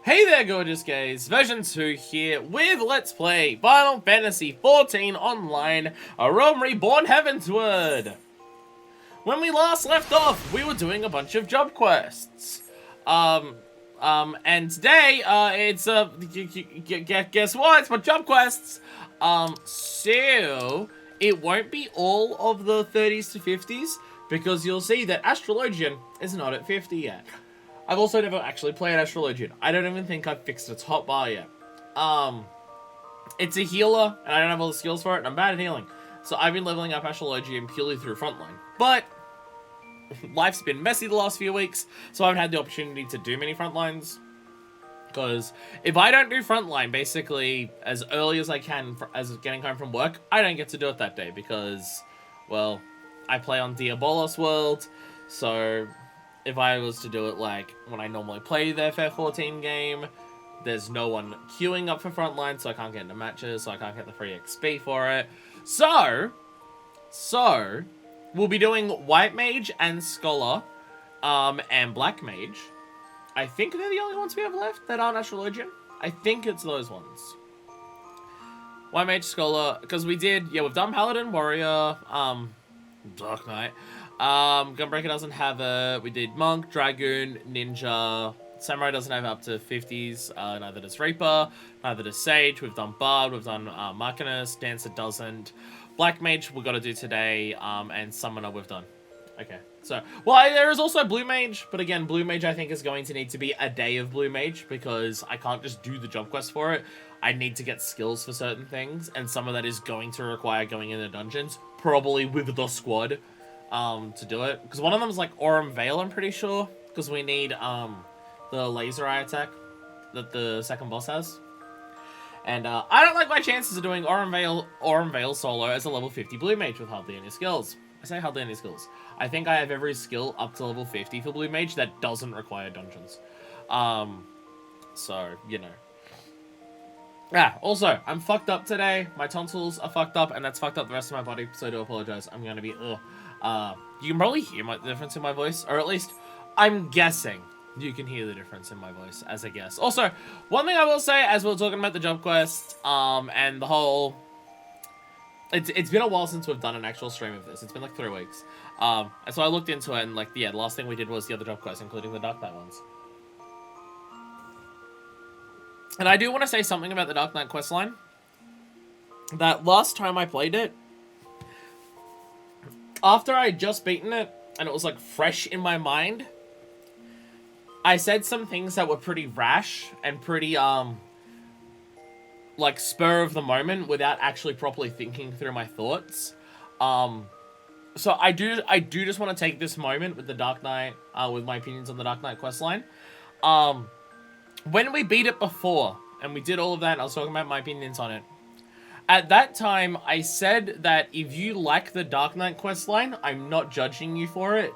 Hey there, gorgeous guys! Version 2 here with Let's Play Final Fantasy XIV Online, A Realm Reborn Heavensward! When we last left off, we were doing a bunch of job quests. And today, guess what? It's my job quests! So, it won't be all of the 30s to 50s, because you'll see that Astrologian is not at 50 yet. I've also never actually played Astrologian. I don't even think I've fixed its hotbar yet. It's a healer, and I don't have all the skills for it, and I'm bad at healing. So I've been leveling up Astrologian purely through Frontline. But life's been messy the last few weeks, so I haven't had the opportunity to do many Frontlines. Because if I don't do Frontline, basically, as early as I can, as getting home from work, I don't get to do it that day, because, well, I play on Diabolos World, so if I was to do it like when I normally play the FF14 game, there's no one queuing up for Frontline, so I can't get into matches, so I can't get the free XP for it. So we'll be doing White Mage and Scholar, and Black Mage. I think they're the only ones we have left that aren't Astrologian. I think it's those ones. White Mage, Scholar, because we've done Paladin, Warrior, Dark Knight. Gunbreaker doesn't have it. We did Monk, Dragoon, Ninja. Samurai doesn't have up to 50s. Neither does Reaper. Neither does Sage. We've done Bard. We've done Markinist. Dancer doesn't. Black Mage we've got to do today. And Summoner we've done. Okay. So, well, there is also Blue Mage. But again, Blue Mage I think is going to need to be a day of Blue Mage. Because I can't just do the job quest for it. I need to get skills for certain things. And some of that is going to require going into dungeons. Probably with the squad. To do it, because one of them is like Aurum Vale, I'm pretty sure, because we need the laser eye attack that the second boss has, and I don't like my chances of doing Aurum Vale solo as a level 50 blue mage with hardly any skills. I say hardly any skills. I think I have every skill up to level 50 for blue mage that doesn't require dungeons. So you know. Yeah, also, I'm fucked up today. My tonsils are fucked up, and that's fucked up the rest of my body, so I do apologize. I'm gonna be, you can probably hear the difference in my voice, or at least, I'm guessing you can hear the difference in my voice, as a guess. Also, one thing I will say, as we're talking about the job quest, and the whole... It's been a while since we've done an actual stream of this. It's been like 3 weeks. And so I looked into it, and like, yeah, the last thing we did was the other job quests, including the Dark Knight ones. And I do want to say something about the Dark Knight questline. That last time I played it, after I had just beaten it, and it was like fresh in my mind, I said some things that were pretty rash and pretty, like spur of the moment without actually properly thinking through my thoughts. So I do just want to take this moment with the Dark Knight, with my opinions on the Dark Knight questline. When we beat it before, and we did all of that, and I was talking about my opinions on it, at that time, I said that if you like the Dark Knight questline, I'm not judging you for it.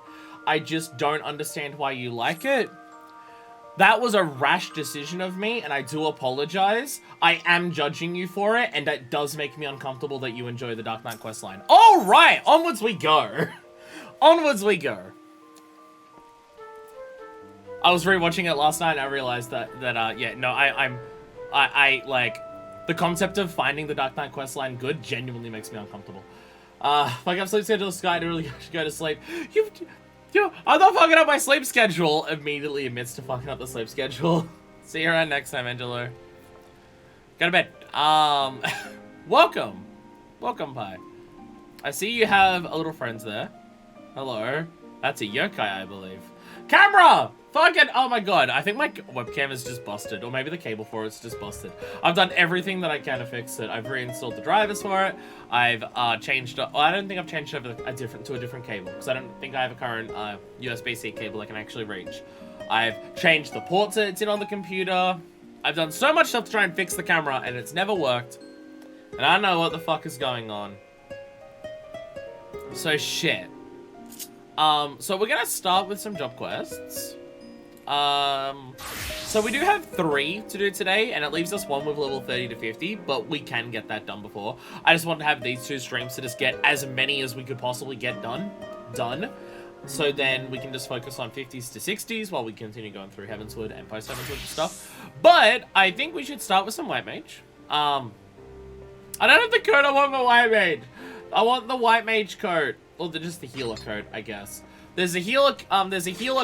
I just don't understand why you like it. That was a rash decision of me, and I do apologize. I am judging you for it, and that does make me uncomfortable that you enjoy the Dark Knight questline. Alright, onwards we go. Onwards we go. I was rewatching it last night, and I realized that yeah, no, I like, the concept of finding the Dark Knight questline good genuinely makes me uncomfortable. Like, I've sleep schedule Sky to really go to sleep. I'm not fucking up my sleep schedule. Immediately admits to fucking up the sleep schedule. See you around next time, Angelo. Go to bed. Welcome. Welcome, Pi. I see you have a little friends there. Hello. That's a yokai, I believe. Camera! Fucking, oh my god, I think my webcam is just busted, or maybe the cable for it's just busted. I've done everything that I can to fix it. I've reinstalled the drivers for it. I've changed, well, I don't think I've changed over to a different cable, because I don't think I have a current USB-C cable I can actually reach. I've changed the ports that it's in on the computer. I've done so much stuff to try and fix the camera, and it's never worked. And I don't know what the fuck is going on. So shit. So we're gonna start with some job quests. So we do have 3 to do today, and it leaves us 1 with level 30 to 50, but we can get that done before. I just wanted to have these 2 streams to just get as many as we could possibly get done. So then we can just focus on 50s to 60s while we continue going through Heavensward and post-Heavensward stuff. But I think we should start with some White Mage. I don't have the code I want for White Mage. I want the White Mage code. Or just the healer code, I guess. There's a healer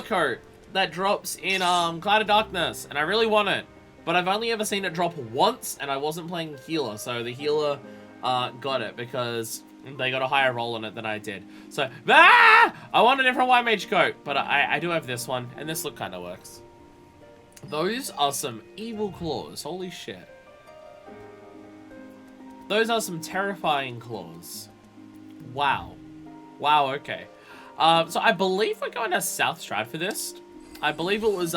code that drops in Cloud of Darkness, and I really want it. But I've only ever seen it drop once, and I wasn't playing healer, so the healer got it because they got a higher roll on it than I did. So, I want a different White Mage coat, but I do have this one, and this look kind of works. Those are some evil claws. Holy shit. Those are some terrifying claws. Wow. Wow, okay. So I believe we're going to South Strad for this. I believe it was,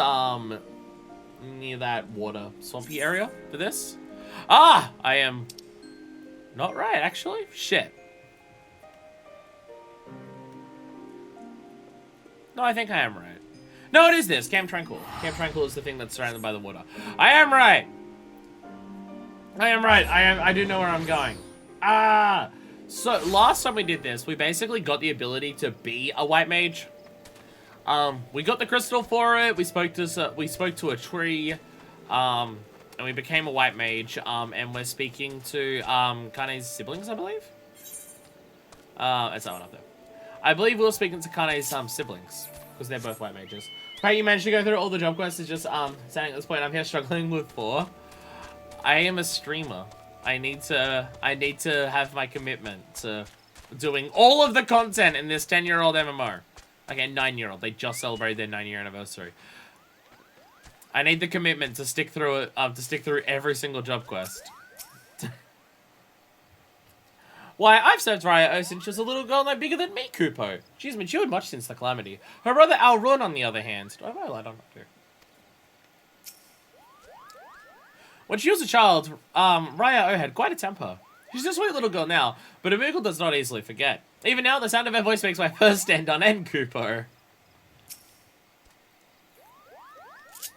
near that water swampy area for this. I am not right, actually. Shit. No, I think I am right. No, it is this. Camp Tranquil. Camp Tranquil is the thing that's surrounded by the water. I am right. I am right. I do know where I'm going. So last time we did this, we basically got the ability to be a White Mage. We got the crystal for it. We spoke to a tree, and we became a White Mage. And we're speaking to Kane's siblings, I believe. It's that one up there. I believe we were speaking to Kane's siblings because they're both White Mages. Right, you managed to go through all the job quests. It's just saying at this point I'm here struggling with 4. I am a streamer. I need to have my commitment to doing all of the content in this 10-year-old MMO. Okay, 9-year-old. They just celebrated their 9-year anniversary. I need the commitment to stick through it, to stick through every single job quest. Why, I've served Raya since she was a little girl no bigger than me, Kupo. She's matured much since the calamity. Her brother Alrun, on the other hand. Do I have my light on? I do. When she was a child, Raya had quite a temper. She's a sweet little girl now, but a Moogle does not easily forget. Even now, the sound of her voice makes my first stand on end, Kupo.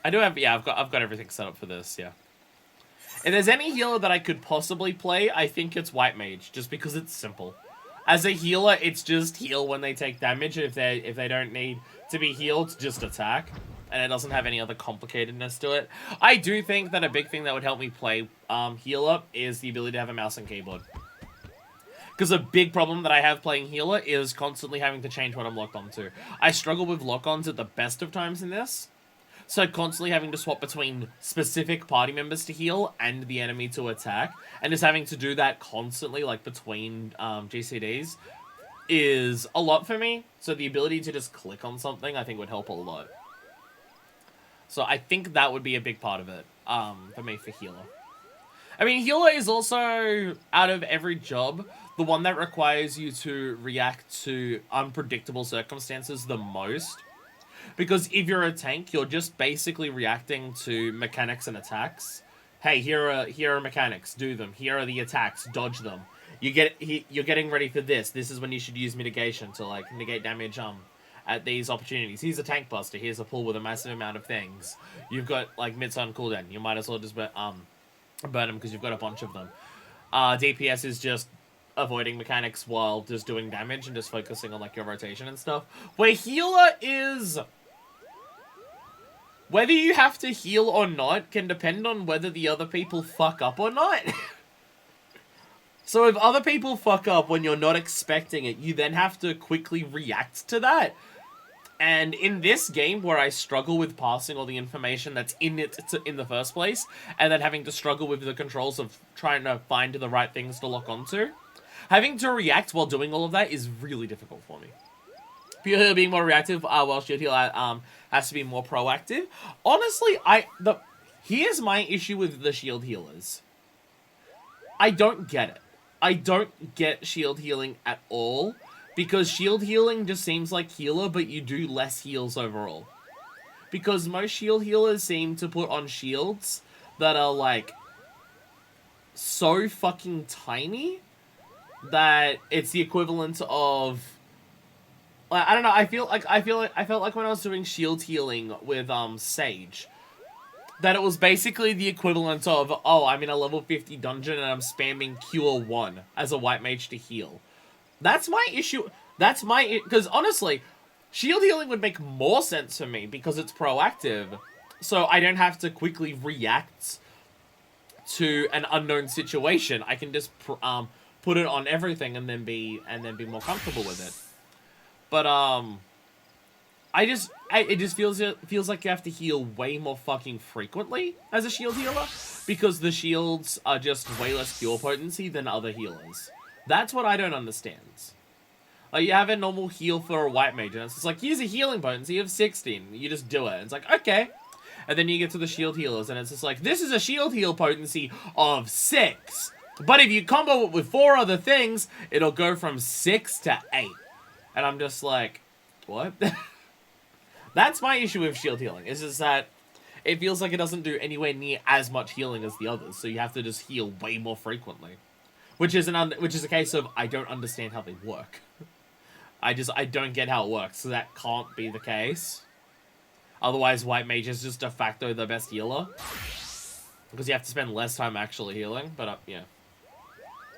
I do have, yeah, I've got everything set up for this, yeah. If there's any healer that I could possibly play, I think it's White Mage, just because it's simple. As a healer, it's just heal when they take damage. If they don't need to be healed, just attack. And it doesn't have any other complicatedness to it. I do think that a big thing that would help me play healer is the ability to have a mouse and keyboard. Because a big problem that I have playing healer is constantly having to change what I'm locked onto. I struggle with lock-ons at the best of times in this. So constantly having to swap between specific party members to heal and the enemy to attack. And just having to do that constantly, like between GCDs, is a lot for me. So the ability to just click on something I think would help a lot. So I think that would be a big part of it for me for healer. I mean, healer is also, out of every job, the one that requires you to react to unpredictable circumstances the most. Because if you're a tank, you're just basically reacting to mechanics and attacks. Hey, here are mechanics, do them. Here are the attacks, dodge them. You're getting ready for this. This is when you should use mitigation to like negate damage at these opportunities. Here's a tank buster. Here's a pull with a massive amount of things. You've got like mid-sun cooldown. You might as well just burn them because you've got a bunch of them. DPS is just avoiding mechanics while just doing damage and just focusing on like your rotation and stuff. Where healer is, whether you have to heal or not can depend on whether the other people fuck up or not. So if other people fuck up when you're not expecting it, you then have to quickly react to that. And in this game, where I struggle with passing all the information that's in it in the first place, and then having to struggle with the controls of trying to find the right things to lock onto, having to react while doing all of that is really difficult for me. Pure Healer being more reactive, while Shield Healer has to be more proactive. Honestly, here's my issue with the Shield Healers. I don't get it. I don't get shield healing at all. Because shield healing just seems like healer, but you do less heals overall. Because most shield healers seem to put on shields that are, like, so fucking tiny that it's the equivalent of... I don't know, I felt like when I was doing shield healing with, Sage, that it was basically the equivalent of, oh, I'm in a level 50 dungeon and I'm spamming Cure 1 as a white mage to heal. That's my issue. Because honestly, Shield healing would make more sense for me because it's proactive. So I don't have to quickly react to an unknown situation. I can just put it on everything and then be more comfortable with it. But it just feels like you have to heal way more fucking frequently as a shield healer because the shields are just way less cure potency than other healers. That's what I don't understand. Like, you have a normal heal for a white mage, and it's just like, here's a healing potency of 16. You just do it. And it's like, okay. And then you get to the shield healers, and it's just like, this is a shield heal potency of 6. But if you combo it with 4 other things, it'll go from 6 to 8. And I'm just like, what? That's my issue with shield healing, is just that it feels like it doesn't do anywhere near as much healing as the others, so you have to just heal way more frequently. Which is a case of, I don't understand how they work. I don't get how it works, so that can't be the case. Otherwise, white mage is just de facto the best healer. Because you have to spend less time actually healing, but yeah.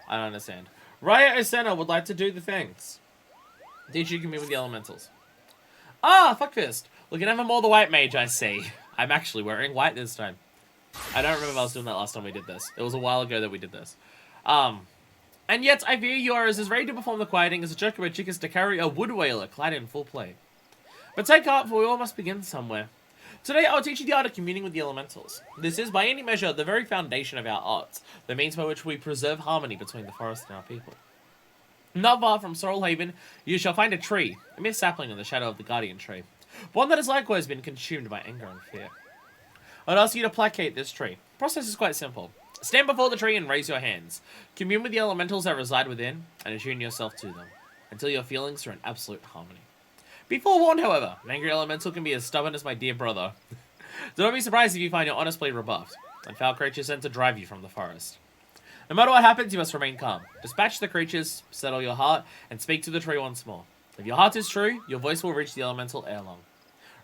I don't understand. Riot Osena would like to do the things. Teach you can be with the elementals. Ah, fuck fist. Looking ever more the white mage, I see. I'm actually wearing white this time. I don't remember if I was doing that last time we did this. It was a while ago that we did this. And yet, I fear you are as ready to perform the quieting as a chocobo chick is to carry a wood whaler clad in full plate. But take heart, for we all must begin somewhere. Today, I'll teach you the art of communing with the elementals. This is, by any measure, the very foundation of our arts, the means by which we preserve harmony between the forest and our people. Not far from Sorrel Haven, you shall find a tree, a mere sapling in the shadow of the guardian tree, one that has likewise been consumed by anger and fear. I'd ask you to placate this tree. The process is quite simple. Stand before the tree and raise your hands. Commune with the elementals that reside within, and attune yourself to them, until your feelings are in absolute harmony. Be forewarned, however, an angry elemental can be as stubborn as my dear brother. Do not be surprised if you find your honest plea rebuffed, and foul creatures sent to drive you from the forest. No matter what happens, you must remain calm. Dispatch the creatures, settle your heart, and speak to the tree once more. If your heart is true, your voice will reach the elemental ere long.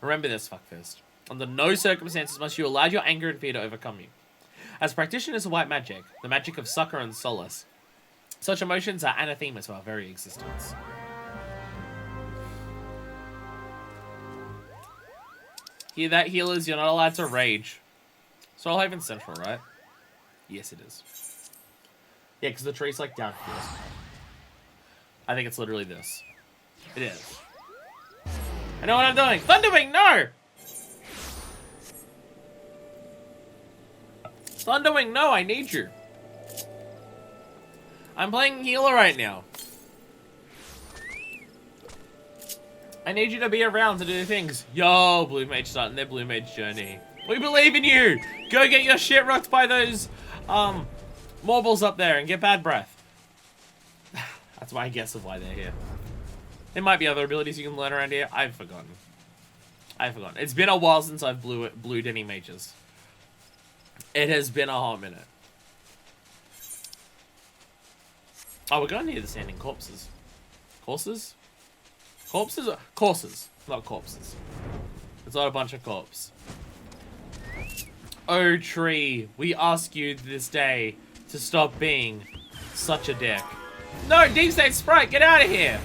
Remember this, fuckfist. Under no circumstances must you allow your anger and fear to overcome you. As practitioners of white magic, the magic of succor and solace, such emotions are anathema to our very existence. Hear that, healers? You're not allowed to rage. Sorrel Haven Central, right? Yes, it is. Yeah, because the tree's like down here. I think it's literally this. It is. I know what I'm doing. Thunderwing, no! Thunderwing, no, I need you. I'm playing healer right now. I need you to be around to do things. Yo, Blue Mage starting their Blue Mage journey. We believe in you! Go get your shit rocked by those, marbles up there and get bad breath. That's my guess of why they're here. There might be other abilities you can learn around here. I've forgotten. It's been a while since I've blued any mages. It has been a hot minute. Oh, we're going near the standing corpses. Corpses? Corpses? Corpses, not corpses. It's not a bunch of corpses. Oh, tree, we ask you this day to stop being such a dick. No, Deep State Sprite, get out of here!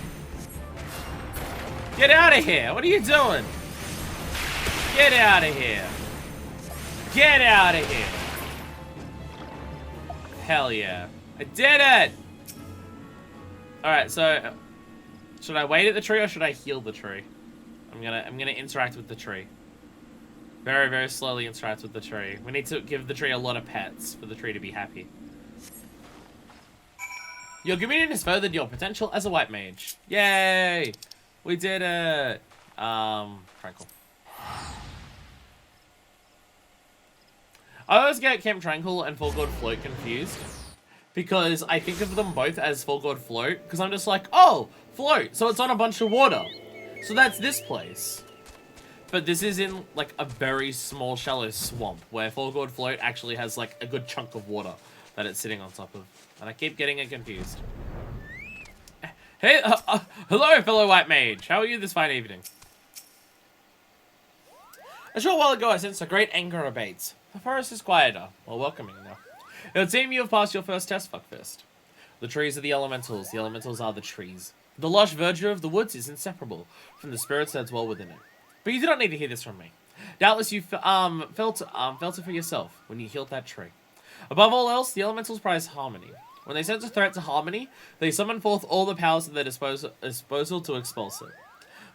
Get out of here! What are you doing? Get out of here! Get out of here! Hell yeah. I did it! Alright, so should I wait at the tree or should I heal the tree? I'm gonna interact with the tree. Very, very slowly interact with the tree. We need to give the tree a lot of pets for the tree to be happy. Your communion has furthered your potential as a white mage. Yay! We did it! Tranquil. I always get Camp Tranquil and Full God Float confused. Because I think of them both as Full God Float. Because I'm just like, oh, float. So it's on a bunch of water. So that's this place. But this is in, like, a very small, shallow swamp. Where Full God Float actually has, like, a good chunk of water that it's sitting on top of. And I keep getting it confused. Hey, hello, fellow white mage. How are you this fine evening? A short while ago, I sensed a great anger abates. The forest is quieter, more welcoming now. It would seem you have passed your first test, fuckfist. The trees are the elementals are the trees. The lush verdure of the woods is inseparable from the spirits that dwell within it. But you do not need to hear this from me. Doubtless you felt it for yourself when you healed that tree. Above all else, the elementals prize harmony. When they sense a threat to harmony, they summon forth all the powers at their disposal to expulse it.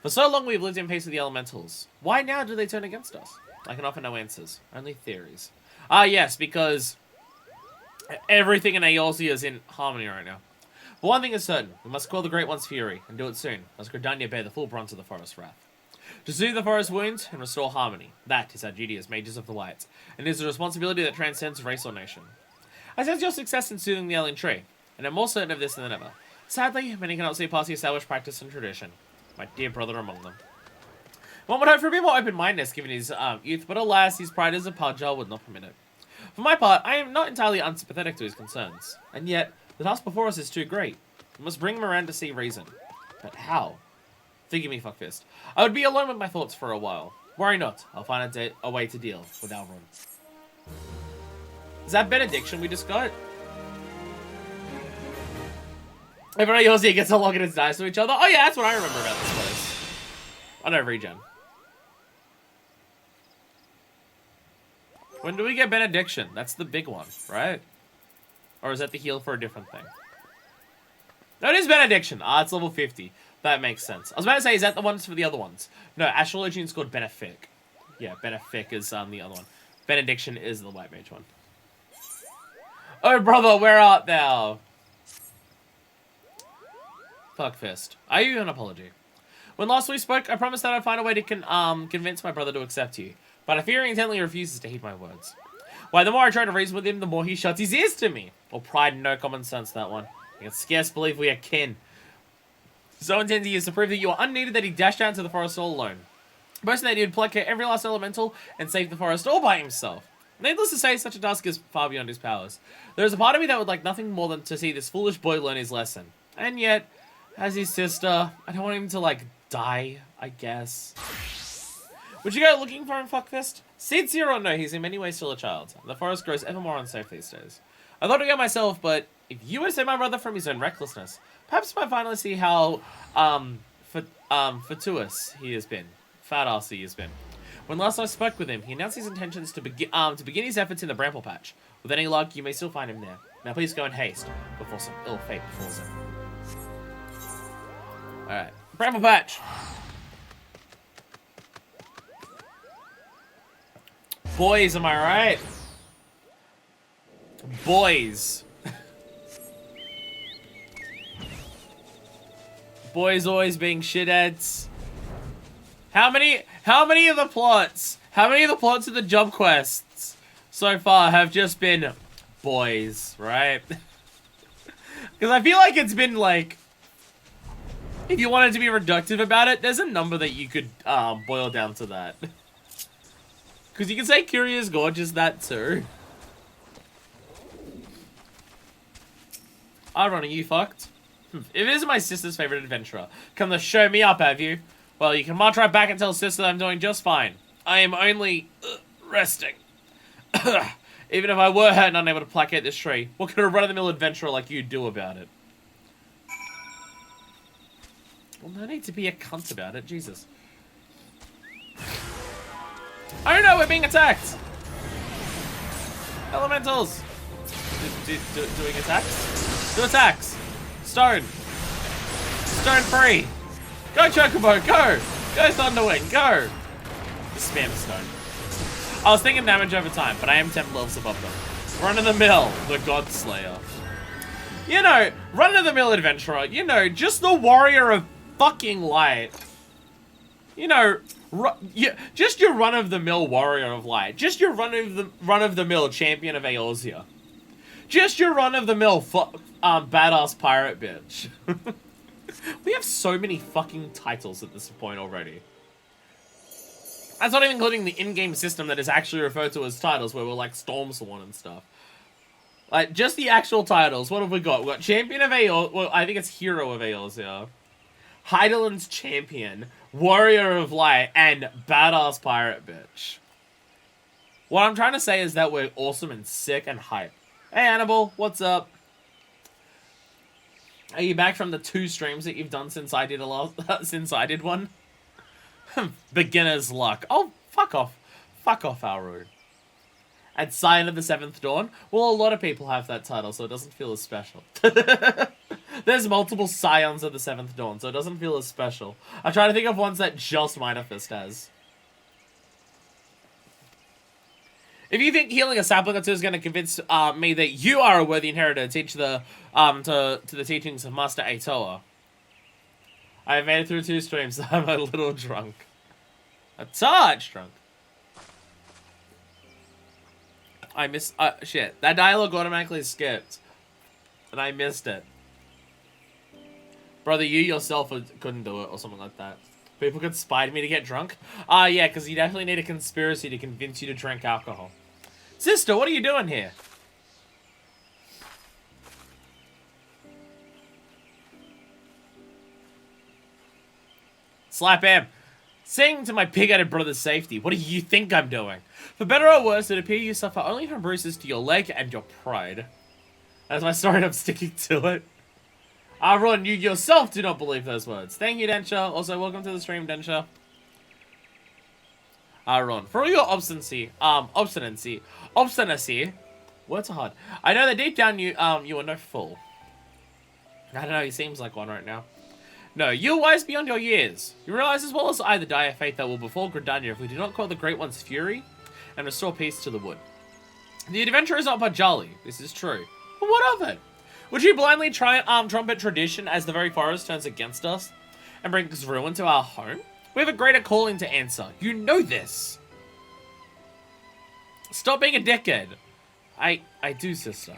For so long we've lived in peace with the elementals. Why now do they turn against us? I can offer no answers, only theories. Ah, yes, because everything in Eorzea is in harmony right now. But one thing is certain, we must quell the Great One's fury, and do it soon, lest Gridania bear the full brunt of the forest's wrath. To soothe the forest wound and restore harmony, that is our duty as mages of the light, and is a responsibility that transcends race or nation. I sense your success in soothing the ailing tree, and am more certain of this than ever. Sadly, many cannot see past the established practice and tradition. My dear brother among them. One would hope for a bit more open-mindedness given his youth, but alas, his pride as a Pajal would not permit it. For my part, I am not entirely unsympathetic to his concerns, and yet, the task before us is too great. We must bring him around to see reason. But how? Forgive me, Fuckfist. I would be alone with my thoughts for a while. Worry not, I'll find a way to deal with Alrun. Is that benediction we just got? Everybody else here gets along and it's nice to each other. Oh yeah, that's what I remember about this place. I know, regen. When do we get benediction? That's the big one, right? Or is that the heal for a different thing? No, it is benediction. Ah, it's level 50. That makes sense. I was about to say, is that the ones for the other ones? No, Astrologian's called Benefic. Yeah, Benefic is the other one. Benediction is the white mage one. Oh, brother, where art thou? Fuckfist. I owe you an apology. When last we spoke, I promised that I'd find a way to convince my brother to accept you. But I fear he intently refuses to heed my words. Why, the more I try to reason with him, the more he shuts his ears to me. Or pride and no common sense, that one. I can scarce believe we are kin. So intent he is to prove that you are unneeded that he dashed out into the forest all alone. Boasting that he would placate every last elemental and save the forest all by himself. Needless to say, such a task is far beyond his powers. There is a part of me that would like nothing more than to see this foolish boy learn his lesson. And yet, as his sister, I don't want him to, like, die, I guess. Would you go looking for him, Fuckfist? Sincere or no, he's in many ways still a child. The forest grows ever more unsafe these days. I thought to go myself, but if you were to save my brother from his own recklessness, perhaps I might finally see how, fatuous he has been. Fat-ass he has been. When last I spoke with him, he announced his intentions to begin his efforts in the Bramble Patch. With any luck, you may still find him there. Now please go in haste, before some ill fate befalls him. Alright. Bramble Patch! Boys, am I right? Boys. Boys always being shitheads. How many of the plots of the job quests so far have just been boys, right? Because I feel like it's been like, if you wanted to be reductive about it, there's a number that you could boil down to that. Because you can say Curious Gorgeous that too. Ron, are you fucked? If it is my sister's favorite adventurer, come to show me up, have you? Well, you can march right back and tell sister that I'm doing just fine. I am only resting. Even if I were hurt and unable to placate this tree, what could a run-of-the-mill adventurer like you do about it? Well, no need to be a cunt about it, Jesus. Oh no, we're being attacked! Elementals! Doing attacks? Do attacks! Stone! Stone free! Go Chocobo, go! Go Thunderwing, go! Spam stone. I was thinking damage over time, but I am 10 levels above them. Run-of-the-mill, the God Slayer. You know, run-of-the-mill adventurer, you know, just the warrior of fucking light. You know, just your run-of-the-mill warrior of light. Just your run-of-the-mill champion of Eorzea. Just your run-of-the-mill badass pirate bitch. We have so many fucking titles at this point already. That's not even including the in-game system that is actually referred to as titles, where we're like Stormsworn and stuff. Like, just the actual titles, what have we got? We've got Champion of Eorzea, well, I think it's Hero of Eorzea. Heideland's Champion, Warrior of Light, and Badass Pirate Bitch. What I'm trying to say is that we're awesome and sick and hype. Hey, Annabelle, what's up? Are you back from the 2 streams that you've done since I did since I did one? Beginner's luck. Oh, fuck off. Fuck off, Alru. At Scion of the 7th Dawn? Well, a lot of people have that title, so it doesn't feel as special. There's multiple Scions of the 7th Dawn, so it doesn't feel as special. I try to think of ones that just Minor Fist has. If you think healing a sapling or two is going to convince me that you are a worthy inheritor to teach the to the teachings of Master Aitoa, I have made it through 2 streams, so I'm a little drunk. A touch drunk. I missed... shit. That dialogue automatically skipped. And I missed it. Brother, you yourself couldn't do it, or something like that. People conspired me to get drunk? Yeah, because you definitely need a conspiracy to convince you to drink alcohol. Sister, what are you doing here? Slap him. Saying to my pig-headed brother's safety, what do you think I'm doing? For better or worse, it appears you suffer only from bruises to your leg and your pride. That's my story and I'm sticking to it. Ron, you yourself do not believe those words. Thank you, Densha. Also, welcome to the stream, Densha. Ron, for all your obstinacy, words are hard. I know that deep down you are no fool. I don't know, he seems like one right now. No, you're wise beyond your years. You realize as well as I the dire fate that will befall Gridania if we do not quell the Great One's fury and restore peace to the wood. The adventure is not Bajali, this is true. But what of it? Would you blindly try trumpet tradition as the very forest turns against us and brings ruin to our home? We have a greater calling to answer. You know this. Stop being a dickhead. I do, sister.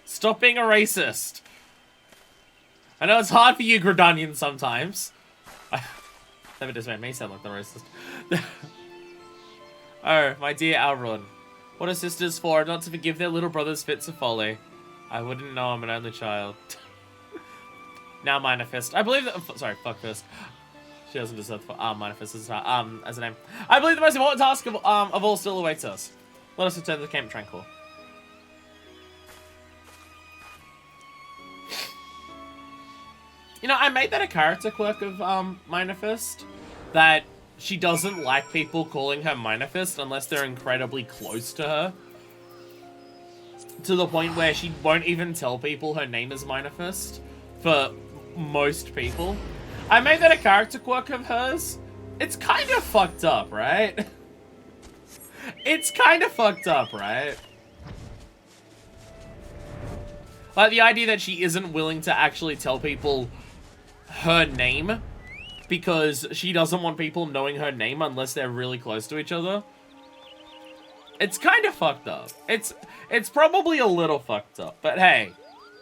Stop being a racist. I know it's hard for you, Gridanians, sometimes. Never just made me sound like the racist. Oh, my dear Alron. What are sisters for? Not to forgive their little brother's fits of folly. I wouldn't know I'm an only child. Now Minor Fist. I believe that... Sorry, fuck Fist. She doesn't deserve Minor Fist as a name. I believe the most important task of all still awaits us. Let us return to the Camp Tranquil. You know, I made that a character quirk of Minor Fist, that she doesn't like people calling her Minor Fist unless they're incredibly close to her. To the point where she won't even tell people her name is Minor Fist, for most people. I made that a character quirk of hers. It's kind of fucked up, right? It's kind of fucked up, right? Like, the idea that she isn't willing to actually tell people her name because she doesn't want people knowing her name unless they're really close to each other. It's kind of fucked up. It's probably a little fucked up, but hey,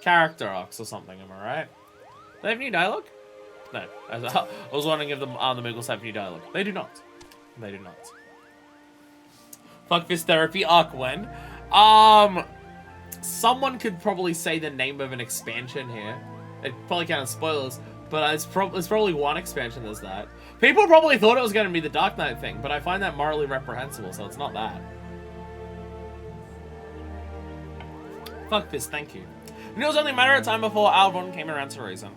character arcs or something, am I right? Do they have new dialogue? No. I was wondering if the Muggles have new dialogue. They do not. They do not. Fuck this therapy arc when? Someone could probably say the name of an expansion here. It probably count as spoilers, but it's probably one expansion that's that. People probably thought it was going to be the Dark Knight thing, but I find that morally reprehensible, so it's not that. Fuck this, thank you. And it was only a matter of time before Alron came around to reason.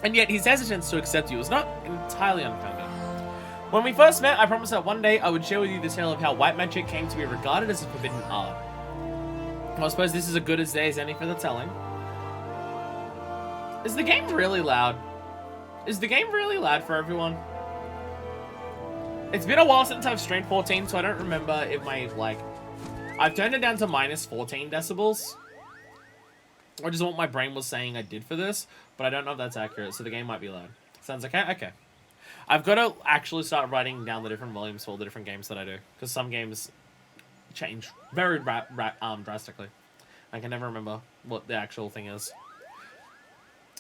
And yet his hesitance to accept you was not entirely unfounded. When we first met, I promised that one day I would share with you the tale of how white magic came to be regarded as a forbidden art. I suppose this is as good as there is any for the telling. Is the game really loud? Is the game really loud for everyone? It's been a while since I've streamed 14, so I don't remember if my, like... I've turned it down to minus 14 decibels. Which is what my brain was saying I did for this, but I don't know if that's accurate, so the game might be loud. Sounds okay? Okay. I've got to actually start writing down the different volumes for all the different games that I do, because some games change very drastically. I can never remember what the actual thing is.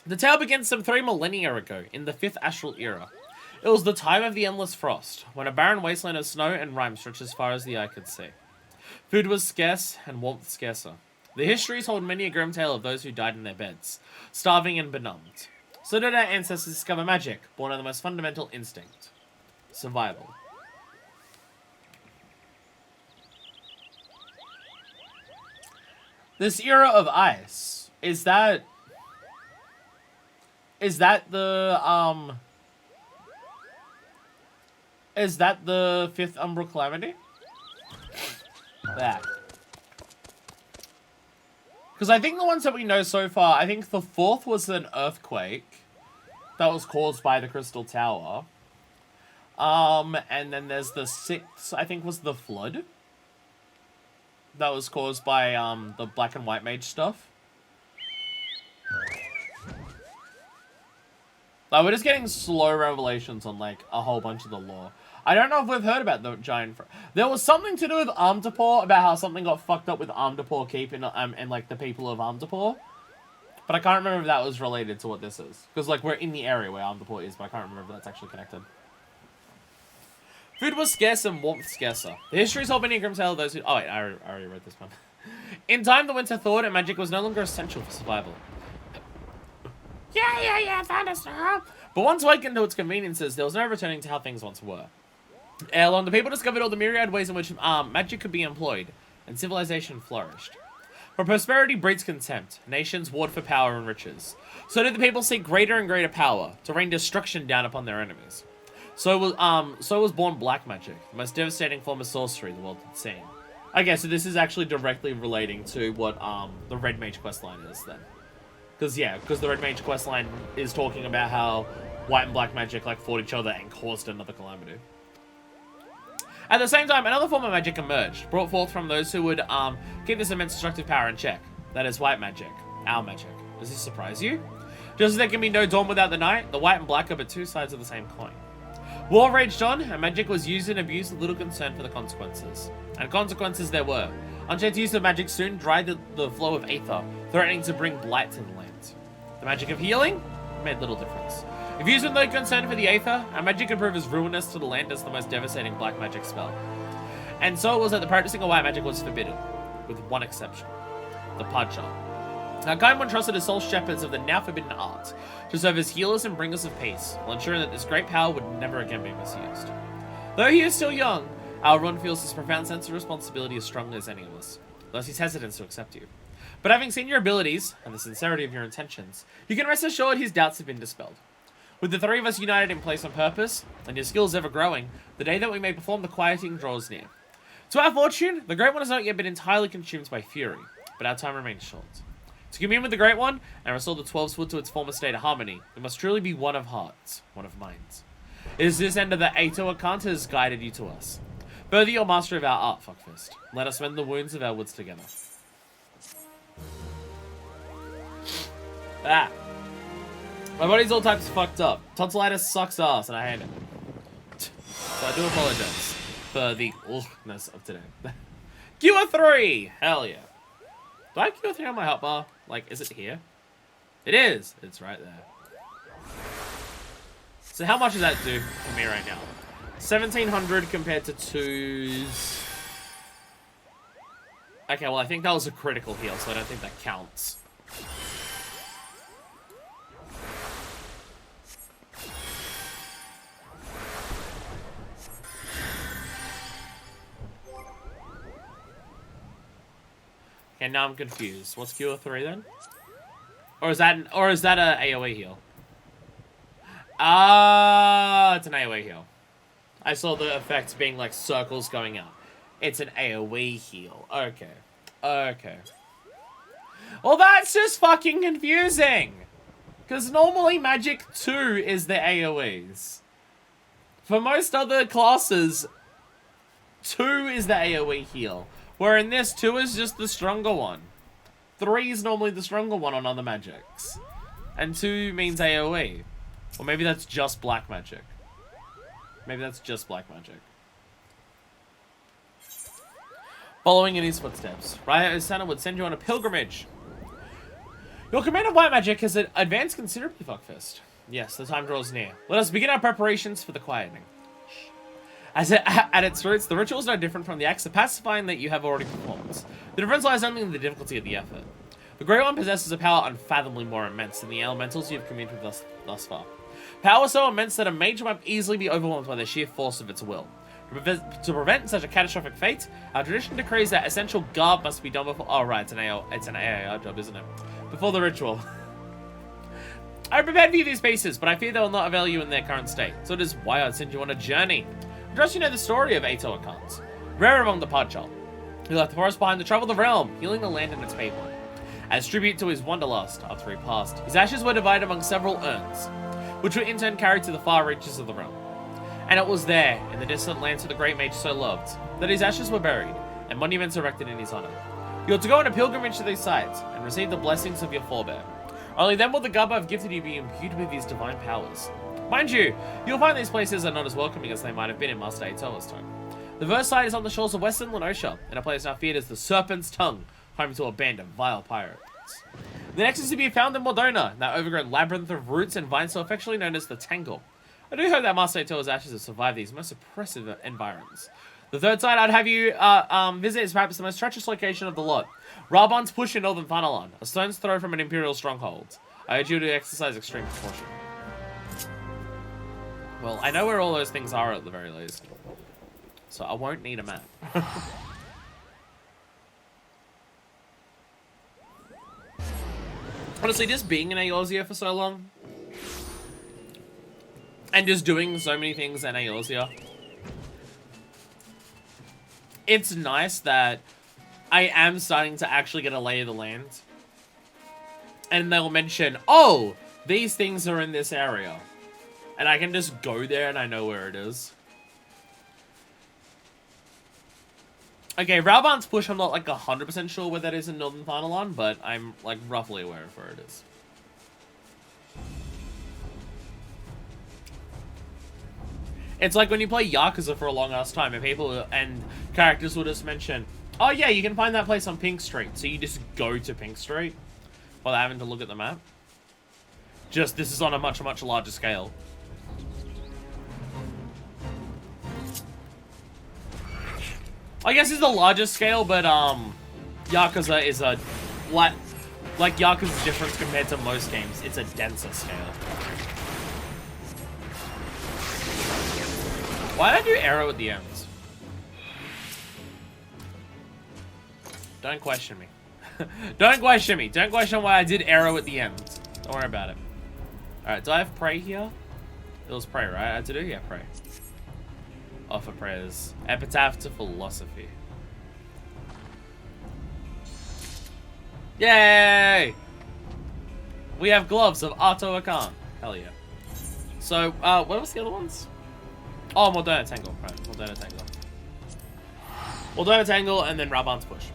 The tale begins some 3 millennia ago, in the 5th Astral Era. It was the time of the endless frost, when a barren wasteland of snow and rime stretched as far as the eye could see. Food was scarce, and warmth scarcer. The histories hold many a grim tale of those who died in their beds, starving and benumbed. So did our ancestors discover magic, born of the most fundamental instinct: survival. This era of ice, is that the, is that the 5th Umbral Calamity? That. Because I think the ones that we know so far, I think the 4th was an earthquake that was caused by the Crystal Tower. And then there's the 6th, I think, was the flood that was caused by the black and white mage stuff. Like, we're just getting slow revelations on, like, a whole bunch of the lore. I don't know if we've heard about the giant... There was something to do with Amdapor, about how something got fucked up with Amdapor Keep and like, the people of Amdapor. But I can't remember if that was related to what this is. Because, like, we're in the area where Amdapor is, but I can't remember if that's actually connected. Food was scarce and warmth scarcer. The history told many a grim tale of those who... Oh, wait, I already read this one. In time, the winter thawed and magic was no longer essential for survival. Yeah, thunderstorm. But once awakened to its conveniences, there was no returning to how things once were. Ere long, the people discovered all the myriad ways in which magic could be employed, and civilization flourished. For prosperity breeds contempt. Nations warred for power and riches. So did the people seek greater and greater power, to rain destruction down upon their enemies. So was born black magic, the most devastating form of sorcery the world had seen. Okay, so this is actually directly relating to what the Red Mage questline is then. Because the Red Mage questline is talking about how white and black magic like fought each other and caused another calamity. At the same time, another form of magic emerged, brought forth from those who would keep this immense destructive power in check. That is white magic, our magic. Does this surprise you? Just as there can be no dawn without the night, the white and black are but two sides of the same coin. War raged on, and magic was used and abused with little concern for the consequences. And consequences there were. Unchecked use of magic soon dried the flow of aether, threatening to bring blight to the land. The magic of healing made little difference. If used with no concern for the aether, our magic could prove as ruinous to the land as the most devastating black magic spell. And so it was that the practicing of white magic was forbidden, with one exception. The Padja. Now, kind one trusted as sole shepherds of the now forbidden art, to serve as healers and bringers of peace, while ensuring that this great power would never again be misused. Though he is still young, our Ron feels his profound sense of responsibility as strongly as any of us, thus he's hesitant to accept you. But having seen your abilities, and the sincerity of your intentions, you can rest assured his doubts have been dispelled. With the three of us united in place on purpose, and your skills ever growing, the day that we may perform the quieting draws near. To our fortune, the Great One has not yet been entirely consumed by fury, but our time remains short. To commune with the Great One, and restore the 12-Sword to its former state of harmony, we must truly be one of hearts, one of minds. It is this end of the Ato Akant has guided you to us. Further your mastery of our art, Fuckfist. Let us mend the wounds of our woods together. Ah. My body's all types fucked up. Tonsillitis sucks ass, and I hate it. So I do apologize for the awfulness of today. Cure 3! Hell yeah. Do I have Cure 3 on my hotbar? Like, is it here? It is! It's right there. So how much does that do for me right now? 1,700 compared to 2's... Okay, well I think that was a critical heal, so I don't think that counts. Okay, now I'm confused. What's Cure 3 then? Or is that a AoE heal? Ah, it's an AoE heal. I saw the effects being like circles going out. It's an AoE heal. Okay. Okay. Well, that's just fucking confusing. Because normally Magic 2 is the AoEs. For most other classes, 2 is the AoE heal. Where in this, 2 is just the stronger one. 3 is normally the stronger one on other magics. And 2 means AoE. Or maybe that's just black magic. Maybe that's just black magic. Following in his footsteps, Raya Osana would send you on a pilgrimage. Your command of white magic has advanced considerably, Fuckfist. Yes, the time draws near. Let us begin our preparations for the quieting. At its roots, the ritual is no different from the acts of pacifying that you have already performed. The difference lies only in the difficulty of the effort. The Great One possesses a power unfathomably more immense than the elementals you have communed with thus far. Power so immense that a mage might easily be overwhelmed by the sheer force of its will. To prevent such a catastrophic fate, our tradition decrees that essential guard must be done before... Oh, right, it's an AAR job, isn't it? Before the ritual. I prepared for you these pieces, but I fear they will not avail you in their current state. So it is why I'd send you on a journey. I trust you know the story of Ato Akans. Rare among the Podchild. He left the forest behind to travel the realm, healing the land and its people. As tribute to his wanderlust after he passed, his ashes were divided among several urns, which were in turn carried to the far reaches of the realm. And it was there, in the distant lands of the great mage so loved, that his ashes were buried, and monuments erected in his honor. You are to go on a pilgrimage to these sites, and receive the blessings of your forebear. Only then will the Gubba I've gifted you be imbued with these divine powers. Mind you, you'll find these places are not as welcoming as they might have been in Master Atoa's time. The first site is on the shores of western Lenosha, in a place now feared as the Serpent's Tongue, home to a band of vile pirates. The next is to be found in Mordona, that overgrown labyrinth of roots and vines so affectionately known as the Tangle. I do hope that Master Atoa's ashes have survived these most oppressive environs. The third site I'd have you visit is perhaps the most treacherous location of the lot. Raban's Push in northern Thanalan, a stone's throw from an Imperial stronghold. I urge you to exercise extreme caution. Well, I know where all those things are at the very least. So I won't need a map. Honestly, just being in Eorzea for so long, and just doing so many things in Eorzea, it's nice that I am starting to actually get a lay of the land. And they'll mention, oh, these things are in this area. And I can just go there and I know where it is. Okay, Raban's Push, I'm not like 100% sure where that is in Northern Thanalan, but I'm like roughly aware of where it is. It's like when you play Yakuza for a long ass time and people and characters will just mention, oh yeah, you can find that place on Pink Street. So you just go to Pink Street while having to look at the map. Just this is on a much, much larger scale. I guess it's the largest scale, but Yakuza is a like Yakuza's difference compared to most games. It's a denser scale. Why did I do arrow at the end? Don't question me. Don't question me. Don't question why I did arrow at the end. Don't worry about it. Alright, do I have pray here? It was pray, right? I had to do? Yeah, pray. Offer prayers. Epitaph to philosophy. Yay! We have gloves of Ato Akan. Hell yeah. So, what was the other ones? Oh, Mordona Tangle. Right, Mordona Tangle. Mordona Tangle and then Raban's Push.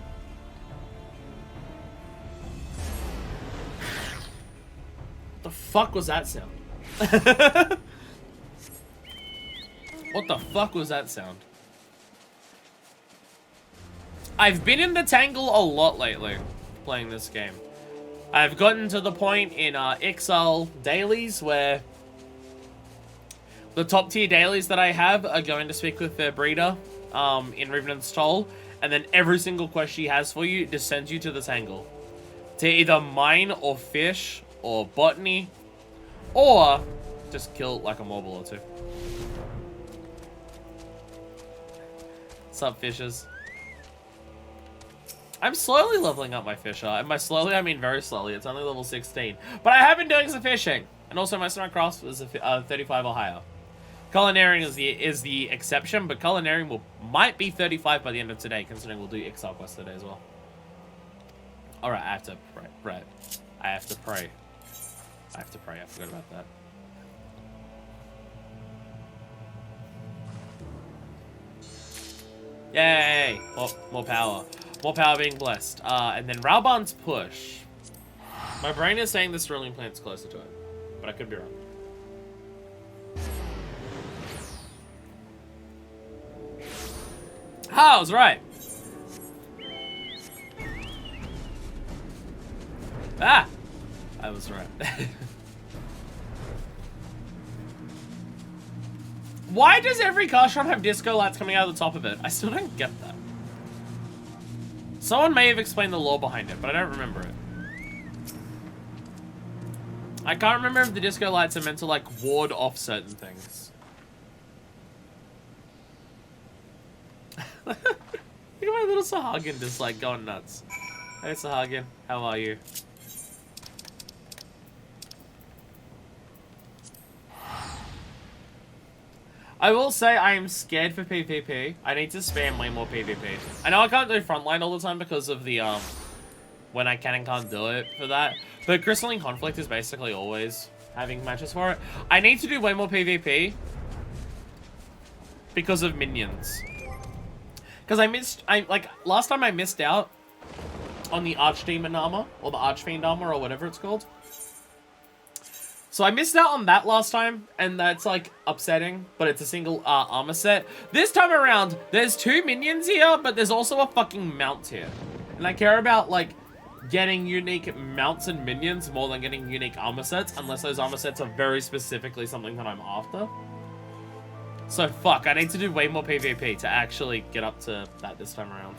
What the fuck was that sound? What the fuck was that sound? I've been in the Tangle a lot lately, playing this game. I've gotten to the point in Ixal dailies where the top tier dailies that I have are going to speak with their breeder in Revenant's Toll, and then every single quest she has for you just sends you to the Tangle. To either mine or fish or botany, or just kill like a marble or two. Sup, fishes? I'm slowly leveling up my fisher, and by slowly I mean very slowly. It's only level 16, but I have been doing some fishing, and also my Snowcross is a 35 or higher. Culinarian is the exception, but Culinarian might be 35 by the end of today, considering we'll do Ixal quest today as well. All right, I have to pray. Right, I have to pray. I have to pray. I forgot about that. Yay! Oh, more power. More power being blessed. And then Raban's Push. My brain is saying the Cerulean Plant's closer to it, but I could be wrong. Ah, I was right. Ah! I was right. Why does every Castron have disco lights coming out of the top of it? I still don't get that. Someone may have explained the lore behind it, but I don't remember it. I can't remember if the disco lights are meant to, like, ward off certain things. Look at my little Sahagin just like going nuts. Hey Sahagin, how are you? I will say I am scared for PvP. I need to spam way more PvP. I know I can't do frontline all the time because of the, when I can and can't do it for that. But Crystalline Conflict is basically always having matches for it. I need to do way more PvP because of minions. Because last time I missed out on the Archdemon armor, or the Archfiend armor, or whatever it's called. So I missed out on that last time, and that's, like, upsetting, but it's a single armor set. This time around, there's 2 minions here, but there's also a fucking mount here. And I care about, like, getting unique mounts and minions more than getting unique armor sets, unless those armor sets are very specifically something that I'm after. So, fuck, I need to do way more PvP to actually get up to that this time around.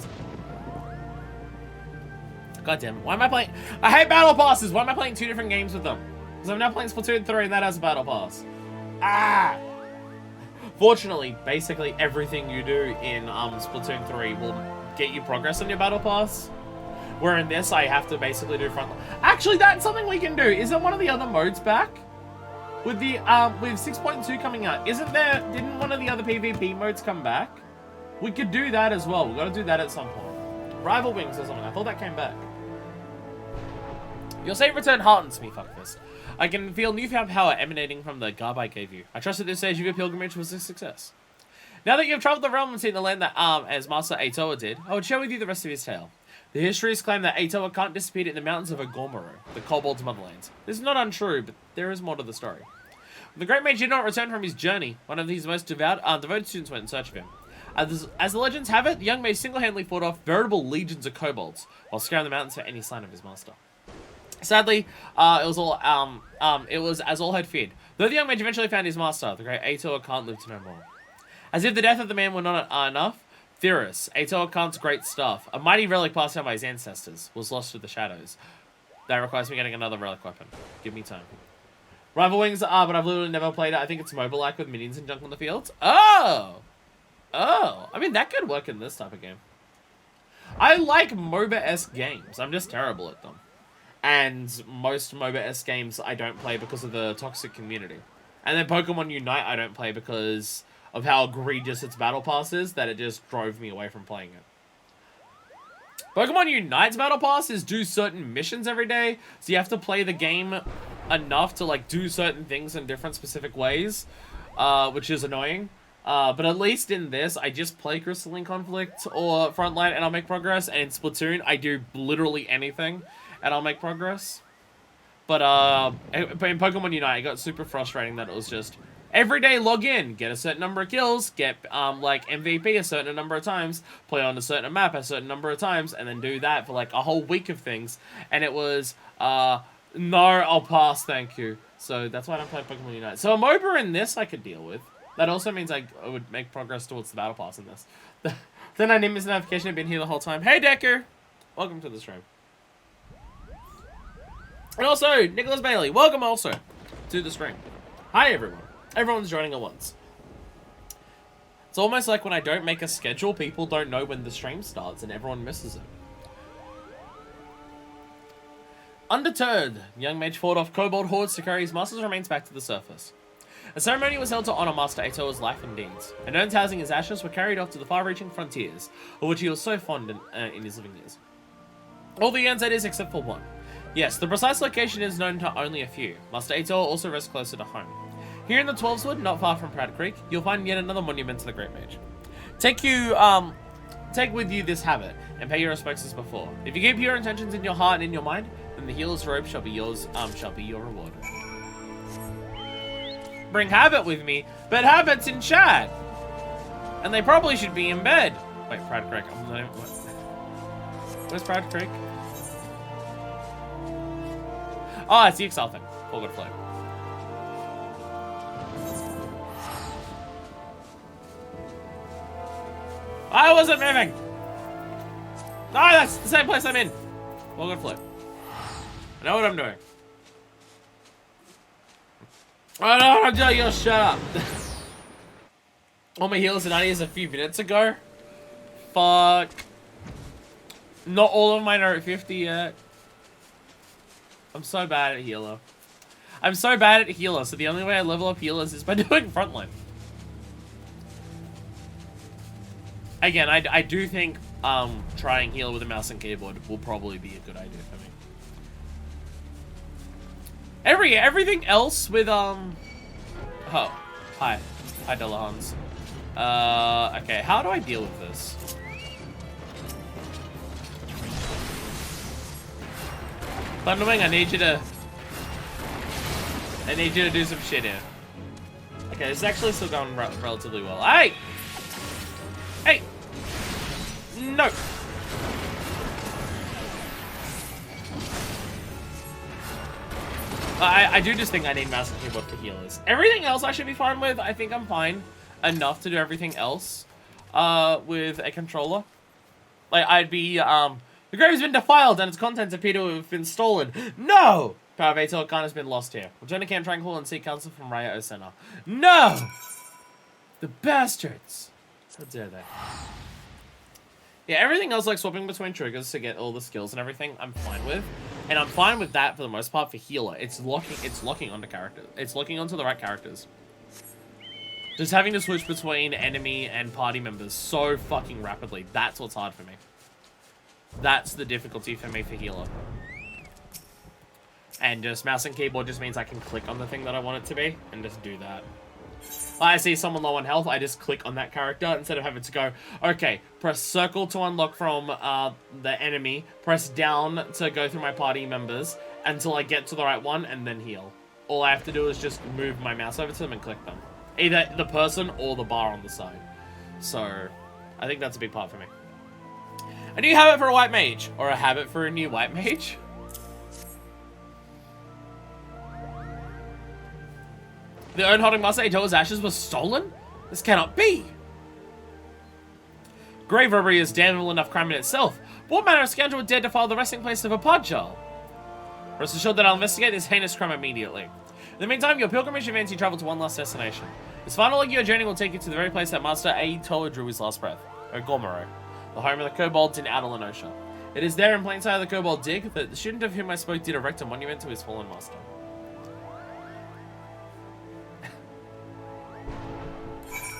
God damn it, why am I playing? I hate battle passes! Why am I playing 2 different games with them? Because I'm now playing Splatoon 3 and that has a battle pass. Ah! Fortunately, basically everything you do in Splatoon 3 will get you progress on your battle pass. Where in this, I have to basically do front... Actually, that's something we can do. Isn't one of the other modes back? With the, with 6.2 coming out, didn't one of the other PvP modes come back? We could do that as well. We've got to do that at some point. Rival Wings or something. I thought that came back. Your save return heartens me, fuck this. I can feel newfound power emanating from the garb I gave you. I trust at this stage of your pilgrimage was a success. Now that you have traveled the realm and seen the land that, as Master Aitoa did, I would share with you the rest of his tale. The histories claim that Aitoa can't dissipate in the mountains of Agormaro, the kobold's motherland. This is not untrue, but there is more to the story. When the great mage did not return from his journey, one of his most devoted students went in search of him. As the legends have it, the young mage single-handedly fought off veritable legions of kobolds, while scouring the mountains for any sign of his master. Sadly, it was as all had feared. Though the young mage eventually found his master, the great Aitoa can't live to know more. As if the death of the man were not enough, Theros, Aitoa Khan's great staff, a mighty relic passed down by his ancestors, was lost to the shadows. That requires me getting another relic weapon. Give me time. Rival Wings, but I've literally never played it. I think it's mobile-like with minions and junk on the fields. Oh! Oh! I mean, that could work in this type of game. I like MOBA-esque games. I'm just terrible at them. And most MOBA-esque games I don't play because of the toxic community. And then Pokemon Unite I don't play because of how egregious its battle pass is, that it just drove me away from playing it. Pokemon Unite's battle pass is do certain missions every day, so you have to play the game enough to like do certain things in different specific ways, which is annoying. But at least in this, I just play Crystalline Conflict or Frontline and I'll make progress, and in Splatoon, I do literally anything and I'll make progress. But in Pokemon Unite, it got super frustrating that it was just every day log in, get a certain number of kills, get like MVP a certain number of times, play on a certain map a certain number of times, and then do that for like a whole week of things. And it was, no, I'll pass, thank you. So that's why I don't play Pokemon Unite. So a MOBA in this I could deal with. That also means I would make progress towards the battle pass in this. Then I didn't miss a notification, I've been here the whole time. Hey Decker! Welcome to the stream. And also, Nicholas Bailey, welcome also to the stream. Hi everyone. Everyone's joining at once. It's almost like when I don't make a schedule, people don't know when the stream starts and everyone misses it. Undeterred, the young mage fought off kobold hordes to carry his master's remains back to the surface. A ceremony was held to honor Master Aitoa's life and deeds, and urns housing his ashes were carried off to the far-reaching frontiers, of which he was so fond in his living years. All the urns, that is, except for one. Yes, the precise location is known to only a few. Master Aitoa also rests closer to home. Here in the Twelveswood, not far from Proud Creek, you'll find yet another monument to the Great Mage. Take with you this habit, and pay your respects as before. If you keep your intentions in your heart and in your mind, then the healer's robe shall be yours, shall be your reward. Bring habit with me, but habit's in chat! And they probably should be in bed. Wait, Proud Creek, I'm not even... Where's Proud Creek? Oh, it's the Excel thing. Full good flow. I wasn't moving! No, that's the same place I'm in! Full good flow. I know what I'm doing. I don't want to shut up. All my healers and ideas a few minutes ago. Fuck. Not all of mine are at 50 yet. I'm so bad at healer. I'm so bad at healer, so the only way I level up healers is by doing frontline. Again, I do think trying heal with a mouse and keyboard will probably be a good idea for me. Everything else with oh, hi Delahans. Okay, how do I deal with this? Thunderwing, I need you to do some shit here. Okay, this is actually still going relatively well. Hey! Hey! No! I do just think I need mouse and keyboard for healers. Everything else I should be fine with. I think I'm fine enough to do everything else with a controller. Like, I'd be, the grave has been defiled and its contents appear to have been stolen. No! Power of Ator Khan has been lost here. Return to Camp Tranquil and seek counsel from Raya Osena. No! The bastards! How dare they? Yeah, everything else, like swapping between triggers to get all the skills and everything, I'm fine with. And I'm fine with that for the most part for healer. It's locking onto characters. It's locking onto the right characters. Just having to switch between enemy and party members so fucking rapidly. That's what's hard for me. That's the difficulty for me for healer. And just mouse and keyboard just means I can click on the thing that I want it to be and just do that. I see someone low on health, I just click on that character instead of having to go, okay, press circle to unlock from the enemy, press down to go through my party members until I get to the right one and then heal. All I have to do is just move my mouse over to them and click them. Either the person or the bar on the side. So, I think that's a big part for me. A new habit for a white mage, or a habit for a new white mage. The urn holding Master Ato's ashes was stolen? This cannot be! Grave robbery is damnable enough crime in itself, but what manner of scoundrel would dare defile the resting place of a podjar? Rest assured that I'll investigate this heinous crime immediately. In the meantime, your pilgrimage events you travel to one last destination. This final leg of your journey will take you to the very place that Master Aito drew his last breath, Ogomoro, the home of the kobolds in Outer Lenosha. It is there in plain sight of the kobold dig that the student of whom I spoke did erect a monument to his fallen master.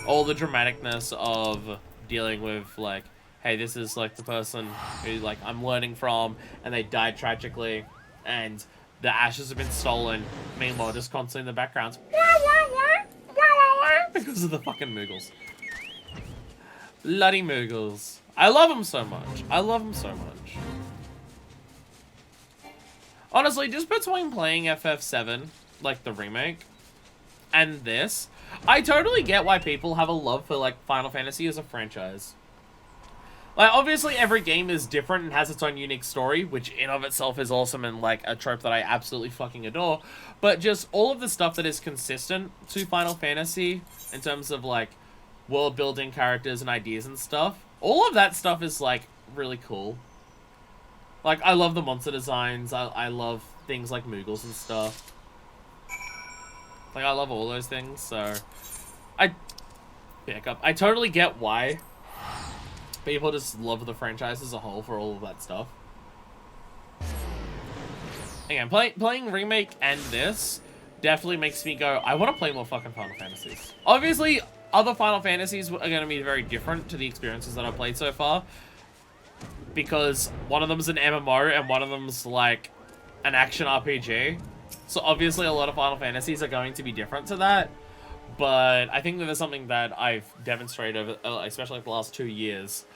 All the dramaticness of dealing with, like, hey, this is, like, the person who, like, I'm learning from, and they died tragically, and the ashes have been stolen. Meanwhile, just constantly in the background, because of the fucking Moogles. Bloody Moogles. I love them so much. I love them so much. Honestly, just between playing FF7, like the remake, and this, I totally get why people have a love for, like, Final Fantasy as a franchise. Like, obviously every game is different and has its own unique story, which in of itself is awesome and, like, a trope that I absolutely fucking adore. But just all of the stuff that is consistent to Final Fantasy, in terms of, like, world building, characters, and ideas and stuff, all of that stuff is, like, really cool. Like, I love the monster designs, I love things like Moogles and stuff. Like, I love all those things, so I totally get why people just love the franchise as a whole for all of that stuff. Again, playing Remake and this definitely makes me go, I want to play more fucking Final Fantasies. Obviously, other Final Fantasies are going to be very different to the experiences that I've played so far, because one of them's an MMO and one of them's, like, an action RPG. So obviously a lot of Final Fantasies are going to be different to that, but I think that there's something that I've demonstrated, especially like the last 2 years.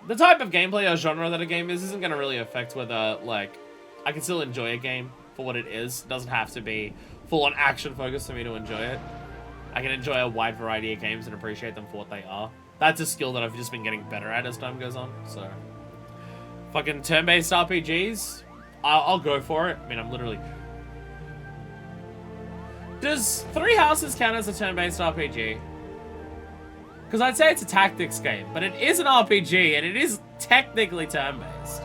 The type of gameplay or genre that a game is isn't going to really affect whether, like, I can still enjoy a game for what it is. It doesn't have to be full-on action focus for me to enjoy it. I can enjoy a wide variety of games and appreciate them for what they are. That's a skill that I've just been getting better at as time goes on, so. Fucking turn-based RPGs, I'll go for it. I mean, I'm literally... Does Three Houses count as a turn-based RPG? Because I'd say it's a tactics game, but it is an RPG, and it is technically turn-based.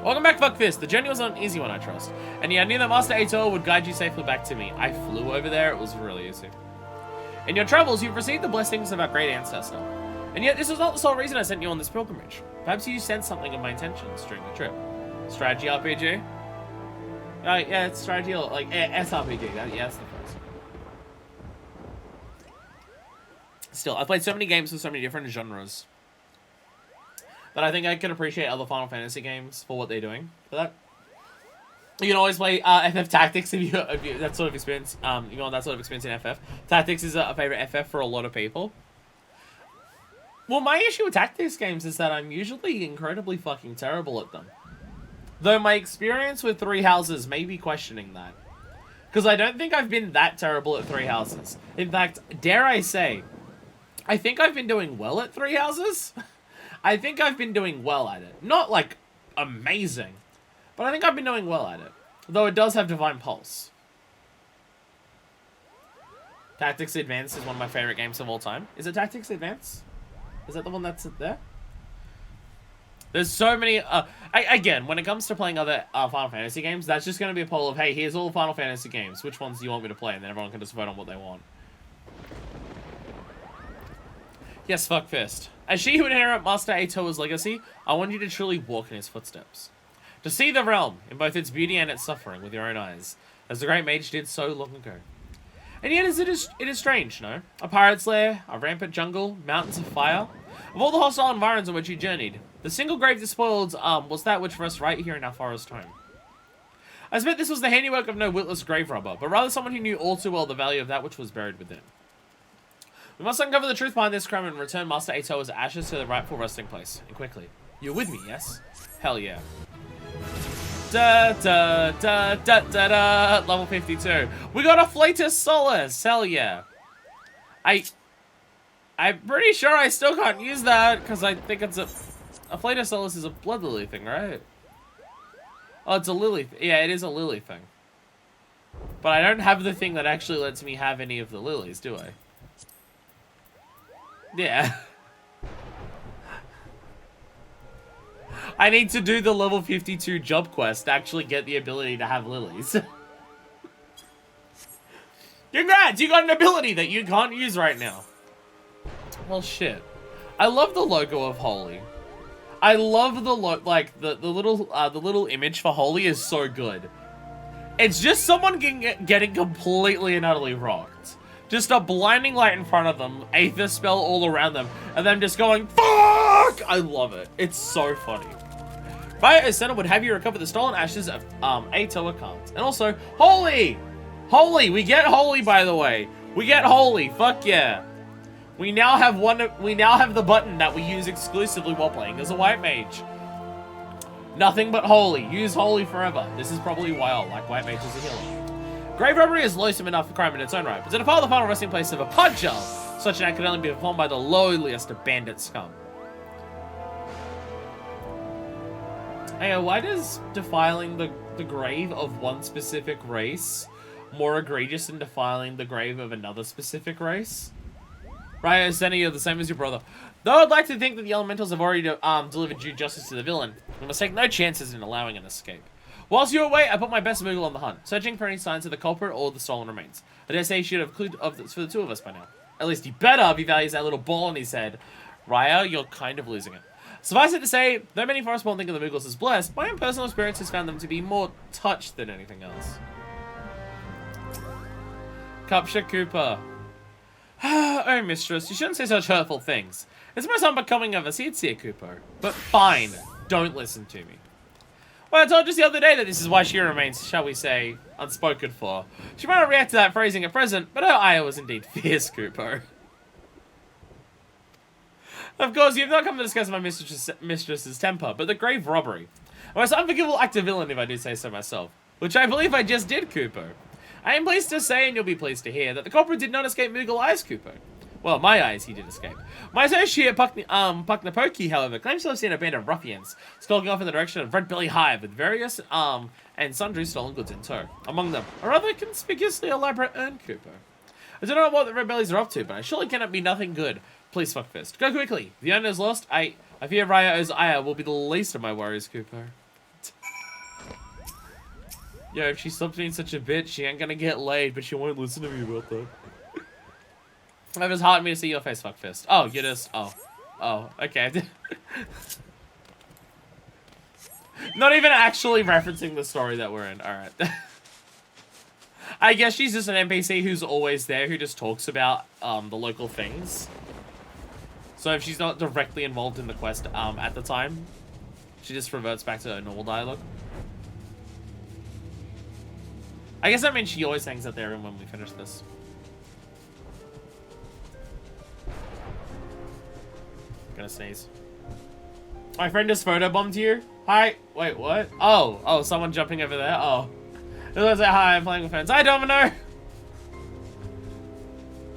Welcome back, Fuck This. The journey was an easy one, I trust. And yeah, I knew that Master Aito would guide you safely back to me. I flew over there, it was really easy. In your travels, you've received the blessings of our great ancestor. And yet, this was not the sole reason I sent you on this pilgrimage. Perhaps you sensed something of my intentions during the trip. Strategy RPG? Yeah, it's strategy, like, SRPG. That's the first. Still, I've played so many games with so many different genres that I think I can appreciate other Final Fantasy games for what they're doing for that. You can always play FF Tactics if you that sort of experience. You want that sort of experience in FF. Tactics is a favorite FF for a lot of people. Well, my issue with Tactics games is that I'm usually incredibly fucking terrible at them. Though my experience with Three Houses may be questioning that. Because I don't think I've been that terrible at Three Houses. In fact, dare I say, I think I've been doing well at Three Houses. I think I've been doing well at it. Not, like, amazing. But I think I've been doing well at it. Though it does have Divine Pulse. Tactics Advance is one of my favorite games of all time. Is it Tactics Advance? Is that the one that's there? There's so many... again, when it comes to playing other Final Fantasy games, that's just going to be a poll of, hey, here's all the Final Fantasy games. Which ones do you want me to play? And then everyone can just vote on what they want. Yes, fuck Fist. As she who inherit Master Atoa's legacy, I want you to truly walk in his footsteps. To see the realm, in both its beauty and its suffering, with your own eyes, as the great mage did so long ago. And yet it is strange, no? A pirate's lair, a rampant jungle, mountains of fire. Of all the hostile environs in which he journeyed, the single grave despoiled was that which rests right here in our forest home. I suspect this was the handiwork of no witless grave robber, but rather someone who knew all too well the value of that which was buried within. We must uncover the truth behind this crime and return Master Atoa's ashes to their rightful resting place, and quickly. You're with me, yes? Hell yeah. Da da da da da da. Level 52. We got a Flatus Solace. Hell yeah. I'm pretty sure I still can't use that because I think it's a Flatus Solace is a blood lily thing, right? Oh, it's a lily. Yeah, it is a lily thing. But I don't have the thing that actually lets me have any of the lilies, do I? Yeah. I need to do the level 52 job quest to actually get the ability to have lilies. Congrats! You got an ability that you can't use right now. Well, shit. I love the logo of Holy. I love the the little image for Holy is so good. It's just someone getting completely and utterly rocked. Just a blinding light in front of them, Aether spell all around them, and them just going, fuck! I love it. It's so funny. Fire Center would have you recover the stolen ashes of Atoa cards. And also, Holy! Holy! We get Holy, by the way. We get Holy. Fuck yeah. We now have the button that we use exclusively while playing as a white mage. Nothing but Holy. Use Holy forever. This is probably why I like white mages as a healer. Grave robbery is loathsome enough for crime in its own right, but to defile the final resting place of a puncher, such an act can only be performed by the lowliest of bandit scum. Hey, why does defiling the grave of one specific race more egregious than defiling the grave of another specific race? Right, Zenny, you're the same as your brother. Though I'd like to think that the elementals have already delivered due justice to the villain, we must take no chances in allowing an escape. Whilst you're away, I put my best Moogle on the hunt, searching for any signs of the culprit or the stolen remains. I dare say he should have clued for the two of us by now. At least he better if he values that little ball on his head. Raya, you're kind of losing it. Suffice it to say, though many Forestborn think of the Moogles as blessed, my own personal experience has found them to be more touched than anything else. Cupsha Cooper. Oh, mistress, you shouldn't say such hurtful things. It's most unbecoming of a Seedseer Cooper. But fine, don't listen to me. Well, I told you the other day that this is why she remains, shall we say, unspoken for. She might not react to that phrasing at present, but her ire was indeed fierce, Cooper. Of course, you have not come to discuss my mistress's temper, but the grave robbery. A most unforgivable act of villainy, if I do say so myself. Which I believe I just did, Cooper. I am pleased to say, and you'll be pleased to hear, that the culprit did not escape Moogle eyes, Cooper. Well, my eyes, he did escape. My associate, Pucknapoki, however, claims to have seen a band of ruffians skulking off in the direction of Red Belly Hive with various, and sundry stolen goods in tow. Among them, a rather conspicuously elaborate urn, Cooper. I don't know what the Red Bellies are up to, but I surely cannot be nothing good. Please, fuckfist. Go quickly. If the owner is lost, I fear Rya's ire will be the least of my worries, Cooper. Yo, if she stops being such a bitch, she ain't gonna get laid, but she won't listen to me about that. It was hard for me to see your face, fuckfist. Oh, you're just... Oh. Oh, okay. Not even actually referencing the story that we're in. Alright. I guess she's just an NPC who's always there, who just talks about the local things. So if she's not directly involved in the quest at the time, she just reverts back to her normal dialogue. I guess that means she always hangs out there when we finish this. Gonna sneeze. My friend just photobombed you. Hi. Wait, what? Oh. Oh, someone jumping over there. Oh. It was like, hi, I'm playing with friends. Hi, Domino.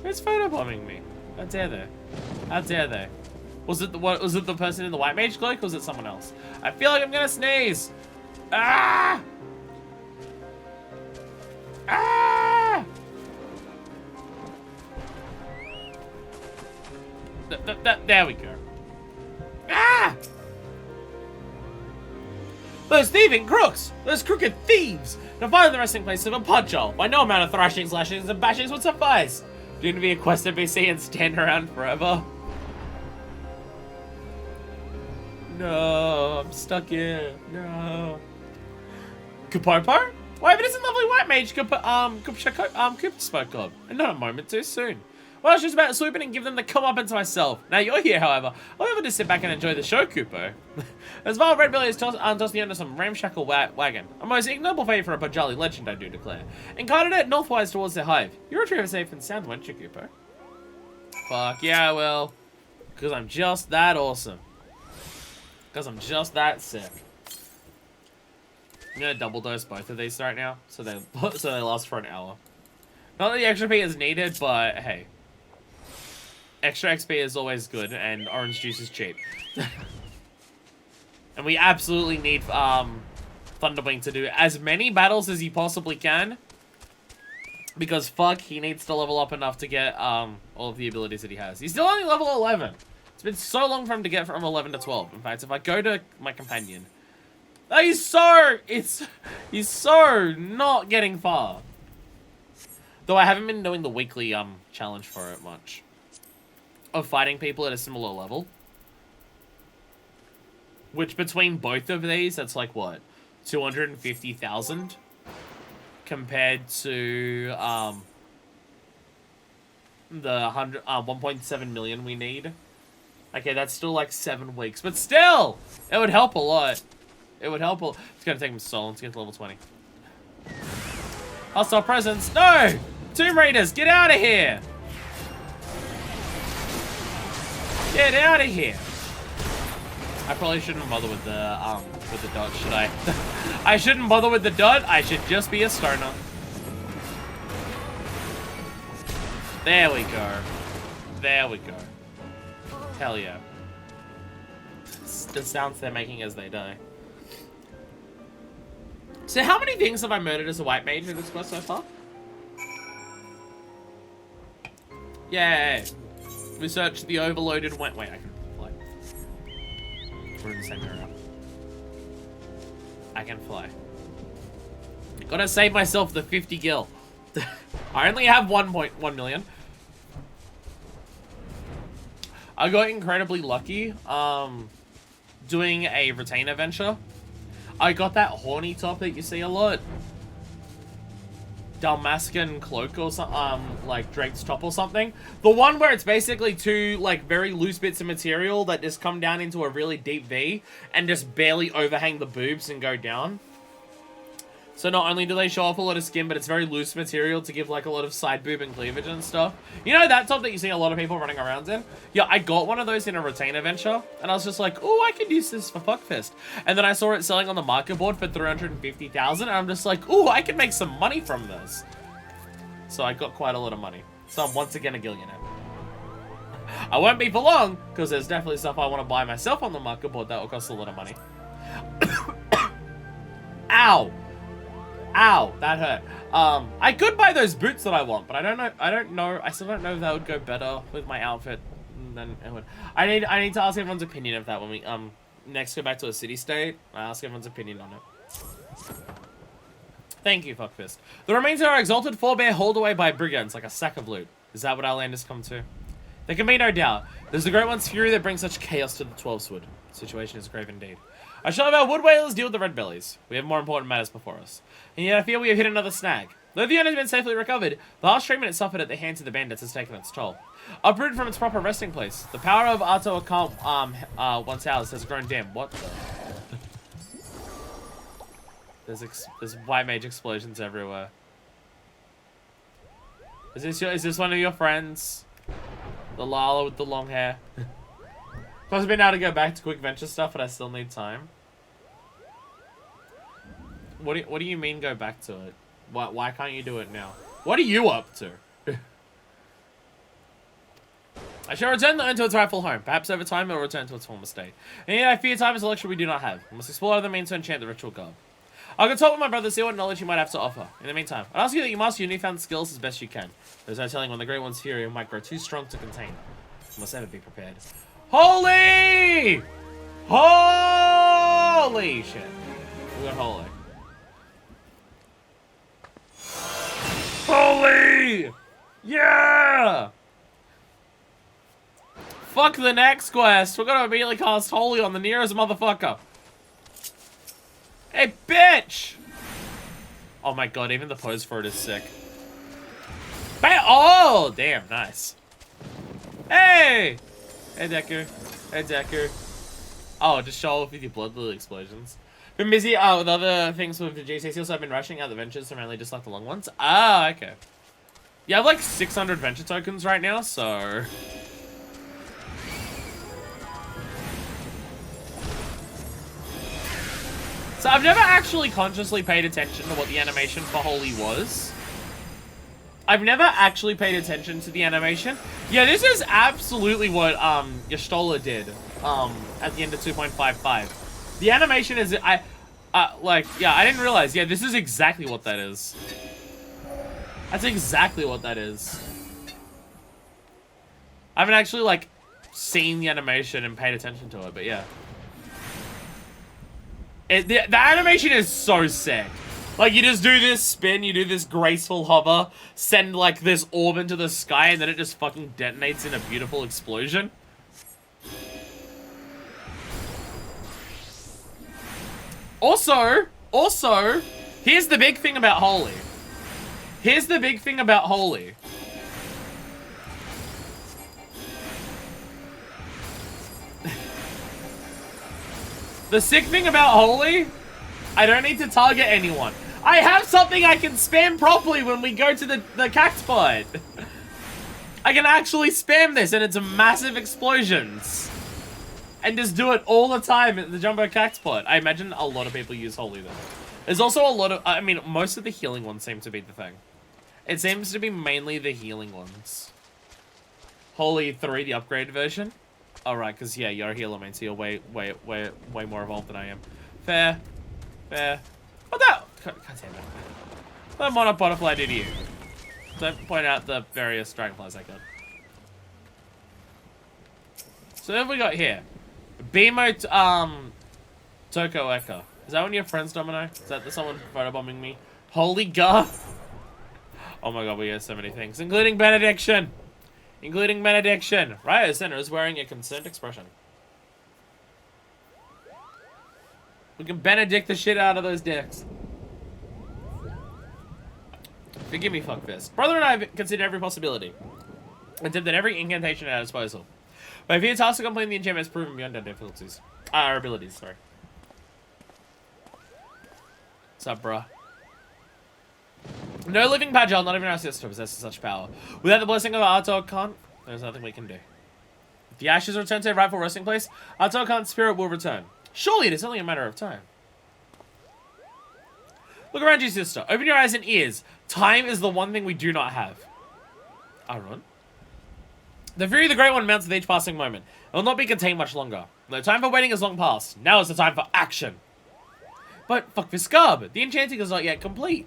Who's photobombing me? How dare they? How dare they? Was it the person in the white mage cloak, or was it someone else? I feel like I'm gonna sneeze. Ah! Ah! There we go. Ah! Those thieving crooks! Those crooked thieves! To find the resting place of a pudgel. By no amount of thrashings, lashings, and bashings would suffice. Do you want to be a quest NPC and stand around forever? No, I'm stuck here. No. Kupopo? Why, but it's a lovely white mage Cooper spoke of. And not a moment too soon. Well, I was just about to swoop in and give them the comeuppance myself. Now you're here, however. I'll have to sit back and enjoy the show, Kupo. As Vile Red Belly is tossing under some ramshackle wagon. A most ignoble fate for a Pajali legend, I do declare. And carted it northwise towards the hive. You retrieve safe and sound, won't you, Kupo? Fuck yeah, I will. Because I'm just that awesome. Because I'm just that sick. I'm gonna double dose both of these right now, so they last for an hour. Not that the extra P is needed, but hey. Extra XP is always good, and orange juice is cheap. And we absolutely need Thunderwing to do as many battles as he possibly can. Because fuck, he needs to level up enough to get all of the abilities that he has. He's still only level 11. It's been so long for him to get from 11 to 12. In fact, if I go to my companion... Oh, he's so not getting far. Though I haven't been doing the weekly challenge for it much. Of fighting people at a similar level. Which between both of these, that's like what? 250,000? Compared to the 1.7 million we need. Okay, that's still like 7 weeks. But still! It would help a lot. It would help a lot. It's gonna take him so long to get to level 20. Hostile presence. No! Tomb Raiders, get out of here! Get out of here! I probably shouldn't bother with the dot, should I? I shouldn't bother with the dot. I should just be a stoner. There we go. There we go. Hell yeah. The sounds they're making as they die. So how many things have I murdered as a white mage in this quest so far? Yay! Research the overloaded wait, I can fly. We're in the same area. I can fly. Gotta save myself the 50 gil. I only have 1.1 million. I got incredibly lucky doing a retainer venture. I got that horny top that you see a lot. Dalmascan cloak or something, like Drake's top or something. The one where it's basically two like very loose bits of material that just come down into a really deep V and just barely overhang the boobs and go down. So not only do they show off a lot of skin, but it's very loose material to give like a lot of side boob and cleavage and stuff. You know that top that you see a lot of people running around in? Yeah, I got one of those in a retainer venture, and I was just like, oh, I could use this for Fuckfest. And then I saw it selling on the market board for 350,000, and I'm just like, oh, I can make some money from this. So I got quite a lot of money. So I'm once again a gillionaire. I won't be for long, because there's definitely stuff I want to buy myself on the market board that will cost a lot of money. Ow! Ow, that hurt. I could buy those boots that I want, but I still don't know if that would go better with my outfit than it would. I need to ask everyone's opinion of that when we, next go back to a city-state. I ask everyone's opinion on it. Thank you, Fuckfist. The remains of our exalted forebear hauled away by brigands like a sack of loot. Is that what our land has come to? There can be no doubt. There's the Great One's fury that brings such chaos to the 12sword. The situation is grave indeed. I shall have our wood whalers deal with the red bellies. We have more important matters before us. And yet I fear we have hit another snag. Though the owner has been safely recovered, the harsh treatment it suffered at the hands of the bandits has taken its toll. Uprooted from its proper resting place, the power of Arto Akant once ours has grown dim. What the? There's white mage explosions everywhere. Is this one of your friends? The Lala with the long hair. I've been able to go back to quick venture stuff, but I still need time. What do you mean go back to it? Why can't you do it now? What are you up to? I shall return the urn to its rightful home. Perhaps over time it will return to its former state. And yet I fear time is a luxury we do not have. We must explore other means to enchant the ritual garb. I'll consult with my brother to see what knowledge he might have to offer. In the meantime, I'll ask you that you master your newfound skills as best you can. There's no telling when the Great One's fury might grow too strong to contain. You must ever be prepared. Holy! Holy shit. We got holy. Holy! Yeah! Fuck the next quest. We're gonna immediately cast holy on the nearest motherfucker. Hey, bitch! Oh my god, even the pose for it is sick. Oh, damn, nice. Hey! Hey, Deku. Hey, Deku. Oh, just show off with your blood lily explosions. Been busy with other things with the GCC, so I've been rushing out the ventures, so mainly just like the long ones. Ah, okay. Yeah, I have like 600 venture tokens right now, so... So I've never actually consciously paid attention to what the animation for Holy was. I've never actually paid attention to the animation. Yeah, this is absolutely what Y'shtola did at the end of 2.55. The animation is yeah, I didn't realize. Yeah, this is exactly what that is. That's exactly what that is. I haven't actually like seen the animation and paid attention to it, but yeah. The animation is so sick. Like, you just do this spin, you do this graceful hover, send, like, this orb into the sky, and then it just fucking detonates in a beautiful explosion. Also, here's the big thing about Holy. Here's the big thing about Holy. The sick thing about Holy, I don't need to target anyone. I have something I can spam properly when we go to the cactpod. I can actually spam this and it's massive explosions. And just do it all the time at the Jumbo Cactpod. I imagine a lot of people use Holy though. There's also a lot of, I mean, most of the healing ones seem to be the thing. It seems to be mainly the healing ones. Holy 3, the upgraded version. Alright, because yeah, you're a healer, man, so you're way more evolved than I am. Fair. What that? God damn it. What Monarch Butterfly do to you? Don't point out the various dragonflies I got. So what have we got here? Beamo, Toko Eka. Is that one of your friends, Domino? Is that someone photobombing me? Holy God! Oh my god, we have so many things, including benediction! Including benediction. Right, Center is wearing a concerned expression. We can benedict the shit out of those dicks. Forgive me, fuckfist. Brother and I have considered every possibility. Attempted every incantation at our disposal. But if your task to complete the enchantment has proven beyond our difficulties. Our abilities, sorry. What's up, bruh? No living Pagel, not even our sister, possesses such power. Without the blessing of Arto Akant, there's nothing we can do. If the ashes return to their rightful resting place, Arto Akant's spirit will return. Surely it is only a matter of time. Look around you, sister. Open your eyes and ears. Time is the one thing we do not have. Aaron? The fury of the Great One mounts with each passing moment. It will not be contained much longer. The time for waiting is long past. Now is the time for action. But, fuck this garb. The enchanting is not yet complete.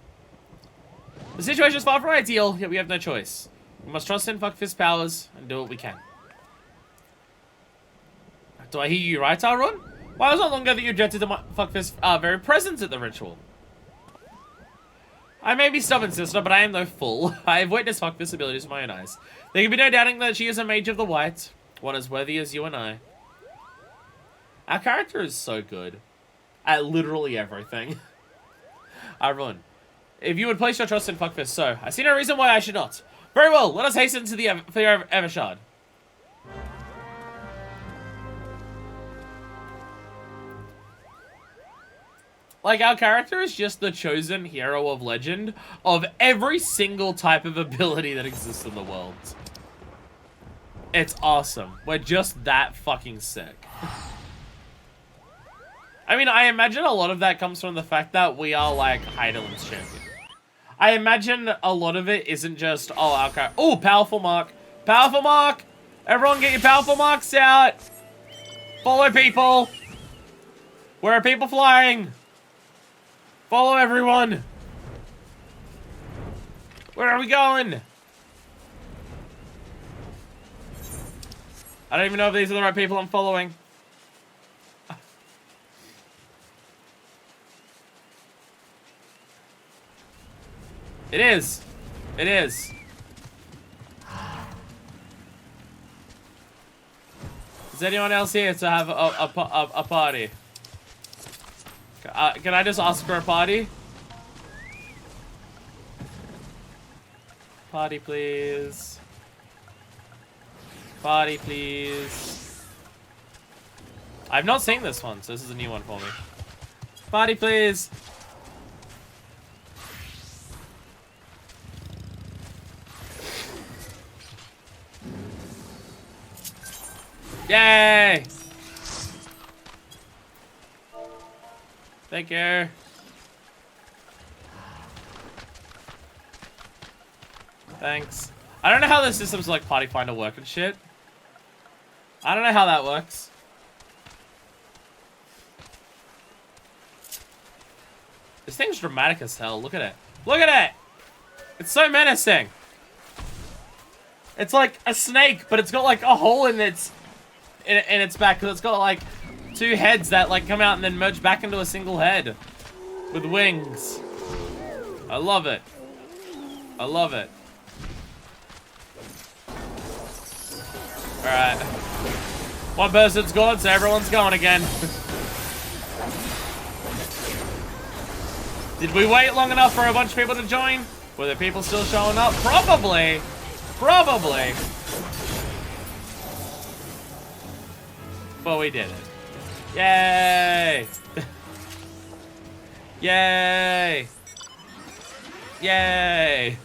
The situation is far from ideal, yet we have no choice. We must trust in Fuckfist's powers and do what we can. Do I hear you right, Aaron? Why was it not long ago that you objected to my Fuckfist's very presence at the ritual? I may be stubborn, sister, but I am no fool. I have witnessed Fuckfist's abilities with my own eyes. There can be no doubting that she is a mage of the white, one as worthy as you and I. Our character is so good at literally everything. Everyone, if you would place your trust in Fuckfist, so I see no reason why I should not. Very well, let us hasten to the Evershard. Like, our character is just the chosen hero of legend of every single type of ability that exists in the world. It's awesome. We're just that fucking sick. I mean, I imagine a lot of that comes from the fact that we are, like, Heidelman's champion. I imagine a lot of it isn't just, oh, our character. Oh, powerful mark. Powerful mark! Everyone get your powerful marks out! Follow people! Where are people flying? Follow everyone! Where are we going? I don't even know if these are the right people I'm following. It is. It is. Is anyone else here to have a party? Can I just ask for a party? Party, please. Party, please. I've not seen this one, so this is a new one for me. Party, please. Yay! Thank you. Thanks. I don't know how the systems like Party Finder work and shit. I don't know how that works. This thing's dramatic as hell. Look at it. Look at it! It's so menacing. It's like a snake, but it's got like a hole in its back, because it's got like two heads that like come out and then merge back into a single head with wings. I love it. I love it. Alright. One person's gone, so everyone's gone again. Did we wait long enough for a bunch of people to join? Were there people still showing up? Probably. Probably. But we did it. Yay! Yay! Yay!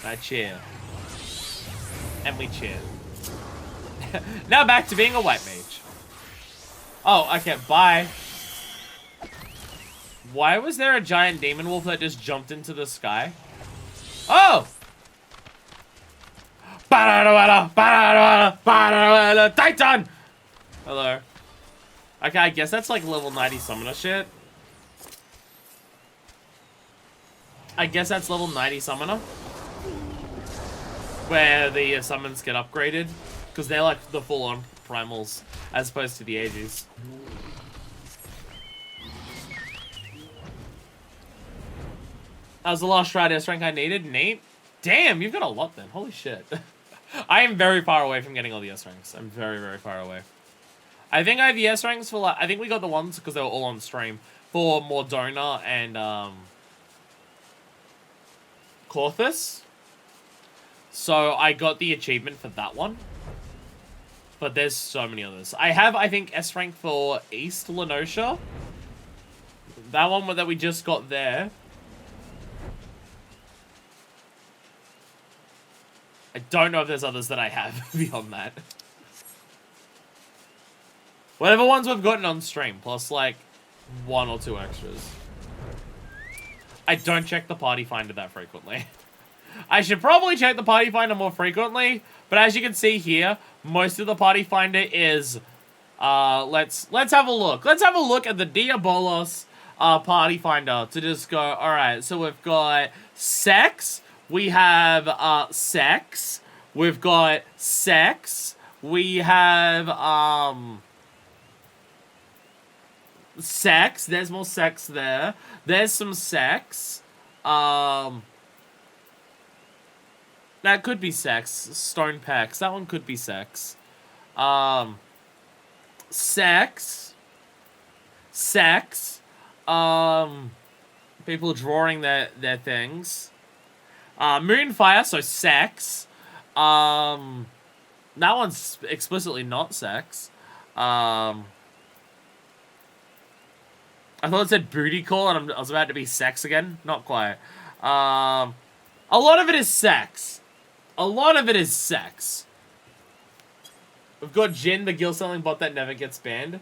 I cheer. And we cheer. Now back to being a white mage. Oh, okay, bye. Why was there a giant demon wolf that just jumped into the sky? Oh! Titan! Hello. Okay, I guess that's like level 90 summoner shit. I guess that's level 90 summoner. Where the summons get upgraded. Because they're like the full-on primals, as opposed to the Aegis. That was the last Strider rank I needed. Nate? Damn, you've got a lot then. Holy shit. I am very far away from getting all the S ranks. I'm very, very far away. I think I have the S ranks for like... I think we got the ones because they were all on stream. For Mordona and, Corthus. So I got the achievement for that one. But there's so many others. I have, I think, S rank for East Lenosha. That one that we just got there. I don't know if there's others that I have beyond that. Whatever ones we've gotten on stream, plus like 1 or 2 extras. I don't check the party finder that frequently. I should probably check the party finder more frequently, but as you can see here, most of the party finder is let's have a look. Let's have a look at the Diabolos party finder to just go, alright, so we've got sex, we have sex, we've got sex, we have Sex. There's more sex there. There's some sex. That could be sex. Stone pecs. That one could be sex. Sex. Sex. People drawing their things. Moonfire, so sex. That one's explicitly not sex. I thought it said booty call, and I was about to be sex again. Not quite. A lot of it is sex. A lot of it is sex. We've got Jin, the guild selling bot that never gets banned.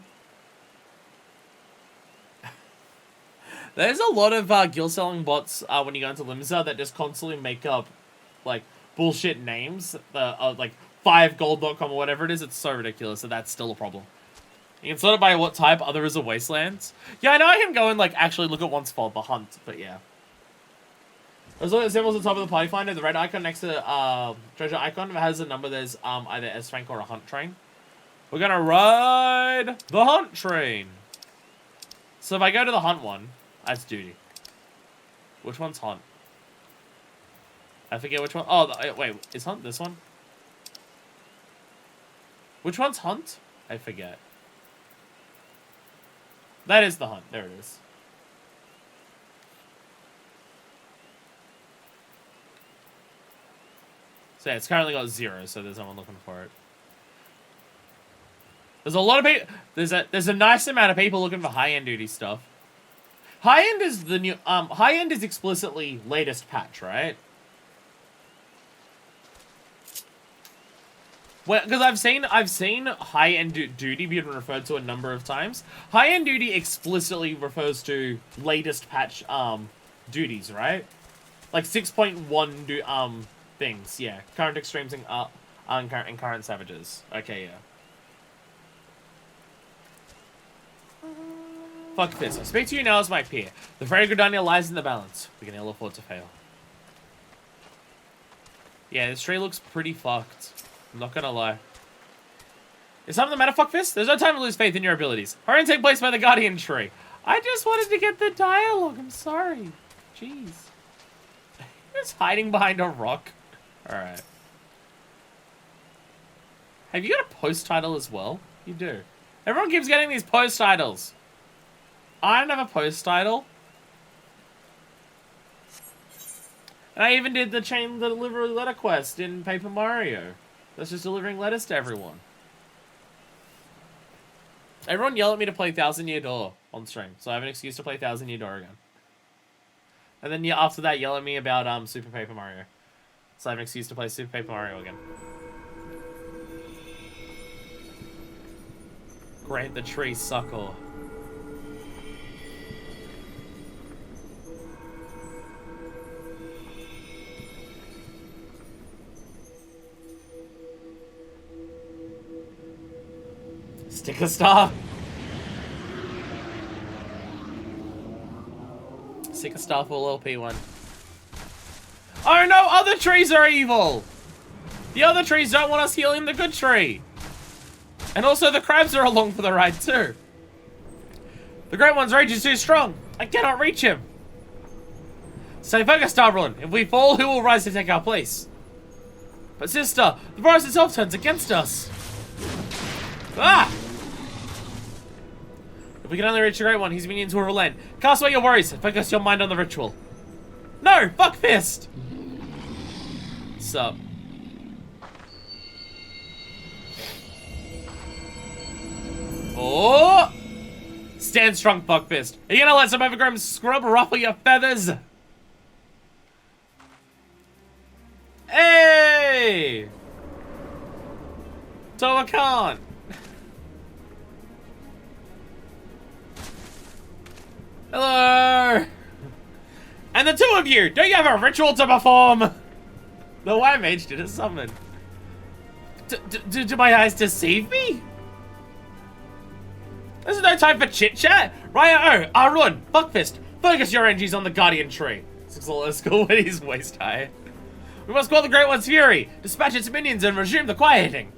There's a lot of guild selling bots when you go into Limsa that just constantly make up like bullshit names, like 5gold.com or whatever it is. It's so ridiculous that that's still a problem. You can sort it by what type. Other is a wastelands. Yeah, I know I can go and like actually look at one's for the hunt, but yeah. There's all the symbols at the top of the party finder. The red icon next to the treasure icon has a number. There's either S rank or a hunt train. We're gonna ride the hunt train. So if I go to the hunt one, that's duty. Which one's hunt? I forget which one. Oh, wait, is hunt this one? Which one's hunt? I forget. That is the hunt. There it is. So yeah, it's currently got 0, so there's no one looking for it. There's a lot of people. There's a nice amount of people looking for high-end duty stuff. High-end is the new. High-end is explicitly latest patch, right? Well, because I've seen high-end duty being referred to a number of times. High-end duty explicitly refers to latest patch duties, right? Like 6.1 things, yeah. Current extremes and current savages. Okay, yeah. Fuck this. I speak to you now as my peer. The very good idea lies in the balance. We can ill afford to fail. Yeah, this tree looks pretty fucked. I'm not gonna lie. Is something the matter, fuckfist? There's no time to lose faith in your abilities. Hurry and take place by the guardian tree. I just wanted to get the dialogue. I'm sorry. Jeez. Just hiding behind a rock. Alright. Have you got a post title as well? You do. Everyone keeps getting these post titles. I don't have a post title. And I even did the delivery letter quest in Paper Mario. That's just delivering letters to everyone. Everyone yell at me to play 1000 Year Door on stream, so I have an excuse to play 1000 Year Door again. And then after that, yell at me about Super Paper Mario. So I have an excuse to play Super Paper Mario again. Grant the tree Succor. Sticker star. Sticker star for LP1. Oh no, other trees are evil! The other trees don't want us healing the good tree. And also the crabs are along for the ride too. The great one's rage is too strong. I cannot reach him. Stay focused, Starberlin. If we fall, who will rise to take our place? But sister, the forest itself turns against us. Ah! If we can only reach the Great One, his minions will relent. Cast away your worries and focus your mind on the ritual. No! Fuck fist! Sup? Oh! Stand strong, fuckfist. Are you gonna let some overgrown scrub ruffle your feathers? Hey! Toa Khan! Hello! And the two of you, do you have a ritual to perform? The white mage did a summon. Do my eyes deceive me? There's no time for chit-chat. Raya-oh, Arun, fuckfist, focus your energies on the guardian tree. Let's go with his waist high. We must quell the Great One's fury, dispatch its minions, and resume the quieting.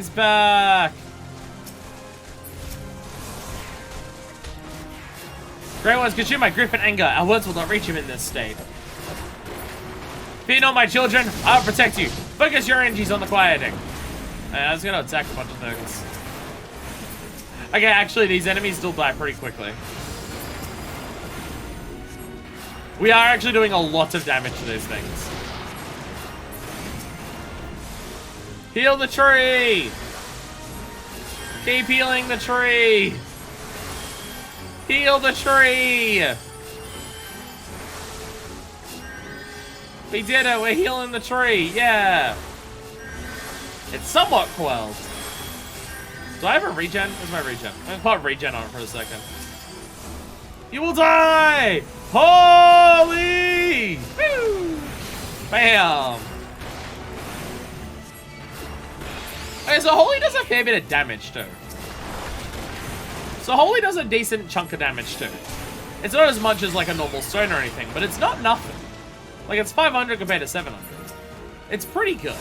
He's back. Great ones consume my grief and anger. Our words will not reach him in this state. Fear not, my children. I'll protect you. Focus your energies on the quieting. I was gonna attack a bunch of things. Okay, actually, these enemies still die pretty quickly. We are actually doing a lot of damage to these things. Heal the tree! Keep healing the tree! Heal the tree! We did it! We're healing the tree! Yeah! It's somewhat quelled. Do I have a regen? Where's my regen? I'm gonna put regen on it for a second. You will die! Holy! Woo! Bam! Okay, so Holy does a fair bit of damage too. So Holy does a decent chunk of damage too. It's not as much as like a normal stone or anything, but it's not nothing. Like it's 500 compared to 700. It's pretty good.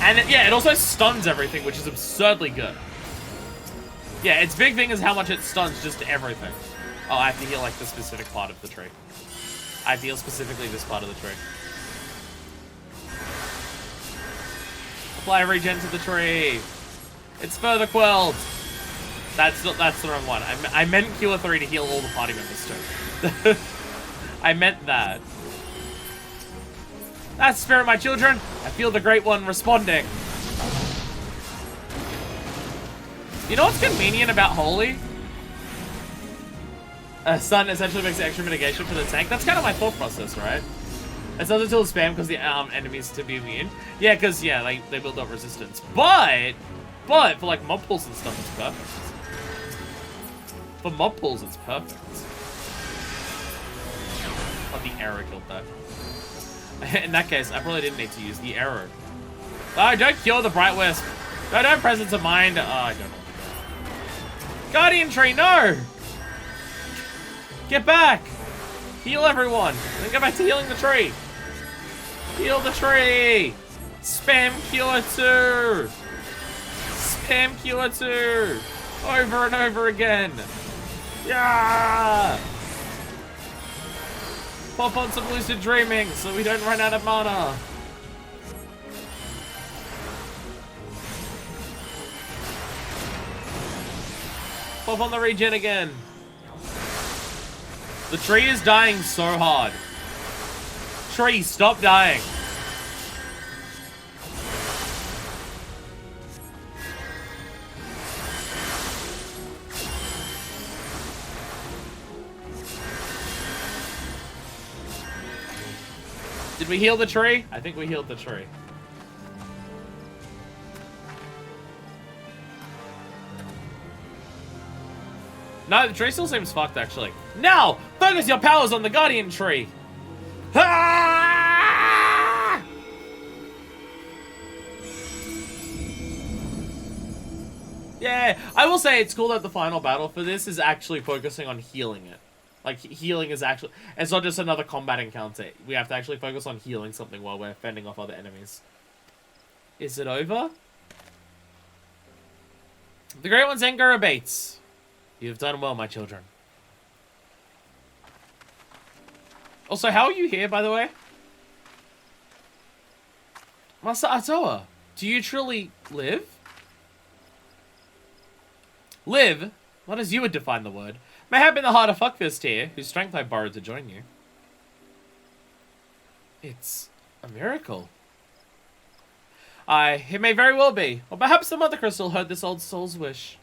And it also stuns everything, which is absurdly good. Yeah, its big thing is how much it stuns just everything. Oh, I have to heal like the specific part of the tree. I have to heal specifically this part of the tree. Apply regen to the tree. It's further quelled. That's the wrong one. I meant Cure 3 to heal all the party members too. I meant that. That's spirit, my children. I feel the Great One responding. You know what's convenient about Holy? Stun essentially makes extra mitigation for the tank. That's kind of my thought process, right? It doesn't still spam because the enemies to be immune. Yeah, because they build up resistance. But for like mob pulls and stuff, it's perfect. For mob pulls, it's perfect. Oh, the arrow killed that. In that case, I probably didn't need to use the arrow. Oh, don't kill the Bright Wisp. No, don't presence of mind. Oh, I don't know. Guardian Tree, no! Get back! Heal everyone! Then go back to healing the tree! Heal the tree! Spam Cure 2! Spam Cure 2! Over and over again! Yeah! Pop on some lucid dreaming so we don't run out of mana! Pop on the regen again! The tree is dying so hard. Tree, stop dying. Did we heal the tree? I think we healed the tree. No, the tree still seems fucked, actually. Now, focus your powers on the Guardian Tree. Ah! Yeah, I will say it's cool that the final battle for this is actually focusing on healing it. Like, healing is actually... It's not just another combat encounter. We have to actually focus on healing something while we're fending off other enemies. Is it over? The Great One's anger abates. You have done well, my children. Also, how are you here, by the way? Master Atoa, do you truly live? Live? Not as you would define the word. Mayhap in the heart of Fuckfist here, whose strength I borrowed to join you. It's a miracle. Aye, it may very well be. Or perhaps the Mother Crystal heard this old soul's wish.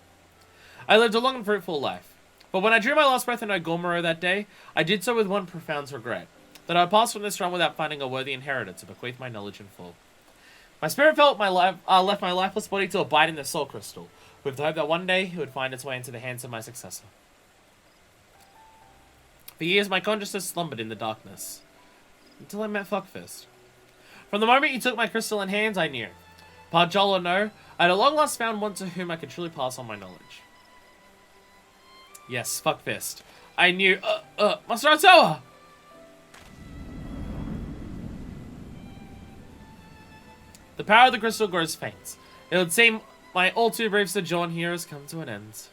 I lived a long and fruitful life. But when I drew my last breath in Ogomoro that day, I did so with one profound regret. That I passed from this realm without finding a worthy inheritor to bequeath my knowledge in full. My spirit left my lifeless body to abide in the soul crystal, with the hope that one day it would find its way into the hands of my successor. For years my consciousness slumbered in the darkness. Until I met Fuckfist. From the moment you took my crystal in hands, I knew. Parjol or no, I had at long last found one to whom I could truly pass on my knowledge. Yes, Fuckfist. I knew, Master Atoa! The power of the crystal grows faint. It would seem my all too brief sojourn here has come to an end.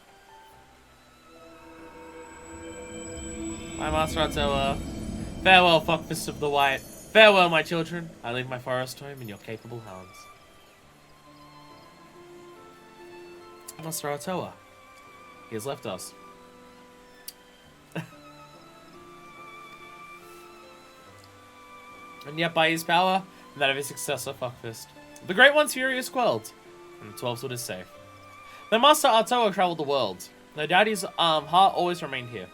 My Master Artoa. Farewell, fuckfist of the White. Farewell, my children. I leave my forest home in your capable hands. Master Artoa. He has left us. And yet by his power, and that of his successor, Fuckfist, the Great One's fury is quelled, and the 12th is safe. The Master Artoa traveled the world. No doubt his heart always remained here.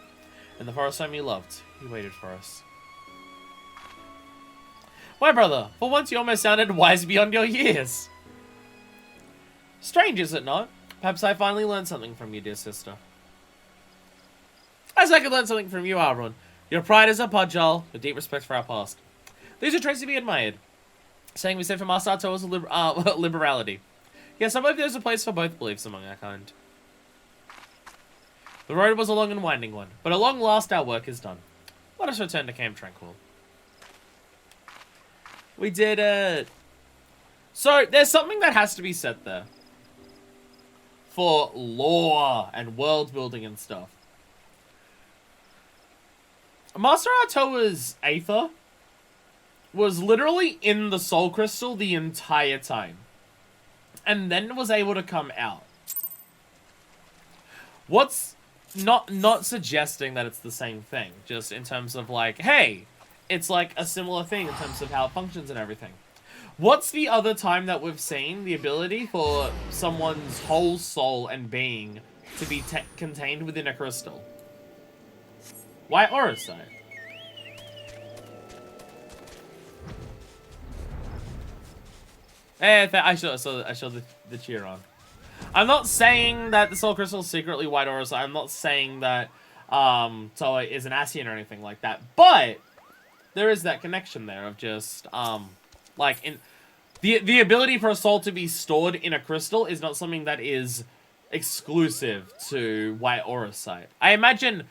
In the forest home he loved, he waited for us. Why, brother, for once you almost sounded wise beyond your years. Strange, is it not? Perhaps I finally learned something from you, dear sister. As I could learn something from you, Aaron. Your pride is a pudgel, your deep respect for our past. These are traits to be admired. Saying we said for Master Artoa's liberality. Yes, I believe there's a place for both beliefs among our kind. The road was a long and winding one, but at long last our work is done. Let us return to Camp Tranquil. We did it. So, there's something that has to be said there. For lore and world building and stuff. Master Artoa's Aether was literally in the Soul Crystal the entire time. And then was able to come out. What's not suggesting that it's the same thing, just in terms of like, hey, it's like a similar thing in terms of how it functions and everything. What's the other time that we've seen the ability for someone's whole soul and being to be contained within a crystal? Why Orosite? Hey, I saw the cheer on. I'm not saying that the Soul Crystal is secretly White Orosite. I'm not saying that Toa is an Ascian or anything like that. But there is that connection there of just like in the ability for a soul to be stored in a crystal is not something that is exclusive to White Orosite. I imagine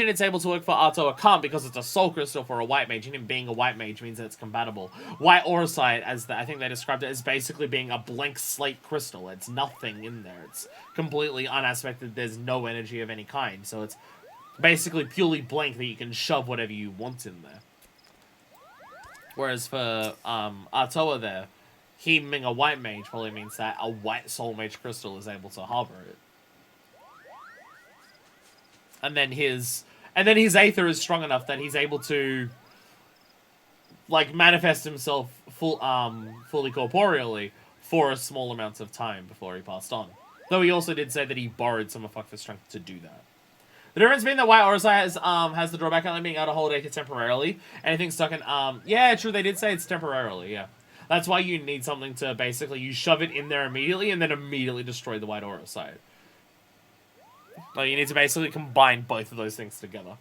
it's able to work for Artoa Khan because it's a soul crystal for a white mage, and him being a white mage means that it's compatible. White Orosite, I think they described it as basically being a blank slate crystal. It's nothing in there. It's completely unaspected. There's no energy of any kind. So it's basically purely blank that you can shove whatever you want in there. Whereas for Artoa there, him being a white mage probably means that a white soul mage crystal is able to harbor it. And then his Aether is strong enough that he's able to like manifest himself fully corporeally for a small amount of time before he passed on. Though he also did say that he borrowed some of Fuckfist's strength to do that. The difference being that White Orosite has the drawback of being able to hold Aether temporarily. Anything stuck in yeah, true, they did say it's temporarily, yeah. That's why you need something to basically you shove it in there immediately and then immediately destroy the White Orosite. Like, you need to basically combine both of those things together.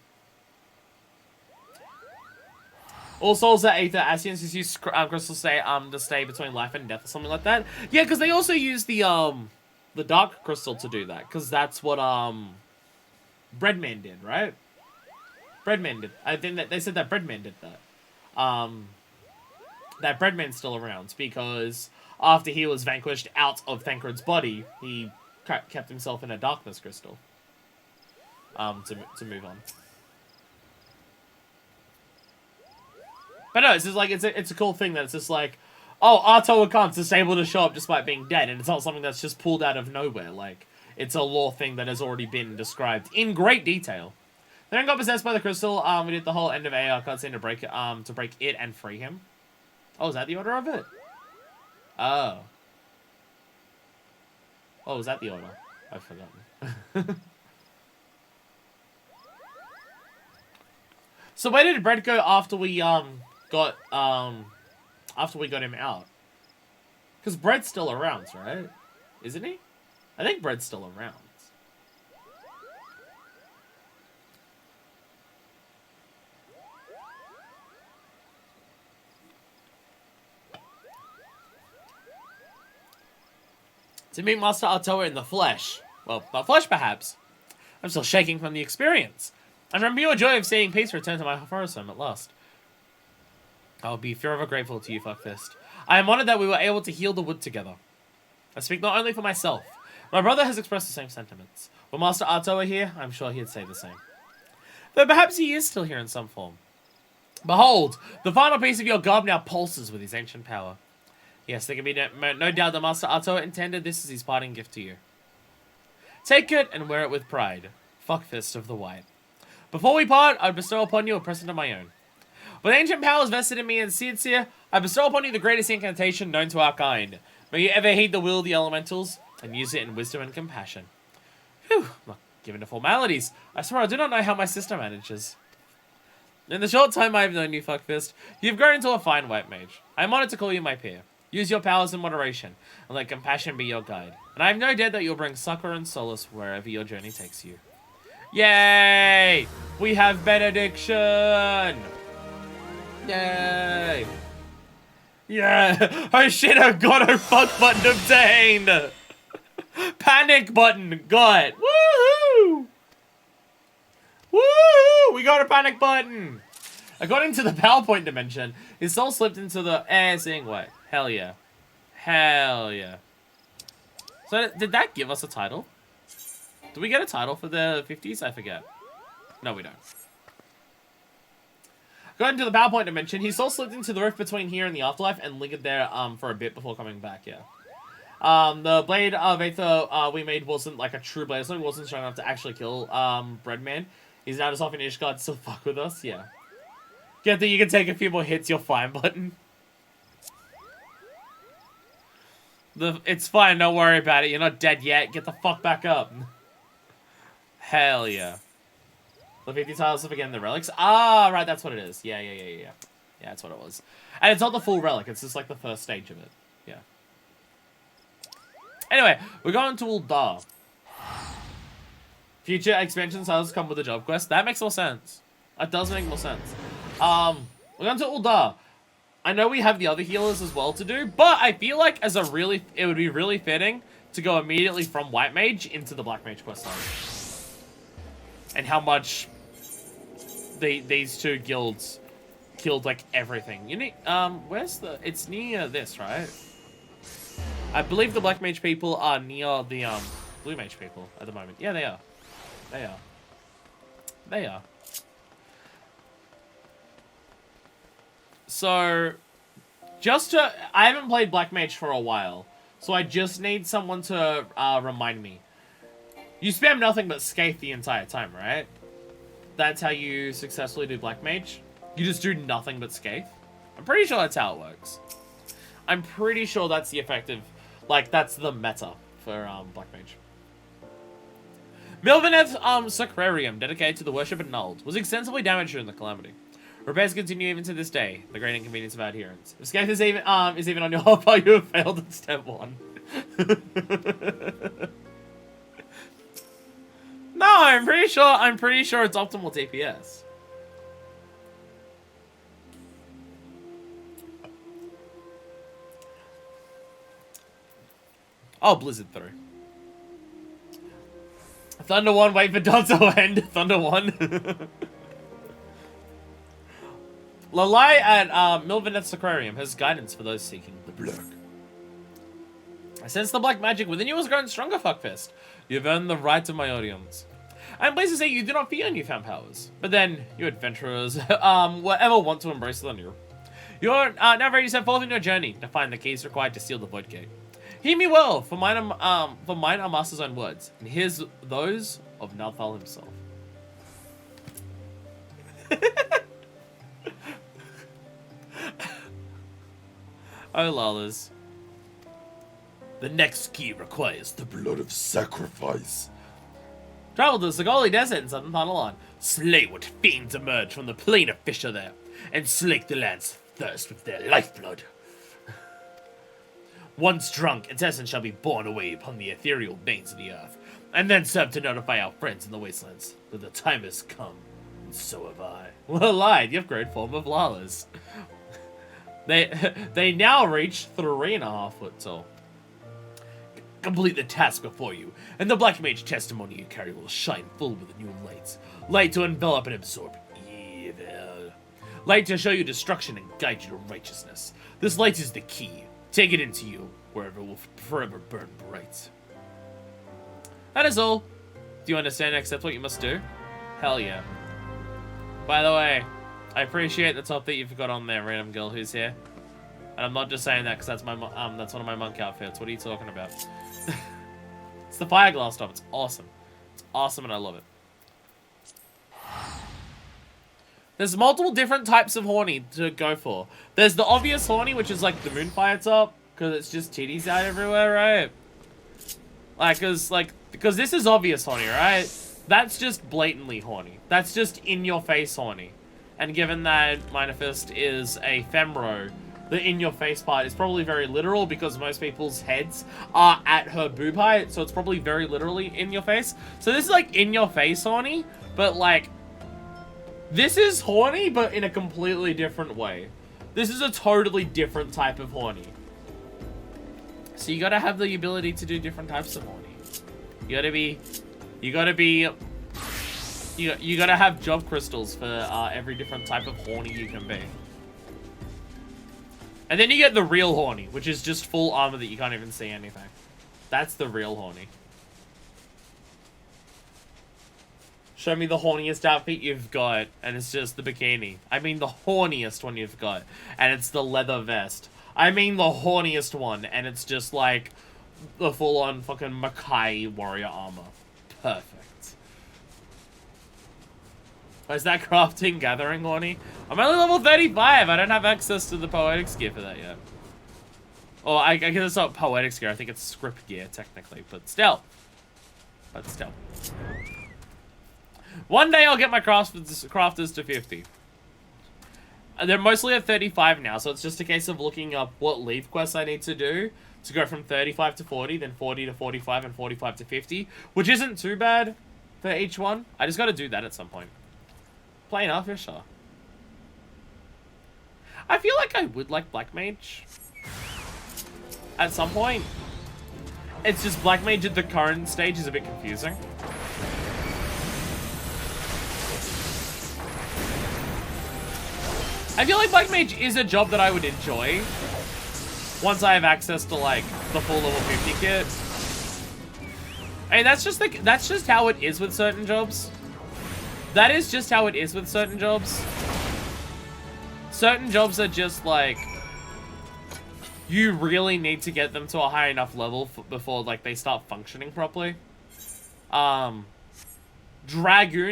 All souls are Aether. Ascians use crystals to stay between life and death or something like that. Yeah, because they also use the Dark Crystal to do that. Because that's what Breadman did, right? Breadman did. I think that they said that Breadman did that. That Breadman's still around because after he was vanquished out of Thancred's body, he kept himself in a darkness crystal. To move on. But no, it's just like it's a cool thing that it's just like, oh, Artoa Khan's just able to show up despite being dead, and it's not something that's just pulled out of nowhere. Like, it's a lore thing that has already been described in great detail. They then got possessed by the crystal. We did the whole end of AR cutscene to break it and free him. Oh, is that the order of it? Oh. Oh, was that the order? I've forgotten. So where did Brett go after we got him out? Because Brett's still around, right? Isn't he? I think Brett's still around. To meet Master Artoa in the flesh. Well, not flesh, perhaps. I'm still shaking from the experience. And from pure joy of seeing peace return to my forest home at last. I will be forever grateful to you, Fuckfist. I am honored that we were able to heal the wood together. I speak not only for myself. My brother has expressed the same sentiments. Were Master Artoa here, I'm sure he'd say the same. Though perhaps he is still here in some form. Behold, the final piece of your garb now pulses with his ancient power. Yes, there can be no doubt that Master Artoa intended this as his parting gift to you. Take it and wear it with pride. Fuckfist of the White. Before we part, I bestow upon you a present of my own. With ancient powers vested in me and seeds here, I bestow upon you the greatest incantation known to our kind. May you ever heed the will of the elementals, and use it in wisdom and compassion. Whew, not given to formalities. I swear I do not know how my sister manages. In the short time I have known you, Fuckfist, you have grown into a fine white mage. I am honored to call you my peer. Use your powers in moderation, and let compassion be your guide. And I have no doubt that you'll bring succor and solace wherever your journey takes you. Yay! We have benediction! Yay! Yeah! Oh shit, I've got our fuck button obtained! Panic button got! Woohoo! Woohoo! We got a panic button! According to the PowerPoint dimension, his soul slipped into the air-seeing way. Hell yeah. Hell yeah. So, did that give us a title? Do we get a title for the 50s? I forget. No, we don't. According to the PowerPoint dimension, his soul slipped into the rift between here and the afterlife and lingered there for a bit before coming back, yeah. The blade of Aether we made wasn't like a true blade, so it wasn't strong enough to actually kill Breadman. He's now just off in Ishgard to still fuck with us, yeah. Get that you can take a few more hits, you're fine button. It's fine, don't worry about it, you're not dead yet, get the fuck back up. Hell yeah. The 50 tiles of again the relics. Ah, right, that's what it is. Yeah. Yeah, that's what it was. And it's not the full relic, it's just like the first stage of it. Yeah. Anyway, we're going to Uldar. Future expansion tiles come with a job quest. That makes more sense. That does make more sense. We're going to Uldar. I know we have the other healers as well to do, but I feel like it would be really fitting to go immediately from White Mage into the Black Mage quest line. And how much these two guilds killed like everything. You need where's the? It's near this, right? I believe the Black Mage people are near the Blue Mage people at the moment. Yeah, they are. They are. So, I haven't played Black Mage for a while, so I just need someone to remind me. You spam nothing but Scathe the entire time, right? That's how you successfully do Black Mage? You just do nothing but Scathe? I'm pretty sure that's how it works. I'm pretty sure that's the effective... Like, that's the meta for Black Mage. Milvaneth's Succorium, dedicated to the worship of Nuld, was extensively damaged during the Calamity. Repairs continue even to this day, the great inconvenience of adherence. If Scathe is even on your hotbar, you have failed in step 1. No, I'm pretty sure it's optimal DPS. Oh, Blizzard 3. Thunder 1, wait for Dawn to end. Thunder 1. Lalai at Milvaneth's Aquarium has guidance for those seeking the black. I sense the black magic within you has grown stronger, Fuckfist. You've earned the right of my audience. I am pleased to say you do not fear newfound powers. But then, you adventurers, whatever want to embrace the new. You're now ready to set forth on your journey to find the keys required to seal the Void Gate. Hear me well, for mine are Master's own words, and here's those of Nalthal himself. Oh, Lalas. The next key requires the blood of sacrifice. Travel to the Sagoli Desert in southern Thanalan. Slay what fiends emerge from the plain of Fisher there, and slake the land's thirst with their lifeblood. Once drunk, its essence shall be borne away upon the ethereal veins of the earth, and then serve to notify our friends in the wastelands that the time has come, and so have I. Well lied, you've grown form of Lalas. They now reach 3.5 foot tall. Complete the task before you, and the Black Mage testimony you carry will shine full with new lights. Light to envelop and absorb evil. Light to show you destruction and guide you to righteousness. This light is the key. Take it into you, wherever it will forever burn bright. That is all. Do you understand and accept what you must do? Hell yeah. By the way, I appreciate the top that you've got on there, random girl who's here. And I'm not just saying that because that's my that's one of my monk outfits. What are you talking about? It's the Fireglass top. It's awesome. It's awesome and I love it. There's multiple different types of horny to go for. There's the obvious horny, which is like the Moonfire top, because it's just titties out everywhere, right? Because this is obvious horny, right? That's just blatantly horny. That's just in-your-face horny. And given that Minor Fist is a femro, the in-your-face part is probably very literal because most people's heads are at her boob height, so it's probably very literally in-your-face. So this is like in-your-face horny, but like, this is horny, but in a completely different way. This is a totally different type of horny. So you gotta have the ability to do different types of horny. You gotta have job crystals for every different type of horny you can be. And then you get the real horny, which is just full armor that you can't even see anything. That's the real horny. Show me the horniest outfit you've got, and it's just the bikini. I mean the horniest one you've got, and it's the leather vest. I mean the horniest one, and it's just like the full-on fucking Makai warrior armor. Perfect. Is that crafting gathering horny? I'm only level 35. I don't have access to the poetics gear for that yet. Oh, I guess it's not poetics gear. I think it's script gear technically, but still. One day I'll get my crafters to 50. They're mostly at 35 now, so it's just a case of looking up what leave quests I need to do to go from 35 to 40, then 40 to 45, and 45 to 50, which isn't too bad for each one. I just got to do that at some point. Plain Fisher. I feel like I would like Black Mage at some point. It's just Black Mage at the current stage is a bit confusing. I feel like Black Mage is a job that I would enjoy once I have access to like the full level 50 kit. I mean, that's just how it is with certain jobs. That is just how it is with certain jobs. Certain jobs are just like, you really need to get them to a high enough level before like they start functioning properly. Dragoon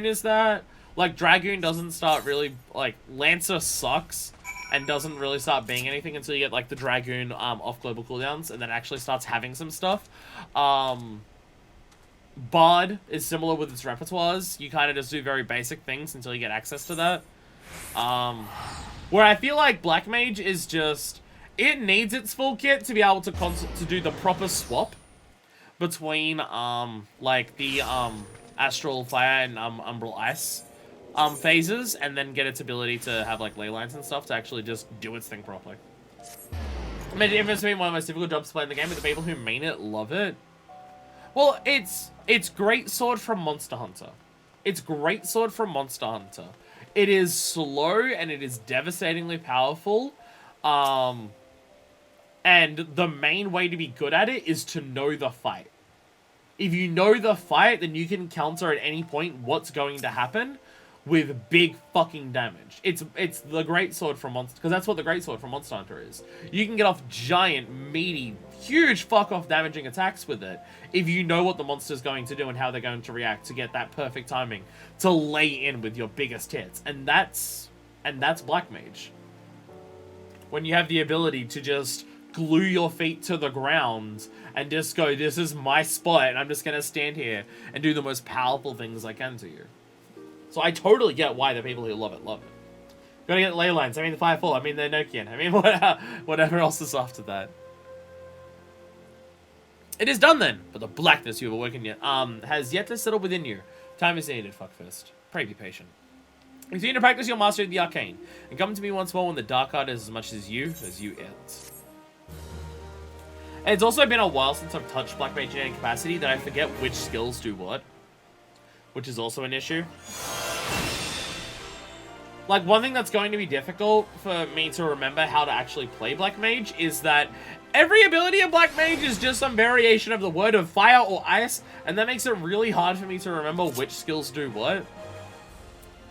is that. Like, Dragoon doesn't start really, like, Lancer sucks and doesn't really start being anything until you get, like, the Dragoon off global cooldowns and then actually starts having some stuff. Bard is similar with its repertoires. You kind of just do very basic things until you get access to that. Where I feel like Black Mage is just, it needs its full kit to be able to do the proper swap between, like, the, Astral Fire and, Umbral Ice phases, and then get its ability to have like ley lines and stuff to actually just do its thing properly. I mean, it's been one of the most difficult jobs to play in the game, but the people who mean it love it. Well, it's Great Sword from Monster Hunter. It's Great Sword from Monster Hunter. It is slow and it is devastatingly powerful. And the main way to be good at it is to know the fight. If you know the fight, then you can counter at any point what's going to happen with big fucking damage. It's the Great Sword from Monster, because that's what the Great Sword from Monster Hunter is. You can get off giant, meaty, huge fuck-off damaging attacks with it if you know what the monster's going to do and how they're going to react to get that perfect timing to lay in with your biggest hits. And that's Black Mage. When you have the ability to just glue your feet to the ground and just go, this is my spot, and I'm just going to stand here and do the most powerful things I can to you. So I totally get why the people who love it, love it. Gotta get ley lines. I mean, the Firefall. I mean, the Nokian. I mean, whatever else is after that. It is done then, but the blackness you have awoken yet, has yet to settle within you. Time is needed, fuckfist. Pray be patient. Continue to practice your mastery of the arcane, and come to me once more when the dark art is as much as you ends. And it's also been a while since I've touched Black Mage in any capacity that I forget which skills do what. Which is also an issue. Like, one thing that's going to be difficult for me to remember how to actually play Black Mage is that Every ability of Black Mage is just some variation of the word of fire or ice, and that makes it really hard for me to remember which skills do what.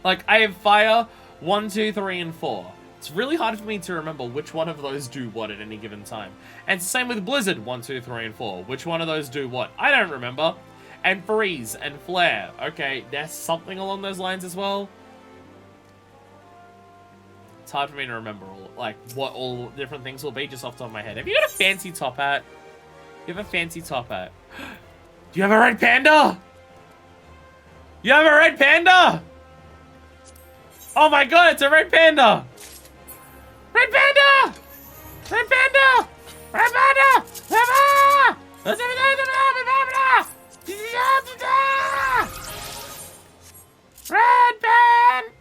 Like, I have fire 1, 2, 3, and 4. It's really hard for me to remember which one of those do what at any given time. And it's the same with Blizzard 1, 2, 3, and 4. Which one of those do what? I don't remember. And Freeze and Flare. Okay, there's something along those lines as well. It's hard for me to remember what all different things will be just off the top of my head. Have you got a fancy top hat? You have a fancy top hat. Do you have a red panda? You have a red panda? Oh my god, it's a red panda! Red panda! Red panda! Red panda! Red panda! Red panda!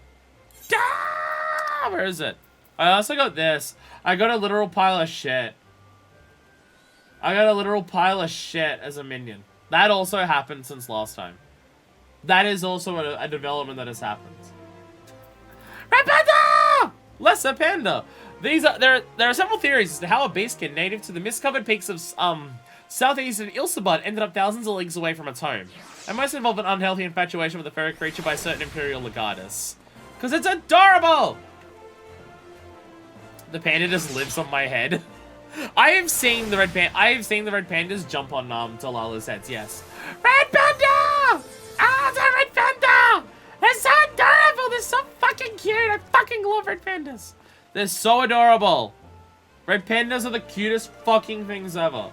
Where is it? I also got this. I got a literal pile of shit. I got a literal pile of shit as a minion. That also happened since last time. That is also a development that has happened. Red panda! Lesser panda. There are several theories as to how a beastkin native to the mist-covered peaks of southeastern Ilsabad ended up thousands of leagues away from its home. And most involve an unhealthy infatuation with a furry creature by certain imperial legatus. Because it's adorable! The panda just lives on my head. I have seen the red pandas jump on Talala's heads, yes. Red panda! Ah, the red panda! They're so adorable! They're so fucking cute! I fucking love red pandas! They're so adorable! Red pandas are the cutest fucking things ever.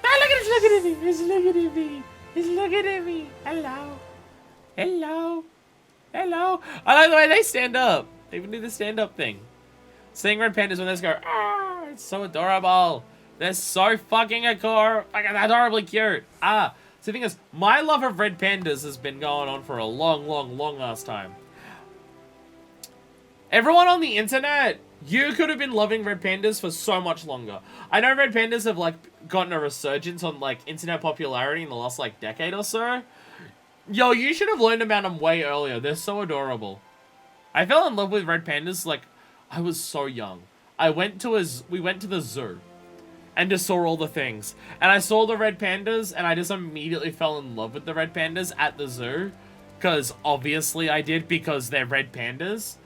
Ah, look at it! Look at me! He's looking at me! He's looking at me! Hello! Hello! Hello! I like the way they stand up! They even do the stand-up thing. Seeing red pandas when they just go, ah! It's so adorable! They're so fucking adorably cute! Ah! So the thing is, my love of red pandas has been going on for a long ass time. Everyone on the internet, you could have been loving red pandas for so much longer. I know red pandas have, like, gotten a resurgence on, like, internet popularity in the last, like, decade or so. Yo, you should have learned about them way earlier. They're so adorable. I fell in love with red pandas, like, I was so young. We went to the zoo. And just saw all the things. And I saw the red pandas, and I just immediately fell in love with the red pandas at the zoo. Because, obviously, I did, because they're red pandas.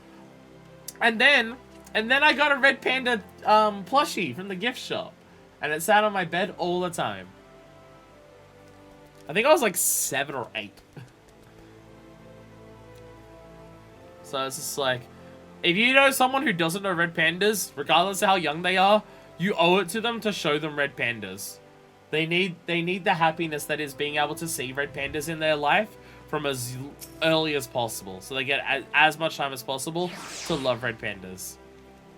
And then I got a red panda plushie from the gift shop. And it sat on my bed all the time. I think I was like 7 or 8. So it's just like, if you know someone who doesn't know red pandas, regardless of how young they are, you owe it to them to show them red pandas. They need the happiness that is being able to see red pandas in their life from as early as possible. So they get as much time as possible to love red pandas.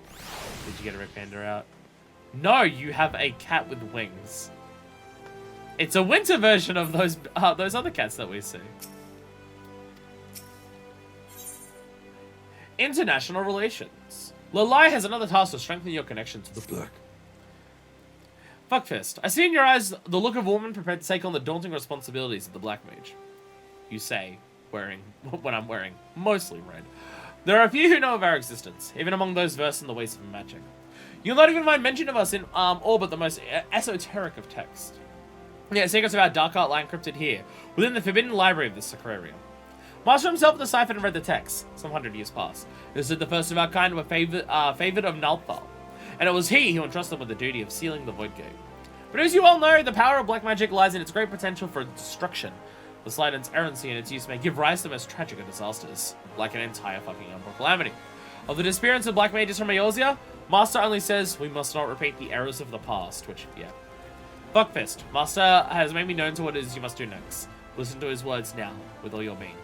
Did you get a red panda out? No, you have a cat with wings. It's a winter version of those other cats that we see. International relations. Lalai has another task to strengthen your connection to the Black. Fuckfist. I see in your eyes the look of a woman prepared to take on the daunting responsibilities of the Black Mage. You say, when I'm wearing mostly red. There are a few who know of our existence, even among those versed in the ways of magic. You'll not even find mention of us in all but the most esoteric of text. Yeah, secrets of our dark art lie encrypted here, within the forbidden library of the Succor. Master himself deciphered and read the text, some 100 years past. This is the first of our kind, were favored of Nalthal, and it was he who entrusted with the duty of sealing the Void Gate. But as you all know, the power of black magic lies in its great potential for destruction. The slightest errancy in its use may give rise to the most tragic of disasters, like an entire fucking Umbral calamity. Of the disappearance of black mages from Eorzea, Master only says we must not repeat the errors of the past, which, yeah. Fuckfist, Master has made me known to what it is you must do next. Listen to his words now, with all your being.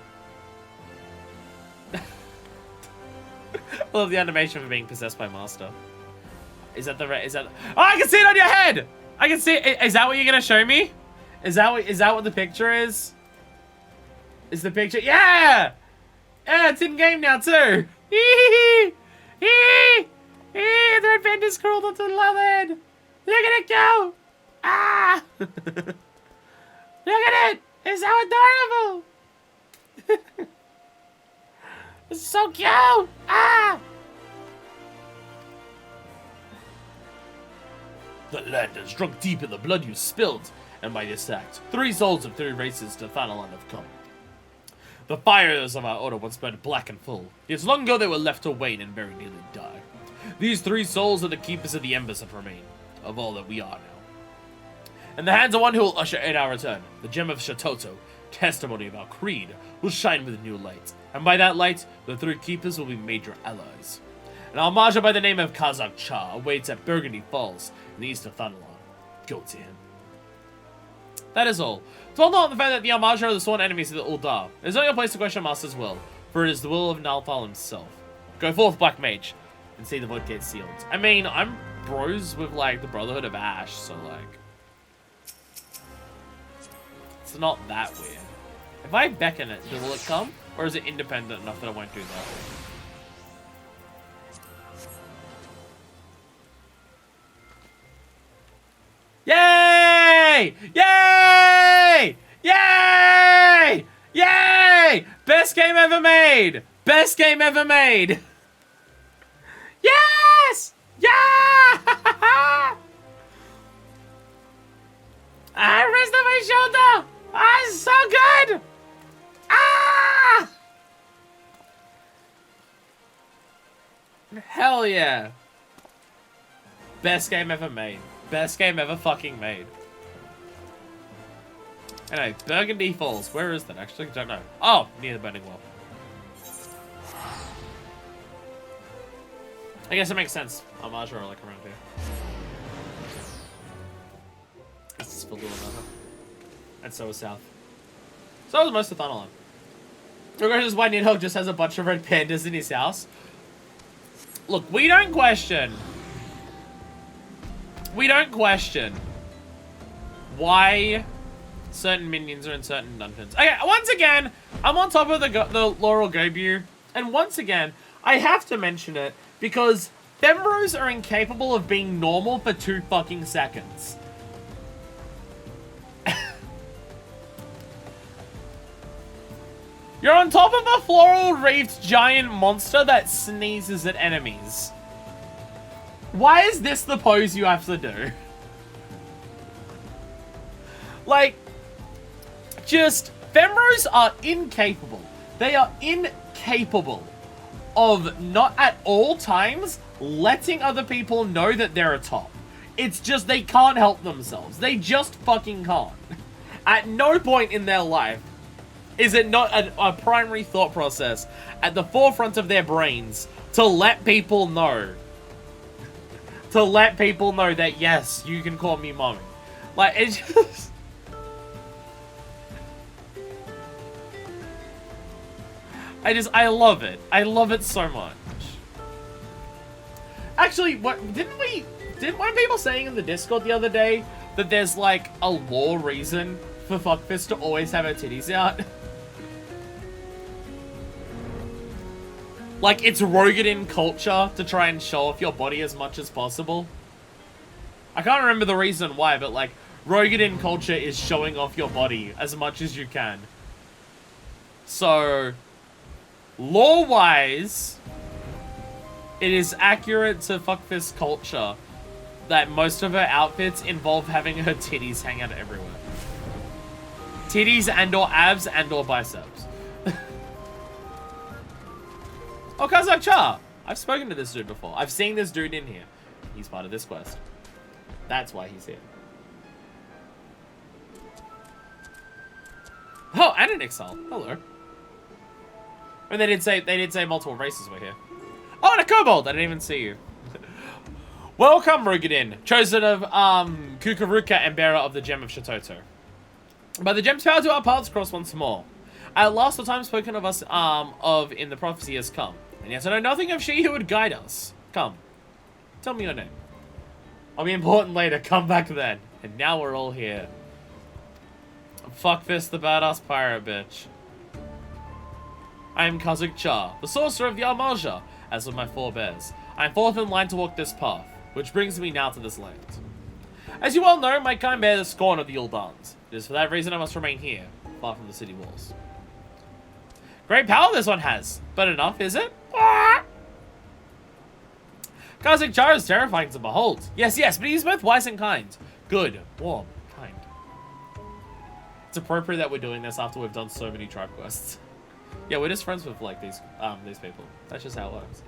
I love the animation for being possessed by Master. Is that the is that? Oh, I can see it on your head. I can see it. Is that what you're gonna show me? Is that what the picture is? Is the picture? Yeah. Yeah, it's in game now too. The red panda's crawled onto the leather. Look at it go. Ah. Look at it. It's so adorable. It's so cute! Ah! The land has drunk deep in the blood you spilled, and by this act, 3 souls of 3 races to Thanalan have come. The fires of our order once burned black and full, yet long ago they were left to wane and very nearly die. These 3 souls are the keepers of the embers that remain, of all that we are now. In the hands of one who will usher in our return, the gem of Shatoto, testimony of our creed, will shine with a new light, and by that light, the 3 keepers will be major allies. An Almaja by the name of Kazakh Cha awaits at Burgundy Falls in the east of Thanalan. Go to him. That is all. Dwell not on the fact that the Almaja are the sworn enemies of the Uldar. It is not your place to question Master's will, for it is the will of Nalthal himself. Go forth, Black Mage, and see the void gate sealed. I mean, I'm bros with, like, the Brotherhood of Ash, so, like, it's not that weird. If I beckon it, will it come? Or is it independent enough that I won't do that? Yay! Yay! Yay! Yay! Best game ever made! Best game ever made! Yes! Yeah! I rest on my shoulder! Ah, it's so good! Ah! Hell yeah. Best game ever made. Best game ever fucking made. Anyway, Burgundy Falls. Where is that actually? Don't know. Oh, near the Burning Well. I guess it makes sense. Almaja are like around here. This is Valula. And so is South. So is most of Thanalan. Regardless why Nidhogg just has a bunch of red pandas in his house. Look, we don't question why certain minions are in certain dungeons. Okay, once again, I'm on top of the Laurel Gobu, and once again, I have to mention it because Fembros are incapable of being normal for 2 fucking seconds. You're on top of a floral-wreathed giant monster that sneezes at enemies. Why is this the pose you have to do? Like, just, Fembros are incapable. They are incapable of not at all times letting other people know that they're a top. It's just they can't help themselves. They just fucking can't. At no point in their life is it not a primary thought process at the forefront of their brains to let people know. To let people know that, yes, you can call me mommy. Like, it's just... I love it. I love it so much. Actually, didn't one people saying in the Discord the other day that there's, like, a law reason for Fuckfist to always have her titties out? Like, it's Rogadin culture to try and show off your body as much as possible. I can't remember the reason why, but, like, Rogadin culture is showing off your body as much as you can. So, lore-wise, it is accurate to Fuckfist culture that most of her outfits involve having her titties hang out everywhere. Titties and or abs and or biceps. Oh, Kazakh Cha! I've spoken to this dude before. I've seen this dude in here. He's part of this quest. That's why he's here. Oh, and an Ixal. Hello. And they did say multiple races were here. Oh, and a kobold! I didn't even see you. Welcome, Rogadin, chosen of Kukuruka and bearer of the gem of Shatoto. By the gem's power to our paths cross once more. At last the time spoken of us of in the prophecy has come. And yet I know nothing of she who would guide us. Come. Tell me your name. I'll be important later. Come back then. And now we're all here. Fuckfist the badass pirate bitch. I am Kazakh Cha, the sorcerer of the Almaja, as with my forebears. I am fourth in line to walk this path, which brings me now to this land. As you well know, my kind bears the scorn of the Uldans. It is for that reason I must remain here, far from the city walls. Great power this one has, but enough, is it? Kazakh Char is terrifying to behold. Yes, yes, but he's both wise and kind. Good, warm, kind. It's appropriate that we're doing this after we've done so many tribe quests. Yeah, we're just friends with like these people. That's just how it works.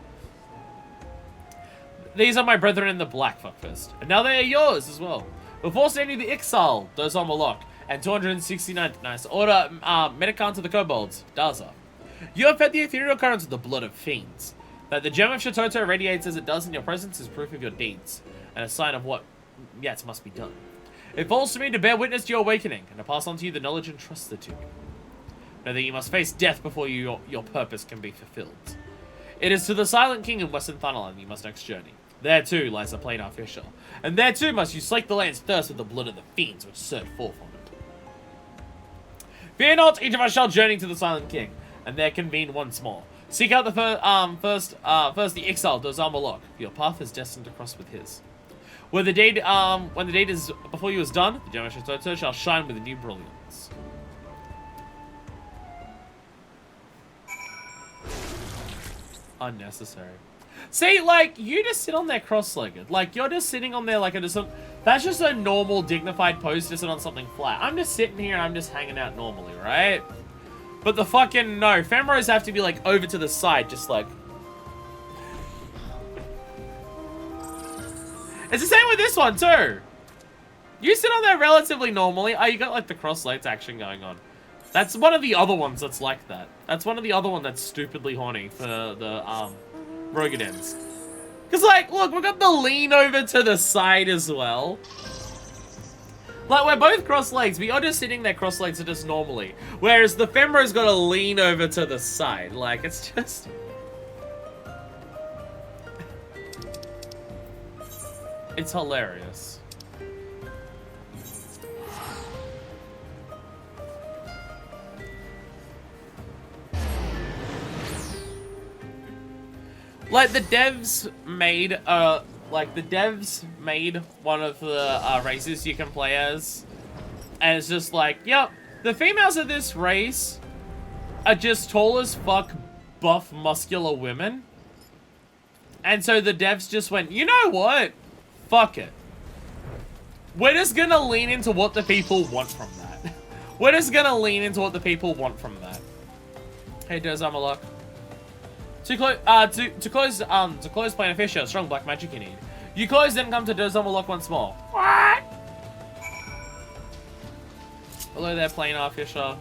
These are my brethren in the black, fuckfist. And now they are yours as well. Before sending the Ixal, Dozon Malok, and 269th nice order Medicant to the kobolds, Daza. You have fed the ethereal currents with the blood of fiends. That the gem of Shatoto radiates as it does in your presence is proof of your deeds, and a sign of what yet must be done. It falls to me to bear witness to your awakening, and to pass on to you the knowledge entrusted to me. Know that you must face death before your purpose can be fulfilled. It is to the Silent King in Western Thanalan you must next journey. There too lies the planar fissure, and there too must you slake the land's thirst with the blood of the fiends which surge forth on it. Fear not, each of us shall journey to the Silent King, and there convene once more. Seek out the first the exile Dozal Malok. Your path is destined to cross with his. When the date is before you is done, the gem of Shatoto shall shine with a new brilliance. Unnecessary. See, like, you just sit on there cross-legged. Like, you're just sitting on there like that's just a normal, dignified pose to sit on something flat. I'm just sitting here and I'm just hanging out normally, right? But the fucking, no. Femros have to be, like, over to the side, just like... It's the same with this one, too. You sit on there relatively normally. Oh, you got, like, the cross-legs action going on. That's one of the other ones that's like that. That's one of the other ones that's stupidly horny for the, Rogadens. Because, like, look, we've got the lean over to the side as well. Like, we're both cross-legs, but you're just sitting there cross-legs just normally. Whereas the Femro's got to lean over to the side. Like, it's just... It's hilarious. Like, the devs made, one of the, races you can play as. And it's just like, yep, the females of this race are just tall as fuck, buff, muscular women. And so the devs just went, you know what? Fuck it. We're just gonna lean into what the people want from that. We're just gonna lean into what the people want from that. Hey, Dozamalok. To close Planar Fissure, strong black magic you need. You close, then come to Dozamalok once more. What? Hello there, Planar Fissure.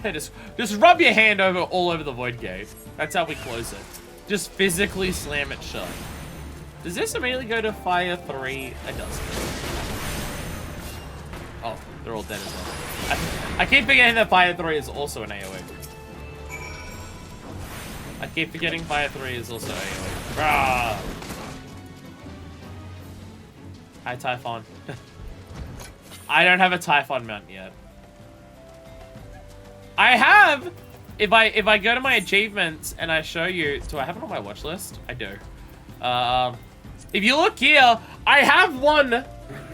Just rub your hand all over the void gate. That's how we close it. Just physically slam it shut. Does this immediately go to Fire 3? It does. Oh, they're all dead as well. I keep forgetting that Fire 3 is also an AoE. I keep forgetting Fire 3 is also AoE. Rah! Hi, Typhon. I don't have a Typhon mount yet. I have! If I go to my achievements and I show you... Do I have it on my watch list? I do. If you look here, I have one!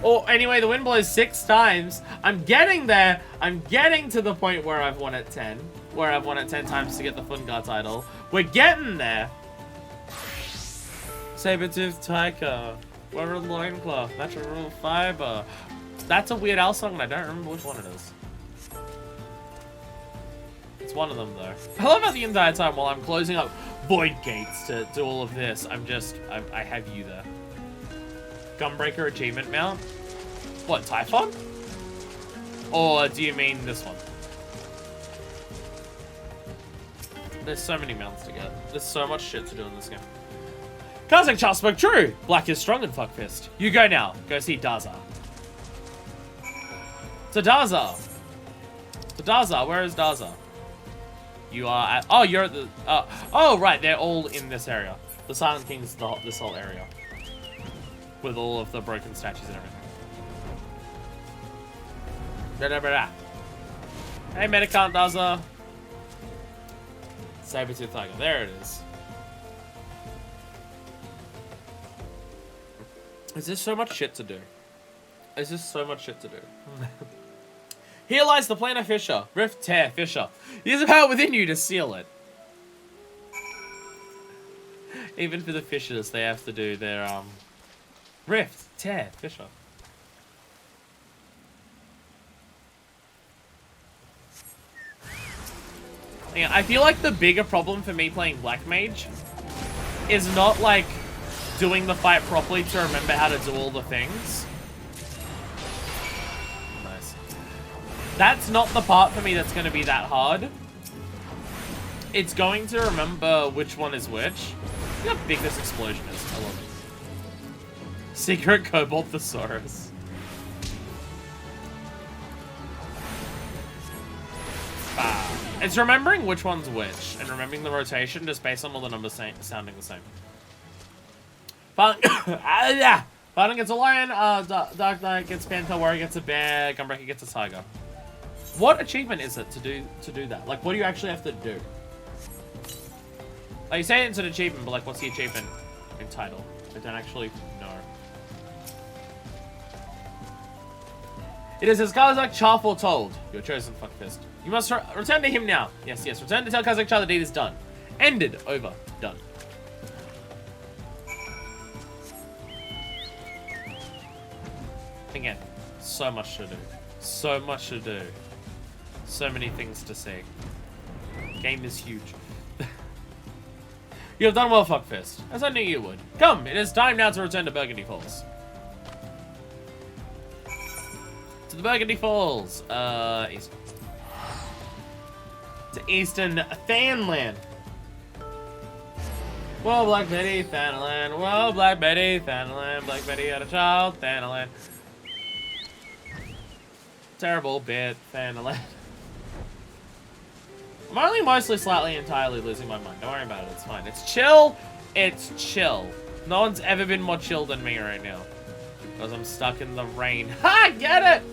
Or anyway, the wind blows 6 times. I'm getting there. I'm getting to the point where I've won at 10. Where I've won it 10 times to get the Fungar title. We're getting there. Sabertooth Tiger. We're a loincloth. Natural fiber. That's a Weird Al song and I don't remember which one it is. It's one of them though. I love how the entire time while I'm closing up void gates to do all of this, I have you there. Gunbreaker achievement mount? What, Typhon? Or do you mean this one? There's so many mounts to get. There's so much shit to do in this game. Kazakh Charles spoke true. Black is strong and fuckfist. You go now. Go see Daza. To Daza. To Daza. Where is Daza? You are at... Oh, you're at the... oh, right. They're all in this area. The Silent King's this whole area. With all of the broken statues and everything. Hey, Medicant Daza. Sabertooth Tiger. There it is. There's just so much shit to do. There's just so much shit to do. Here lies the planar fissure. Rift, tear, fissure. Use the power within you to seal it. Even for the fishers, they have to do their rift, tear, fisher. Yeah, I feel like the bigger problem for me playing Black Mage is not like doing the fight properly to remember how to do all the things. Nice. That's not the part for me that's going to be that hard. It's going to remember which one is which. Look how big this explosion is. I love it. Secret Cobalt Thesaurus. It's remembering which one's which, and remembering the rotation just based on all the numbers sounding the same. Fighting gets a lion, Dark Knight gets Panther, Warrior gets a bear, Gunbreaker gets a tiger. What achievement is it to do that? Like, what do you actually have to do? Like, you say it's an achievement, but like, what's the achievement in title? I don't actually know. It is as Kazakh Char foretold. Your chosen fuckfist. You must return to him now. Yes, yes. Return to tell Kazakh Char the deed is done. Ended. Over. Done. Again, so much to do. So much to do. So many things to see. Game is huge. You have done well, fuckfist. As I knew you would. Come, it is time now to return to Burgundy Falls. To the Burgundy Falls. East. To Eastern Fanland. Whoa, Black Betty, Thanalan. Whoa, Black Betty, Thanalan. Black Betty had a child, Thanalan. Terrible bit, Thanalan. I'm only mostly slightly entirely losing my mind. Don't worry about it, it's fine. It's chill. It's chill. No one's ever been more chill than me right now. Because I'm stuck in the rain. Ha! Get it!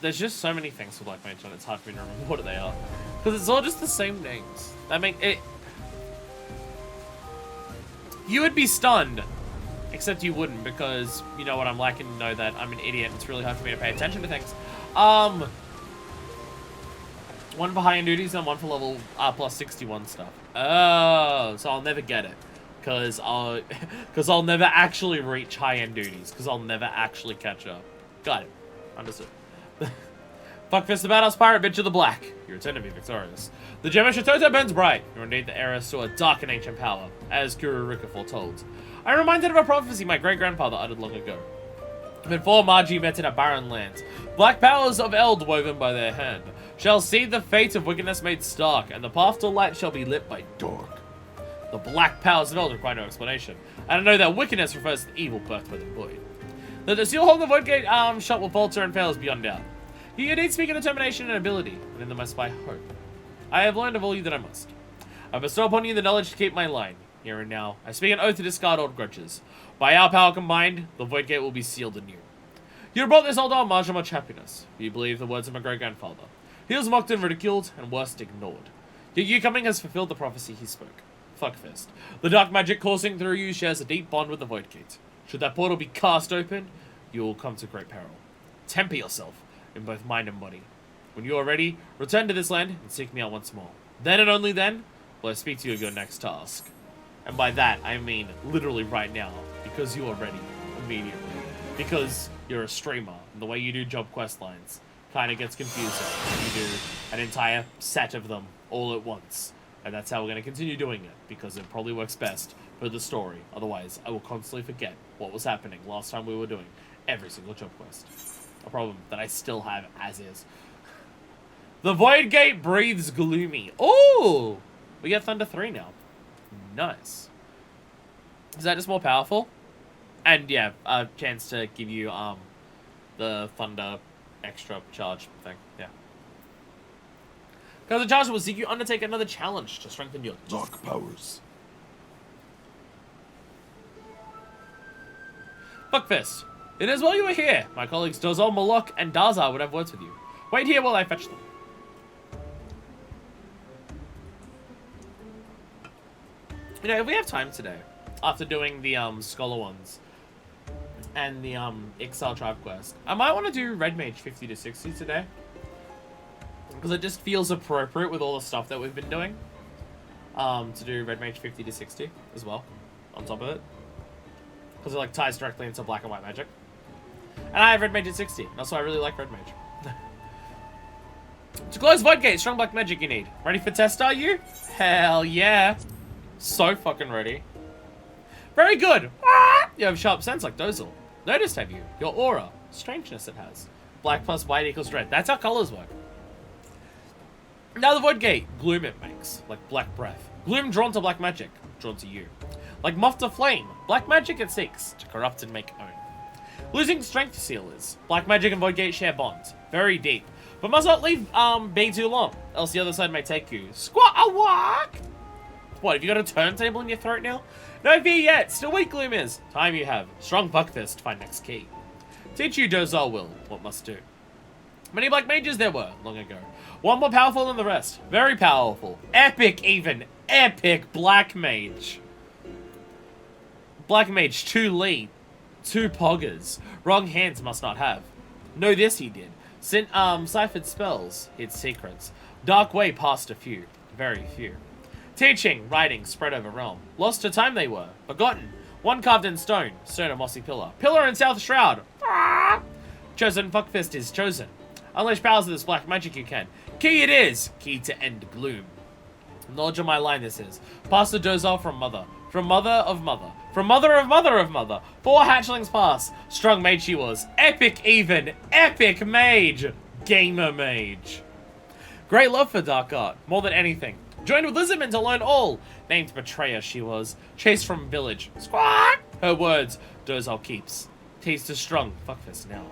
There's just so many things for Black Mage on it's hard for me to remember what they are. Because it's all just the same names. That make it... You would be stunned. Except you wouldn't, because you know what I'm like and know that I'm an idiot. It's really hard for me to pay attention to things. One for high-end duties and one for level plus 61 stuff. Oh, so I'll never get it. Because I'll never actually reach high-end duties. Because I'll never actually catch up. Got it. Understood. Fuckfist, the badass pirate bitch of the black. You return to be victorious. The gem of Shatoto burns bright. You're indeed the heiress to a dark and ancient power, as Kururuka foretold. I'm reminded of a prophecy my great-grandfather uttered long ago. Before Margie met in a barren land, black powers of Eld woven by their hand shall see the fate of wickedness made stark, and the path to light shall be lit by dark. The black powers of Eld require no explanation, and I know that wickedness refers to the evil birthed by the void. That the seal hold the void gate shot will falter and fail is beyond doubt. You indeed speak of determination and ability, and in them I spy hope. I have learned of all you that I must. I bestow upon you the knowledge to keep my line. Here and now, I speak an oath to discard old grudges. By our power combined, the void gate will be sealed anew. You have brought this old Marja much happiness. You believe the words of my great-grandfather. He was mocked and ridiculed, and worst ignored. Yet you coming has fulfilled the prophecy he spoke. Fuckfist. The dark magic coursing through you shares a deep bond with the void gate. Should that portal be cast open, you will come to great peril. Temper yourself, in both mind and body. When you are ready, return to this land and seek me out once more. Then and only then will I speak to you of your next task. And by that, I mean literally right now, because you are ready immediately. Because you're a streamer, and the way you do job quest lines kind of gets confusing. You do an entire set of them all at once. And that's how we're going to continue doing it, because it probably works best for the story. Otherwise, I will constantly forget what was happening last time we were doing every single job quest. A problem that I still have as is. The Void Gate breathes gloomy. Oh! We get Thunder 3 now. Nice. Is that just more powerful? And yeah, a chance to give you the Thunder extra charge thing. Yeah. Because the charge will seek you undertake another challenge to strengthen your dark powers. Fuckfist. It is while you are here. My colleagues Dozol, Malok, and Dazar would have words with you. Wait here while I fetch them. You know, if we have time today, after doing the Scholar ones, and the Exile Tribe quest. I might want to do Red Mage 50 to 60 today. Because it just feels appropriate with all the stuff that we've been doing. To do Red Mage 50 to 60 as well, on top of it. Because it like ties directly into black and white magic. And I have Red Mage at 60. That's why I really like Red Mage. To close Void Gate, strong black magic you need. Ready for test, are you? Hell yeah. So fucking ready. Very good. You have sharp sense like Dozil. Noticed, have you? Your aura. Strangeness it has. Black plus white equals red. That's how colors work. Now the Void Gate. Gloom it makes. Like black breath. Gloom drawn to black magic. Drawn to you. Like moth to flame. Black magic it seeks. To corrupt and make own. Losing strength seal is. Black magic and Void Gate share bonds. Very deep. But must not leave be too long. Else the other side may take you. Squat a walk! What, have you got a turntable in your throat now? No fear yet. Still weak Gloom is. Time you have. Strong Buckfist. Find next key. Teach you Dozal will. What must do. Many black mages there were, long ago. One more powerful than the rest. Very powerful. Epic even. Epic black mage. Black mage, 2 lead. 2 poggers. Wrong hands must not have. Know this he did. Ciphered spells. Hid secrets. Dark way past a few. Very few. Teaching, writing, spread over realm. Lost to time they were. Forgotten. One carved in stone. Stone a mossy pillar. Pillar in South Shroud. Chosen Fuckfist is chosen. Unleash powers of this black magic you can. Key it is. Key to end gloom. Knowledge of my line this is. Pass the Dozal from mother. From mother of mother. From mother of mother of mother. 4 hatchlings pass. Strong mage she was. Epic even. Epic mage. Gamer mage. Great love for dark art. More than anything. Joined with Lizardmen to learn all. Named betrayer she was. Chased from village. Squawk! Her words. Dozal keeps. Taste is strong. Fuckfist now.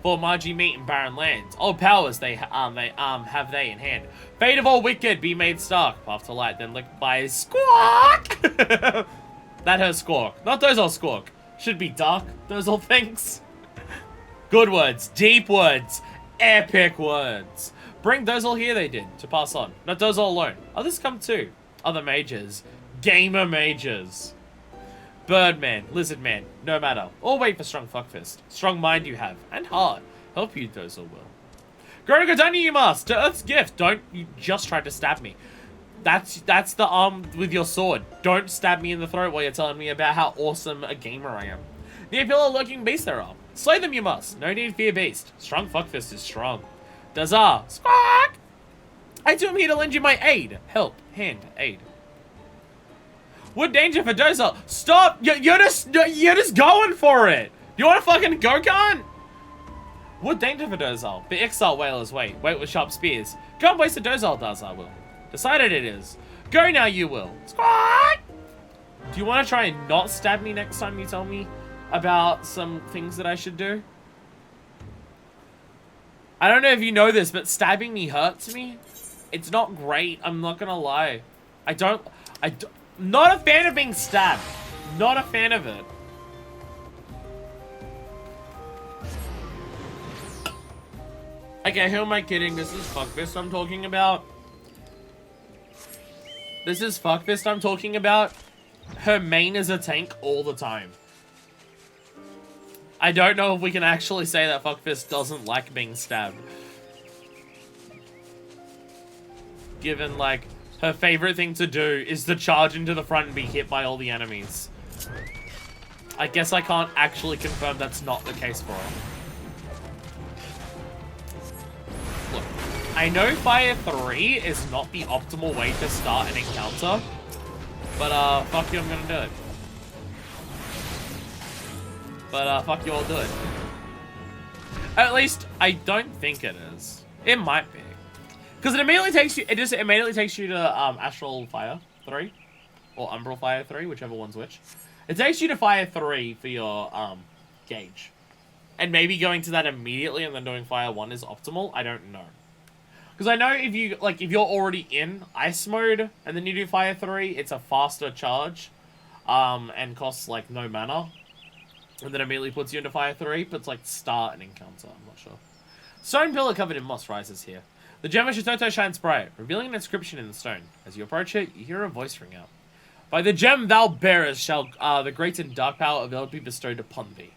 For Margie meet in barren lands. Old powers they have they in hand. Fate of all wicked be made stark. Path to light then licked by Squawk. That her squawk. Not Dozal squawk. Should be dark. Dozal thinks. Good words. Deep words. Epic words. Bring Dozal here they did. To pass on. Not Dozal alone. Others come too. Other mages. Gamer mages. Birdman, Lizardman, no matter. All wait for strong Fuckfist. Strong mind you have, and heart. Help you, Dozal will. Gronagodania you must! To Earth's gift, don't you just try to stab me. That's the arm with your sword. Don't stab me in the throat while you're telling me about how awesome a gamer I am. Near pillar lurking beasts there are. Slay them you must. No need fear beast. Strong Fuckfist is strong. Dazar, squawk! I too am here to lend you my aid. Help, hand, aid. What danger for Dozal? Stop! You're just going for it! You wanna fucking go, cunt? What danger for Dozal? The exile whalers wait. Wait with sharp spears. Can't waste a Dozal, Dazar will. Decided it is. Go now, you will. Squawk! Do you wanna try and not stab me next time you tell me about some things that I should do? I don't know if you know this, but stabbing me hurts me. It's not great, I'm not gonna lie. Not a fan of being stabbed. Not a fan of it. Okay, who am I kidding? This is Fuckfist I'm talking about. This is Fuckfist I'm talking about. Her main is a tank all the time. I don't know if we can actually say that Fuckfist doesn't like being stabbed. Given, like, her favorite thing to do is to charge into the front and be hit by all the enemies. I guess I can't actually confirm that's not the case for her. Look, I know Fire 3 is not the optimal way to start an encounter, but fuck you, I'm gonna do it. But fuck you, I'll do it. At least, I don't think it is. It might be. Because it immediately takes you, to Astral Fire 3. Or Umbral Fire 3, whichever one's which. It takes you to Fire 3 for your, gauge. And maybe going to that immediately and then doing Fire 1 is optimal, I don't know. Because I know if you, like, if you're already in Ice mode, and then you do Fire 3, it's a faster charge. And costs, like, no mana. And then immediately puts you into Fire 3, but it's like start an encounter, I'm not sure. Stone pillar covered in moss rises here. The gem of Shitoto shines bright, revealing an inscription in the stone. As you approach it, you hear a voice ring out. By the gem thou bearest shall the great and dark power of Eld be bestowed upon thee.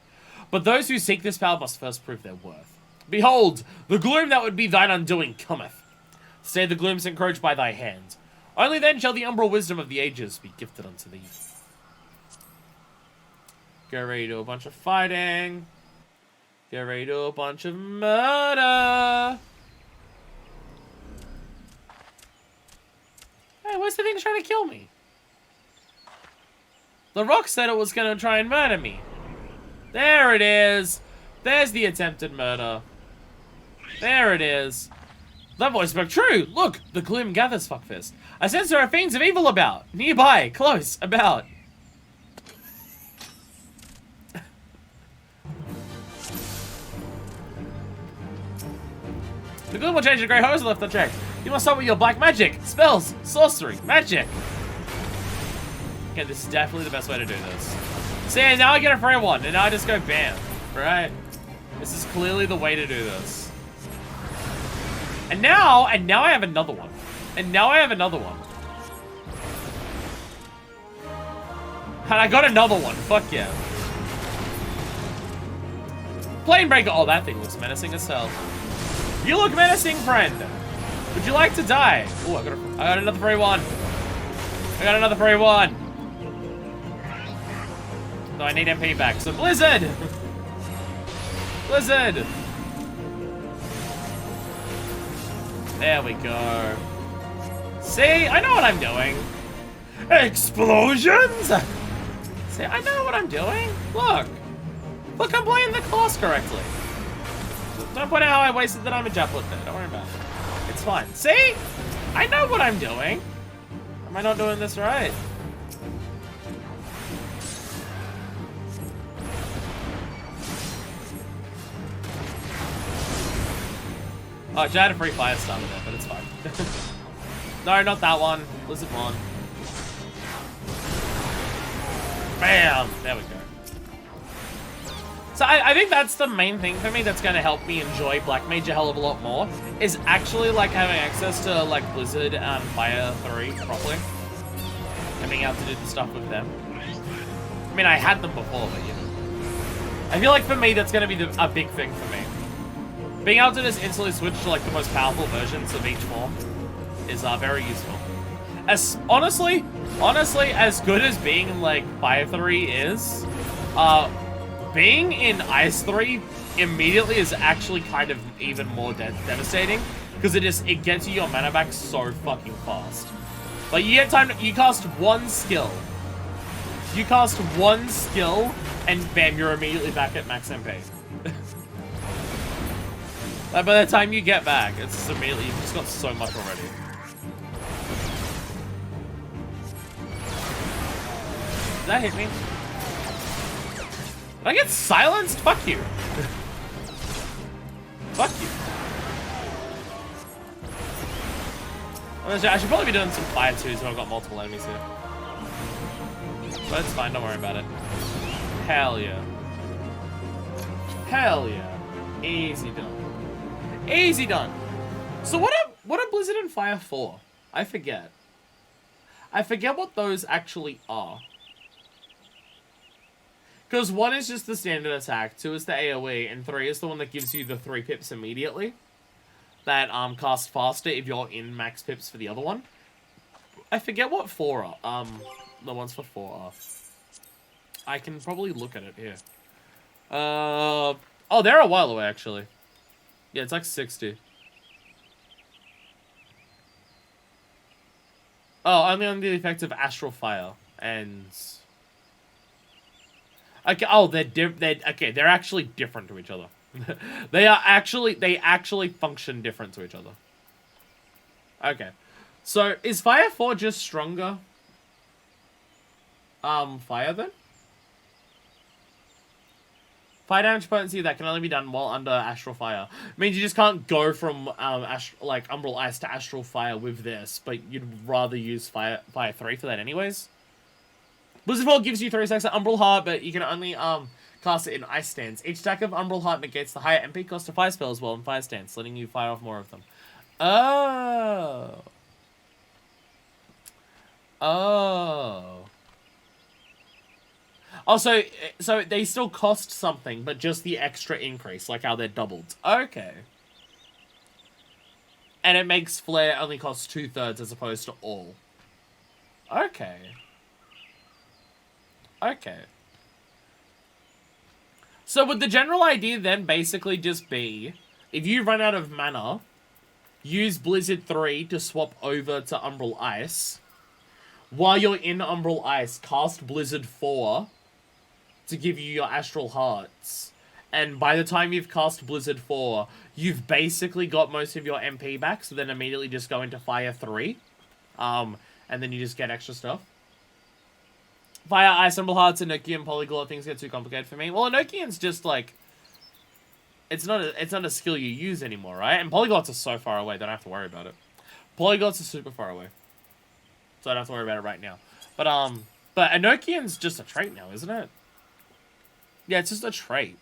But those who seek this power must first prove their worth. Behold, the gloom that would be thine undoing cometh. Stay the glooms encroached by thy hand. Only then shall the umbral wisdom of the ages be gifted unto thee. Get ready to do a bunch of fighting. Get ready to do a bunch of murder. Hey, where's the thing trying to kill me? The rock said it was going to try and murder me. There it is. There's the attempted murder. There it is. That voice spoke true. Look, the gloom gathers, fuckfist. I sense there are fiends of evil about. Nearby, close, about. The gloom will change the grey hose left unchecked. You must start with your black magic, spells, sorcery, magic. Okay, this is definitely the best way to do this. See, now I get a free one, and now I just go bam, right? This is clearly the way to do this. And now I have another one. And now I have another one. And I got another one, fuck yeah. Plane breaker, oh that thing looks menacing as hell. You look menacing, friend. Would you like to die? Oh, I got another free one. I got another free one. No, I need MP back. So Blizzard! Blizzard! There we go. See, I know what I'm doing. Explosions! See, I know what I'm doing. Look. Look, I'm playing the class correctly. Don't point out how I wasted the damage upload there. Don't worry about it. It's fine. See? I know what I'm doing. Am I not doing this right? Oh, I had a free fire starter there, but it's fine. No, not that one. Blizzard one. Bam! There we go. So I think that's the main thing for me that's going to help me enjoy Black Mage a hell of a lot more, is actually like having access to like Blizzard and Fire 3 properly. And being able to do the stuff with them. I mean, I had them before, but you know. I feel like for me, that's going to be a big thing for me. Being able to just instantly switch to like the most powerful versions of each form is very useful. As honestly, as good as being in like Fire 3 is, being in Ice 3 immediately is actually kind of even more devastating, because it gets you your mana back so fucking fast. Like you get time to, you cast one skill. You cast one skill and bam, you're immediately back at max MP. Like by the time you get back, it's just immediately, you've just got so much already. Did that hit me? Did I get silenced? Fuck you. Fuck you. I should probably be doing some fire too, so I've got multiple enemies here. But it's fine, don't worry about it. Hell yeah. Hell yeah. Easy done. Easy done. So what are Blizzard and Fire for? I forget. I forget what those actually are. Because 1 is just the standard attack, 2 is the AoE, and 3 is the one that gives you the 3 pips immediately. That cast faster if you're in max pips for the other one. I forget what 4 are. The ones for 4 are. I can probably look at it here. Oh, they're a while away actually. Yeah, it's like 60. Oh, only under the effect of Astral Fire and. Okay. Oh, they're actually different to each other. they actually function different to each other. Okay. So is Fire 4 just stronger? Fire then? Fire damage potency that can only be done while under Astral Fire. Means you just can't go from like Umbral Ice to Astral Fire with this, but you'd rather use Fire 3 for that anyways. Blizzard 4 gives you 3 stacks of Umbral Heart, but you can only cast it in Ice Stance. Each stack of Umbral Heart negates the higher MP cost of fire spells while in Fire Stance, letting you fire off more of them. Oh. Oh. Oh, so they still cost something, but just the extra increase, like how they're doubled. Okay. And it makes Flare only cost 2/3 as opposed to all. Okay. Okay. So would the general idea then basically just be, if you run out of mana, use Blizzard 3 to swap over to Umbral Ice. While you're in Umbral Ice, cast Blizzard 4 to give you your Astral Hearts. And by the time you've cast Blizzard 4, you've basically got most of your MP back, so then immediately just go into Fire 3. And then you just get extra stuff. Fire, Ice, Umbral Hearts, Enochian, Polyglot, things get too complicated for me. Well, Enochian's just like... It's not a skill you use anymore, right? And Polyglots are so far away, don't have to worry about it. Polyglots are super far away. So I don't have to worry about it right now. But Enochian's just a trait now, isn't it? Yeah, it's just a trait.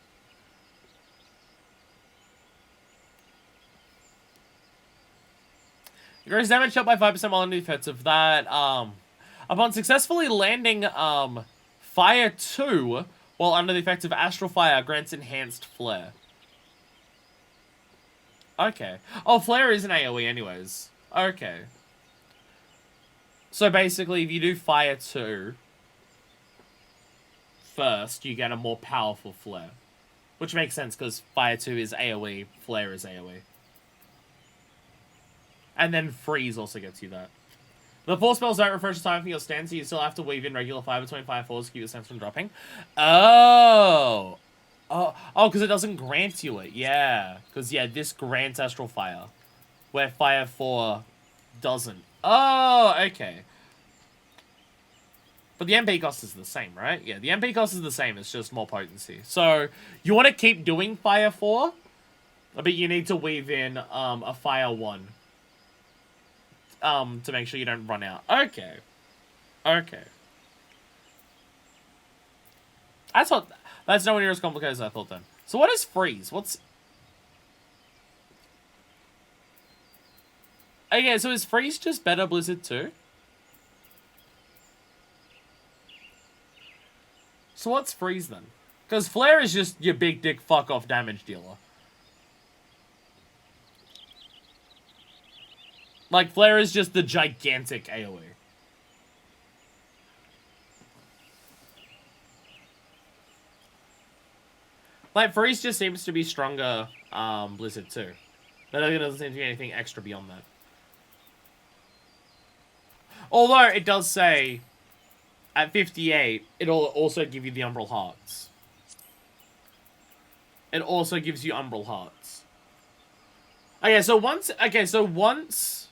Increase damage up by 5% while under defensive. That, upon successfully landing, Fire 2 while under the effect of Astral Fire grants enhanced Flare. Okay. Oh, Flare is an AoE anyways. Okay. So basically, if you do Fire 2 first, you get a more powerful Flare. Which makes sense, because Fire 2 is AoE, Flare is AoE. And then Freeze also gets you that. The 4 spells don't refresh the time for your stand, so you still have to weave in regular fire between 5 4s to keep your sense from dropping. Oh! Oh, because it doesn't grant you it. Yeah. Because, yeah, this grants Astral Fire. Where Fire 4 doesn't. Oh, okay. But the MP cost is the same, right? Yeah, the MP cost is the same. It's just more potency. So, you want to keep doing Fire 4, but you need to weave in a Fire 1. To make sure you don't run out. Okay. Okay. That's nowhere near as complicated as I thought then. So what is Freeze? What's... Okay, so is Freeze just better Blizzard 2? So what's Freeze then? Because Flare is just your big dick fuck off damage dealer. Like, Flare is just the gigantic AoE. Like, Freeze just seems to be stronger, Blizzard 2. There doesn't seem to be anything extra beyond that. Although, it does say, at 58, it'll also give you the Umbral Hearts. It also gives you Umbral Hearts. Okay, so once...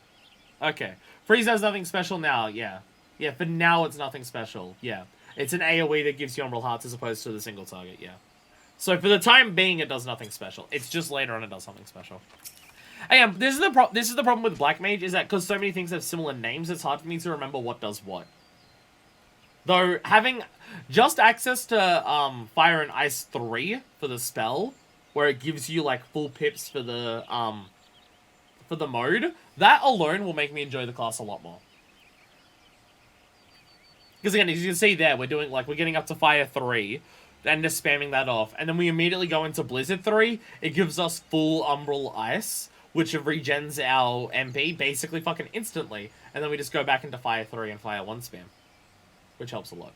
Okay. Freeze has nothing special now, yeah. Yeah, for now it's nothing special, yeah. It's an AoE that gives you Umbral Hearts as opposed to the single target, yeah. So for the time being, it does nothing special. It's just later on it does something special. And this is the problem with Black Mage, is that because so many things have similar names, it's hard for me to remember what does what. Though, having just access to Fire and Ice 3 for the spell, where it gives you, like, full pips for the mode, that alone will make me enjoy the class a lot more. Because again, as you can see there, we're getting up to Fire 3, and just spamming that off, and then we immediately go into Blizzard 3, it gives us full Umbral Ice, which regens our MP basically fucking instantly, and then we just go back into Fire 3 and Fire 1 spam. Which helps a lot.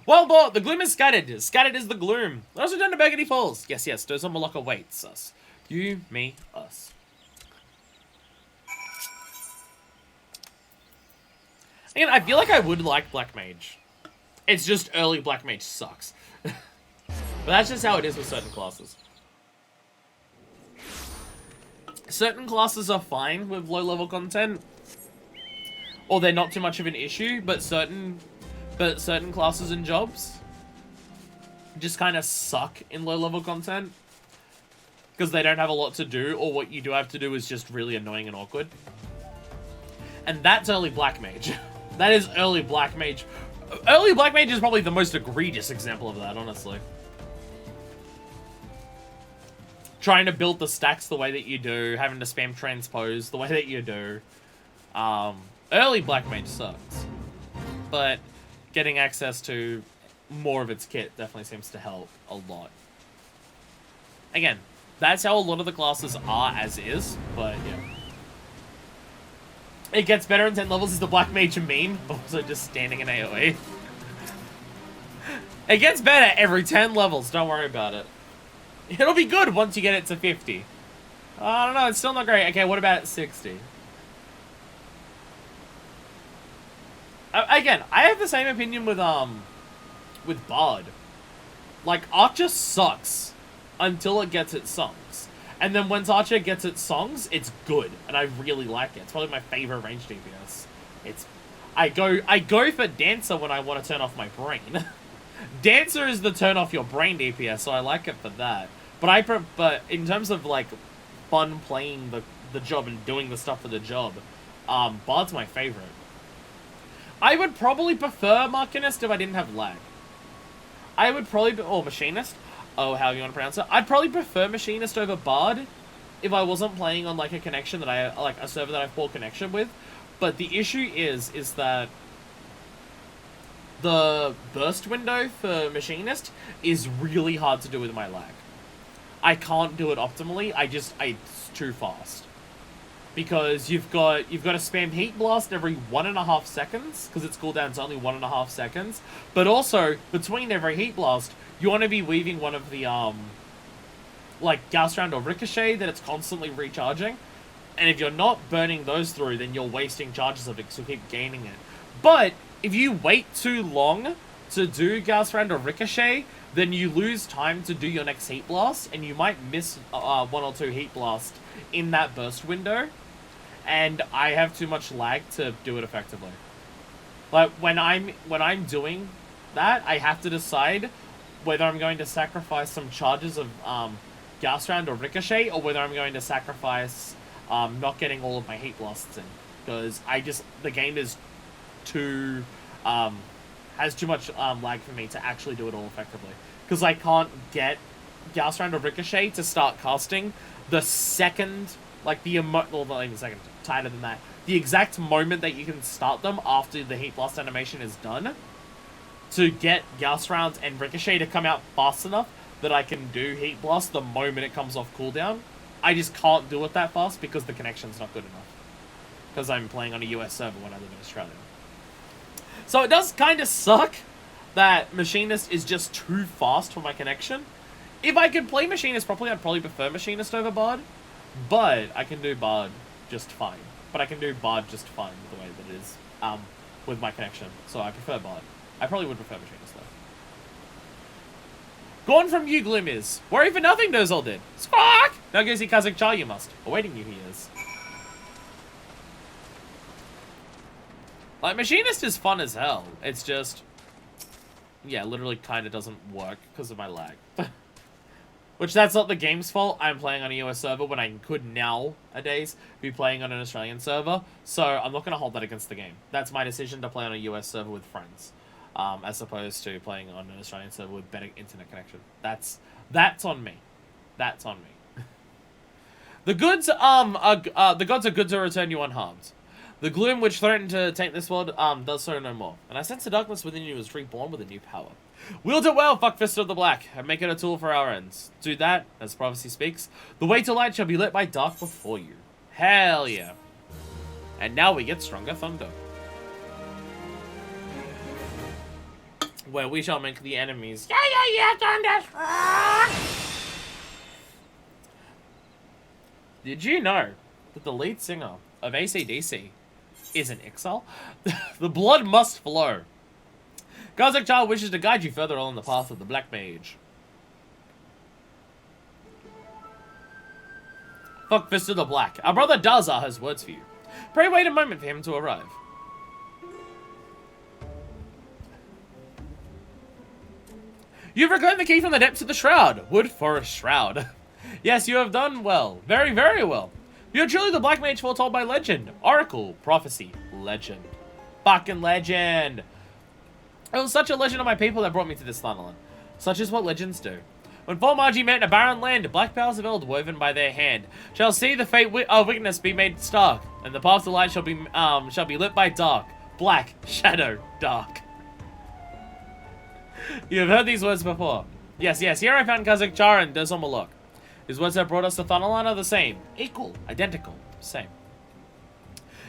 Well, the gloom is scattered. Scattered is the gloom. Let's return to Burgundy Falls. Yes, Doza Malaka waits us. You, me, us. Again, I feel like I would like Black Mage. It's just early Black Mage sucks. But that's just how it is with certain classes. Certain classes are fine with low-level content. Or they're not too much of an issue, but certain classes and jobs just kind of suck in low-level content. Because they don't have a lot to do, or what you do have to do is just really annoying and awkward. And that's early Black Mage. That is early Black Mage. Early Black Mage is probably the most egregious example of that, honestly. Trying to build the stacks the way that you do, having to spam transpose the way that you do. Early Black Mage sucks. But getting access to more of its kit definitely seems to help a lot. Again, that's how a lot of the classes are as is, but yeah. It gets better in 10 levels is the Black Mage meme, also just standing in AoE. It gets better every 10 levels, don't worry about it. It'll be good once you get it to 50. I don't know, it's still not great. Okay, what about 60? Again, I have the same opinion with Bard. Like, Archer sucks until it gets its songs. And then once Archer gets its songs, it's good, and I really like it. It's probably my favorite ranged DPS. I go for Dancer when I want to turn off my brain. Dancer is the turn off your brain DPS, so I like it for that. But in terms of like fun playing the job and doing the stuff for the job, Bard's my favorite. I would probably prefer Machinist if I didn't have lag. I would probably or Machinist. Oh, how you want to pronounce it? I'd probably prefer Machinist over Bard if I wasn't playing on like a connection that a server that I have poor connection with. But the issue is that the burst window for Machinist is really hard to do with my lag. I can't do it optimally. It's too fast. Because you've got to spam Heat Blast every 1.5 seconds, because its cooldown's only 1.5 seconds. But also, between every Heat Blast, you want to be weaving one of the, like, Gauss Round or Ricochet that it's constantly recharging. And if you're not burning those through, then you're wasting charges of it, because you keep gaining it. But, if you wait too long to do Gauss Round or Ricochet, then you lose time to do your next Heat Blast, and you might miss 1 or 2 Heat Blasts in that burst window. And I have too much lag to do it effectively. Like, when I'm doing that, I have to decide whether I'm going to sacrifice some charges of Gauss Round or Ricochet, or whether I'm going to sacrifice not getting all of my Heat Blasts in. Because the game is too, has too much lag for me to actually do it all effectively. Because I can't get Gauss Round or Ricochet to start casting the second, like not even second, tighter than that. The exact moment that you can start them after the Heat Blast animation is done, to get Gauss Rounds and Ricochet to come out fast enough that I can do Heat Blast the moment it comes off cooldown. I just can't do it that fast because the connection's not good enough. Because I'm playing on a US server when I live in Australia. So it does kind of suck that Machinist is just too fast for my connection. If I could play Machinist properly, I'd probably prefer Machinist over Bard. But I can do Bard just fine. But I can do Bard just fine the way that it is with my connection. So I prefer Bard. I probably would prefer Machinist though. Gone from you, Glimmers. Worry for nothing, Nozzle did. Squawk! Now go see Kazakh Char, you must. Awaiting you, he is. Like, Machinist is fun as hell. It's just, yeah, literally kind of doesn't work because of my lag. Which, that's not the game's fault. I'm playing on a US server when I could nowadays be playing on an Australian server. So, I'm not going to hold that against the game. That's my decision to play on a US server with friends. As opposed to playing on an Australian server with better internet connection. That's on me. That's on me. The gods are good to return you unharmed. The gloom which threatened to take this world, does so no more. And I sense the darkness within you is reborn with a new power. Wield it well, Fuckfist of the Black, and make it a tool for our ends. Do that, as prophecy speaks. The way to light shall be lit by dark before you. Hell yeah. And now we get Stronger Thunder. Where we shall make the enemies. Yeah, Thunder! Did you know that the lead singer of AC/DC is an exile? The blood must flow. Kazakh Child wishes to guide you further along the path of the Black Mage. Fuckfist of the Black. Our brother Dazar has words for you. Pray wait a moment for him to arrive. You've reclaimed the key from the depths of the shroud. Wood Forest Shroud. Yes, you have done well. Very, very well. You're truly the Black Mage foretold by legend. Oracle. Prophecy. Legend. Fucking legend. It was such a legend of my people that brought me to this Thunderland. Such is what legends do. When four Magi met in a barren land, black powers of eld woven by their hand shall see the fate of wickedness be made stark, and the path to light shall be lit by dark. Black, shadow, dark. You have heard these words before. Yes, yes, here I found Succor and Dozomolok. His words that brought us to Thanalan are the same. Equal, identical, same.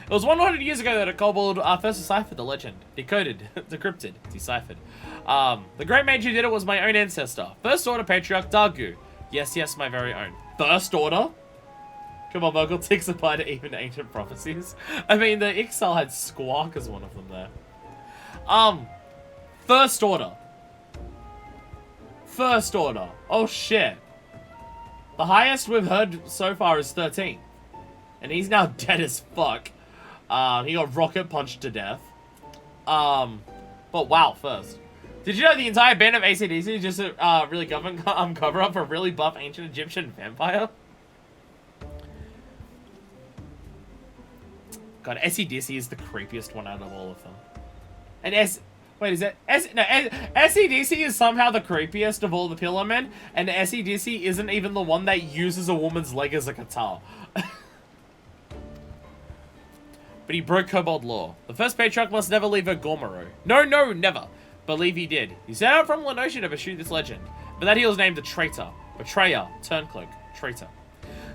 It was 100 years ago that a kobold first deciphered the legend. Decoded, decrypted, deciphered. The great mage who did it was my own ancestor. First Order Patriarch Dargu. Yes, yes, my very own. First Order? Come on, Vogel takes apart to even ancient prophecies. I mean, the Ixal had Squawk as one of them there. First Order. First Order. Oh, shit. The highest we've heard so far is 13. And he's now dead as fuck. He got rocket punched to death. But wow, first. Did you know the entire band of AC/DC is just a really government cover up for a really buff ancient Egyptian vampire? God, AC/DC is the creepiest one out of all of them. And wait, is it AC/DC is somehow the creepiest of all the Pillar Men, and AC/DC isn't even the one that uses a woman's leg as a guitar. But he broke Kobold law. The first Patriarch must never leave a Gormaro. No, no, never. Believe he did. He set out from Lenosha to pursue this legend. But that he was named a traitor. Betrayer. Turncloak. Traitor.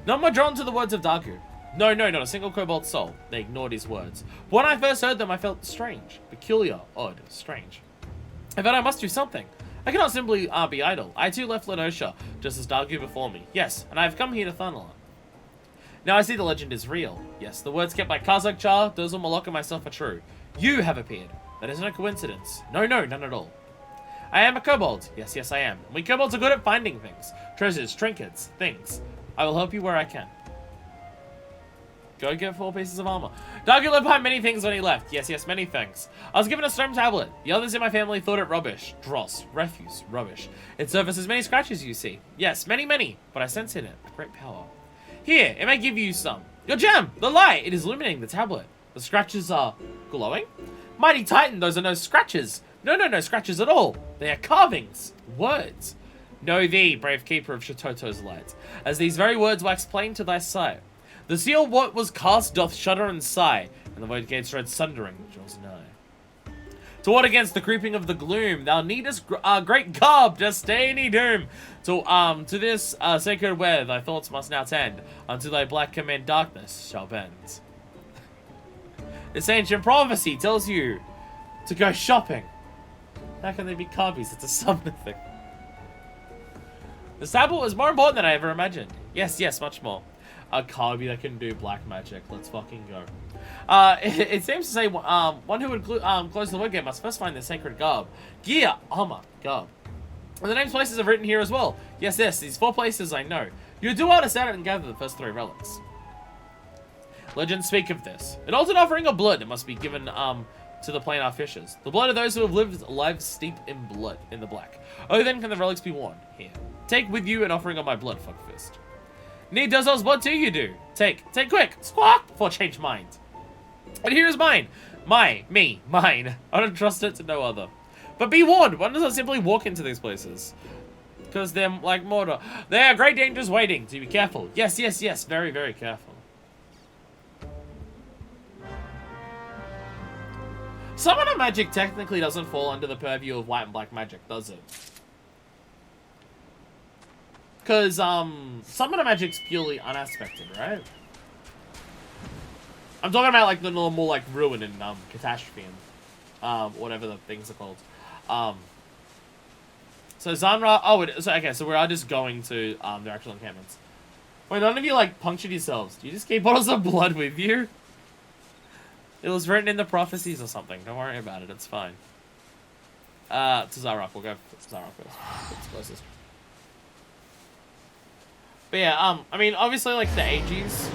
None were drawn to the words of Dargu. No, no, not a single Kobold soul. They ignored his words. When I first heard them, I felt strange. Peculiar. Odd. Strange. I thought I must do something. I cannot simply be idle. I too left Lenosha, just as Dargu before me. Yes, and I have come here to Thanalan. Now I see the legend is real. Yes, the words kept by Succor, Dozomolok, and myself are true. You have appeared. That is no coincidence. No, no, none at all. I am a kobold. Yes, yes, I am. We kobolds are good at finding things. Treasures, trinkets, things. I will help you where I can. Go get 4 pieces of armor. Dargu left behind many things when he left. Yes, yes, many things. I was given a stone tablet. The others in my family thought it rubbish. Dross. Refuse. Rubbish. It surfaces many scratches, you see. Yes, many, many. But I sense in it a great power. Here, it may give you some. Your gem! The light! It is illuminating the tablet. The scratches are glowing? Mighty Titan, those are no scratches. No, no, no scratches at all. They are carvings. Words. Know thee, brave keeper of Shatoto's light, as these very words wax plain to thy sight. The seal what was cast doth shudder and sigh, and the void gates dread sundering draws nigh. To ward against the creeping of the gloom, thou needest great garb, destiny doom. To this sacred wear thy thoughts must now tend, unto thy black command darkness shall bend. This ancient prophecy tells you to go shopping. How can they be carbies? It's a summoner thing. The tablet was more important than I ever imagined. Yes, yes, much more. A carby that can do black magic. Let's fucking go. It seems to say one who would close the word gate must first find the sacred garb. Gear, armor, garb. And the names places are written here as well. Yes, yes, these 4 places I know. You do well to set out and gather the first 3 relics. Legends speak of this. An alternate offering of blood must be given to the planar fishers. The blood of those who have lived lives steeped in blood, in the black. Oh, then can the relics be worn. Here. Take with you an offering of my blood, fuckfist. Need Dozol's blood too, you do. Take quick, squawk, before change mind. And here is mine. Mine. I don't trust it to no other. But be warned, one does not simply walk into these places. Because they're like mortar. There are great dangers waiting, so be careful. Yes, yes, yes, very, very careful. Summoner magic technically doesn't fall under the purview of white and black magic, does it? Because, summoner magic's purely unaspected, right? I'm talking about, like, the normal, like, ruin and, catastrophe and, whatever the things are called. So Zanra, okay, so we are just going to, their actual encampments. Wait, none of you, like, punctured yourselves. Do you just keep bottles of blood with you? It was written in the prophecies or something. Don't worry about it, it's fine. To Zarok, we'll go for Zarok first. It's closest. But yeah, I mean, obviously, like, the AGs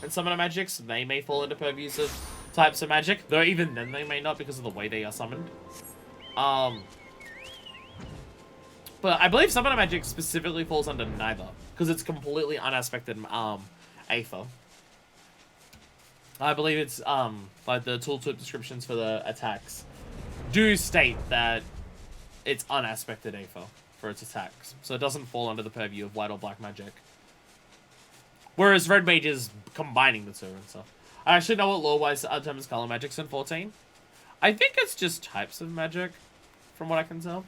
and summoner magics, they may fall into purviews of types of magic, though even then they may not because of the way they are summoned. But I believe summoner magic specifically falls under neither, because it's completely unaspected Aether. I believe it's, like, the tooltip descriptions for the attacks do state that it's unaspected Aether for its attacks, so it doesn't fall under the purview of white or black magic. Whereas red mage is combining the two and stuff. I actually know what lore-wise determines color magics in 14. I think it's just types of magic, from what I can tell.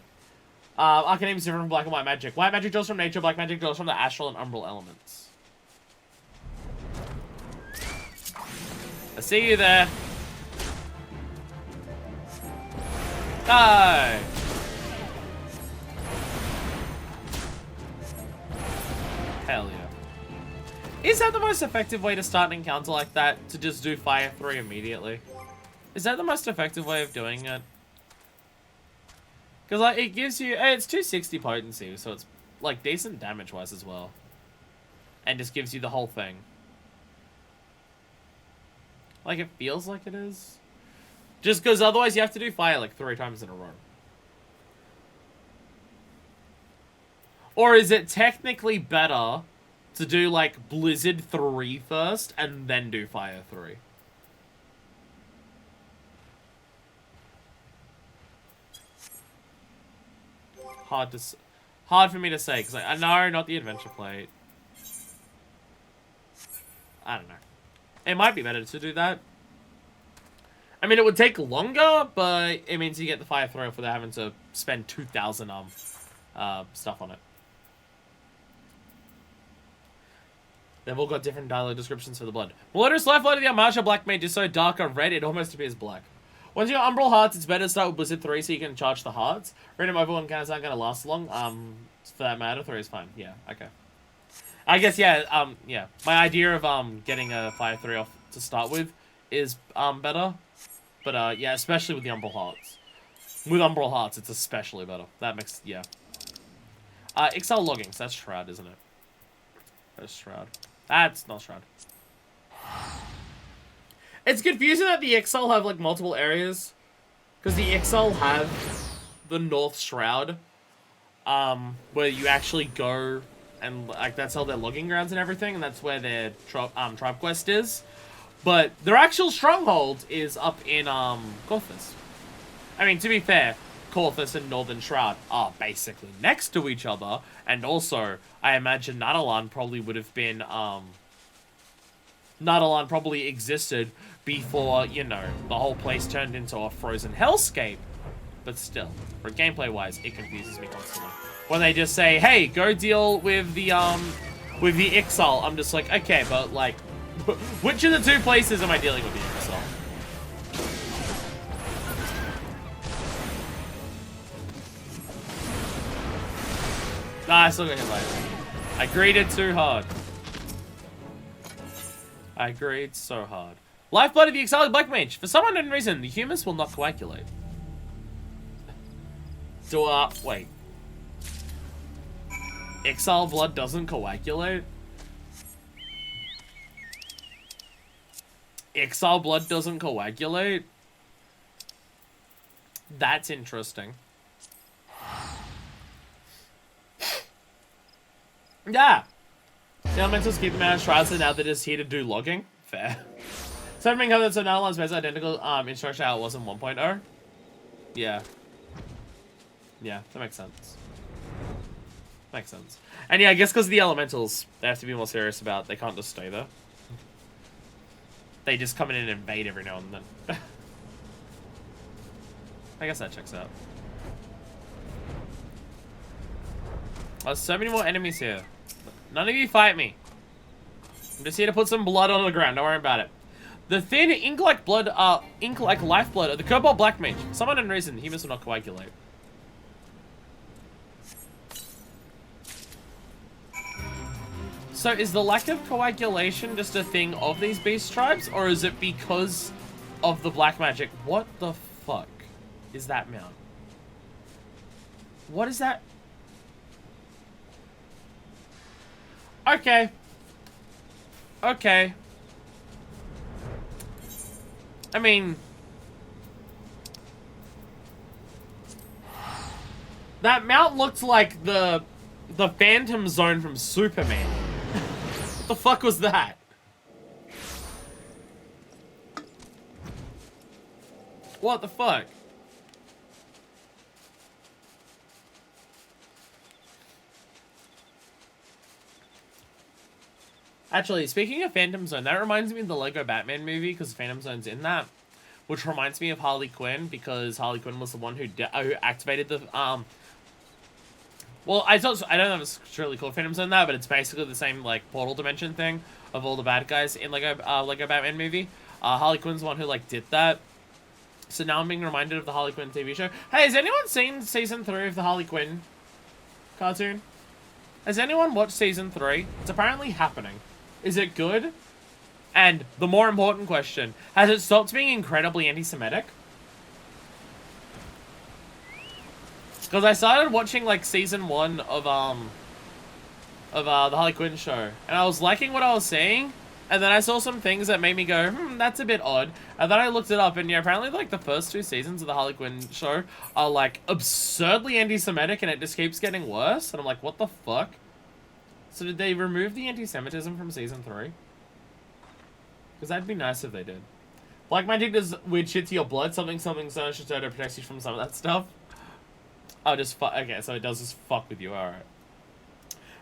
Arcanine is different from black and white magic. White magic draws from nature, black magic draws from the astral and umbral elements. I see you there. Die! Hell yeah. Is that the most effective way to start an encounter like that? To just do Fire 3 immediately? Is that the most effective way of doing it? Because, like, it gives you... It's 260 potency, so it's, like, decent damage-wise as well. And just gives you the whole thing. Like, it feels like it is. Just because otherwise you have to do fire, like, 3 times in a row. Or is it technically better to do, like, Blizzard 3 first and then do Fire 3? Hard for me to say, because I know, not the adventure plate. I don't know. It might be better to do that. I mean, it would take longer, but it means you get the Fire 3 without having to spend 2,000 stuff on it. They've all got different dialogue descriptions for the blood. Melodious Lifeblood of the Amartia Black Mage is so dark or red, it almost appears black. Once you got Umbral Hearts, it's better to start with Blizzard 3 so you can charge the hearts. Random overall encounters aren't going to last long. For that matter, 3 is fine. Yeah, okay. I guess, yeah, yeah. My idea of, getting a Fire 3 off to start with is, better. But, yeah, especially with the Umbral Hearts. With Umbral Hearts, it's especially better. That makes, yeah. Excel logging, so that's Shroud, isn't it? That's Shroud. That's not Shroud. It's confusing that the XL have, like, multiple areas. Because the XL have the North Shroud. Where you actually go and, like, that's all their logging grounds and everything. And that's where their tribe quest is. But their actual stronghold is up in, Corthus. I mean, to be fair, Corthus and Northern Shroud are basically next to each other. And also, I imagine Nadalan probably would have been, Nadalan probably existed before, you know, the whole place turned into a frozen hellscape. But still, for gameplay-wise, it confuses me constantly. When they just say, hey, go deal with the Ixal, I'm just like, okay, but, like, which of the 2 places am I dealing with the Ixal? Nah, I still got hit by it. I greeted too hard. I agreed so hard. Lifeblood of the Exiled Black Mage. For some unknown reason, the humus will not coagulate. So, wait. Exile blood doesn't coagulate? Exile blood doesn't coagulate? That's interesting. Yeah. The elementals keep them out of shrines and now they're just here to do logging. Fair. Something comes so now one's basically identical instruction how it was in 1.0. Yeah. Yeah, that makes sense. Makes sense. And yeah, I guess because the elementals, they have to be more serious about, they can't just stay there. They just come in and invade every now and then. I guess that checks out. There's so many more enemies here. None of you fight me. I'm just here to put some blood on the ground. Don't worry about it. The thin ink-like blood, ink-like lifeblood of the Cobalt Black Mage. For some unknown reason, humus will not coagulate. So is the lack of coagulation just a thing of these beast tribes, or is it because of the black magic? What the fuck is that mount? What is that? Okay. Okay. I mean, that mount looks like the Phantom Zone from Superman. What the fuck was that? What the fuck? Actually, speaking of Phantom Zone, that reminds me of the Lego Batman movie, because Phantom Zone's in that. Which reminds me of Harley Quinn, because Harley Quinn was the one who activated the Well, I don't know if it's truly called Phantom Zone that, but it's basically the same like portal dimension thing of all the bad guys in Lego Batman movie. Harley Quinn's the one who like did that. So now I'm being reminded of the Harley Quinn TV show. Hey, has anyone seen season 3 of the Harley Quinn cartoon? Has anyone watched season 3? It's apparently happening. Is it good? And the more important question, has it stopped being incredibly anti-Semitic? Because I started watching, like, season 1 of the Harley Quinn show. And I was liking what I was seeing. And then I saw some things that made me go, that's a bit odd. And then I looked it up. And yeah, apparently, like, the first 2 seasons of the Harley Quinn show are, like, absurdly anti-Semitic. And it just keeps getting worse. And I'm like, what the fuck? So did they remove the anti-Semitism from season 3? Because that'd be nice if they did. Black magic does weird shit to your blood. Something so Shishoto protects you from some of that stuff. Oh, just fuck. Okay, so it does just fuck with you. Alright.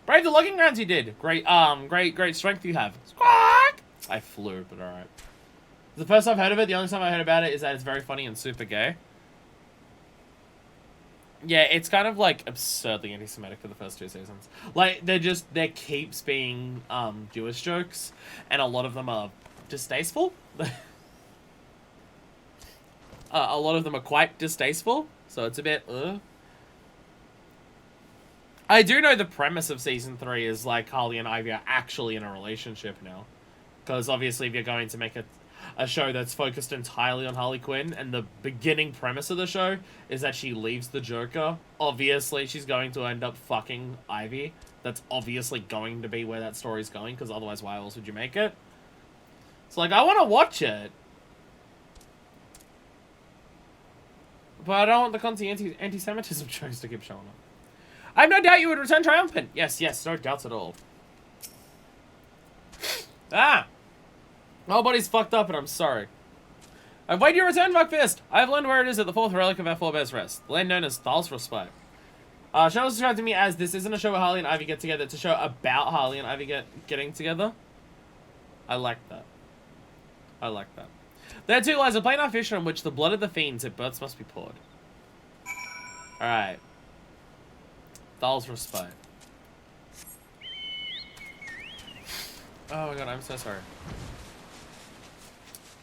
Brave the logging grounds you did. Great, great strength you have. Squawk! I flew, but alright. The first I've heard of it, the only time I heard about it is that it's very funny and super gay. Yeah, it's kind of, like, absurdly anti-Semitic for the first 2 seasons. Like, there keeps being, Jewish jokes, and a lot of them are distasteful. A lot of them are quite distasteful, so it's a bit, I do know the premise of season 3 is, like, Harley and Ivy are actually in a relationship now. Because, obviously, if you're going to make a show that's focused entirely on Harley Quinn, and the beginning premise of the show is that she leaves the Joker, obviously she's going to end up fucking Ivy. That's obviously going to be where that story's going, because otherwise why else would you make it? So, like, I want to watch it. But I don't want the constant anti-Semitism shows to keep showing up. I have no doubt you would return triumphant. Yes, no doubts at all. Ah! My whole body's fucked up and I'm sorry. I've waited your return, Fuckfist. I've learned where it is at the 4th relic of our forebears' rest. The land known as Thal's Respite. Show was described to me as this isn't a show where Harley and Ivy get together. It's a show about Harley and Ivy getting together. I like that. I like that. There too lies a plain art fish on which the blood of the fiends at births must be poured. Alright. Thal's Respite. Oh my god, I'm so sorry.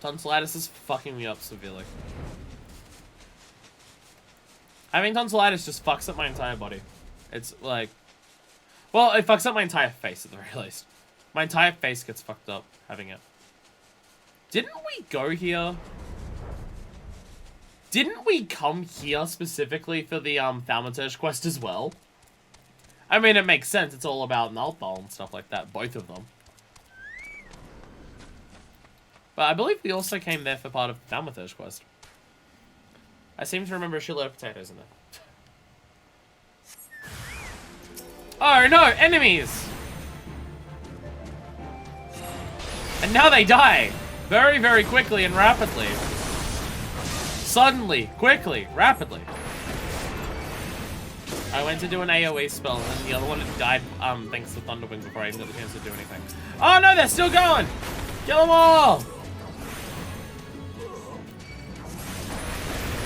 Tonsillitis is fucking me up severely. Having tonsillitis just fucks up my entire body. It's like... Well, it fucks up my entire face at the very least. My entire face gets fucked up having it. Didn't we go here? Didn't we come here specifically for the Thaumaturge quest as well? I mean, it makes sense. It's all about Nalthal and stuff like that. Both of them. But I believe we also came there for part of the Thaumaturge quest. I seem to remember a shitload of potatoes in there. Oh no, enemies! And now they die! Very, very quickly and rapidly. Suddenly, quickly, rapidly. I went to do an AoE spell and the other one had died thanks to Thunderwing before I even got the chance to do anything. Oh no, they're still going! Kill them all!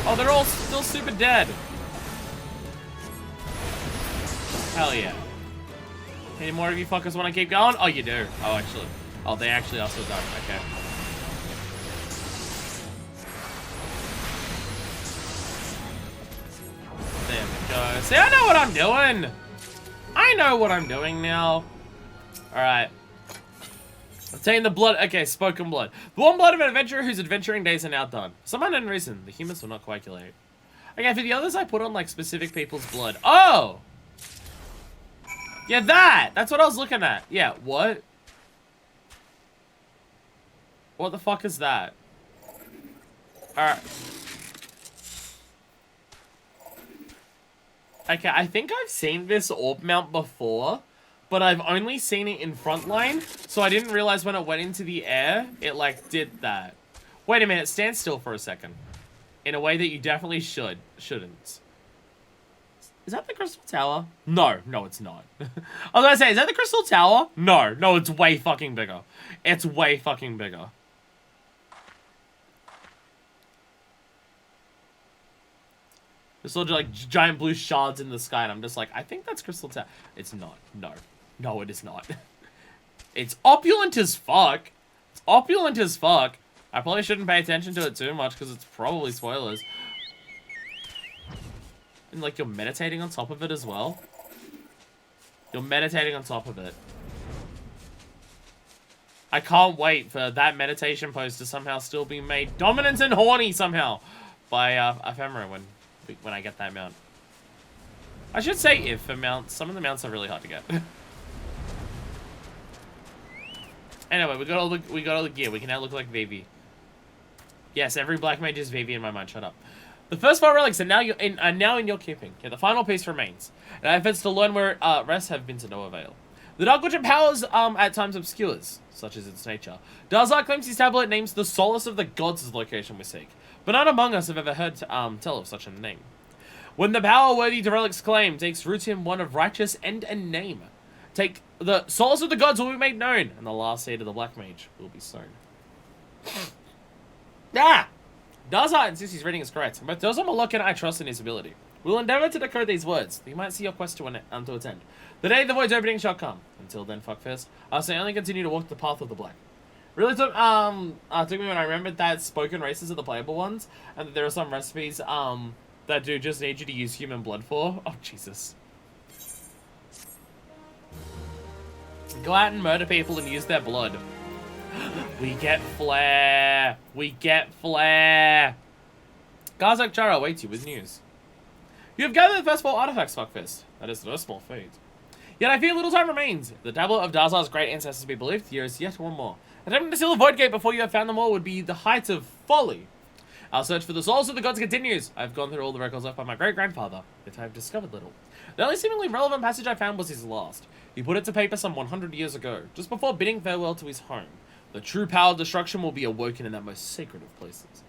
Oh, they're all still super dead. Hell yeah. Any more of you fuckers want to keep going? Oh, you do. Oh, actually. Oh, they actually also died. Okay. There we go. See, I know what I'm doing. I know what I'm doing now. Alright. Obtain the blood. Okay, spoken blood. The warm blood of an adventurer whose adventuring days are now done. For some unknown reason, the humans will not coagulate. Okay, for the others, I put on, like, specific people's blood. Oh! Yeah, that! That's what I was looking at. Yeah, what? What the fuck is that? Alright. Okay, I think I've seen this orb mount before, but I've only seen it in Frontline, so I didn't realize when it went into the air, it, like, did that. Wait a minute, stand still for a second. In a way that you definitely shouldn't. Is that the Crystal Tower? No, it's not. I was gonna say, is that the Crystal Tower? No, it's way fucking bigger. It's way fucking bigger. Just all like giant blue shards in the sky, and I'm just like, I think that's Crystal Tower. It's not. No. No, it is not. It's opulent as fuck. It's opulent as fuck. I probably shouldn't pay attention to it too much because it's probably spoilers. And like you're meditating on top of it as well. You're meditating on top of it. I can't wait for that meditation pose to somehow still be made dominant and horny somehow by Ephemera when I get that mount. I should say if for mounts. Some of the mounts are really hard to get. Anyway, we got all the gear. We can now look like Vivi. Yes, every black mage is Vivi in my mind. Shut up. The first 4 relics are now in your keeping. Yeah, the final piece remains. And efforts to learn where it rests have been to no avail. The Dark Witch powers at times obscures, such as its nature. Darzar claims his tablet names the Solace of the Gods' location we seek, but none among us have ever heard tell of such a name. When the power worthy to relic's claim takes root in one of righteous end and name, take the Solace of the Gods will be made known, and the last seed of the Black Mage will be sown. Darzar insists his reading is correct, but Dozar Malok and I trust in his ability. We'll endeavor to decode these words, that you might see your quest to attend. The day the void's opening shall come. Until then, fuckfist, I'll say only continue to walk the path of the black. Really took me when I remembered that spoken races are the playable ones, and that there are some recipes that do just need you to use human blood for. Oh, Jesus. Go out and murder people and use their blood. We get flair. We get flair. Garzak Chara awaits you with news. You have gathered the first 4 artifacts, fuckfist. That is no small feat. Yet I fear little time remains. The tablet of Darzar's great ancestors be believed, here is yet one more. Attempting to seal the Void Gate before you have found them all would be the height of folly. Our search for the souls of the gods continues. I've gone through all the records left by my great-grandfather, yet I have discovered little. The only seemingly relevant passage I found was his last. He put it to paper some 100 years ago, just before bidding farewell to his home. The true power of destruction will be awoken in that most sacred of places.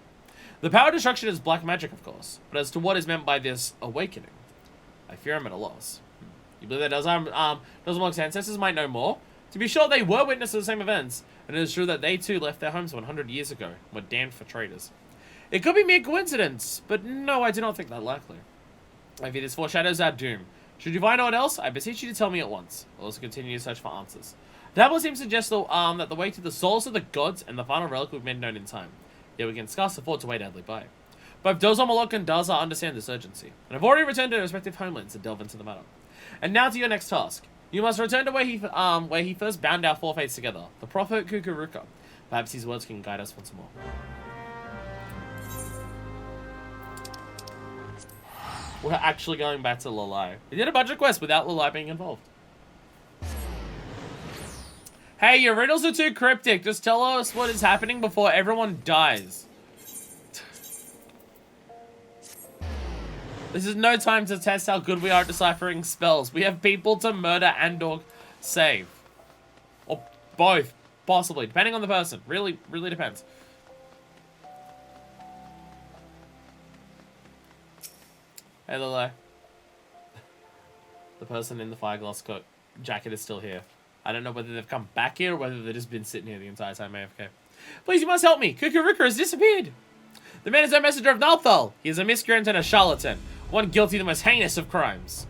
The power of destruction is black magic, of course, but as to what is meant by this awakening, I fear I'm at a loss. You believe that Malok's ancestors might know more? To be sure, they were witnesses to the same events, and it is true that they too left their homes 100 years ago and were damned for traitors. It could be mere coincidence, but no, I do not think that likely. I fear this foreshadows our doom. Should you find out else, I beseech you to tell me at once. I'll also continue to search for answers. The tablet seems to suggest that the way to the souls of the gods and the final relic will be made known in time. Yet we can scarce afford to wait idly by. Both Dozar Malok and Darzar understand this urgency, and have already returned to their respective homelands to delve into the matter. And now to your next task. You must return to where he first bound our 4 fates together, the prophet Kukuruka. Perhaps his words can guide us once more. We're actually going back to Lalai. We did a bunch of quests without Lalai being involved. Hey, your riddles are too cryptic. Just tell us what is happening before everyone dies. This is no time to test how good we are at deciphering spells. We have people to murder and or save. Or both, possibly, depending on the person. Really depends. Hey, Lilo. The person in the fireglass coat jacket is still here. I don't know whether they've come back here or whether they've just been sitting here the entire time AFK. Please, you must help me. Kukuruka has disappeared. The man is no messenger of Nalthal. He is a miscreant and a charlatan. One guilty of the most heinous of crimes.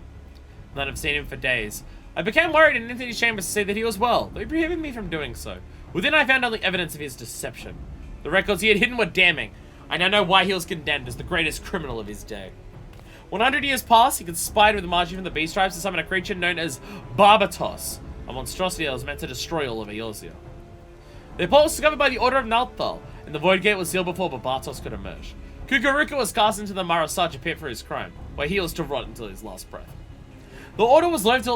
None have seen him for days. I became worried and entered his chambers to say that he was well, though he prohibited me from doing so. Within I found only evidence of his deception. The records he had hidden were damning. I now know why he was condemned as the greatest criminal of his day. 100 years passed, he conspired with the Magi from the Beast Tribes to summon a creature known as Barbatos, a monstrosity that was meant to destroy all of Eorzea. The plot was discovered by the Order of Nalthal, and the Void Gate was sealed before Barbatos could emerge. Kukuruka was cast into the Marasaja pit for his crime, where he was to rot until his last breath. The Order was loath to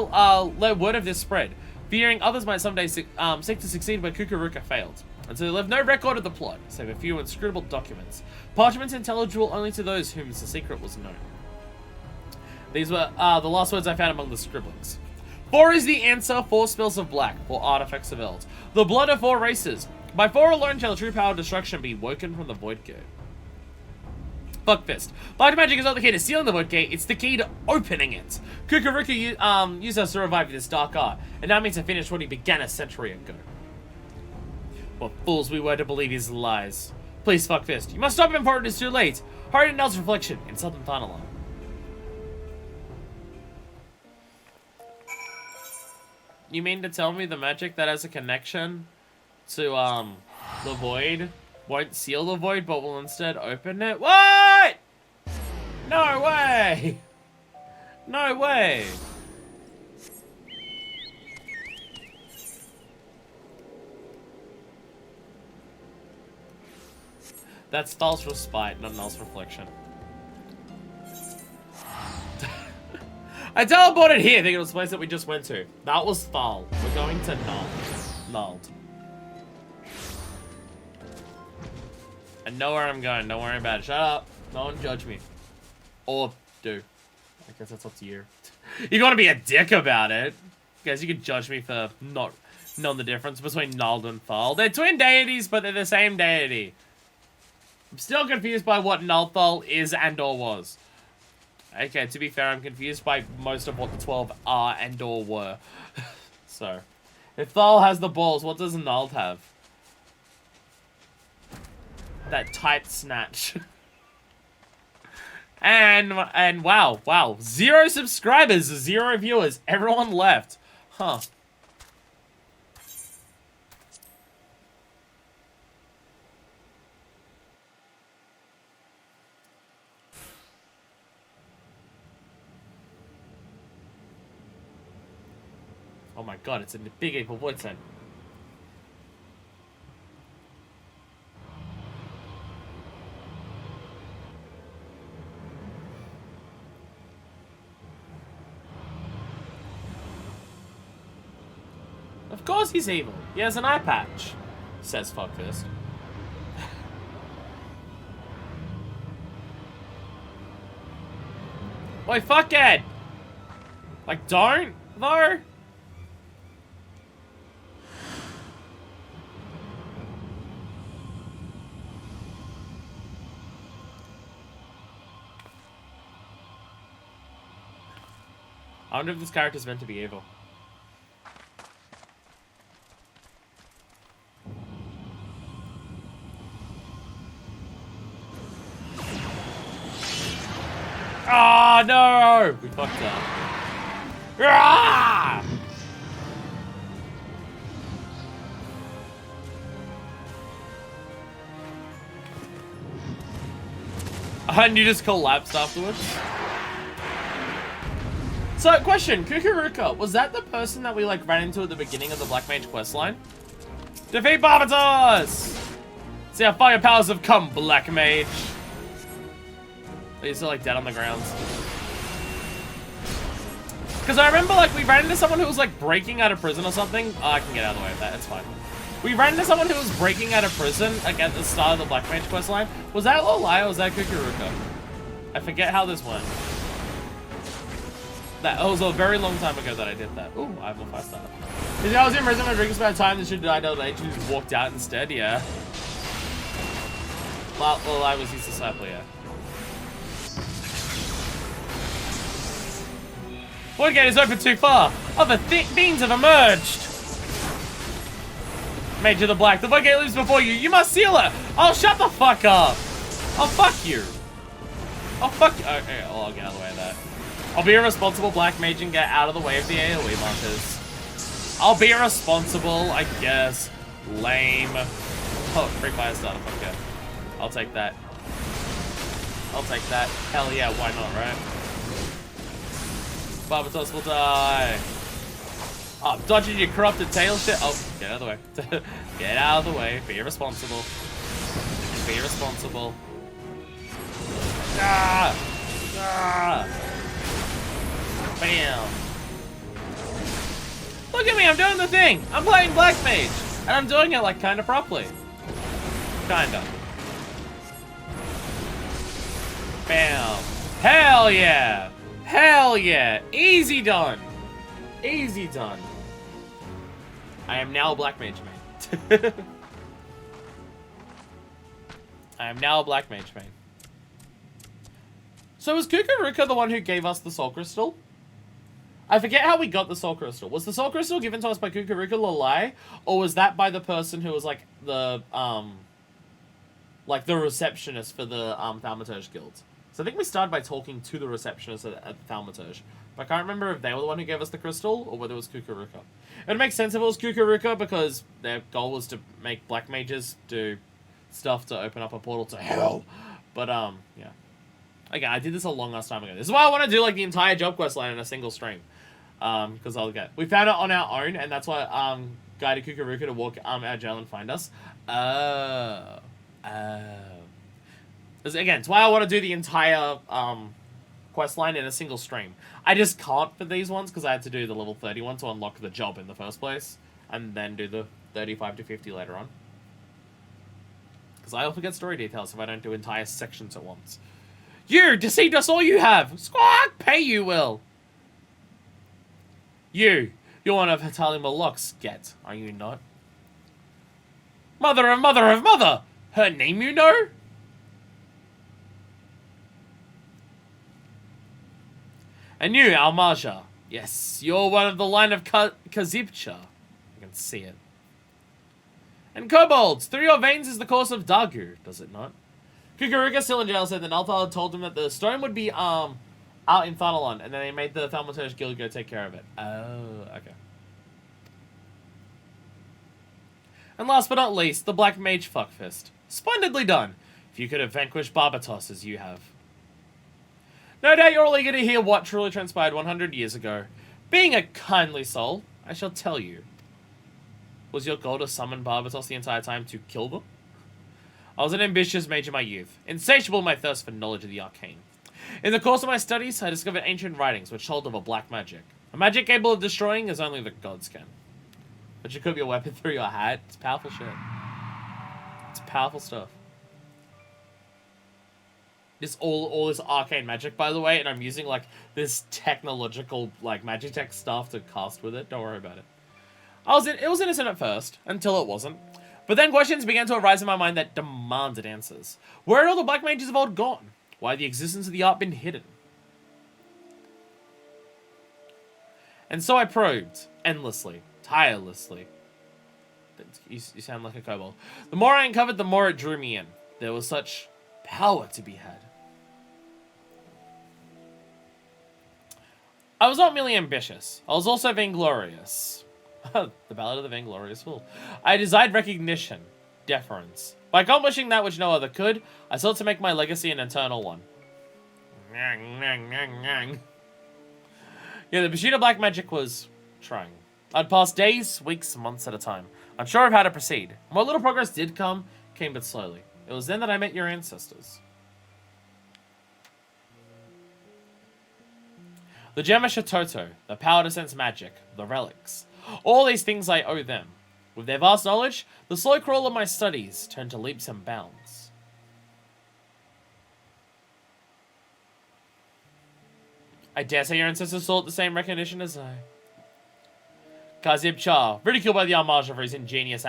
let word of this spread, fearing others might someday seek to succeed where Kukuruka failed. And so they left no record of the plot, save a few inscrutable documents, parchments intelligible only to those whom the secret was known. These were the last words I found among the scribblings. 4 is the answer, 4 spells of black, 4 artifacts of eld. The blood of 4 races. By 4 alone shall the true power of destruction be woken from the Void Gate. Fuckfist. Black magic is not the key to sealing the Void Gate, it's the key to opening it. Kukuruka used us to revive this dark art, and now means to finish what he began a century ago. What fools we were to believe his lies. Please, Fuckfist, you must stop him before it is too late. Hurry to Nell's reflection in Southern Thanalan. You mean to tell me the magic that has a connection to, the void won't seal the void, but will instead open it? What? No way! No way! That's false respite, not Null's reflection. I teleported here thinking it was the place that we just went to. That was Thal. We're going to Null. Null. I know where I'm going. Don't worry about it. Shut up. No one judge me. Or do. I guess that's up to you. You gotta be a dick about it. Guys, you could judge me for not knowing the difference between Null and Thal. They're twin deities, but they're the same deity. I'm still confused by what Null Thal is and or was. Okay, to be fair, I'm confused by most of what the 12 are and or were. So, if Thal has the balls, what does Null have? That tight snatch. and wow. 0 subscribers, 0 viewers. Everyone left. Huh. Oh my god, it's a big April void sign. Of course he's evil. He has an eye patch, says Fuckfist. Wait, fuckhead! Like, don't, though? I wonder if this character's meant to be evil. Oh no! We fucked up. Ah! And you just collapsed afterwards? So, question, Kukuruka, was that the person that we, like, ran into at the beginning of the Black Mage questline? Defeat Barbatos! See how far your powers have come, Black Mage. He's still, like, dead on the ground. Because I remember, like, we ran into someone who was, like, breaking out of prison or something. Oh, I can get out of the way of that, it's fine. We ran into someone who was breaking out of prison, like, at the start of the Black Mage questline. Was that Lolai or was that Kukuruka? I forget how this went. That was a very long time ago that I did that. Ooh, I have a 5-star. If I was in prison for a drinking spare time, this should die till age and just walked out instead, yeah. Well, I was his disciple, yeah. Void gate is open too far. Other thick beams have emerged. Mage of the Black, the void gate lives before you. You must seal it. Oh, shut the fuck up. Oh, fuck you. Oh, fuck you. Okay, well, I'll get out of the way of that. I'll be a responsible Black Mage and get out of the way of the AoE markers. I'll be responsible, I guess. Lame. Oh, free fire starter, fuck yeah. I'll take that. I'll take that. Hell yeah, why not, right? Barbatos will die. Oh, I'm dodging your corrupted tail shit. Oh, get out of the way. Get out of the way. Be responsible. Be responsible. Ah! Ah! Bam. Look at me, I'm doing the thing. I'm playing Black Mage. And I'm doing it, like, kind of properly. Kind of. Bam. Hell yeah. Hell yeah. Easy done. Easy done. I am now a Black Mage main. I am now a Black Mage main. So was Kukuruka the one who gave us the Soul Crystal? I forget how we got the Soul Crystal. Was the Soul Crystal given to us by Kukuruka Lalai? Or was that by the person who was like the receptionist for the Thaumaturge Guild? So I think we started by talking to the receptionist at Thaumaturge. I can't remember if they were the one who gave us the crystal or whether it was Kukuruka. It would make sense if it was Kukuruka because their goal was to make black mages do stuff to open up a portal to hell. But, yeah. Okay, I did this a long ass time ago. This is why I want to do, like, the entire job quest line in a single stream. Because I'll get... We found it on our own, and that's why, guided Kukuruka to walk, our jail and find us. Again, it's why I want to do the entire, quest line in a single stream. I just can't for these ones, because I had to do the level 31 to unlock the job in the first place. And then do the 35 to 50 later on. Because I'll forget story details if I don't do entire sections at once. You! Deceived us all you have! Squawk! Pay you will! You're one of Hatali Malok's get, are you not? Mother of mother of mother! Her name you know? And you, Almaja. Yes, you're one of the line of Kazibcha. I can see it. And kobolds, through your veins is the course of Dagu, does it not? Kukuruka, still in jail, said that Nalthal told him that the stone would be, out in Thanalan, and then they made the Thaumaturge Guild go take care of it. Oh, okay. And last but not least, the Black Mage Fuckfist. Splendidly done, if you could have vanquished Barbatos as you have. No doubt you're all eager to hear what truly transpired 100 years ago. Being a kindly soul, I shall tell you. Was your goal to summon Barbatos the entire time to kill them? I was an ambitious mage in my youth, insatiable in my thirst for knowledge of the arcane. In the course of my studies, I discovered ancient writings which told of a black magic. A magic capable of destroying as only the gods can. But you could be a weapon through your hat. It's powerful shit. It's powerful stuff. This all this arcane magic, by the way, and I'm using like this technological like Magitech stuff to cast with it. Don't worry about it. It was innocent at first, until it wasn't. But then questions began to arise in my mind that demanded answers. Where had all the black mages of old gone? Why had the existence of the art been hidden? And so I probed, endlessly, tirelessly. You sound like a kobold. The more I uncovered, the more it drew me in. There was such power to be had. I was not merely ambitious. I was also vainglorious. The Ballad of the Vainglorious Fool. I desired recognition, deference. By accomplishing that which no other could, I sought to make my legacy an eternal one. Yeah, the pursuit of black magic was trying. I'd pass days, weeks, months at a time, unsure of how to proceed. And what little progress did come, came but slowly. It was then that I met your ancestors. The Gemma Shatoto, the power to sense magic, the relics. All these things I owe them. With their vast knowledge, the slow crawl of my studies turned to leaps and bounds. I dare say your ancestors sought the same recognition as I. Kazib Char, ridiculed by the Armaja for his ingenious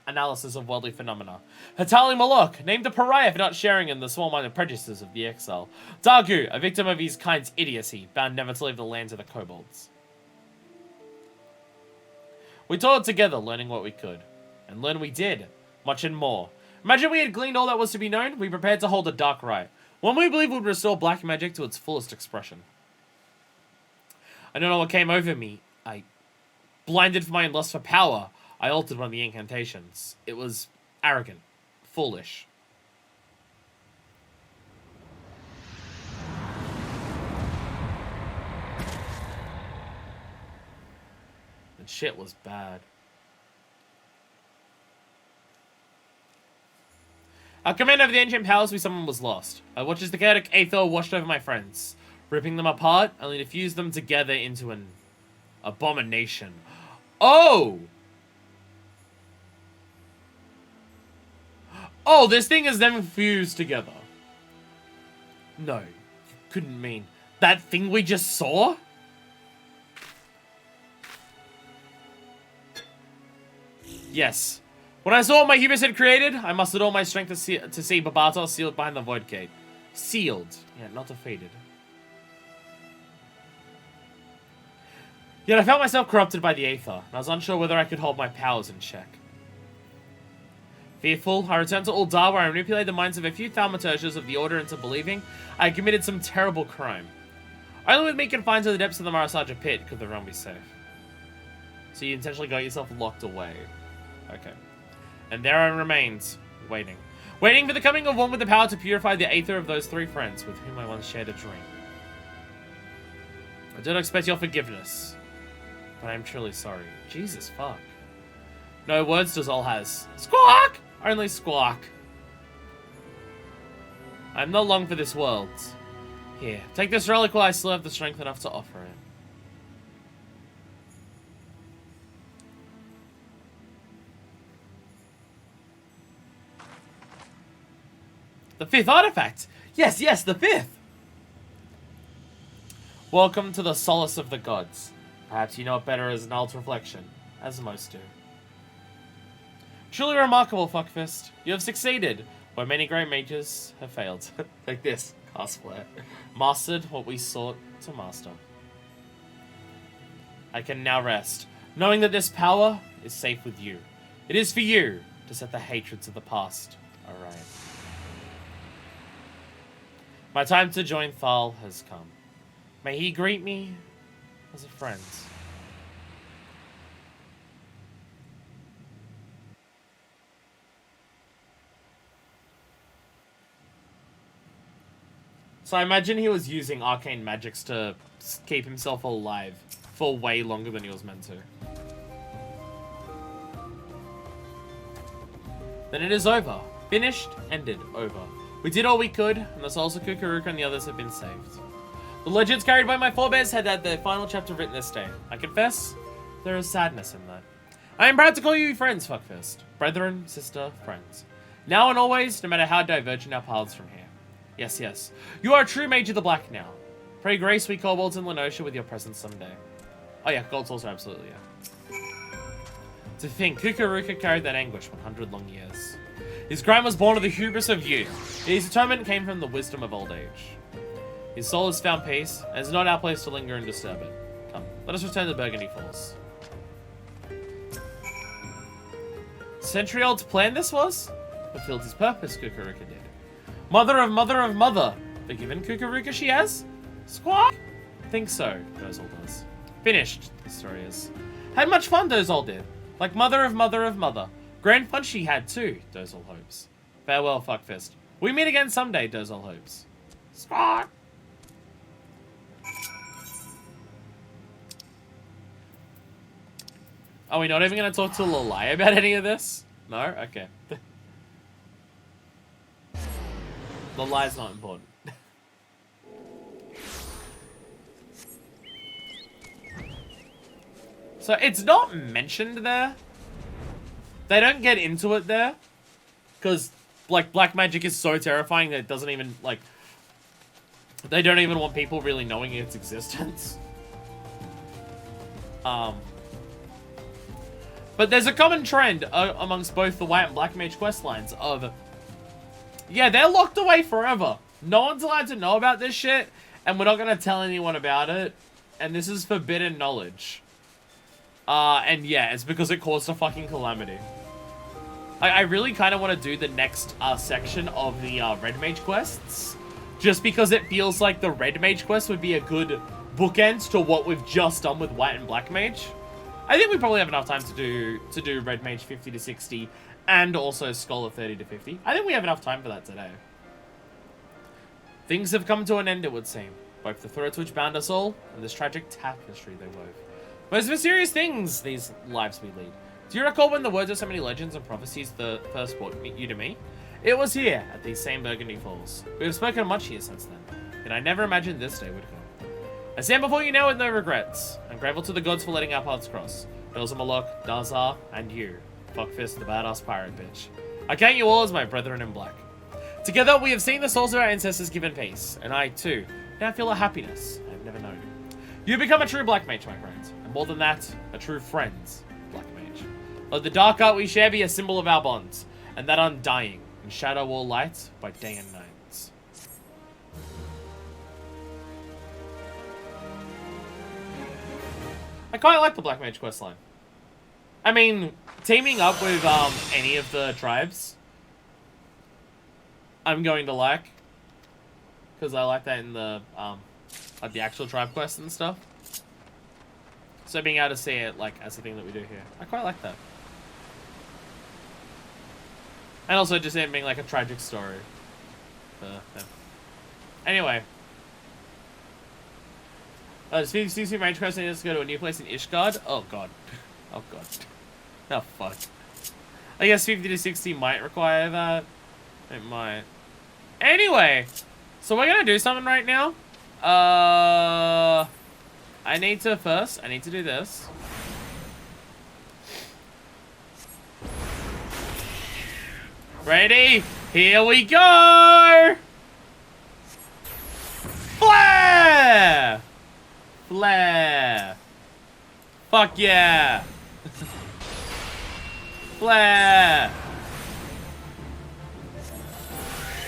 analysis of worldly phenomena. Hatali Malok, named a pariah for not sharing in the small-minded prejudices of the exile. Dagu, a victim of his kind's idiocy, bound never to leave the lands of the kobolds. We toiled together, learning what we could. And learn we did. Much and more. Imagine we had gleaned all that was to be known, we prepared to hold a dark rite. One we believe would restore black magic to its fullest expression. I don't know what came over me. Blinded for my lust for power, I altered one of the incantations. It was arrogant. Foolish. And shit was bad. Our command over the ancient powers we summoned was lost. I watched as the chaotic aether washed over my friends, ripping them apart, only to fuse them together into an abomination. Oh! Oh, this thing is then fused together. No, you couldn't mean that thing we just saw? Yes. When I saw what my hubris had created, I mustered all my strength to see Barbatos sealed behind the void gate. Sealed. Yeah, not defeated. Yet I felt myself corrupted by the aether, and I was unsure whether I could hold my powers in check. Fearful, I returned to Uldar where I manipulated the minds of a few thaumaturges of the Order into believing I had committed some terrible crime. Only with me confined to the depths of the Marasaja pit could the realm be safe. So you intentionally got yourself locked away. Okay. And there I remains, waiting. Waiting for the coming of one with the power to purify the aether of those three friends with whom I once shared a dream. I don't expect your forgiveness, but I am truly sorry. Jesus, fuck. No words Dozol has. Squawk! Only squawk. I am not long for this world. Here, take this relic while I still have the strength enough to offer it. The 5th artifact! Yes, yes, the 5th! Welcome to the solace of the gods. Perhaps you know it better as an alt reflection, as most do. Truly remarkable, Fuckfist. You have succeeded, where many great mages have failed. Like this, cast flare. Mastered what we sought to master. I can now rest, knowing that this power is safe with you. It is for you to set the hatreds of the past aright. My time to join Thal has come. May he greet me as a friend. So I imagine he was using arcane magics to keep himself alive for way longer than he was meant to. Then it is over. Finished, ended, over. We did all we could, and the souls of Kukuruka and the others have been saved. The legends carried by my forebears had their final chapter written this day. I confess, there is sadness in that. I am proud to call you friends, Fuckfist. Brethren, sister, friends. Now and always, no matter how divergent our paths from here. Yes, yes. You are a true mage of the black now. Pray grace we kobolds in Lenosha with your presence someday. Oh yeah, gold souls are absolutely, yeah. To think, Kukuruka carried that anguish 100 long years. His crime was born of the hubris of youth. His atonement came from the wisdom of old age. His soul has found peace, and it's not our place to linger and disturb it. Come, let us return to Burgundy Falls. Century-old plan this was? Fulfilled his purpose, Kukuruka did. Mother of mother of mother. Forgiven Kukuruka she has? Squawk? Think so, Dozol does. Finished, the story is. Had much fun, Dozol did. Like mother of mother of mother. Grand fun she had too, Dozol hopes. Farewell, Fuckfist. We meet again someday, Dozol hopes. Squawk! Are we not even going to talk to Lalai about any of this? No? Okay. Lalai's not important. So it's not mentioned there. They don't get into it there. Because, like, black magic is so terrifying that it doesn't even, like... They don't even want people really knowing its existence. But there's a common trend amongst both the white and black mage questlines of... Yeah, they're locked away forever. No one's allowed to know about this shit, and we're not going to tell anyone about it. And this is forbidden knowledge. And yeah, it's because it caused a fucking calamity. I really kind of want to do the next section of the red mage quests. Just because it feels like the red mage quest would be a good bookend to what we've just done with white and black mage. I think we probably have enough time to do red mage 50 to 60 and also scholar 30 to 50. I think we have enough time for that today. Things have come to an end, it would seem. Both the threads which bound us all and this tragic tapestry they wove. Most mysterious things these lives we lead. Do you recall when the words of so many legends and prophecies first brought you to me? It was here, at these same Burgundy Falls. We have spoken much here since then, and I never imagined this day would come. I stand before you now with no regrets. I'm grateful to the gods for letting our paths cross. Dozamolok, Dazar, and you. Fuckfist, the badass pirate bitch. I count you all as my brethren in black. Together, we have seen the souls of our ancestors given peace, and I, too, now feel a happiness I have never known. You become a true black mage, my friend, and more than that, a true friend, black mage. Let the dark art we share be a symbol of our bonds, and that undying, and shadow all light by day and night. I quite like the Black Mage questline. I mean, teaming up with any of the tribes, I'm going to like, because I like that in the Like the actual tribe quests and stuff. So being able to see it like as a thing that we do here. I quite like that. And also just it being like a tragic story. Yeah. Anyway. Does CC Range Quest needs to go to a new place in Ishgard? Oh god. Oh god. Oh fuck. I guess 50 to 60 might require that. It might. Anyway. So we're gonna do something right now. I need to do this. Ready? Here we go! Flare! Flare! Fuck yeah! Flare!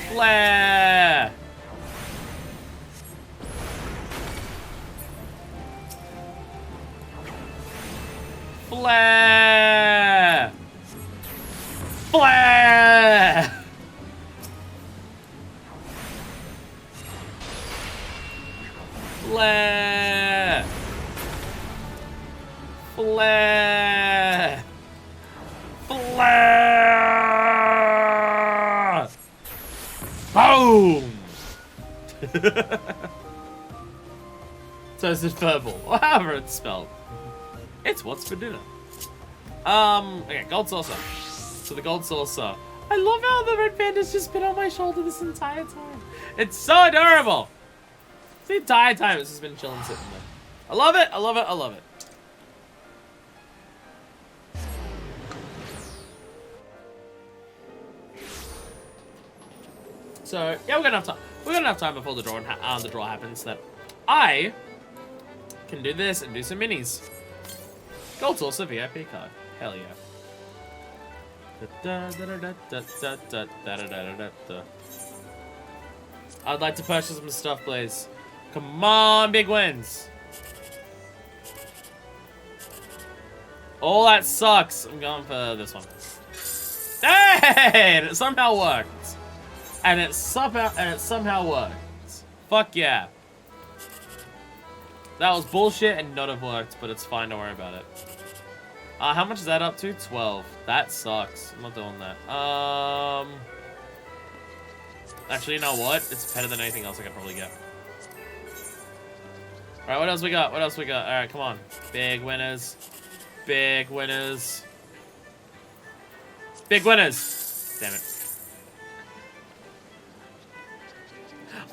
Flare! Flare! Flare! Flare! Flare! Flare! Boom! So it's just verbal, or however it's spelled. It's what's for dinner. Okay, gold saucer. So the gold saucer. I love how the red panda's just been on my shoulder this entire time. It's so adorable. The entire time it's just been chilling sitting there. I love it, I love it, I love it. So yeah, we're gonna have time. We're gonna have time before the draw happens so that I can do this and do some minis. Gold saucer VIP card. Hell yeah. I'd like to purchase some stuff, please. Come on, big wins. Oh, that sucks. I'm going for this one. Hey! And it somehow worked. And it somehow worked. Fuck yeah. That was bullshit and not have worked, but it's fine, don't worry about it. How much is that up to? 12. That sucks. I'm not doing that. Actually, you know what? It's better than anything else I could probably get. Alright, what else we got? What else we got? Alright, come on. Big winners. Big winners. Big winners! Damn it.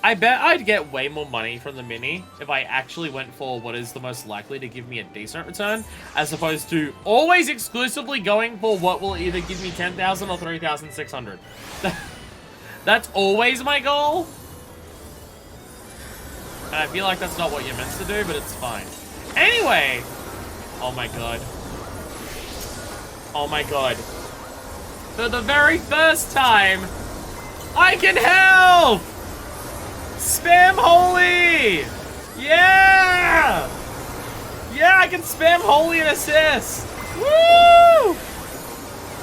I bet I'd get way more money from the mini if I actually went for what is the most likely to give me a decent return, as opposed to always exclusively going for what will either give me 10,000 or 3,600. That's always my goal. And I feel like that's not what you're meant to do, but it's fine. Anyway. Oh my god. Oh my god. For the very first time, I can help! Spam holy! Yeah! Yeah, I can spam holy and assist! Woo!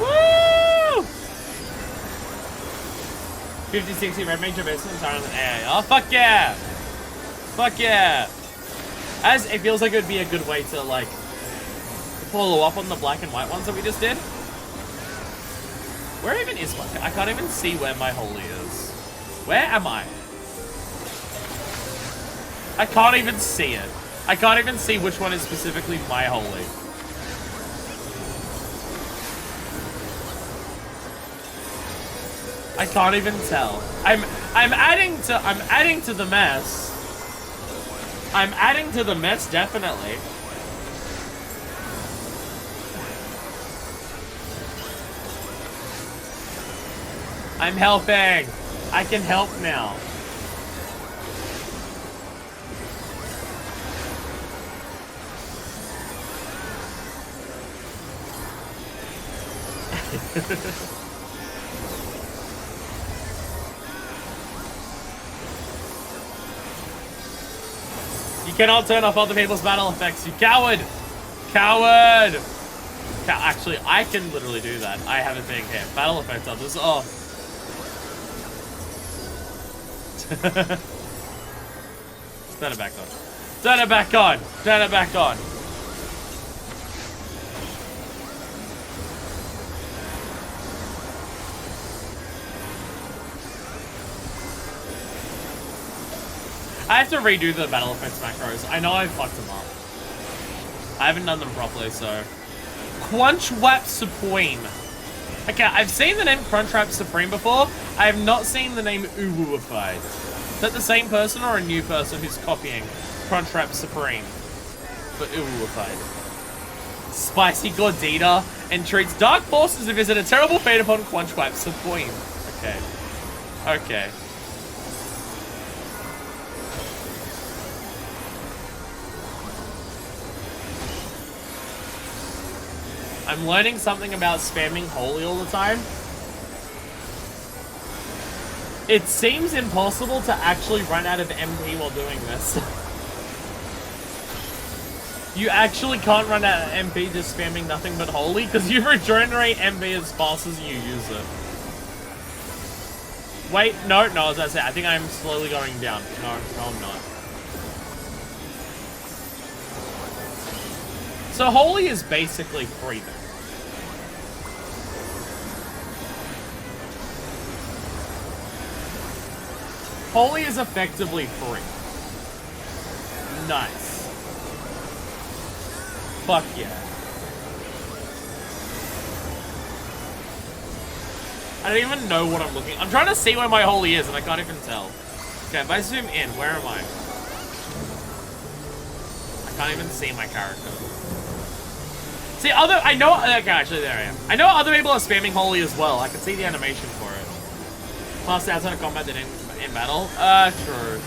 Woo! 50-60 red major base and tyrant and AA. Oh, fuck yeah! Fuck yeah! As it feels like it would be a good way to, like, follow up on the black and white ones that we just did. Where even is my... I can't even see where my holy is. Where am I? I can't even see it. I can't even see which one is specifically my holy. I can't even tell. I'm adding to the mess. I'm adding to the mess, definitely. I'm helping. I can help now. You cannot turn off other people's battle effects, you coward! Coward! Actually, I can literally do that. I have a thing here. Battle effects others off. Turn it back on. Turn it back on. Turn it back on. I have to redo the battle effects macros. I know I fucked them up. I haven't done them properly, so... Crunchwrap Supreme. Okay, I've seen the name Crunchwrap Supreme before. I have not seen the name Uwuified. Is that the same person or a new person who's copying Crunchwrap Supreme? But Uwuified. Spicy Gordita entreats dark forces to visit a terrible fate upon Crunchwrap Supreme. Okay. Okay. I'm learning something about spamming holy all the time. It seems impossible to actually run out of MP while doing this. You actually can't run out of MP just spamming nothing but holy, because you regenerate MP as fast as you use it. Wait, no, as I said, I think I'm slowly going down. No, I'm not. So holy is basically free then. Holy is effectively free. Nice. Fuck yeah. I don't even know what I'm looking. I'm trying to see where my holy is and I can't even tell. Okay, if I zoom in, where am I? I can't even see my character. See, I know, okay, actually, there I am. I know other people are spamming holy as well. I can see the animation for it. Plus, outside of combat than in battle? True.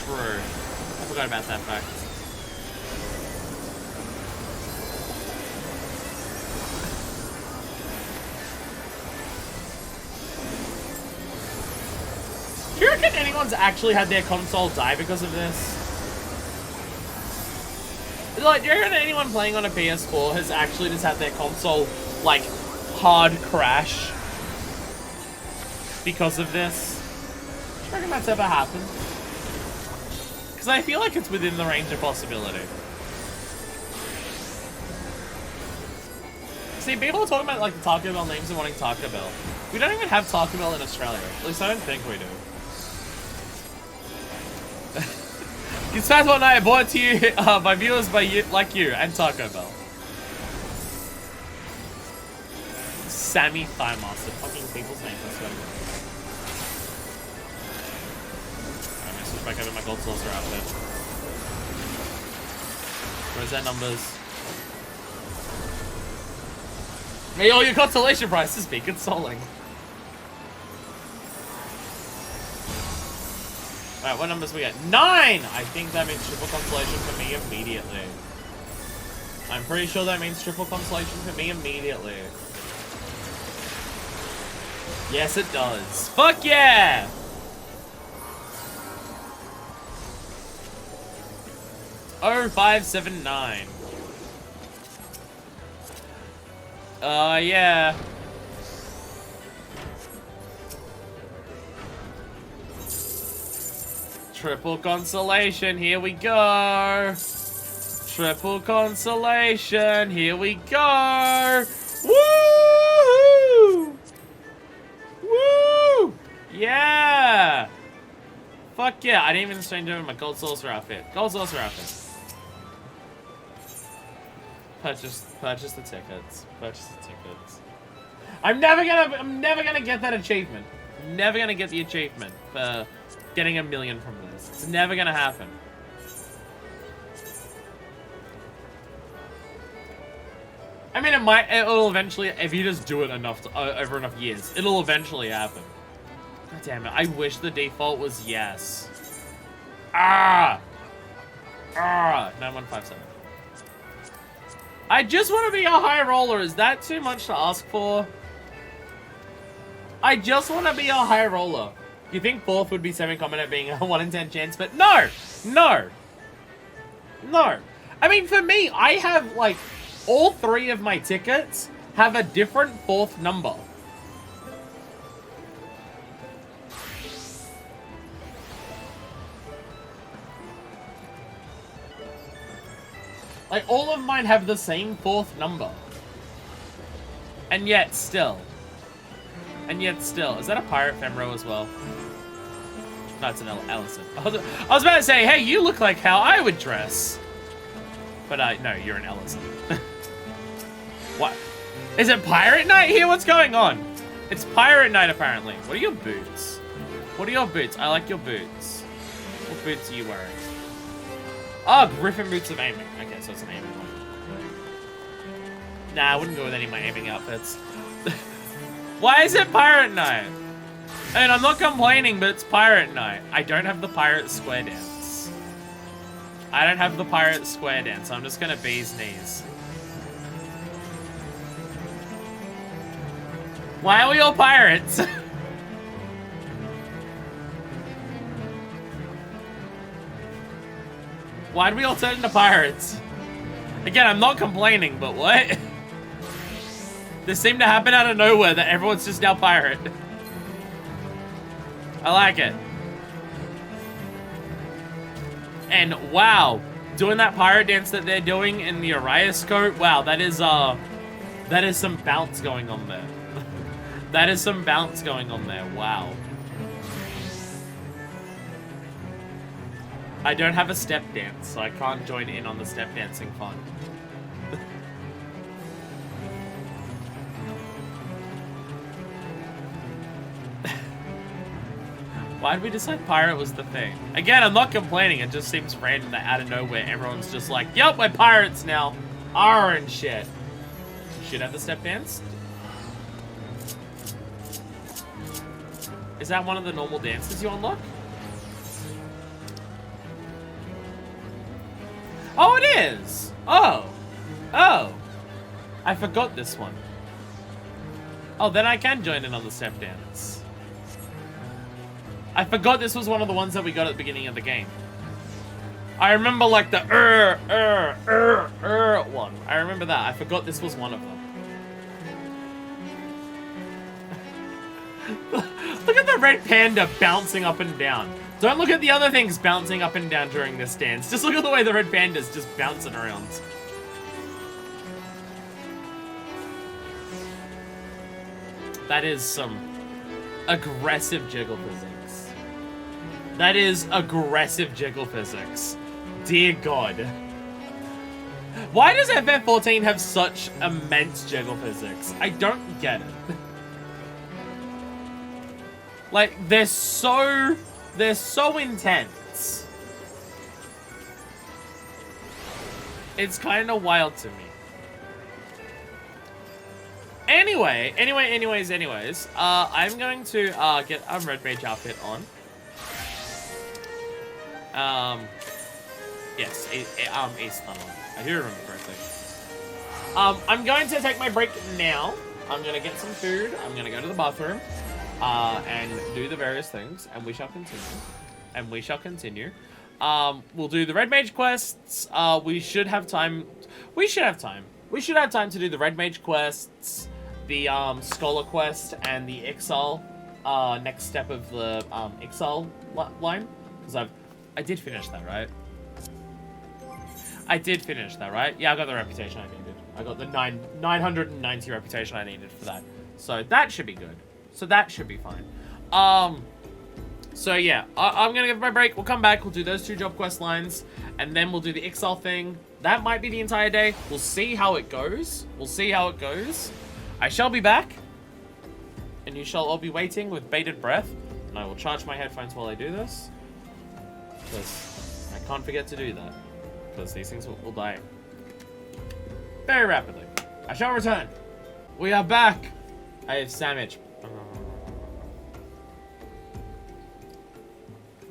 True. I forgot about that fact. Do you reckon anyone's actually had their console die because of this? Like, do you reckon anyone playing on a PS4 has actually just had their console, like, hard crash because of this? Do you reckon that's ever happened? Because I feel like it's within the range of possibility. See, people are talking about, like, the Taco Bell names and wanting Taco Bell. We don't even have Taco Bell in Australia. At least I don't think we do. It's fast one night brought to you by viewers like you and Taco Bell. Sammy Thigh Master. Fucking people's names, I swear. I'm gonna switch back over my gold saucer outfit. Where's that numbers? May all your consolation prices be consoling. Alright, what numbers we got? 9! I think that means triple consolation for me immediately. I'm pretty sure that means triple consolation for me immediately. Yes, it does. Fuck yeah! Oh, 579. Yeah. Triple consolation, here we go. Triple consolation, here we go. Woo! Woo! Yeah! Fuck yeah, I didn't even change over my gold saucer outfit. Gold saucer outfit. Purchase the tickets. Purchase the tickets. I'm never gonna get that achievement. I'm never gonna get the achievement for getting 1 million from this. It's never gonna happen. I mean, it'll eventually, if you just do it enough, over enough years, it'll eventually happen. God damn it, I wish the default was yes. Ah! 9157. I just want to be a high roller. Is that too much to ask for? I just want to be a high roller. You think 4th would be semi-common at being a 1 in 10 chance, but no! No! No. I mean, for me, I have, like, all 3 of my tickets have a different 4th number. Like, all of mine have the same 4th number. And yet still. Is that a pirate femro as well? No, it's an Ellison. I was about to say, hey, you look like how I would dress. But, no, you're an Ellison. What? Is it pirate night here? What's going on? It's pirate night, apparently. What are your boots? What are your boots? I like your boots. What boots are you wearing? Oh, Griffin boots of aiming. Okay, so it's an aiming one. Nah, I wouldn't go with any of my aiming outfits. Why is it pirate night? And I'm not complaining, but it's pirate night. I don't have the pirate square dance. I'm just gonna bee's knees. Why are we all pirates? Why did we all turn into pirates? Again, I'm not complaining, but what? This seemed to happen out of nowhere that everyone's just now pirate. I like it. And wow, doing that pirate dance that they're doing in the Ariascope, wow, that is some bounce going on there. That is some bounce going on there, wow. I don't have a step dance, so I can't join in on the step dancing fun. Why did we decide pirate was the thing? Again, I'm not complaining, it just seems random that out of nowhere everyone's just like, yep, we're pirates now. Arr and shit. You should have the step dance. Is that one of the normal dances you unlock? Oh, it is! Oh. Oh. I forgot this one. Oh, then I can join in on the step dance. I forgot this was one of the ones that we got at the beginning of the game. I remember like the one. I remember that. I forgot this was one of them. Look at the red panda bouncing up and down. Don't look at the other things bouncing up and down during this dance. Just look at the way the red panda's just bouncing around. That is some aggressive jiggle physics. That is aggressive jiggle physics. Dear God. Why does FF14 have such immense jiggle physics? I don't get it. Like, they're so intense. It's kind of wild to me. Anyways, I'm going to get a red mage outfit on. Yes, ace stun on. I do remember correctly. I'm going to take my break now. I'm gonna get some food. I'm gonna go to the bathroom, and do the various things, and we shall continue. We'll do the red mage quests. We should have time. We should have time to do the red mage quests, the scholar quest, and the exile. Next step of the exile line, because I did finish that, right? Yeah, I got the reputation I needed. I got the 990 reputation I needed for that. So that should be good. So that should be fine. So yeah, I'm gonna give my break. We'll come back. We'll do those 2 job quest lines, and then we'll do the exile thing. That might be the entire day. We'll see how it goes. I shall be back, and you shall all be waiting with bated breath. And I will charge my headphones while I do this, because I can't forget to do that, because these things will die very rapidly. I shall return. We are back. I have sandwich.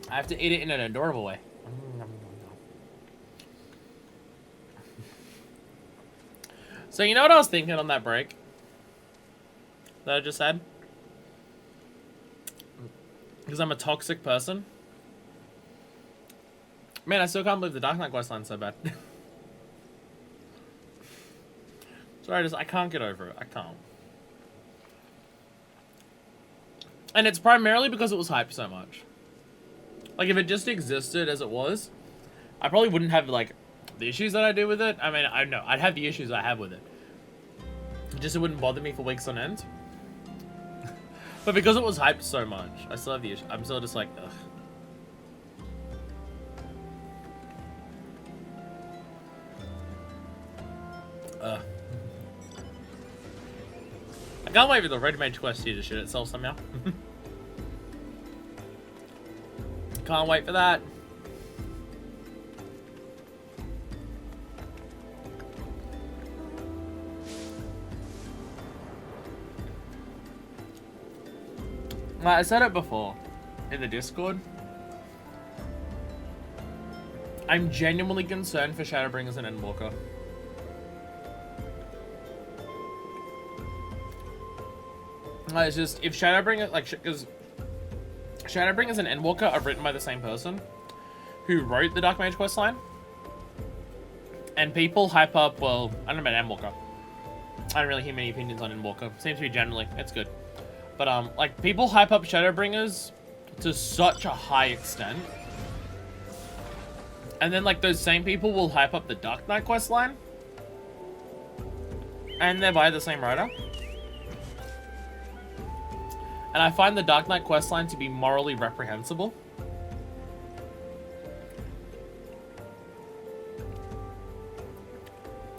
I have to eat it in an adorable way. So you know what I was thinking on that break that I just had? Because I'm a toxic person. Man, I still can't believe the Dark Knight questline's so bad. Sorry, I can't get over it. I can't. And it's primarily because it was hyped so much. Like, if it just existed as it was, I probably wouldn't have, like, the issues that I do with it, I mean, I know, I'd have the issues I have with it. Just it wouldn't bother me for weeks on end. But because it was hyped so much, I still have the issue. I'm still just like, ugh. I can't wait for the Red Mage quest here to shit itself somehow. Can't wait for that. I said it before in the Discord. I'm genuinely concerned for Shadowbringers and Endwalker. It's just, if Shadowbringers, like, because Shadowbringers and Endwalker are written by the same person who wrote the Dark Mage questline. And people hype up, well, I don't know about Endwalker. I don't really hear many opinions on Endwalker. Seems to be generally, it's good. But, like, people hype up Shadowbringers to such a high extent. And then, like, those same people will hype up the Dark Knight questline. And they're by the same writer. And I find the Dark Knight questline to be morally reprehensible.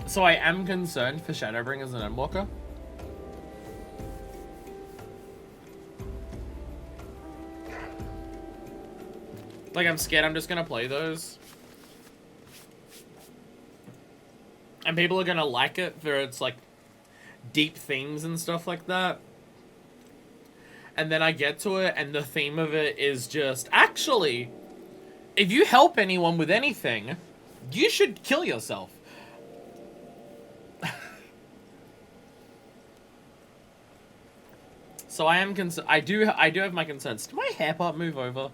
So I am concerned for Shadowbringers and Endwalker. Like, I'm scared I'm just gonna play those. And people are gonna like it for its, like, deep themes and stuff like that. And then I get to it, and the theme of it is just, actually, if you help anyone with anything, you should kill yourself. So I am I do have my concerns. Did my hair part move over?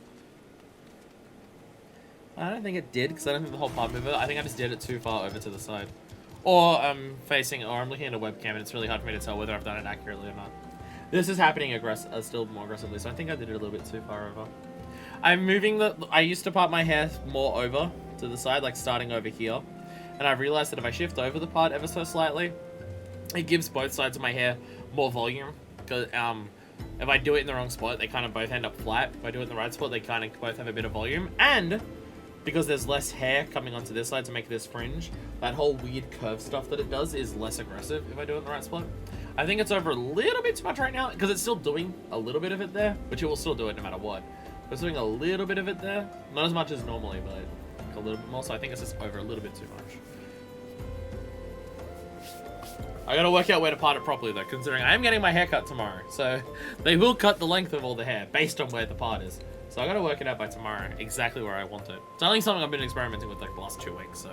I don't think it did, because I don't think the whole part moved over. I think I just did it too far over to the side. Or I'm looking at a webcam, and it's really hard for me to tell whether I've done it accurately or not. This is happening still more aggressively, so I think I did it a little bit too far over. I'm moving I used to part my hair more over to the side, like starting over here. And I've realized that if I shift over the part ever so slightly, it gives both sides of my hair more volume. Because if I do it in the wrong spot, they kind of both end up flat. If I do it in the right spot, they kind of both have a bit of volume. And because there's less hair coming onto this side to make this fringe, that whole weird curve stuff that it does is less aggressive if I do it in the right spot. I think it's over a little bit too much right now, because it's still doing a little bit of it there, which it will still do it no matter what. But it's doing a little bit of it there. Not as much as normally, but a little bit more, so I think it's just over a little bit too much. I gotta work out where to part it properly though, considering I am getting my hair cut tomorrow, so they will cut the length of all the hair based on where the part is. So I gotta work it out by tomorrow, exactly where I want it. It's only something I've been experimenting with like the last 2 weeks, so.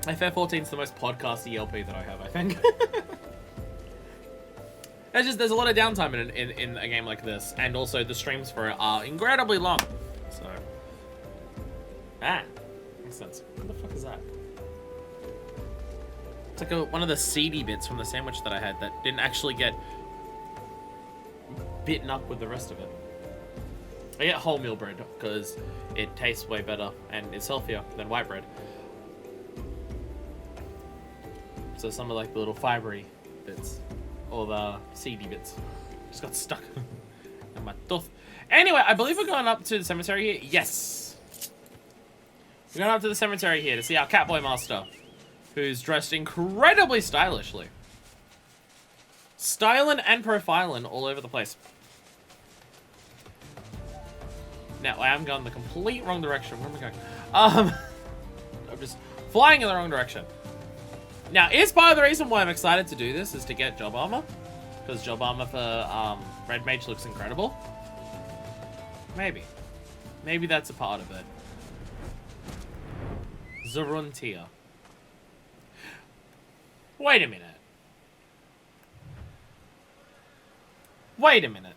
FF14 is the most podcasty LP that I have, I think. There's a lot of downtime in a game like this, and also the streams for it are incredibly long. So, makes sense. What the fuck is that? It's like one of the seedy bits from the sandwich that I had that didn't actually get bitten up with the rest of it. I get wholemeal bread because it tastes way better and it's healthier than white bread. So some of like the little fibery bits, or the seedy bits, just got stuck in my tooth. Anyway, I believe we're going up to the cemetery here. Yes, we're going up to the cemetery here to see our Catboy Master, who's dressed incredibly stylishly, styling and profiling all over the place. Now I am going the complete wrong direction. Where am I going? I'm just flying in the wrong direction. Now, is part of the reason why I'm excited to do this is to get job armor. Because job armor for Red Mage looks incredible. Maybe. Maybe that's a part of it. Zoruntia. Wait a minute. Wait a minute.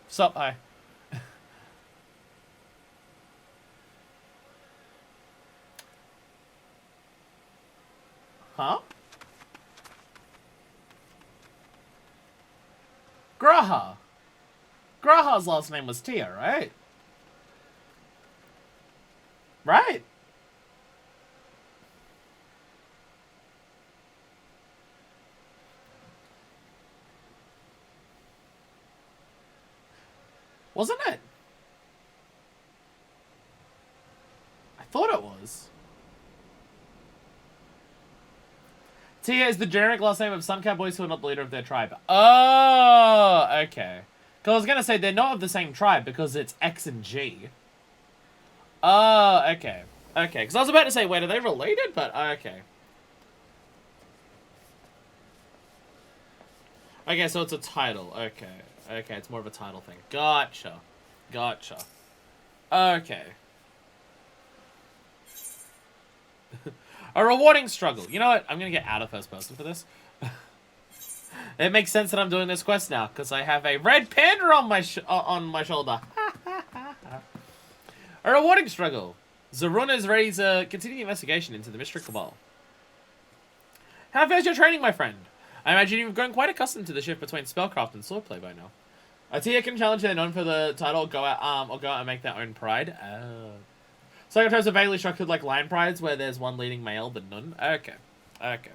Sup, hi. Huh? Graha. Graha's last name was Tia, right? Right. Wasn't it? I thought it was. Tia is the generic last name of some cowboys who are not the leader of their tribe. Oh, okay. Because I was going to say they're not of the same tribe because it's X and G. Oh, okay. Okay, because I was about to say, wait, are they related? But, okay. Okay, so it's a title. Okay. Okay, it's more of a title thing. Gotcha. Gotcha. Okay. A rewarding struggle. You know what? I'm going to get out of first person for this. It makes sense that I'm doing this quest now, because I have a red panda on my shoulder. A rewarding struggle. Zaruna is ready to continue the investigation into the Mystery Cabal. How fares your training, my friend? I imagine you've grown quite accustomed to the shift between spellcraft and swordplay by now. Tia can challenge their known for the title, or go out and make their own pride. Psychotypes are vaguely structured like line prides, where there's one leading male, but none. Okay. Okay.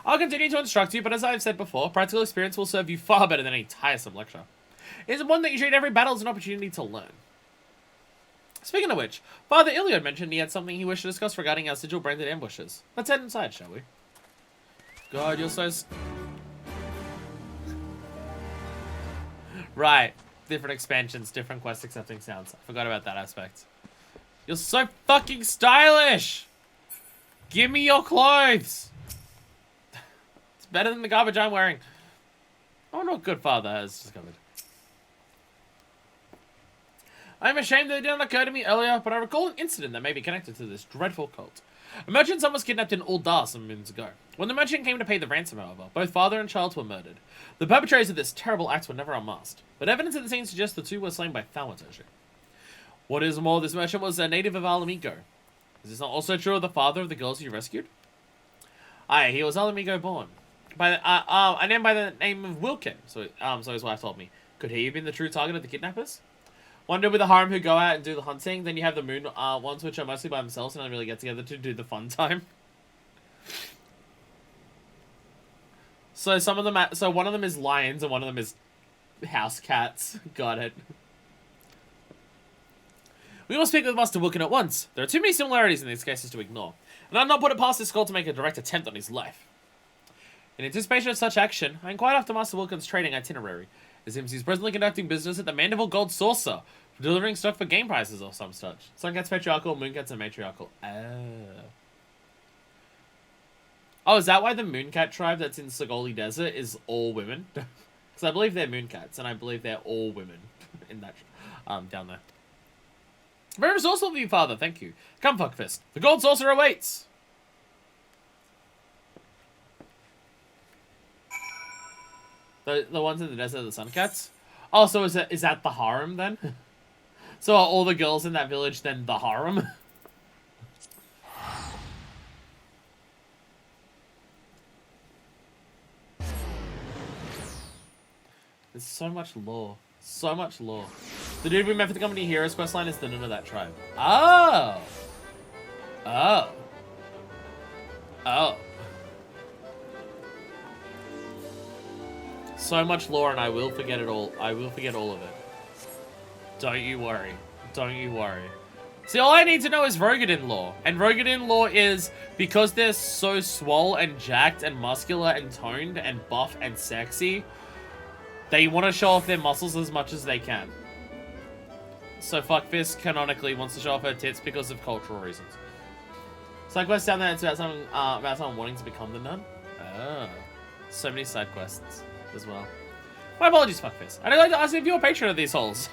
I'll continue to instruct you, but as I've said before, practical experience will serve you far better than any tiresome lecture. It is one that you treat every battle as an opportunity to learn. Speaking of which, Father Iliad mentioned he had something he wished to discuss regarding our sigil-branded ambushes. Let's head inside, shall we? God, you're so... Right. Different expansions, different quest accepting sounds. I forgot about that aspect. You're so fucking stylish! Give me your clothes! It's better than the garbage I'm wearing. I wonder what good father has discovered. I'm ashamed that it did not occur to me earlier, but I recall an incident that may be connected to this dreadful cult. A merchant's son was kidnapped in Uldar some moons ago. When the merchant came to pay the ransom, however, both father and child were murdered. The perpetrators of this terrible act were never unmasked, but evidence at the scene suggests the two were slain by thaumaturgy. What is more, this merchant was a native of Alamigo. Is this not also true of the father of the girls you rescued? Aye, he was Alamigo born. A name by the name of Wilkin, so his wife told me. Could he have been the true target of the kidnappers? Wonder with the harem who go out and do the hunting, then you have the moon ones which are mostly by themselves and don't really get together to do the fun time. So some of them, so one of them is lions and one of them is house cats. Got it. We must speak with Master Wilkin at once. There are too many similarities in these cases to ignore, and I'll not put it past this skull to make a direct attempt on his life. In anticipation of such action, I inquired after Master Wilkin's trading itinerary. It seems he's presently conducting business at the Mandeville Gold Saucer, delivering stock for game prices or some such. Suncat's patriarchal, Mooncat's are matriarchal. Oh, is that why the Mooncat tribe that's in Sagoli Desert is all women? Because I believe they're Mooncats, and I believe they're all women in that, down there. Very resourceful of you, father, thank you. Come, Fuckfist. The Gold Saucer awaits! The ones in the desert are the Suncats? Oh, so is that the harem, then? So are all the girls in that village then the harem? There's so much lore. So much lore. The dude we met for the Company Heroes questline is the none of that tribe. Oh! Oh. Oh. So much lore and I will forget it all. I will forget all of it. Don't you worry. Don't you worry. See, all I need to know is Rogadin lore. And Rogadin lore is, because they're so swole and jacked and muscular and toned and buff and sexy, they want to show off their muscles as much as they can. So Fuckfist canonically wants to show off her tits because of cultural reasons. Side quest down there, it's about someone wanting to become the nun. Oh. So many side quests as well. My apologies, Fuckfist. I'd like to ask if you're a patron of these holes.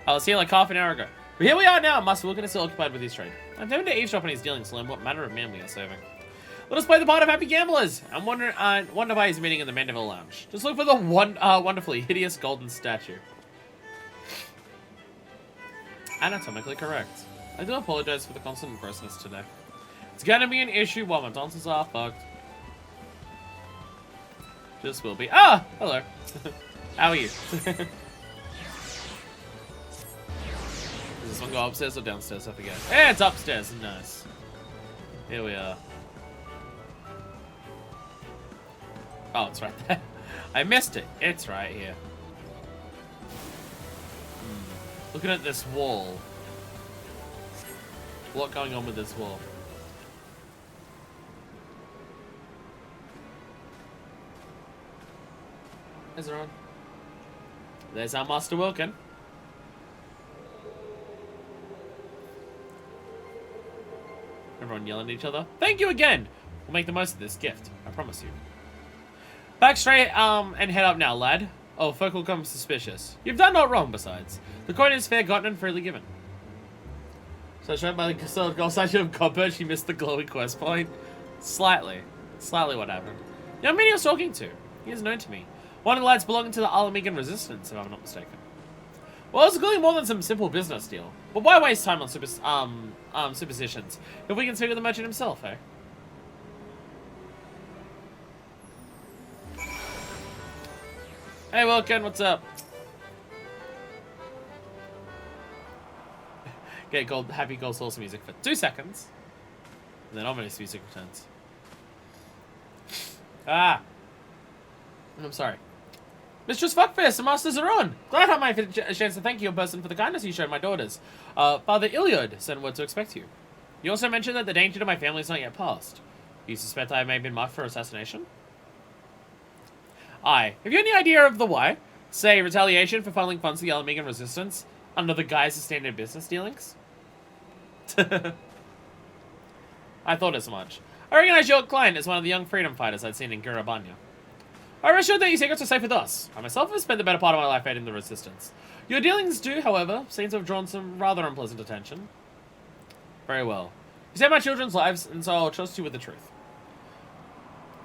I was here like half an hour ago. But here we are now, Master Wilkin is still occupied with his trade. I'm tempted to eavesdrop on his dealings to learn what manner of man we are serving. Let us play the part of happy gamblers and wonder by his meeting in the Mandeville Lounge. Just look for the wonderfully hideous golden statue. Anatomically correct. I do apologize for the constant grossness today. It's gonna be an issue while my tonsils are fucked. Just will be. Ah! Hello. How are you? Does this one go upstairs or downstairs? I forget. Yeah, it's upstairs. Nice. Here we are. Oh, it's right there. I missed it. It's right here. Looking at this wall. What going on with this wall? Is it on? There's our Master Wilkin. Everyone yelling at each other. Thank you again! We'll make the most of this gift. I promise you. Back straight, and head up now, lad. Oh, folk will come suspicious. You've done no wrong, besides. The coin is fair gotten and freely given. So shown by the solid gold statue of copper, she missed the glowing quest point. Slightly. Slightly what happened. Young man he was talking to. He is known to me. One of the lads belonging to the Alamegan Resistance, if I'm not mistaken. Well, it's clearly more than some simple business deal. But why waste time on suppositions if we can speak with the merchant himself, eh? Hey, Wilkin, what's up? Get gold, happy gold source music for 2 seconds. And then ominous music returns. Ah. I'm sorry. Mistress Fuckfist, the masters are on. Glad I might have a chance to thank you in person for the kindness you showed my daughters. Father Iliad sent word to expect you. You also mentioned that the danger to my family is not yet past. Do you suspect I may have been marked for assassination? Aye. Have you any idea of the why? Say, retaliation for funneling funds to the Alamegan Resistance under the guise of standard business dealings? I thought as much. I recognize your client as one of the young freedom fighters I'd seen in Garabanya. I rest assured that your secrets are safe with us. I myself have spent the better part of my life aiding the Resistance. Your dealings do, however, seem to have drawn some rather unpleasant attention. Very well. You saved my children's lives, and so I'll trust you with the truth.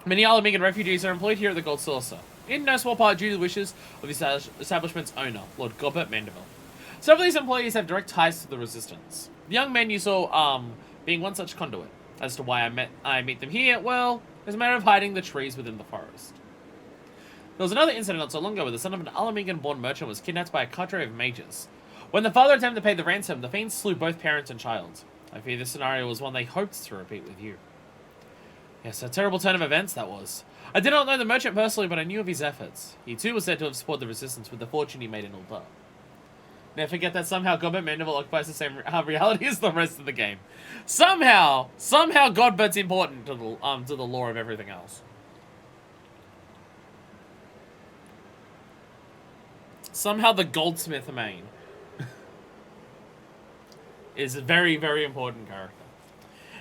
Many Alamegan refugees are employed here at the Gold Saucer, in no small part due to the wishes of the establishment's owner, Lord Gobert Mandeville. Several of these employees have direct ties to the Resistance. The young men you saw, being one such conduit. As to why I meet them here, well, it's a matter of hiding the trees within the forest. There was another incident not so long ago where the son of an Alamegan-born merchant was kidnapped by a cadre of mages. When the father attempted to pay the ransom, the fiends slew both parent and child. I fear this scenario was one they hoped to repeat with you. Yes, a terrible turn of events that was. I did not know the merchant personally, but I knew of his efforts. He too was said to have supported the Resistance with the fortune he made in Ul'dah. Never forget that somehow Gobert Mandeville occupies the same reality as the rest of the game. Somehow Godbert's important to the lore of everything else. Somehow the goldsmith main is a very, very important character.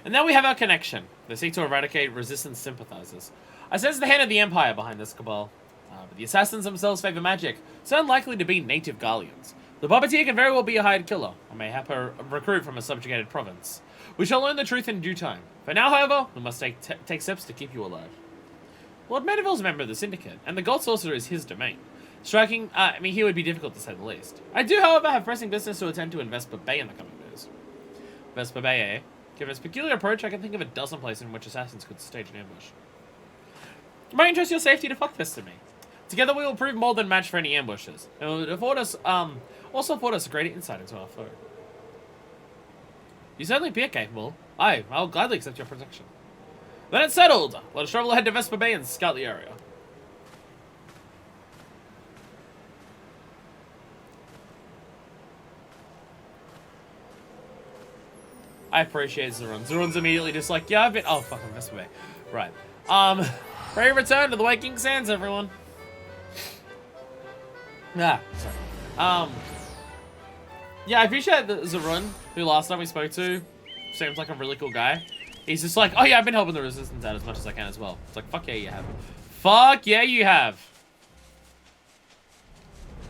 And now we have our connection. They seek to eradicate Resistance sympathizers. I sense the hand of the Empire behind this cabal. But the assassins themselves favor magic, so unlikely to be native Garleans. The puppeteer can very well be a hired killer, or mayhap a recruit from a subjugated province. We shall learn the truth in due time. For now, however, we must take steps to keep you alive. Lord Mandeville's a member of the Syndicate, and the Gold Sorcerer is his domain. Striking, he would be difficult to say the least. I do, however, have pressing business to attend to in Vesper Bay in the coming days. Vesper Bay, eh? Given its peculiar approach, I can think of a dozen places in which assassins could stage an ambush. It might interest your safety to fuckfist in me. Together we will prove more than match for any ambushes, and it will afford us, also afford us a greater insight into our foe. You certainly appear capable. Aye, I'll gladly accept your protection. Then it's settled! Let us travel ahead to Vesper Bay and scout the area. I appreciate Zurun. Zurun's immediately just like, yeah, I've been... Oh, fuck, I'm Vesper Bay. Right. Ready to return to the Waking Sands, everyone. Yeah, sorry. Yeah, I appreciate that Zurun, who last time we spoke to, seems like a really cool guy. He's just like, oh yeah, I've been helping the Resistance out as much as I can as well. It's like, fuck yeah, you have. Fuck yeah, you have.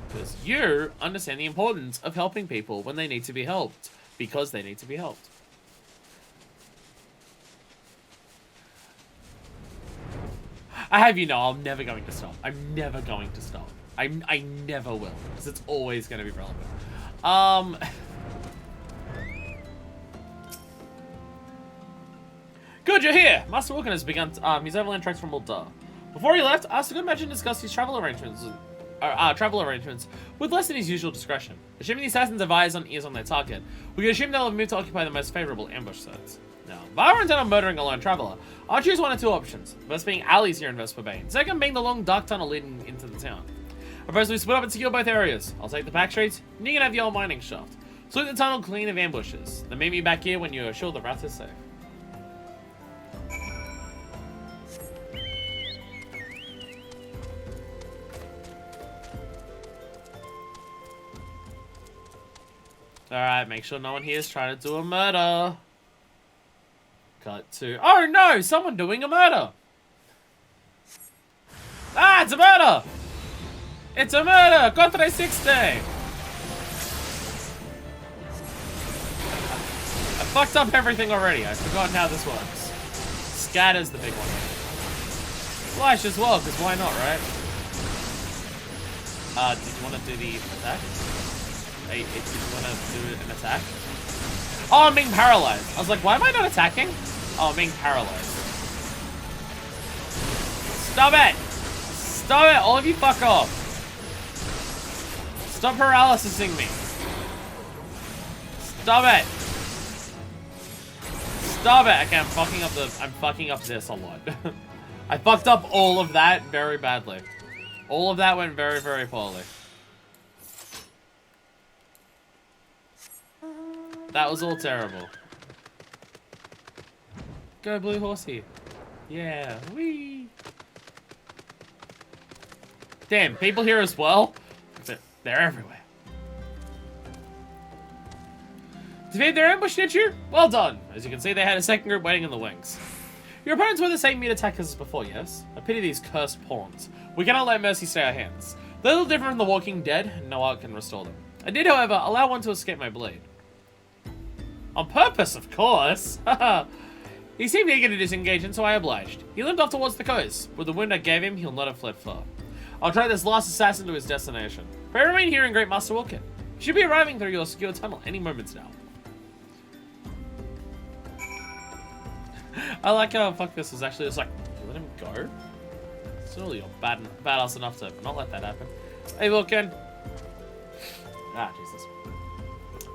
Because you understand the importance of helping people when they need to be helped. Because they need to be helped. I have you know, I'm never going to stop. I'm never going to stop. I never will. Because it's always going to be relevant. Good, you're here! Master Wilkin has begun his overland treks from Ul'dah. Before he left, Asuka mentioned to discuss his travel arrangements with less than his usual discretion. Assuming the assassins have eyes on ears on their target, we can assume they'll have moved to occupy the most favorable ambush sites. Now, if I were intent on murdering a lone traveler, I'll choose one of two options. First being alleys here in Vesper Bay, and second being the long dark tunnel leading into the town. I propose we split up and secure both areas. I'll take the back streets, and you can have the old mining shaft. Sweep the tunnel clean of ambushes. Then meet me back here when you're sure the rat is safe. Alright, make sure no one here is trying to do a murder. Cut to... Oh no! Someone doing a murder! Ah, it's a murder! It's a murder! Contra 60! I fucked up everything already. I've forgotten how this works. Scatter's the big one. Flash as well, because why not, right? Did you want to do the attack? Did you want to do an attack? Oh, I'm being paralyzed. I was like, why am I not attacking? Oh, I'm being paralyzed. Stop it! Stop it! All of you fuck off. Stop paralysising me. Stop it. Stop it. Okay, I'm fucking up this a lot. I fucked up all of that very badly. All of that went very, very poorly. That was all terrible. Go blue horsey. Yeah, wee. Damn, people here as well? They're everywhere. Defeated their ambush, did you? Well done. As you can see, they had a second group waiting in the wings. Your opponents were the same meat attackers as before, yes? I pity these cursed pawns. We cannot let mercy stay our hands. They're a little different from the Walking Dead, and no art can restore them. I did, however, allow one to escape my blade. On purpose, of course. He seemed eager to disengage, and so I obliged. He limped off towards the coast. With the wound I gave him, he'll not have fled far. I'll track this last assassin to his destination. Pray remain here in Great Master Wilkin. You should be arriving through your secure tunnel any moments now. I like how fuck this was actually just like, you let him go? Surely you're badass enough to not let that happen. Hey, Wilkin. Ah, Jesus.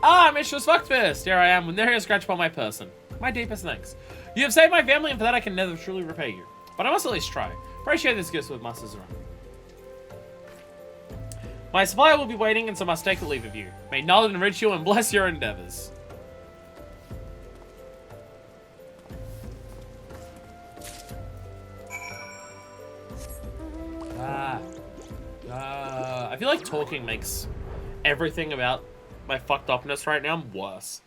Ah, Mistress Fuckfist! Here I am with nary a scratch upon my person. My deepest thanks. You have saved my family, and for that I can never truly repay you. But I must at least try. Appreciate this gift with Master Zeron. My supplier will be waiting, and so must take a leave of you. May Nalden enrich you and bless your endeavors. I feel like talking makes everything about my fucked upness right now worse.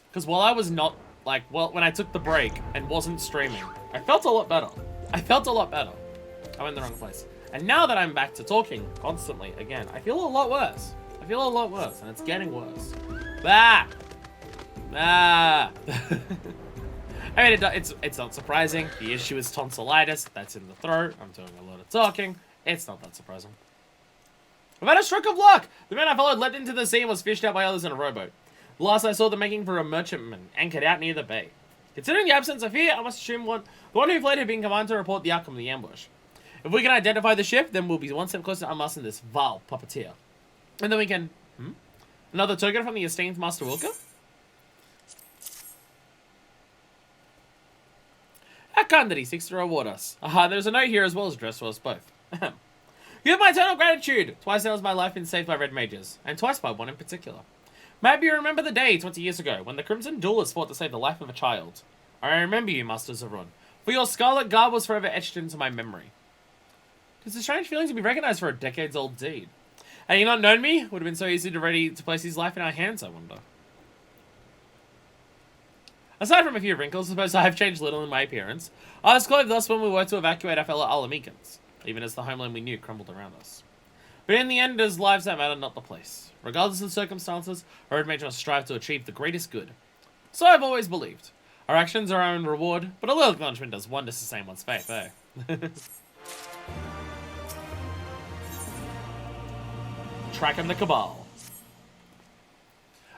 Because while I was not, like, well, when I took the break and wasn't streaming, I felt a lot better. I went in the wrong place. And now that I'm back to talking constantly again, I feel a lot worse. And it's getting worse. Ah! Ah! I mean, it's not surprising. The issue is tonsillitis. That's in the throat. I'm doing a lot of talking. It's not that surprising. I've had a stroke of luck! The man I followed leapt into the sea and was fished out by others in a rowboat. The last I saw them making for a merchantman, anchored out near the bay. Considering the absence of fear, I must assume the one who fled had been commanded to report the outcome of the ambush. If we can identify the ship, then we'll be one step closer to unmasking this vile puppeteer. And then we can... Another token from the esteemed Master Wilker? How kind that he seeks to reward us. Aha, there's a note here as well as addressed to us both. You have my eternal gratitude! Twice now has my life been saved by red mages, and twice by one in particular. Maybe you remember the day 20 years ago when the Crimson Duelists fought to save the life of a child. I remember you, Master Zeron, for your scarlet garb was forever etched into my memory. It's a strange feeling to be recognized for a decades-old deed. Had you not known me, it would have been so easy to ready to place his life in our hands, I wonder. Aside from a few wrinkles, I suppose I have changed little in my appearance. I was clothed thus when we were to evacuate our fellow Alamekans, even as the homeland we knew crumbled around us. But in the end, it is lives that matter, not the place. Regardless of the circumstances, our red mage must strive to achieve the greatest good. So I've always believed. Our actions are our own reward, but a little acknowledgement does wonders to sustain one's faith, eh? Tracking the Cabal.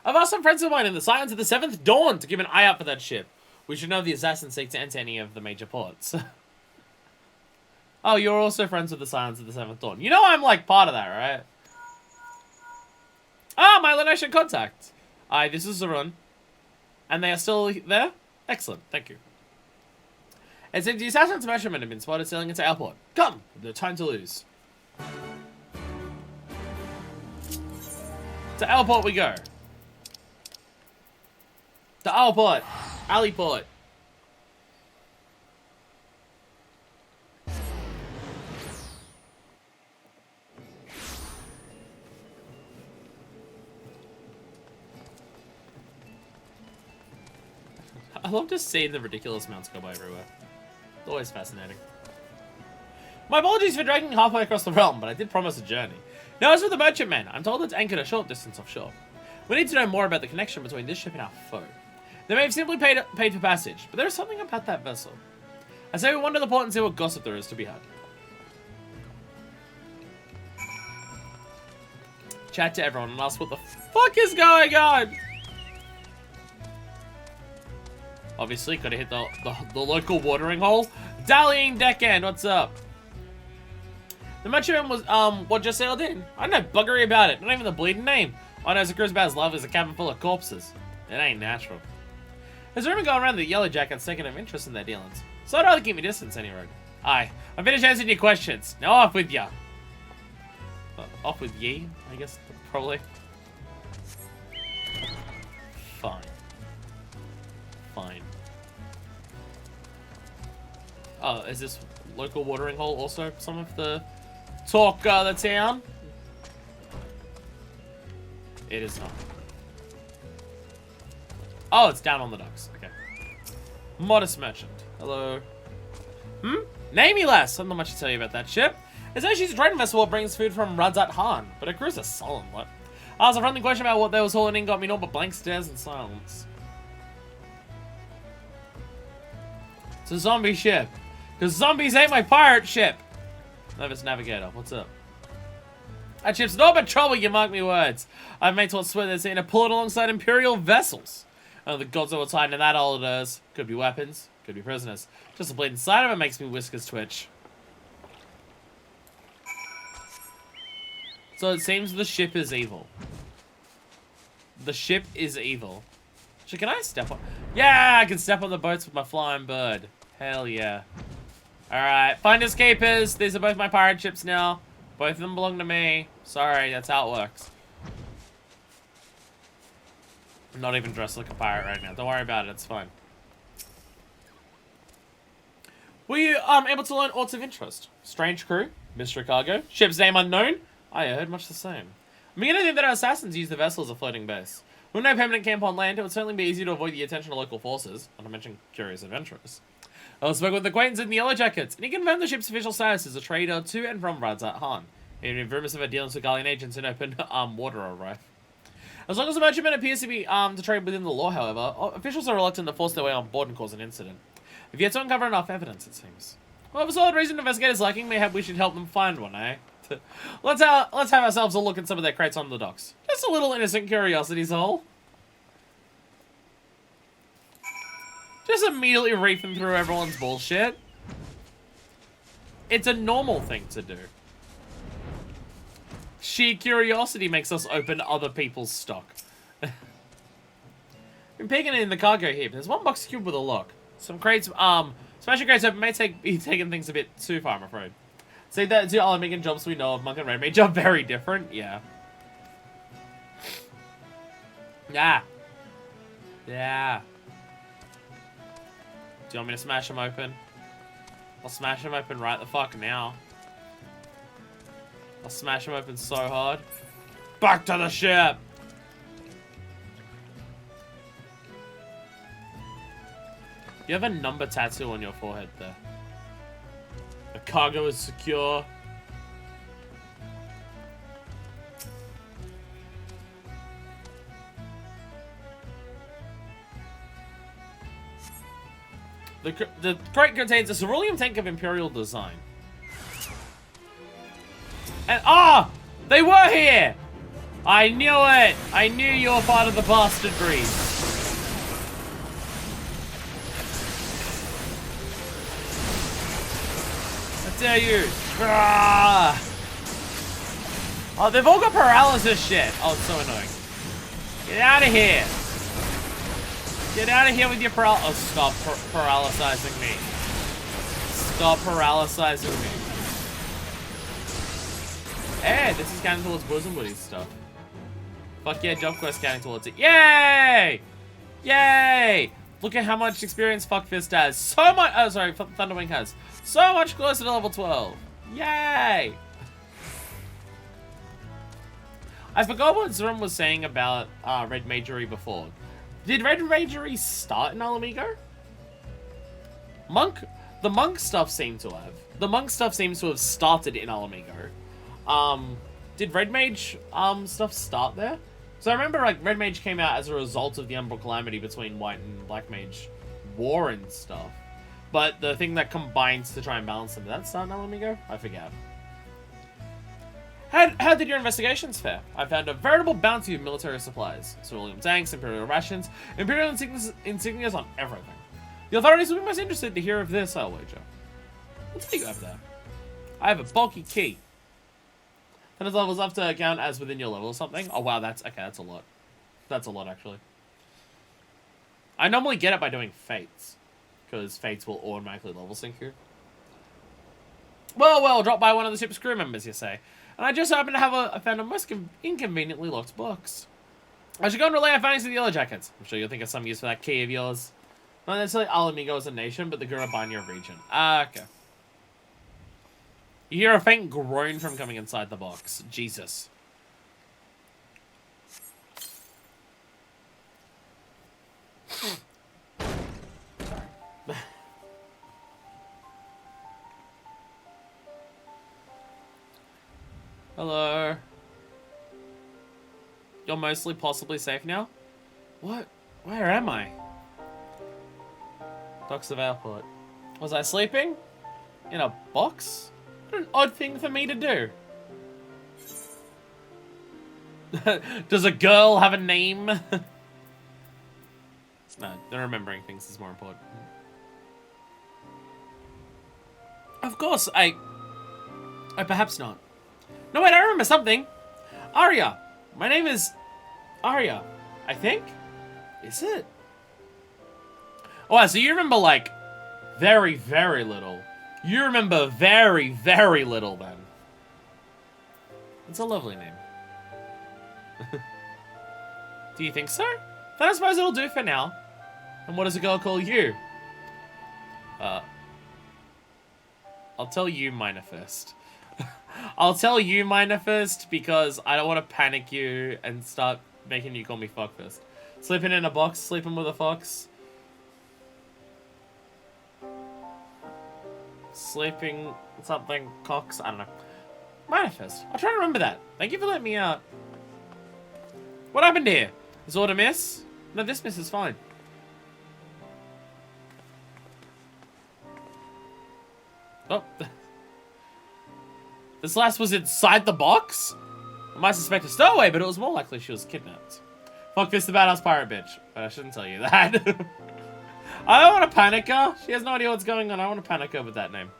I've asked some friends of mine in the Silence of the Seventh Dawn to give an eye out for that ship. We should know if the assassins seek to enter any of the major ports. Oh, you're also friends with the Silence of the Seventh Dawn. You know I'm, like, part of that, right? Ah, my Laneshan contact. Aye, this is Zarun. And they are still there? Excellent, thank you. It seems the assassin's measurement have been spotted sailing into airport. Come, no time to lose. To airport we go. To airport. Alleyport. I love just seeing the ridiculous amounts go by everywhere. It's always fascinating. My apologies for dragging halfway across the realm, but I did promise a journey. Now, as for the merchantman, I'm told it's anchored a short distance offshore. We need to know more about the connection between this ship and our foe. They may have simply paid for passage, but there is something about that vessel. I say we wander the port and see what gossip there is to be had. Chat to everyone and ask what the fuck is going on. Obviously, gotta hit the local watering hole. Dallying Deckhand, what's up? The merchantman was, what just sailed in? I know buggery about it, not even the bleeding name. All I know is the cruise about as lovely as a cabin full of corpses. It ain't natural. There's a rumor going around that the Yellow Jackets taking an interest in their dealings. So I'd rather keep me distance anyway. Aye, I've finished answering your questions. Now off with ya. Off with ye, I guess, probably. Fine. Fine. Oh, is this local watering hole also some of the talk the town? It is not. Oh, it's down on the docks. Okay. Modest merchant. Hello. Name me less. Not much to tell you about that ship. It says she's a trading vessel that brings food from Radzat Han, but her crew's a sullen lot. I asked a friendly question about what they was hauling in, got me naught but blank stares and silence. It's a zombie ship. Because zombies ain't my pirate ship. Nervous Navigator, what's up? That ship's no but trouble, you mark me words. I've made to swear they're seen to pull it alongside Imperial vessels. Oh, the gods that were tied into that orders. Could be weapons, could be prisoners. Just the bleeding sight of it makes me whiskers twitch. So it seems the ship is evil. The ship is evil. So can I step on? Yeah, I can step on the boats with my flying bird. Hell yeah. Alright, finders keepers. These are both my pirate ships now. Both of them belong to me. Sorry, that's how it works. I'm not even dressed like a pirate right now. Don't worry about it, it's fine. Were you able to learn aughts of interest? Strange crew, mystery cargo, ship's name unknown? I heard much the same. I'm beginning to think that our assassins use the vessel as a floating base. With no permanent camp on land, it would certainly be easy to avoid the attention of local forces, not to mention curious adventurers. I also spoke with the acquaintance in the Yellow Jackets, and he confirmed the ship's official status as a trader to and from Radzat Han, even if rumors of her dealings with Galleon agents in open water are rife. As long as the merchantman appears to be to trade within the law, however, officials are reluctant to force their way on board and cause an incident. We've yet to uncover enough evidence, it seems. Well, for solid reason investigators lacking, mayhap we should help them find one, eh? Let's have ourselves a look at some of their crates on the docks. Just a little innocent curiosity's all. Just immediately reefing through everyone's bullshit. It's a normal thing to do. Sheer curiosity makes us open other people's stock. Been peeking in the cargo heap. There's one box cube with a lock. Some crates, smashing crates open may be taking things a bit too far, I'm afraid. Say that to all the making jobs we know of, Monk and Red Mage are very different. Yeah. Yeah. Yeah. Do you want me to smash them open? I'll smash them open right the fuck now. I'll smash them open so hard. Back to the ship! You have a number tattoo on your forehead there. The cargo is secure. The crate contains a cerulean tank of Imperial design. And they were here! I knew it! I knew you were part of the bastard breed. dare you? Ah! Oh, they've all got paralysis shit. Oh, it's so annoying. Get out of here. Get out of here with your Oh, stop paralysizing me. Stop paralysizing me. Hey, this is counting towards Bosom Woody stuff. Fuck yeah, job quest counting towards it. Yay! Yay! Look at how much experience Fuckfist has. So much. Oh, sorry, Thunderwing has. So much closer to level 12. Yay! I forgot what Zerum was saying about Red Majory before. Did Red Majory start in Alamigo? The monk stuff seemed to have. The monk stuff seems to have started in Alamigo. Did Red Mage stuff start there? So I remember like Red Mage came out as a result of the Umbral Calamity between White and Black Mage war and stuff. But the thing that combines to try and balance them, did that start in Alamigo? I forget. How did your investigations fare? I found a veritable bounty of military supplies. Cerulean tanks, Imperial rations, Imperial insignias on everything. The authorities will be most interested to hear of this, I'll wager. What's do you have there? I have a bulky key. And its levels up to count as within your level or something. Oh wow, that's okay, that's a lot. That's a lot actually. I normally get it by doing fates. Because fates will automatically level sync you. Well, drop by one of the ship's crew members, you say. And I just happen to have I found a most inconveniently locked box. I should go and relay our findings to the Yellow Jackets. I'm sure you'll think of some use for that key of yours. Not necessarily Alamigo as a nation, but the Gurabanya region. Okay. You hear a faint groan from coming inside the box. Jesus. Hello. You're mostly possibly safe now? What? Where am I? Docks of Airport. Was I sleeping? In a box? What an odd thing for me to do. Does a girl have a name? No, remembering things is more important. Of course, I perhaps not. No, wait, I remember something. Arya. My name is Arya, I think? Is it? Oh, so you remember, like, very, very little. You remember very, very little, then. It's a lovely name. Do you think so? Then I suppose it'll do for now. And what does a girl call you? I'll tell you Minor first. I'll tell you Minor first because I don't want to panic you and start making you call me Fuck first. Sleeping in a box, sleeping with a fox. Sleeping something, Cox, I don't know. Minor first. I'll try to remember that. Thank you for letting me out. What happened here? Is order miss? No, this miss is fine. Oh. This last was inside the box? I might suspect a stowaway, but it was more likely she was kidnapped. Fuck this, the badass pirate bitch. But I shouldn't tell you that. I don't want to panic her. She has no idea what's going on. I want to panic her with that name.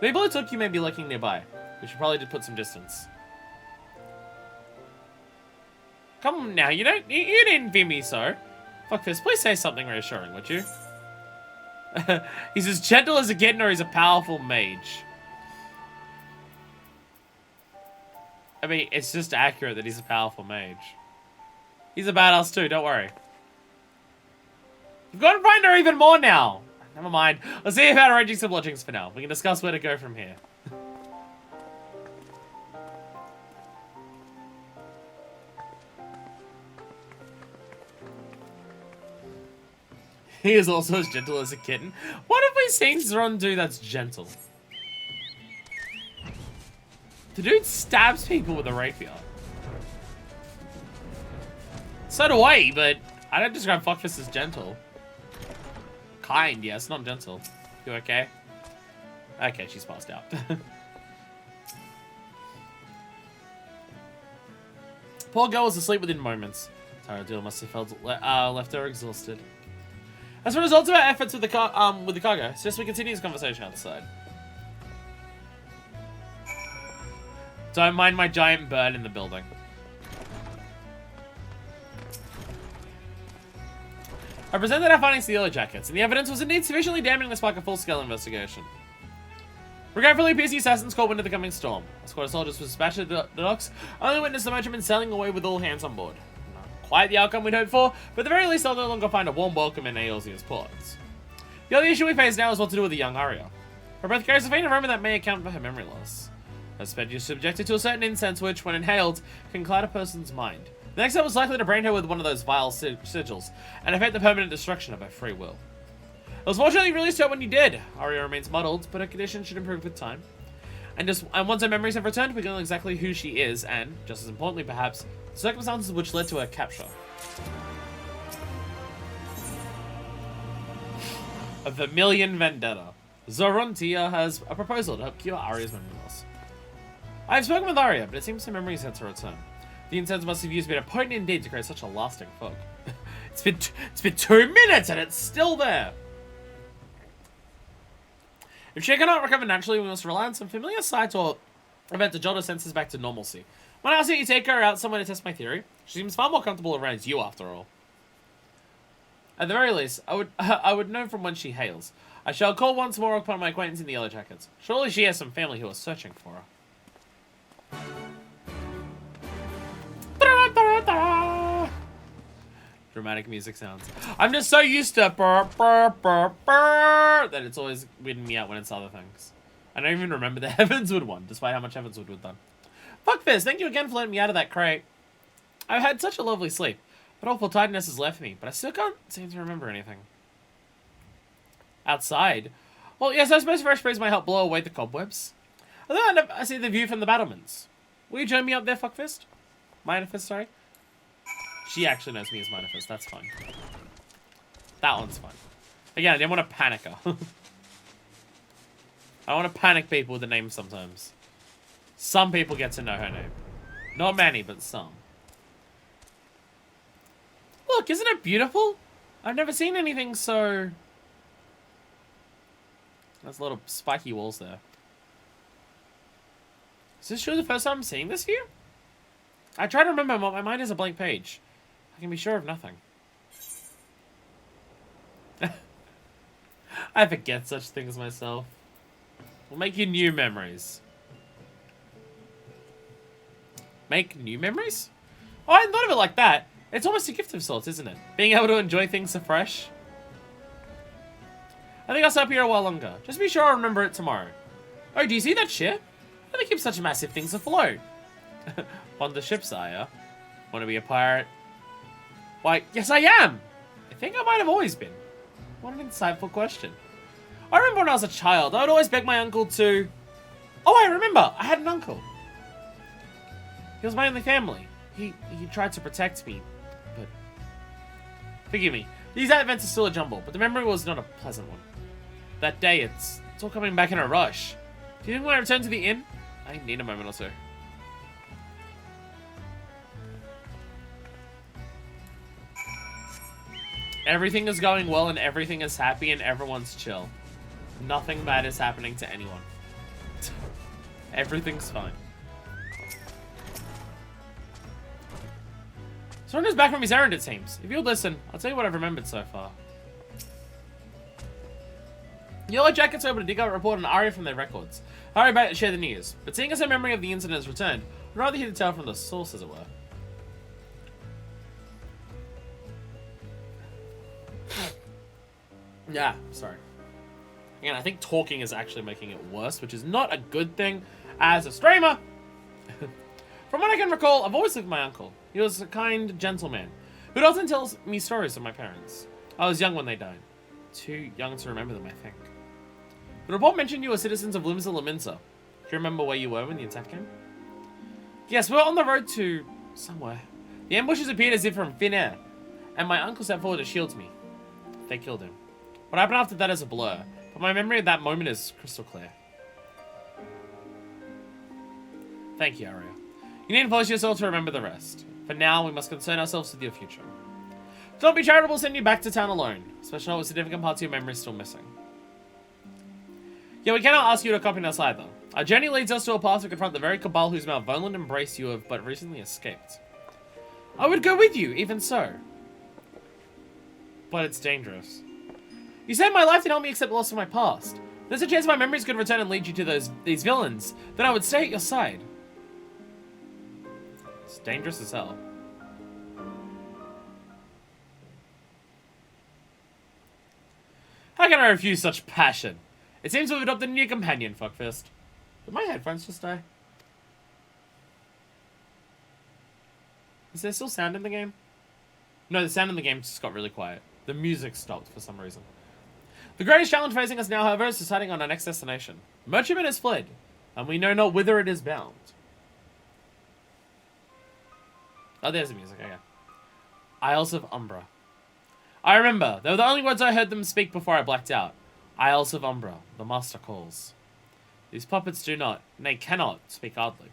The people who took you may be lurking nearby. We should probably just put some distance. Come on now, you didn't be me so. Fuck this, please say something reassuring, would you? He's as gentle as a kitten or he's a powerful mage. I mean, it's just accurate that he's a powerful mage. He's a badass too, don't worry. You've got to find her even more now. Never mind. Let's see about arranging some lodgings for now. We can discuss where to go from here. He is also as gentle as a kitten. What have we seen Zron do that's gentle? The dude stabs people with a rapier. So do I, but I don't describe Fuckfist as gentle. Kind, yes, not gentle. You okay? Okay, she's passed out. Poor girl was asleep within moments. Tyradil must have felt left her exhausted. As a result of our efforts with the cargo, suggest we continue this conversation outside. Don't mind my giant bird in the building. I presented our findings to the Yellow Jackets, and the evidence was indeed sufficiently damning to spark a full-scale investigation. Regretfully, PC assassins caught wind of the coming storm. A squad of soldiers was dispatched to the docks, only witnessed the merchantman sailing away with all hands on board. Not quite the outcome we'd hoped for, but at the very least they'll no longer find a warm welcome in Aeolzia's ports. The only issue we face now is what to do with the young Arya. Her breath carries a faint aroma that may account for her memory loss. Her sped is subjected to a certain incense which, when inhaled, can cloud a person's mind. The next step was likely to brand her with one of those vile sigils, and affect the permanent destruction of her free will. It was fortunately released to her when you did. Arya remains muddled, but her condition should improve with time. And once her memories have returned, we can know exactly who she is, and, just as importantly perhaps, the circumstances which led to her capture. A Vermilion Vendetta. Zorontia has a proposal to help cure Arya's memory loss. I have spoken with Arya, but it seems her memory is set to return. The incense must have used been a potent indeed to create such a lasting fog. It's been 2 minutes and it's still there. If she cannot recover naturally, we must rely on some familiar sight or event to jolt her senses back to normalcy. When I ask you to take her out somewhere to test my theory, she seems far more comfortable around you after all. At the very least, I would know from whence she hails. I shall call once more upon my acquaintance in the Yellow Jackets. Surely she has some family who are searching for her. Dramatic music sounds. I'm just so used to burr, burr, burr, burr, that it's always weirding me out when it's other things. I don't even remember the Heavensward one, despite how much Heavensward we've done. Fuck this, thank you again for letting me out of that crate. I've had such a lovely sleep, but awful tiredness has left me, but I still can't seem to remember anything. Outside? Well, yes, I suppose fresh breeze might help blow away the cobwebs. Although I see the view from the battlements. Will you join me up there, Fuckfist? Minifist, sorry. She actually knows me as Minifist, that's fine. That one's fine. Again, I didn't want to panic her. I want to panic people with the name sometimes. Some people get to know her name. Not many, but some. Look, isn't it beautiful? I've never seen anything so... There's little spiky walls there. Is this sure the first time I'm seeing this view? I try to remember, but my mind is a blank page. I can be sure of nothing. I forget such things myself. We'll make you new memories. Make new memories? Oh, I hadn't thought of it like that. It's almost a gift of sorts, isn't it? Being able to enjoy things afresh. I think I'll stay up here a while longer. Just be sure I'll remember it tomorrow. Oh, do you see that ship? How do they keep such massive things afloat? On the ship, sire. Want to be a pirate? Why, yes I am! I think I might have always been. What an insightful question. I remember when I was a child, I would always beg my uncle to... Oh, I remember! I had an uncle. He was my only family. He tried to protect me, but... Forgive me. These events are still a jumble, but the memory was not a pleasant one. That day, it's all coming back in a rush. Do you think when I return to the inn? I need a moment or so. Everything is going well and everything is happy and everyone's chill. Nothing bad is happening to anyone. Everything's fine. Soren's back from his errand, it seems. If you'll listen, I'll tell you what I've remembered so far. Yellow Jackets were able to dig out a report on Arya from their records. Hurry back to share the news. But seeing as her memory of the incident has returned, I'd rather hear the tale from the source, as it were. Yeah, sorry. Again, I think talking is actually making it worse, which is not a good thing as a streamer. From what I can recall, I've always lived with my uncle. He was a kind, gentle man, who often tells me stories of my parents. I was young when they died. Too young to remember them, I think. The report mentioned you were citizens of Limsa Laminsa. Do you remember where you were when the attack came? Yes, we were on the road to... somewhere. The ambushes appeared as if from thin air, and my uncle stepped forward to shield me. They killed him. What happened after that is a blur, but my memory of that moment is crystal clear. Thank you, Arya. You need to force yourself to remember the rest. For now, we must concern ourselves with your future. Don't be charitable sending you back to town alone, especially not with significant parts of your memory still missing. Yeah, we cannot ask you to accompany us either. Our journey leads us to a path to confront the very cabal whose malvolent embrace you have but recently escaped. I would go with you, even so. But it's dangerous. You saved my life to help me accept the loss of my past. There's a chance my memories could return and lead you to these villains. Then I would stay at your side. It's dangerous as hell. How can I refuse such passion? It seems we've adopted a new companion, fuckfist. Did my headphones just die? Is there still sound in the game? No, the sound in the game just got really quiet. The music stopped for some reason. The greatest challenge facing us now, however, is deciding on our next destination. Merchantman has fled, and we know not whither it is bound. Oh, there's the music, okay. Isles of Umbra. I remember, they were the only words I heard them speak before I blacked out. Isles of Umbra, the master calls. These puppets do not, nay cannot, speak idly.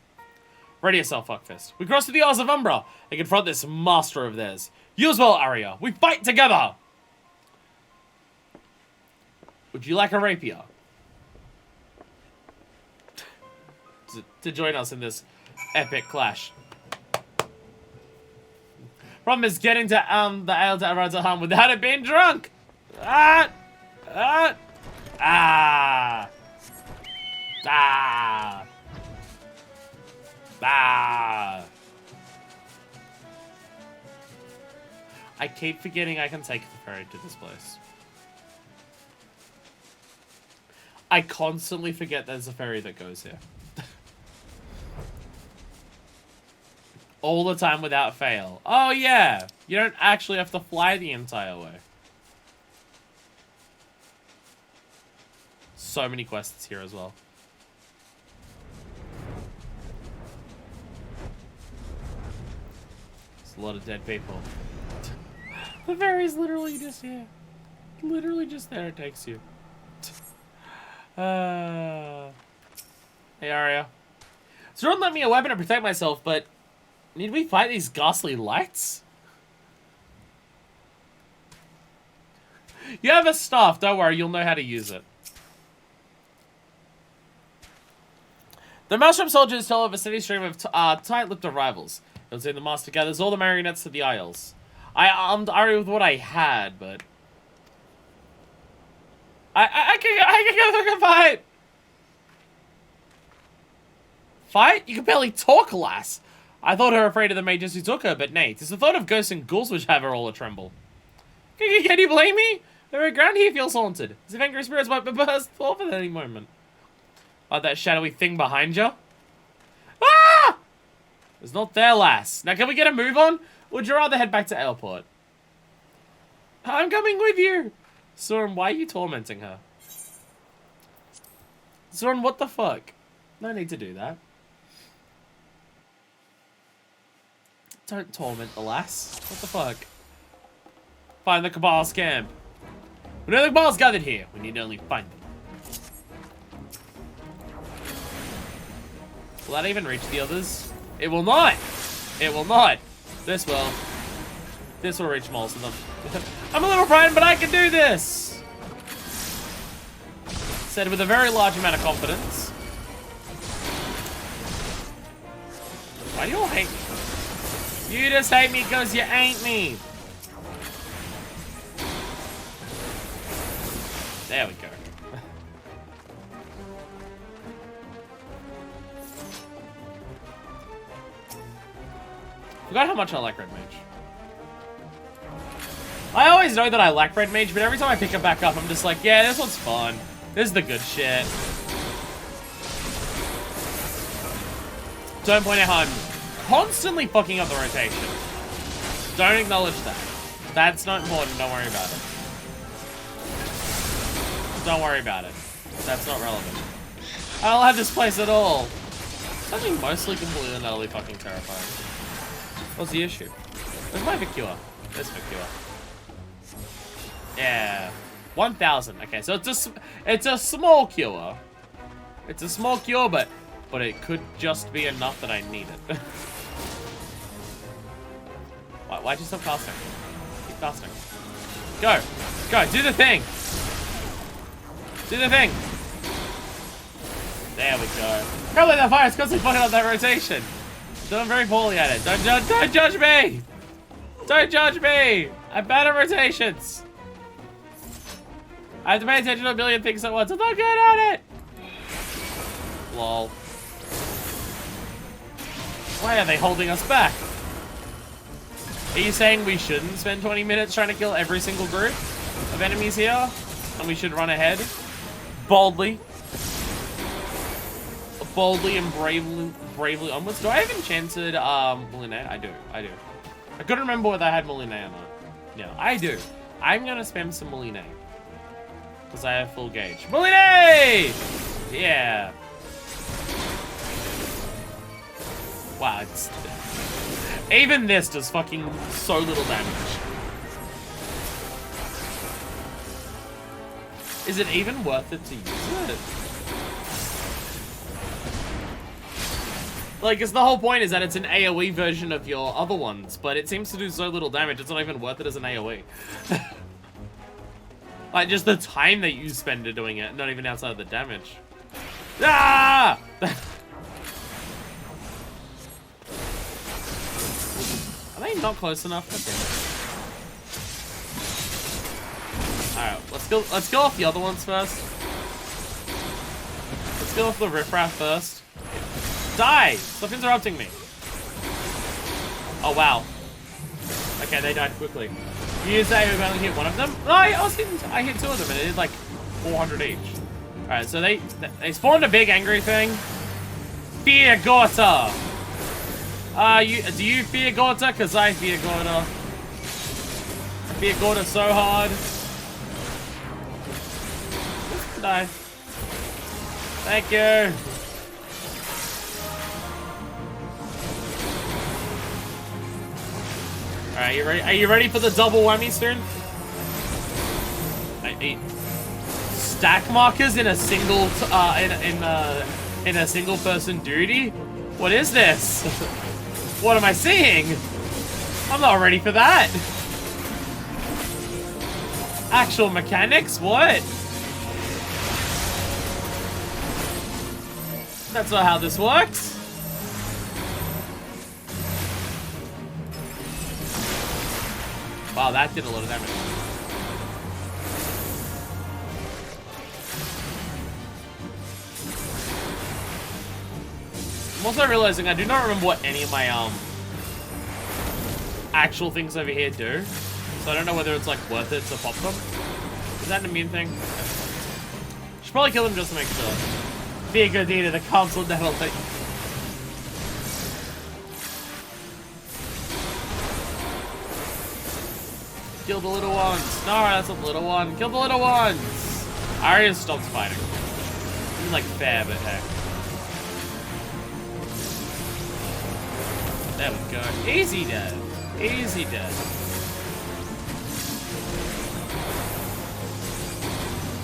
Ready yourself, fuckfist. We cross to the Isles of Umbra and confront this master of theirs. You as well, Arya. We fight together! Would you like a rapier? to join us in this epic clash. Problem is getting to the Ale to Aradzahan without it being drunk. Ah! I keep forgetting I can take the ferry to this place. I constantly forget there's a ferry that goes here. All the time without fail. Oh yeah! You don't actually have to fly the entire way. So many quests here as well. There's a lot of dead people. The ferry's literally just here. Literally just there, it takes you. Hey Arya. Zorn lent me a weapon to protect myself, but need we fight these ghastly lights? You have a staff, don't worry, you'll know how to use it. The Maelstrom soldiers tell of a steady stream of tight-lipped arrivals. You'll see the master gathers all the marionettes to the Isles. I armed Arya with what I had, but I can fight. Fight? You can barely talk, lass. I thought her afraid of the mages who took her, but nay, 'tis the thought of ghosts and ghouls which have her all a tremble. Can you blame me? The very ground here feels haunted, as if angry spirits might burst forth at any moment. Like that shadowy thing behind you. Ah! It's not there, lass. Now can we get a move on? Or would you rather head back to Airport? I'm coming with you! Soren, why are you tormenting her? Soren, what the fuck? No need to do that. Don't torment the lass. What the fuck? Find the Cabal's camp. We know the Cabal's gathered here. We need to only find them. Will that even reach the others? It will not! It will not! This will. This will reach most of them. I'm a little frightened, but I can do this! Said with a very large amount of confidence. Why do you all hate me? You just hate me because you ain't me. There we go. Forgot how much I like Red Mage. I always know that I like Red Mage, but every time I pick it back up, I'm just like, yeah, this one's fun. This is the good shit. Don't point out how I'm constantly fucking up the rotation. Don't acknowledge that. That's not important, don't worry about it. Don't worry about it. That's not relevant. I don't have this place at all. It's actually mostly completely and utterly fucking terrifying. What's the issue? Where's my Vicua? There's Vicua. Yeah. 1,000. Okay, so it's a small cure. It's a small cure, but it could just be enough that I need it. Why'd you stop casting? Keep casting. Go. Go. Do the thing. Do the thing. There we go. Can't believe that fire is constantly fucking up that rotation. Doing very poorly at it. Don't judge me! Don't judge me! I'm bad at rotations. I have to pay attention to a million things at once. I'm not good at it! Lol. Why are they holding us back? Are you saying we shouldn't spend 20 minutes trying to kill every single group of enemies here? And we should run ahead? Boldly. Boldly and bravely onwards. Do I have enchanted Moulinet? I do. I couldn't remember whether I had Moulinet or not. Yeah, I do. I'm gonna spam some Moulinet. Because I have full gauge. Moulinet! Yeah. Wow, it's... Even this does fucking so little damage. Is it even worth it to use it? Like, because the whole point is that it's an AoE version of your other ones, but it seems to do so little damage, it's not even worth it as an AoE. Like, just the time that you spend doing it, not even outside of the damage. Ah! Are they not close enough? Okay. Alright, let's go off the other ones first. Let's go off the riffraff first. Die! Stop interrupting me. Oh wow. Okay, they died quickly. You say we've only hit one of them? No, I hit two of them and it did like 400 each. Alright, so they spawned a big angry thing. Fear Gorta! Do you fear Gorta? Cause I fear Gorta. I fear Gorta so hard. Die. Thank you. Alright, you ready? Are you ready for the double whammy soon? Stack markers in a single in a single person duty? What is this? What am I seeing? I'm not ready for that. Actual mechanics? What? That's not how this works. Wow, that did a lot of damage. I'm also realizing I do not remember what any of my actual things over here do. So I don't know whether it's like worth it to pop them. Is that an immune thing? Should probably kill them just to make sure. Be a good deed of the console devil thing. Kill the little ones. No, that's a little one. Kill the little ones. Arya stopped fighting. It's like fair, but heck. There we go. Easy dead. Easy dead.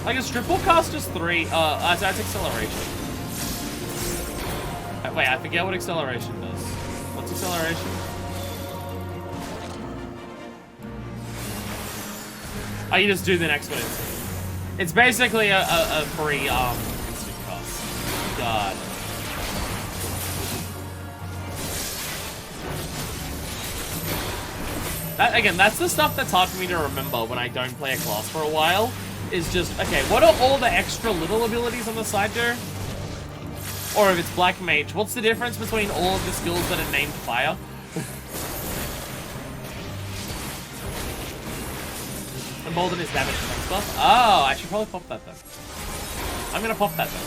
Like, is triple cast just 3? That's acceleration. Wait, I forget what acceleration does. What's acceleration? Oh, you just do the next one. It's basically a free instant cast. God. That, again, that's the stuff that's hard for me to remember when I don't play a class for a while. Is just, okay, what are all the extra little abilities on the side do? Or if it's Black Mage, what's the difference between all of the skills that are named Fire? Embolden is damage from stuff. Oh, I should probably pop that then. I'm gonna pop that then.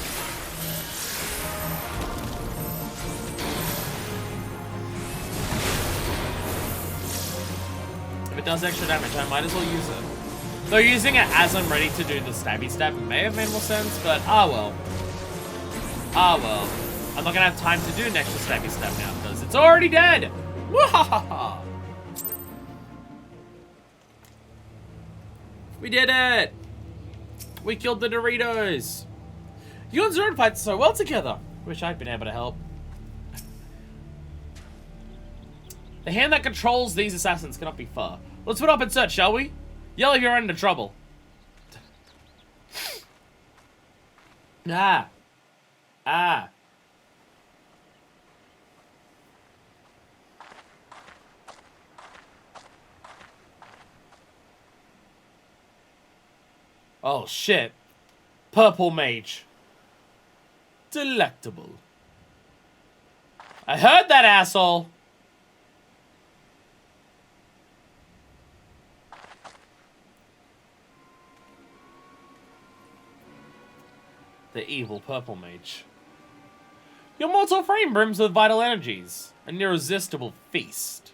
If it does extra damage, I might as well use it. Though using it as I'm ready to do the stabby stab may have made more sense, but ah well. Ah well. I'm not gonna have time to do an extra stabby stab now because it's already dead! Wahahaha! We did it! We killed the Doritos! You and Zord fight so well together! Wish I'd been able to help. The hand that controls these assassins cannot be far. Let's put up and search, shall we? Yell if you're into trouble. Ah. Ah. Oh, shit. Purple mage. Delectable. I heard that, asshole. The evil purple mage. Your mortal frame brims with vital energies. An irresistible feast.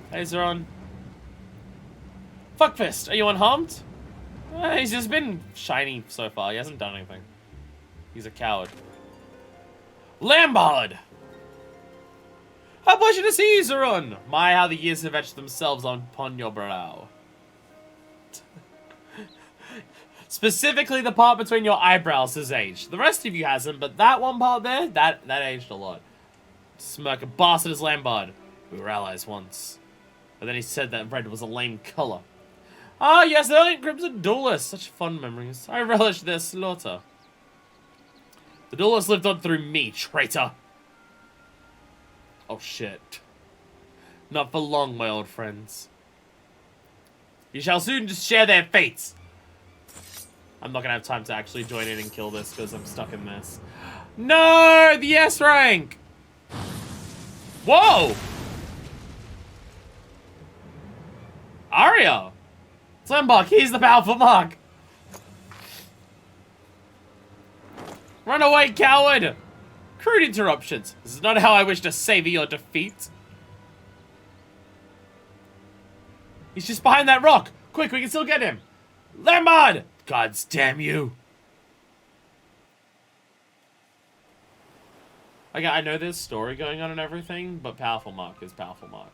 Hey, Zeron. Fuckfist, are you unharmed? He's just been shiny so far. He hasn't done anything. He's a coward. Lambard! A pleasure to see you, Zeron! My, how the years have etched themselves upon your brow. Specifically, the part between your eyebrows has aged. The rest of you hasn't, but that one part there, that aged a lot. Smirk, a bastard is Lambard. We were allies once. But then he said that red was a lame color. Ah, yes, the elegant crimson duelists. Such fun memories. I relish their slaughter. The duelists lived on through me, traitor. Oh, shit. Not for long, my old friends. You shall soon just share their fates. I'm not gonna have time to actually join in and kill this because I'm stuck in this. No! The S rank! Whoa! Arya! Slimbok, he's the powerful mark! Run away, coward! Crude interruptions. This is not how I wish to savor your defeat. He's just behind that rock. Quick, we can still get him. Lambard! Gods damn you. Okay, I know there's story going on and everything, but powerful mark is powerful mark.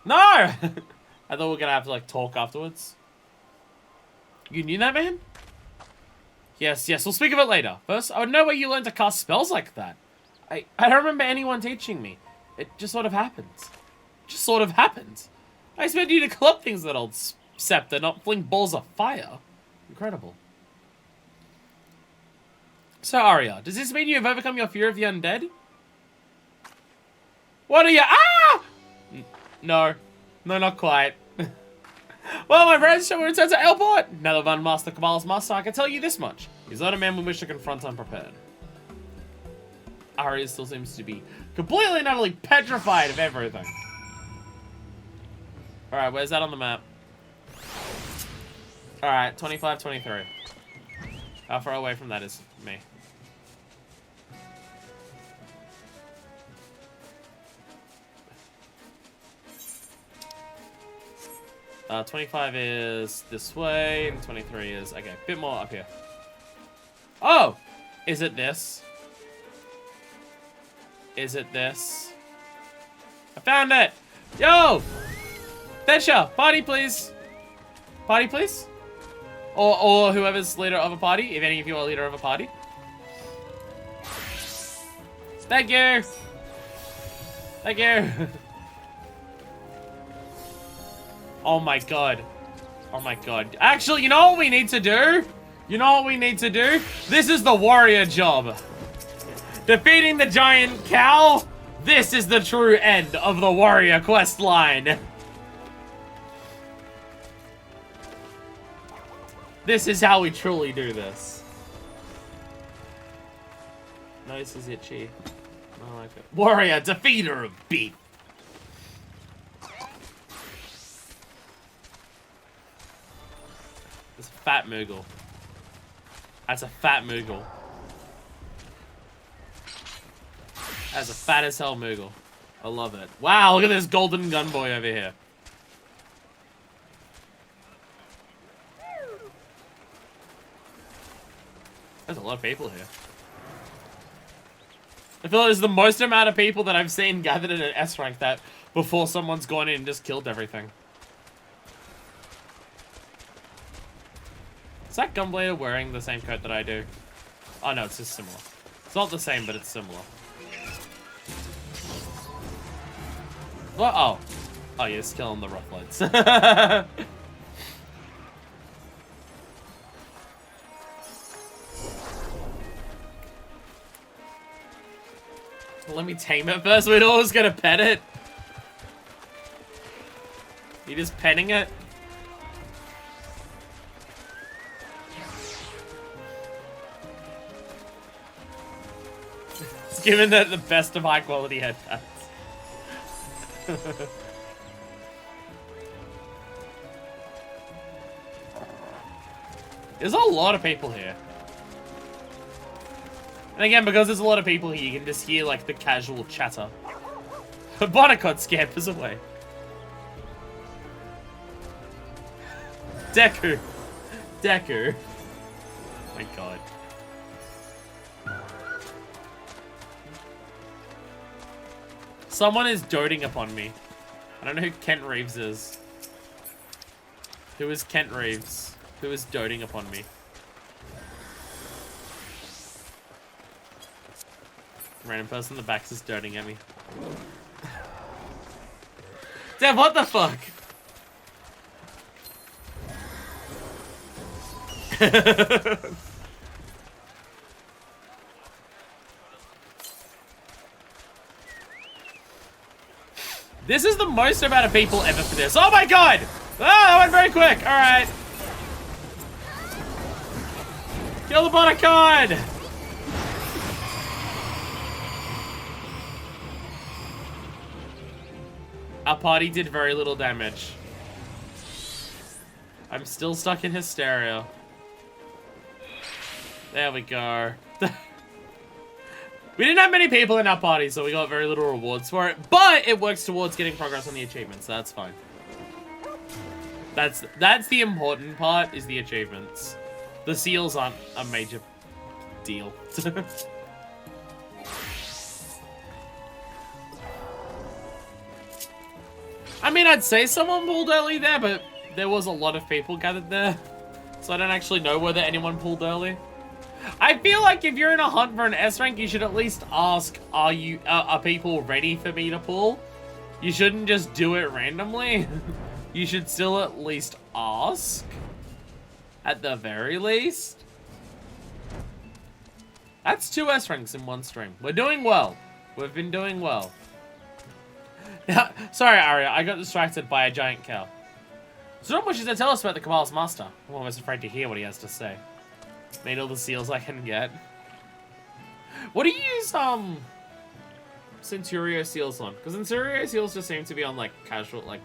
No! I thought we were gonna have to, like, talk afterwards. You knew that, man? Yes, we'll speak of it later. First, I would know where you learned to cast spells like that. I don't remember anyone teaching me. It just sort of happens. Just sort of happens. I expect you to club things with that old scepter, not fling balls of fire. Incredible. So, Arya, does this mean you have overcome your fear of the undead? What are you? Ah! No, not quite. Well, my friends, shall we return to Airport? Now that Van Master Kabbalah's master, I can tell you this much. He's not a man we wish to confront unprepared. Arya still seems to be completely and utterly petrified of everything. Alright, where's that on the map? Alright, 25, 23. How far away from that is me? Uh, 25 is this way, and 23 is, okay, a bit more up here. Oh! Is it this? Is it this? I found it! Yo! Thesha, party please! Party please? Or whoever's leader of a party, if any of you are leader of a party. Thank you! Thank you! Oh my god. Oh my god. Actually, you know what we need to do? You know what we need to do? This is the warrior job. Defeating the giant cow. This is the true end of the warrior quest line. This is how we truly do this. Nice is itchy. I like it. Warrior, defeater of beef. It's a fat Moogle. That's a fat Moogle. That's a fat as hell Moogle. I love it. Wow, look at this golden gun boy over here. There's a lot of people here. I feel like there's the most amount of people that I've seen gathered in an S rank that before someone's gone in and just killed everything. Is that Gunblader wearing the same coat that I do? Oh no, it's just similar. It's not the same, but it's similar. What? Oh. Oh, you're still on the Rothlights. Let me tame it first. We're always gonna pet it. You just petting it? It's given that the best of high quality headpats. There's a lot of people here. And again, because there's a lot of people here, you can just hear, like, the casual chatter. Bonacot scampers away. Deku. Deku. Oh my god. Someone is doting upon me. I don't know who Kent Reeves is. Who is Kent Reeves? Who is doting upon me? Random person in the back is doting at me. Damn, what the fuck? This is the most amount of people ever for this. Oh my god! Oh, that went very quick. Alright. Kill the Bonacod! Our party did very little damage. I'm still stuck in hysteria. There we go. We didn't have many people in our party, so we got very little rewards for it. But it works towards getting progress on the achievements, so that's fine. That's the important part, is the achievements. The seals aren't a major deal. I mean, I'd say someone pulled early there, but there was a lot of people gathered there. So I don't actually know whether anyone pulled early. I feel like if you're in a hunt for an S rank, you should at least ask, are people ready for me to pull? You shouldn't just do it randomly. You should still at least ask. At the very least. That's 2 S ranks in one stream. We're doing well. We've been doing well. Sorry, Arya, I got distracted by a giant cow. So what wishes to tell us about the Cabal's master? I'm almost afraid to hear what he has to say. Made all the seals I can get. What do you use, Centurio seals on? Because Centurio seals just seem to be on, like, casual, like,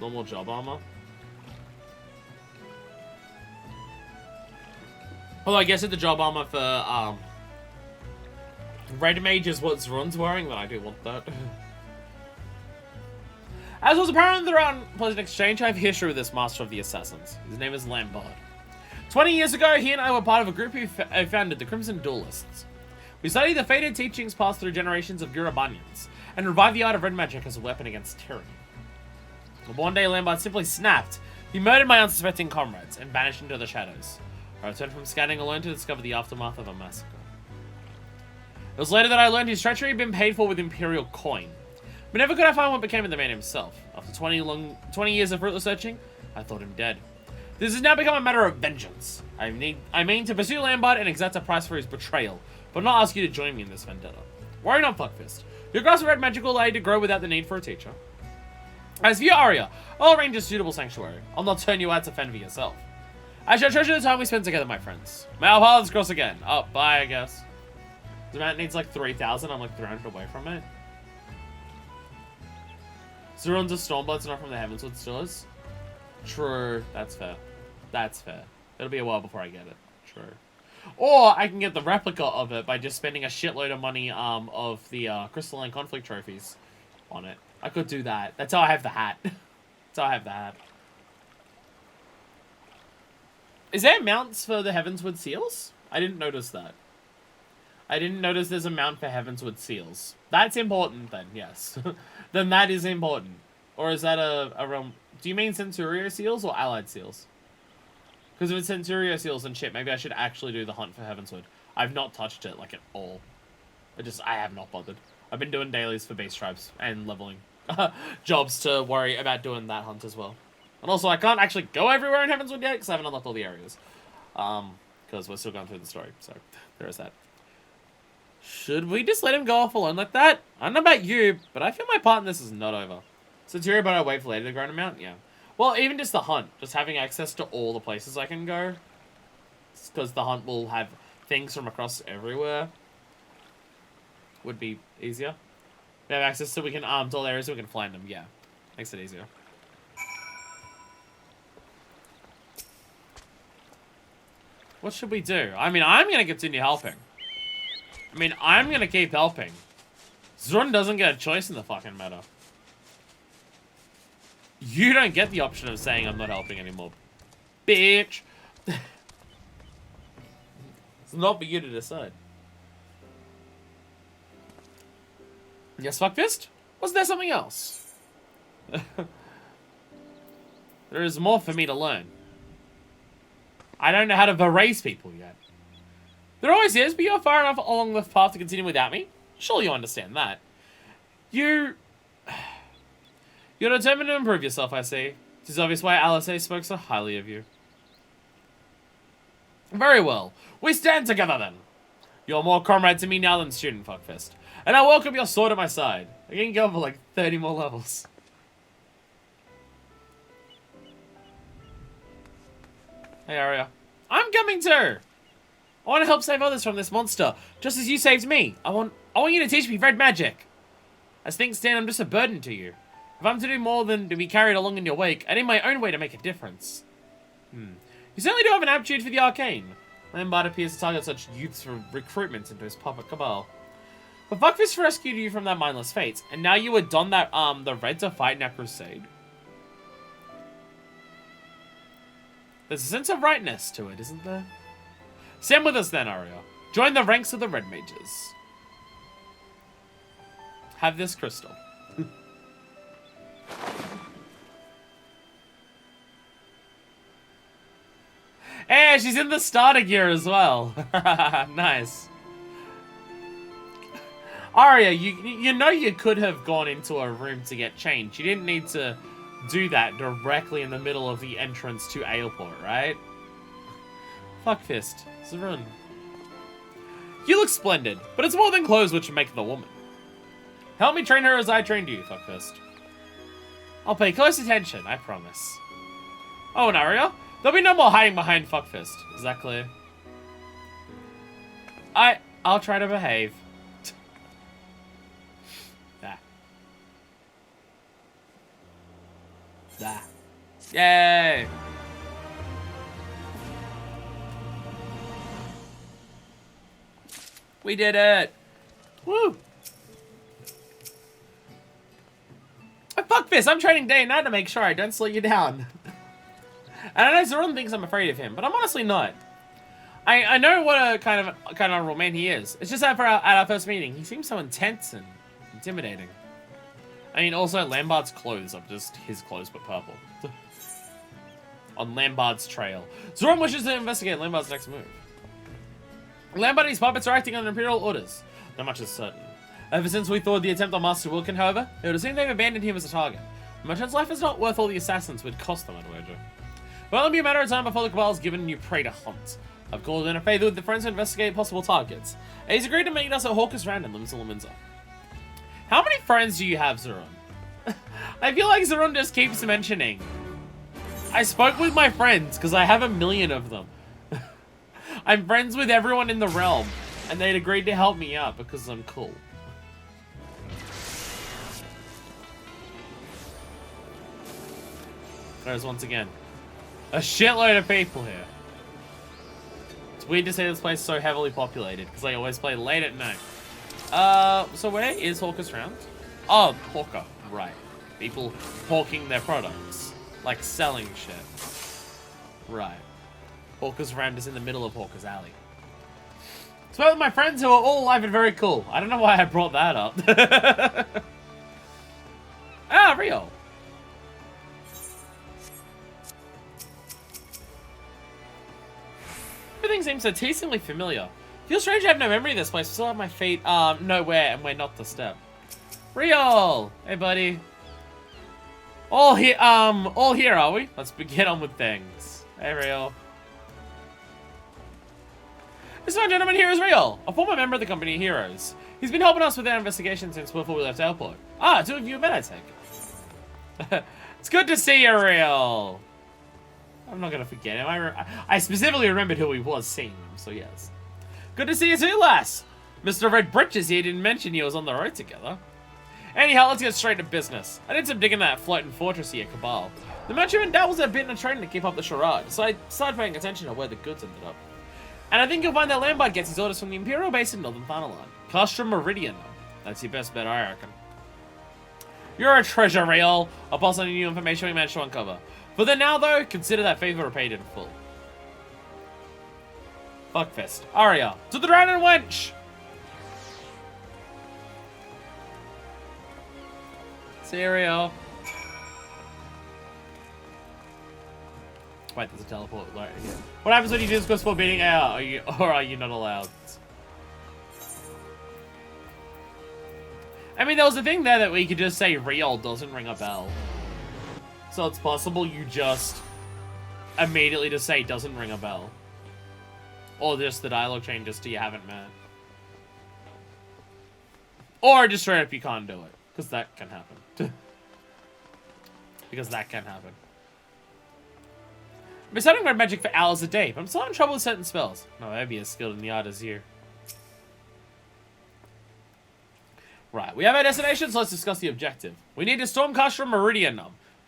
normal job armor. Although I guess the job armor for, Red Mage is what Zron's wearing, but I do want that. As was apparent throughout Pleasant Exchange, I have history with this Master of the Assassins. His name is Lambard. 20 years ago, he and I were part of a group who founded the Crimson Duelists. We studied the fated teachings passed through generations of Gurabanyans, and revived the art of red magic as a weapon against tyranny. But one day, Lambard simply snapped. He murdered my unsuspecting comrades, and vanished into the shadows. I returned from scouting alone to discover the aftermath of a massacre. It was later that I learned his treachery had been paid for with Imperial coin. But never could I find what became of the man himself. After 20 years of fruitless searching, I thought him dead. This has now become a matter of vengeance. I mean to pursue Lambard and exact a price for his betrayal, but not ask you to join me in this vendetta. Worry not, Fuckfist. Your grasp of red magic will allow you to grow without the need for a teacher. As for you, Arya, I'll arrange a suitable sanctuary. I'll not turn you out to fend for yourself. I shall treasure the time we spend together, my friends. May our paths cross again. Oh, bye, I guess. The map needs like 3,000. I'm like 300 away from it. Zerun's a Stormblood's not from the Heavensward still is. True. That's fair. That's fair. It'll be a while before I get it. True. Or I can get the replica of it by just spending a shitload of money of the Crystalline Conflict trophies on it. I could do that. That's how I have the hat. That's how I have the hat. Is there mounts for the Heavensward seals? I didn't notice that. I didn't notice there's a mount for Heavensward seals. That's important then, yes. Then that is important. Or is that a realm... Do you mean Centurio seals or allied seals? Because if it's Centurio seals and shit, maybe I should actually do the hunt for Heavensward. I've not touched it, like, at all. I have not bothered. I've been doing dailies for base tribes and leveling. jobs to worry about doing that hunt as well. And also, I can't actually go everywhere in Heavensward yet because I haven't unlocked all the areas. Because we're still going through the story, so there is that. Should we just let him go off alone like that? I don't know about you, but I feel my part in this is not over. So it's here, but I wait for later to grow an amount? Yeah. Well, even just the hunt. Just having access to all the places I can go. Because the hunt will have things from across everywhere. Would be easier. We have access so we can, to all areas so we can find them. Yeah. Makes it easier. What should we do? I mean, I'm going to continue helping. I mean, I'm going to keep helping. Zrun doesn't get a choice in the fucking matter. You don't get the option of saying I'm not helping anymore. Bitch. It's not for you to decide. Yes, fuckfist? Was there something else? There is more for me to learn. I don't know how to berate people yet. There always is, but you're far enough along the path to continue without me. Surely you understand that. You're determined to improve yourself, I see. It is obvious why Alice spoke so highly of you. Very well. We stand together then. You're more comrade to me now than student, fuckfist. And I welcome your sword at my side. I can go for like 30 more levels. Hey, Aria. I'm coming too! I want to help save others from this monster, just as you saved me. I want you to teach me red magic. As things stand, I'm just a burden to you. If I'm to do more than to be carried along in your wake, I need my own way to make a difference. You certainly do have an aptitude for the arcane. Lambert appears to target such youths for recruitment into his puppet cabal. But Fuckfist rescued you from that mindless fate, and now you would don that, the red to fight in our crusade. There's a sense of rightness to it, isn't there? Stand with us then, Aria. Join the ranks of the Red Mages. Have this crystal. Hey, she's in the starter gear as well. Nice. Aria, you know you could have gone into a room to get changed. You didn't need to do that directly in the middle of the entrance to Aleport, right? Fuckfist. Zrun. You look splendid, but it's more than clothes which make the woman. Help me train her as I trained you, Fuckfist. I'll pay close attention, I promise. Oh, and Aria, there'll be no more hiding behind Fuckfist. Is that clear? I'll try to behave. That. Yay! We did it! Woo! Fuck this! I'm training day and night to make sure I don't slow you down. And I know Zrun thinks I'm afraid of him, but I'm honestly not. I know what a kind of honorable man he is. It's just that at our first meeting, he seems so intense and intimidating. I mean, also, Lambert's clothes are just his clothes, but purple. On Lambert's trail. Zrun wishes to investigate Lambert's next move. Lambert and his puppets are acting under Imperial orders. Not much is certain. Ever since we thwarted the attempt on Master Wilkin, however, it would seem they've abandoned him as a target. The merchant's life is not worth all the assassins would cost them, I'd wager. But it'll be a matter of time before the Cabal is given new prey to hunt. I've called in a favor with the friends to investigate possible targets. And he's agreed to meet us at Hawker's Rand in Windsor. How many friends do you have, Zrun? I feel like Zrun just keeps mentioning. I spoke with my friends, because I have 1 million of them. I'm friends with everyone in the realm, and they'd agreed to help me out because I'm cool. There's once again a shitload of people here. It's weird to see this place so heavily populated, because I always play late at night. So where is Hawker's Round? Oh, Hawker, right. People hawking their products. Like selling shit. Right. Hawker's Round is in the middle of Hawker's Alley. Spoke with my friends who are all alive and very cool. I don't know why I brought that up. Ah, Rio. Everything seems so teasingly familiar. Feels strange I have no memory of this place. I still have my feet, nowhere, and we're not to step. Rio! Hey, buddy. All here, are we? Let's get on with things. Hey, Real. This fine gentleman here is Real, a former member of the company Heroes. He's been helping us with our investigation since before we left airport. Ah, two of you have met, I take. It's good to see you, Real. I'm not gonna forget him. I specifically remembered who he was seeing him, so yes. Good to see you too, lass. Mr. Red Britches here didn't mention you was on the road together. Anyhow, let's get straight to business. I did some digging that floating fortress here, Cabal. The merchantman dabbles a bit in a training to keep up the charade, so I started paying attention to where the goods ended up. And I think you'll find that Lambard gets his orders from the Imperial base in Northern Thanalan. Castra Meridian. That's your best bet, I reckon. You're a treasure, Real. I'll pass on any new information we managed to uncover. For the now, though, consider that favor repaid in full. Fuckfest. Aria, to the drowning wench! Cereal. Wait, there's a teleport right here. What happens when you discuss forbidding air? Or are you not allowed? I mean, there was a thing there that we could just say Real doesn't ring a bell. So it's possible you just immediately just say doesn't ring a bell. Or just the dialogue changes to you haven't met. Or just straight up you can't do it. Because that can happen. Because that can happen. I've been studying red magic for hours a day, but I'm still having trouble with certain spells. No, that'd be as skilled in the art as you. Right, we have our destination, so let's discuss the objective. We need to storm Castra Meridian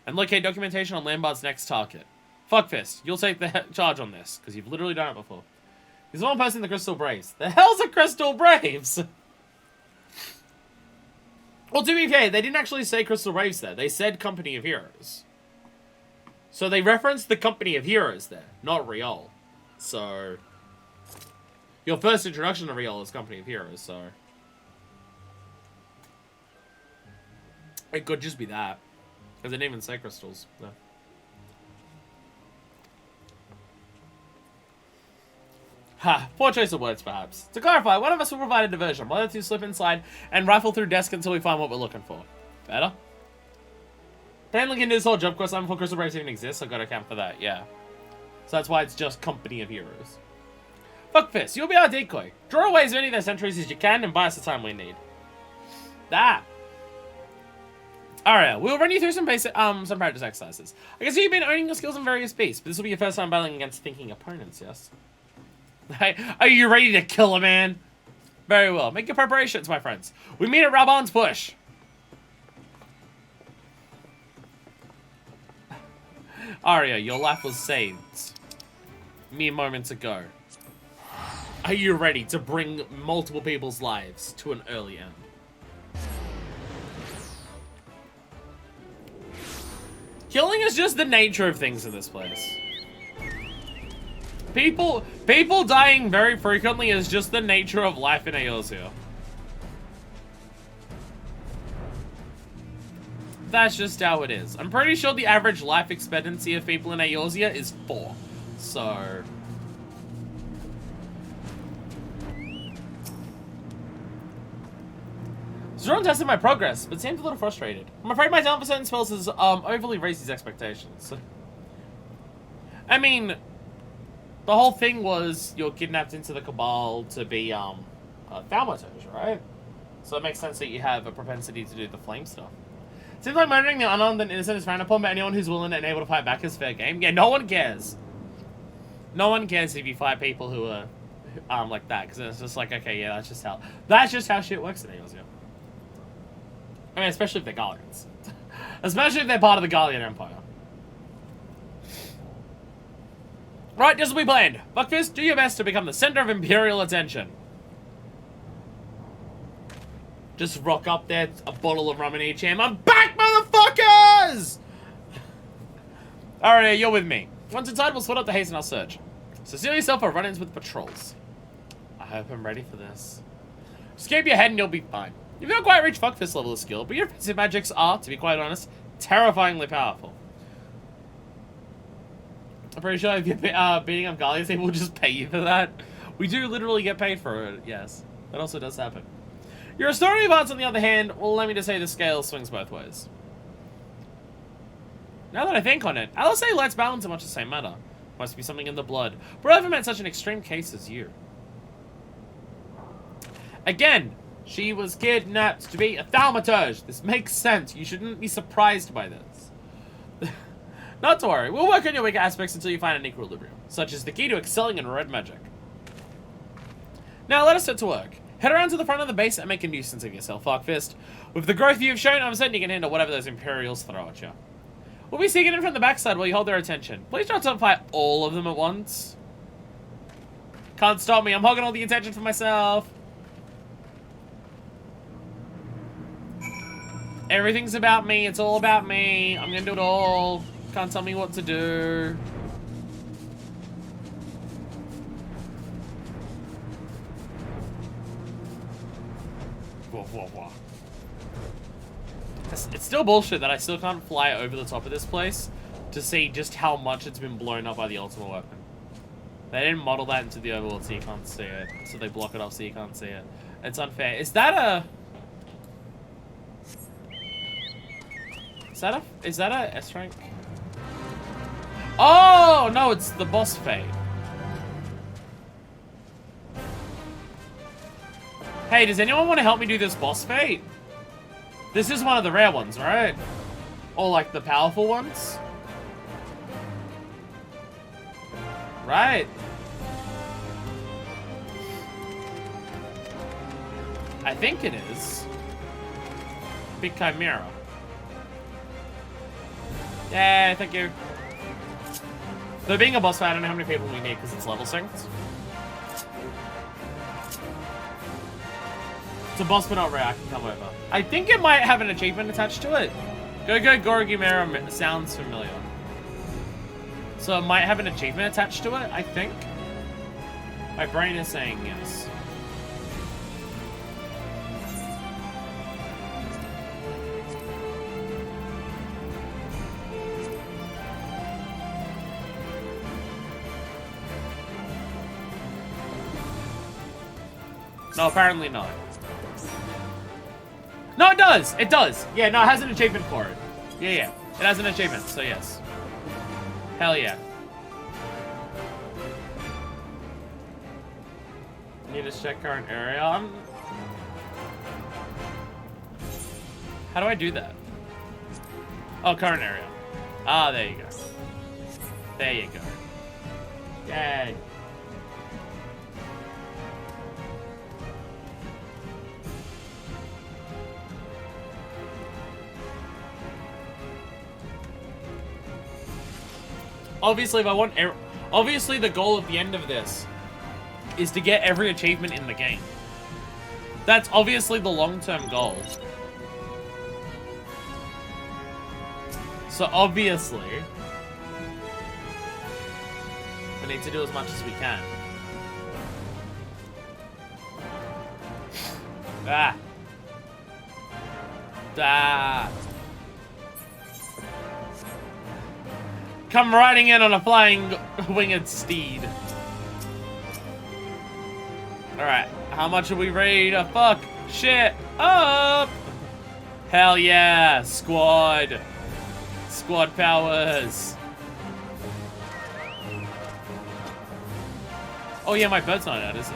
and locate documentation on Lambard's next target. Fuckfist, you'll take the charge on this, because you've literally done it before. He's the one person in the Crystal Braves. The hell's a Crystal Braves? Well, to be fair, they didn't actually say Crystal Braves there. They said Company of Heroes. So they referenced the Company of Heroes there, not Real. So your first introduction to Real is Company of Heroes, so it could just be that. Because they didn't even say crystals. No. Ha, poor choice of words, perhaps. To clarify, one of us will provide a diversion. One of the two slip inside and rifle through desk until we find what we're looking for. Better? Apparently, can do this whole job quest time before Crystal Braves even exists, so gotta account for that, yeah. So that's why it's just Company of Heroes. Fuckfist, you'll be our decoy. Draw away as many of their sentries as you can and buy us the time we need. That. Alright, we'll run you through some basic, some practice exercises. I can see you've been owning your skills in various beasts, but this will be your first time battling against thinking opponents, yes? Hey, are you ready to kill a man? Very well. Make your preparations, my friends. We meet at Raban's Push. Arya, your life was saved mere moments ago. Are you ready to bring multiple people's lives to an early end? Killing is just the nature of things in this place. People dying very frequently is just the nature of life in Eorzea. That's just how it is. I'm pretty sure the average life expectancy of people in Eorzea is 4. So Zeron tested my progress, but seemed a little frustrated. I'm afraid my talent for certain spells has overly raised his expectations. I mean, the whole thing was you're kidnapped into the Cabal to be Thaumaturge, right? So it makes sense that you have a propensity to do the flame stuff. Seems like murdering the unarmed and innocent is frowned upon, but anyone who's willing and able to fight back is fair game. Yeah, no one cares. No one cares if you fight people who are like that, because it's just like, okay, yeah, that's just how shit works in Eorzea. I mean, especially if they're Gallians. Especially if they're part of the Gallian Empire. Right, just as we planned. Fuckfist, do your best to become the center of Imperial attention. Just rock up there, a bottle of rum in each hand. I'm back, motherfuckers! Alright, you're with me. Once inside, we'll split up to hasten our search. So seal yourself for run-ins with patrols. I hope I'm ready for this. Just keep your head and you'll be fine. You've not quite reached Fuckfist level of skill, but your offensive magics are, to be quite honest, terrifyingly powerful. I'm pretty sure if you're beating up Gallians, they will just pay you for that. We do literally get paid for it, yes. That also does happen. Your story of arts, on the other hand, well, let me just say the scale swings both ways. Now that I think on it, I'll say let's balance are much the same matter. Must be something in the blood. But I haven't met such an extreme case as you. Again, she was kidnapped to be a thaumaturge. This makes sense. You shouldn't be surprised by this. Not to worry. We'll work on your weaker aspects until you find an equilibrium, such as the key to excelling in red magic. Now let us get to work. Head around to the front of the base and make a nuisance of yourself, Arcfist. With the growth you've shown, I'm certain you can handle whatever those Imperials throw at you. We'll be sneaking in from the backside while you hold their attention. Please don't fight all of them at once. Can't stop me. I'm hogging all the attention for myself. Everything's about me. It's all about me. I'm gonna do it all. Can't tell me what to do. Whoa, whoa, whoa. It's still bullshit that I still can't fly over the top of this place to see just how much it's been blown up by the ultimate weapon. They didn't model that into the overworld so you can't see it. So they block it off so you can't see it. It's unfair. Is that a S rank? Oh, no, it's the boss fate. Hey, does anyone want to help me do this boss fate? This is one of the rare ones, right? Or like the powerful ones? Right. I think it is. Big Chimera. Yeah, thank you. Though being a boss fight, I don't know how many people we need because it's level synced. It's a boss but not rare, I can come over. I think it might have an achievement attached to it. Go Gorogimera sounds familiar. So it might have an achievement attached to it, I think. My brain is saying yes. No, apparently not. No, it does! It does! Yeah, no, it has an achievement for it. Yeah. It has an achievement, so yes. Hell yeah. Need to check current area. How do I do that? Oh, current area. Ah, there you go. There you go. Yay. Obviously, if I want... Obviously, the goal at the end of this is to get every achievement in the game. That's obviously the long-term goal. So, obviously, we need to do as much as we can. Ah. Ah. Come riding in on a flying winged steed. Alright, how much are we ready to fuck shit up? Hell yeah, squad. Squad powers. Oh yeah, my bird's not out, is it?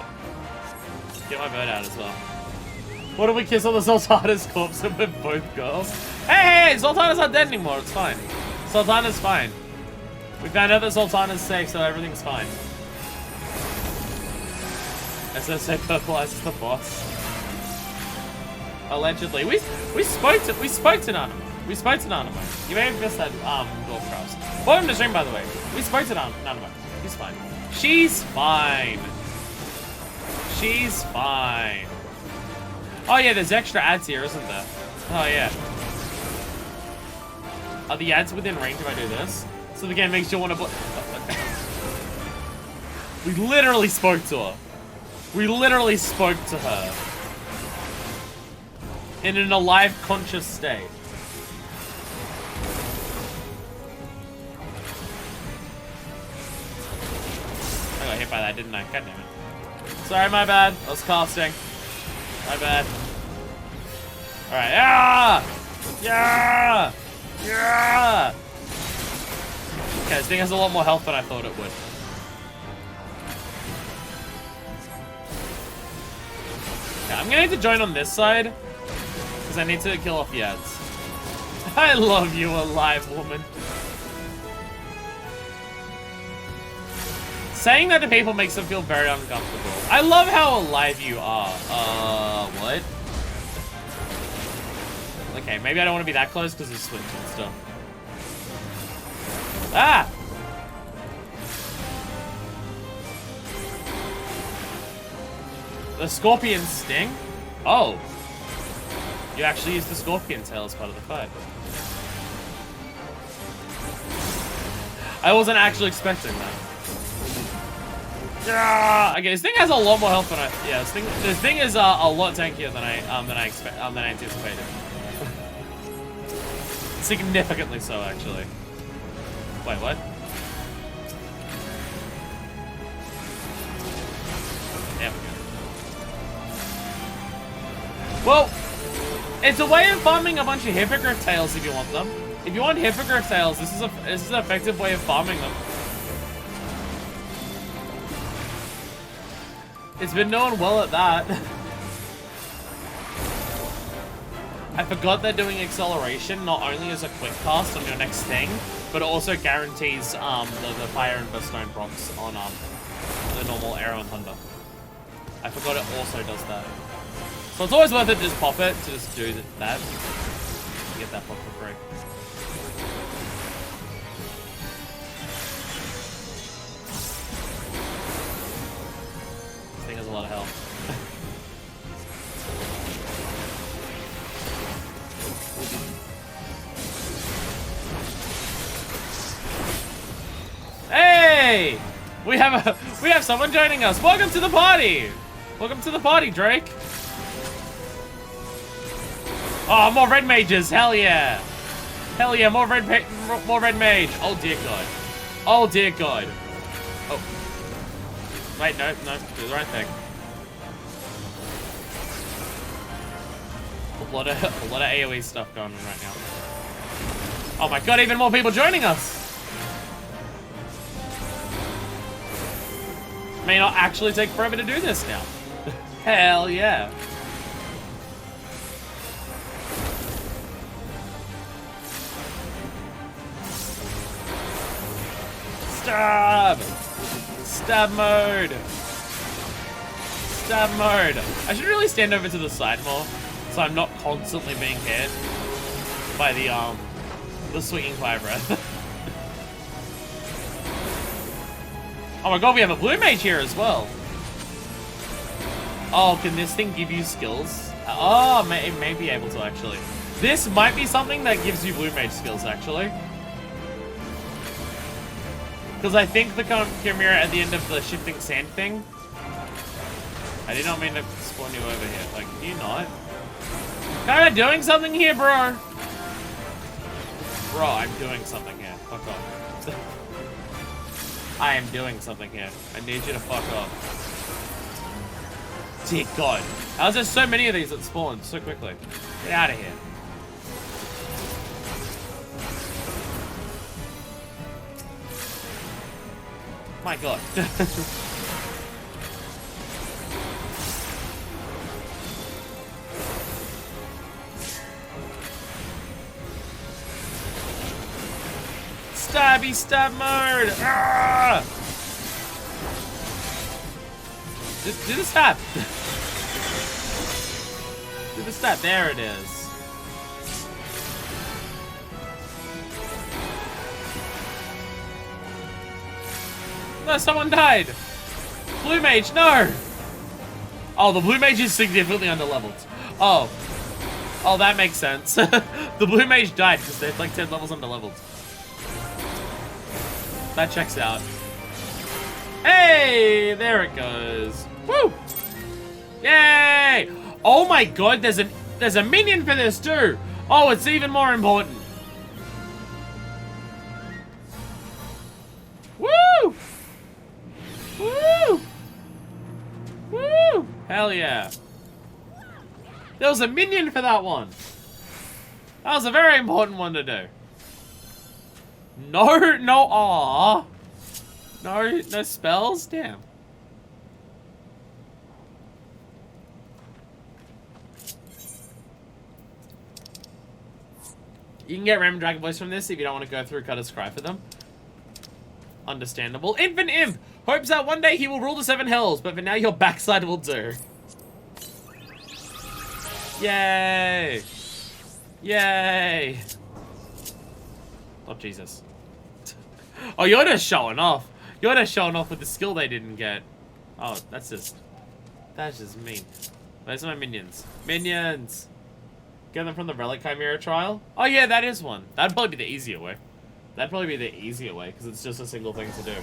Get my bird out as well. What if we kiss on the Sultana's corpse and we're both girls? Hey, Sultana's not dead anymore, it's fine. Sultana's fine. We found out that Sultana's safe, so everything's fine. SSA purpleizes the boss. Allegedly. We spoke to Nanama. We spoke to Nanama. You may have missed that Dwarf Crafts. Welcome to stream, by the way. We spoke to Nanama. He's fine. She's fine. She's fine. Oh yeah, there's extra ads here, isn't there? Oh yeah. Are the ads within range if I do this? So the game makes you want to We literally spoke to her. We literally spoke to her. In an alive, conscious state. I got hit by that, didn't I? God damn it. Sorry, my bad. I was casting. My bad. Alright, yeah! Yeah! Yeah! Okay, this thing has a lot more health than I thought it would. Okay, I'm gonna need to join on this side, because I need to kill off the ads. I love you, alive woman. Saying that to people makes them feel very uncomfortable. I love how alive you are. What? Okay, maybe I don't want to be that close because of switch and stuff. Ah! The scorpion sting? Oh. You actually used the scorpion tail as part of the fight. I wasn't actually expecting that. Yeah. Okay, this thing has a lot more health than I. Yeah, this thing is a lot tankier than I anticipated. Significantly so, actually. Wait, what? There we go. Well, it's a way of farming a bunch of hippogriff tails if you want them. If you want hippogriff tails, this is an effective way of farming them. It's been known well at that. I forgot they're doing acceleration not only as a quick cast on your next thing, but it also guarantees the fire and brimstone procs on the normal arrow and thunder. I forgot it also does that. So it's always worth it to just pop it, to just do that. You get that pop for free. This thing has a lot of health. Hey! We have someone joining us. Welcome to the party. Welcome to the party, Drake. Oh, more red mages. Hell yeah. Hell yeah, more red mage. Oh dear god. Oh dear god. Oh. Wait, no, do the right thing. A lot of AoE stuff going on right now. Oh my god, even more people joining us. May not actually take forever to do this now. Hell yeah. Stab! Stab mode! Stab mode! I should really stand over to the side more, so I'm not constantly being hit by the swinging fire breath. Oh my god, we have a blue mage here as well. Oh, can this thing give you skills? Oh, it may be able to actually. This might be something that gives you blue mage skills actually. Because I think the Chimera at the end of the shifting sand thing. I did not mean to spawn you over here. Like, can you not? Kinda doing something here, bro. Bro, I'm doing something here. Fuck off. I am doing something here. I need you to fuck off. Dear God. How's there so many of these that spawn so quickly? Get out of here. My God. Stabby stab mode! Ah! Do the stab! Do the stab, there it is. No, someone died! Blue mage, no! Oh, the blue mage is significantly underleveled. Oh. Oh, that makes sense. The blue mage died because they're like 10 levels underleveled. That checks out. Hey, there it goes. Woo! Yay! Oh my god, there's a minion for this too. Oh, it's even more important. Woo! Woo! Woo! Hell yeah. There was a minion for that one. That was a very important one to do. No, no, aw. No spells? Damn. You can get random dragon voice from this if you don't want to go through Cutter's Cry for them. Understandable. Infant Imp! Hopes that one day he will rule the 7 hells, but for now your backside will do. Yay! Yay! Oh, Jesus. Oh, you're just showing off. You're just showing off with the skill they didn't get. Oh, that's just mean. Where's my minions? Minions! Get them from the Relic Chimera trial? Oh yeah, that is one. That'd probably be the easier way. That'd probably be the easier way, because it's just a single thing to do.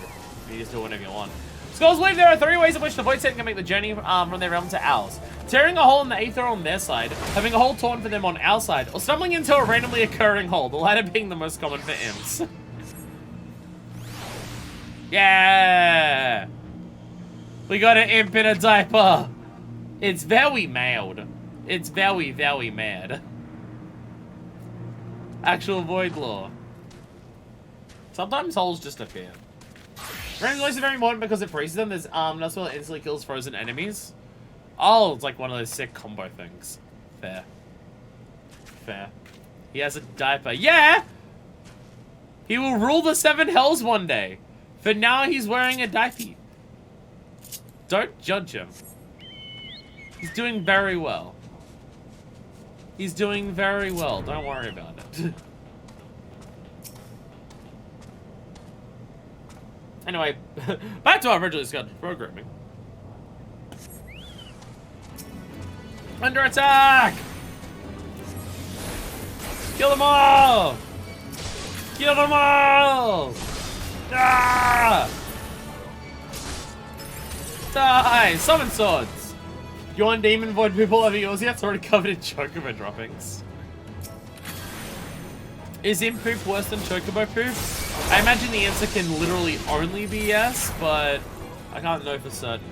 You just do whatever you want. Scholars believe there are 3 ways in which the Void Satan can make the journey from their realm to ours. Tearing a hole in the Aether on their side, having a hole torn for them on our side, or stumbling into a randomly occurring hole, the latter being the most common for imps. Yeah! We got an imp in a diaper! It's very mild. It's very, very mad. Actual Void Lore. Sometimes holes just appear. Random voice is very important because it freezes them. There's that's why it instantly kills frozen enemies. Oh, it's like one of those sick combo things. Fair. Fair. He has a diaper. Yeah! He will rule the 7 hells one day. For now, he's wearing a diaper. Don't judge him. He's doing very well. He's doing very well. Don't worry about it. Anyway, back to our originally scheduled programming. Under attack! Kill them all! Kill them all! Ah! Die! Summon swords! You want Demon Void people over yours yet? It's already covered in Chocobo droppings. Is Imp poop worse than Chocobo poop? I imagine the answer can literally only be yes, but I can't know for certain.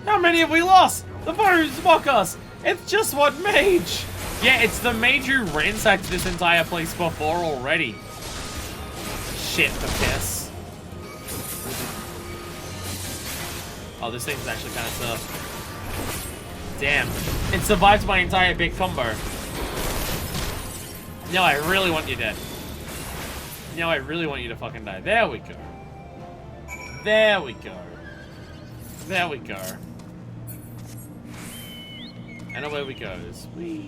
How many have we lost? The foes mock us! It's just one mage! Yeah, it's the mage who ransacked this entire place before already. Shit, the piss. Oh, this thing's actually kind of tough. Damn. It survived my entire big combo. No, I really want you dead. No, I really want you to fucking die. There we go. There we go. There we go. And away we goes. Whee.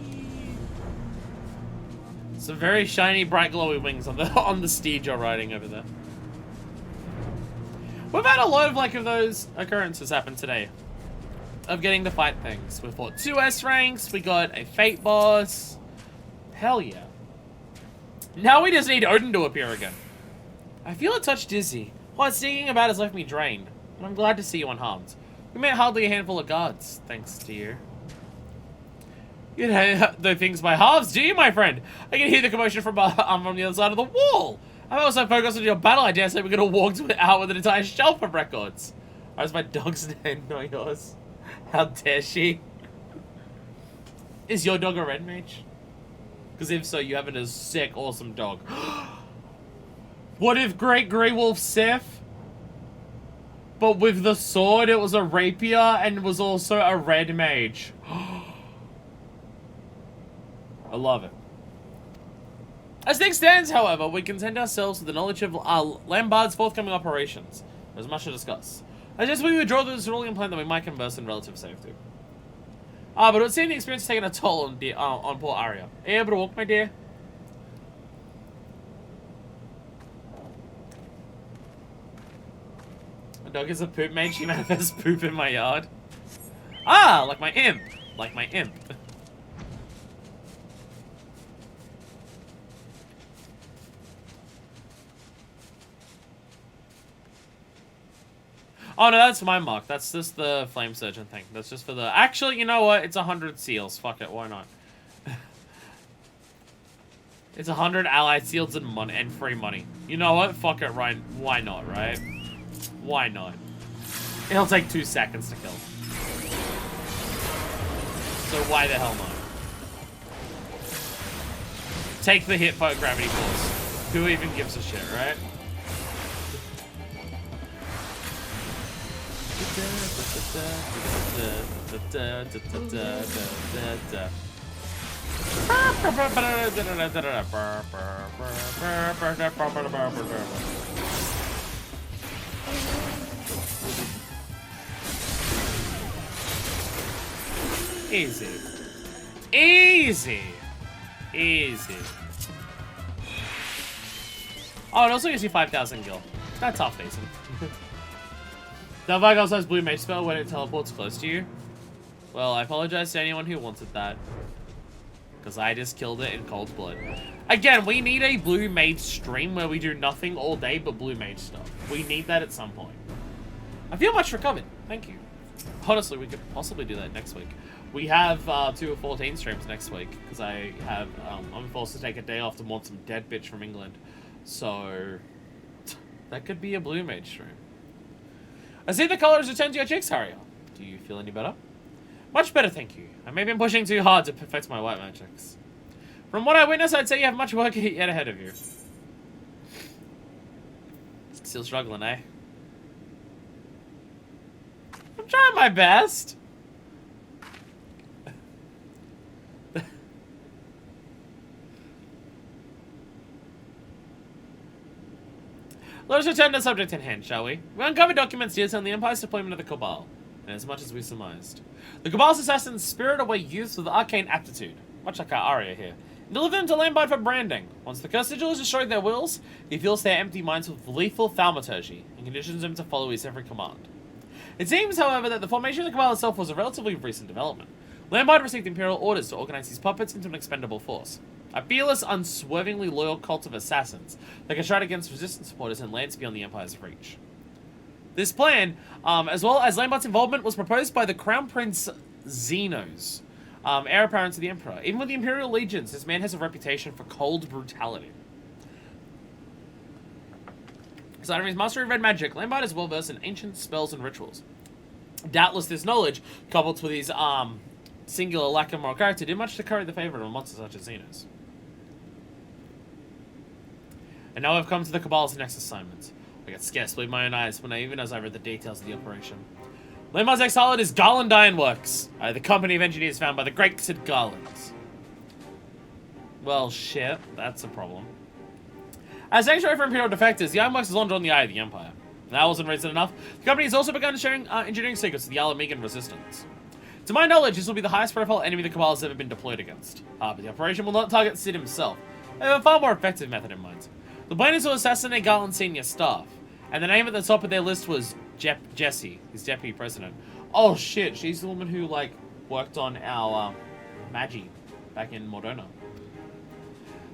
Some very shiny, bright, glowy wings on the steed you're riding over there. We've had a lot of of those occurrences happen today. Of getting to fight things. We fought 2 S ranks, we got a Fate boss. Hell yeah. Now we just need Odin to appear again. I feel a touch dizzy. What singing about has left me drained. And I'm glad to see you unharmed. We met hardly a handful of guards, thanks to you. You know the things by halves, do you, my friend? I can hear the commotion from the other side of the wall. I'm also focused on your battle. I dare say we're gonna walk out with an entire shelf of records. Or is my dog's name not yours? How dare she? Is your dog a red mage? Because if so, you have a sick, awesome dog. What if Great Grey Wolf Sif? But with the sword, it was a rapier and was also a red mage. I love it. As things stands, however, we content ourselves with the knowledge of Lambard's forthcoming operations. There's much to discuss. I suggest we withdraw this ruling plan that we might converse in relative safety. But it would seem the experience has taken a toll on poor Arya. Are you able to walk, my dear? My dog is a poop mage. She manifests poop in my yard. Ah, like my imp. Like my imp. Oh no, that's my mark. That's just the flame surgeon thing. That's just for the... Actually, you know what? It's 100 seals. Fuck it, why not? It's 100 allied seals and free money. You know what? Fuck it, right? Why not, right? Why not? It'll take 2 seconds to kill. So why the hell not? Take the hit for gravity force. Who even gives a shit, right? Easy. Easy. Easy. Oh, it also gives you 5,000 gil. That's half decent. The Varg also has blue mage spell when it teleports close to you. Well, I apologize to anyone who wanted that. Because I just killed it in cold blood. Again, we need a blue mage stream where we do nothing all day but blue mage stuff. We need that at some point. I feel much recovered. Thank you. Honestly, we could possibly do that next week. We have 2 or 14 streams next week. Because I'm forced to take a day off to want some dead bitch from England. So, that could be a blue mage stream. I see the colors return to your cheeks, Harrier. Do you feel any better? Much better, thank you. I may have been pushing too hard to perfect my white magics. From what I witnessed, I'd say you have much work yet ahead of you. Still struggling, eh? I'm trying my best. Let us return to the subject in hand, shall we? We uncovered documents detailing the Empire's deployment of the Cabal, and as much as we surmised. The Cabal's assassins spirit away youths with arcane aptitude, much like our Arya here, and deliver them to Lambard for branding. Once the Cursed Sigil has destroyed their wills, he fills their empty minds with lethal thaumaturgy, and conditions them to follow his every command. It seems, however, that the formation of the Cabal itself was a relatively recent development. Lambard received Imperial orders to organize his puppets into an expendable force. A fearless, unswervingly loyal cult of assassins that can strike against resistance supporters and lands beyond the Empire's reach. This plan, as well as Lambard's involvement, was proposed by the Crown Prince Xenos, heir apparent to the Emperor. Even with the Imperial legions, this man has a reputation for cold brutality. Aside from his mastery of red magic, Lambard is well versed in ancient spells and rituals. Doubtless this knowledge, coupled with his singular lack of moral character, did much to curry the favor of a monster such as Xenos. And now I've come to the Cabal's next assignment. I got scared to believe my own eyes even as I read the details of the operation. Lambard's exiled is Garland Ironworks, the company of engineers found by the great Sid Garland. Well, shit, that's a problem. As sanctuary for Imperial defectors, the Ironworks is on the eye of the Empire. That wasn't reason enough. The company has also begun sharing engineering secrets to the Alamegan Resistance. To my knowledge, this will be the highest profile enemy the Cabal has ever been deployed against. But the operation will not target Sid himself. They have a far more effective method in mind. The plan is to assassinate Garland's senior staff, and the name at the top of their list was Jessie, his deputy president. Oh shit, she's the woman who, like, worked on our Magi back in Mordona.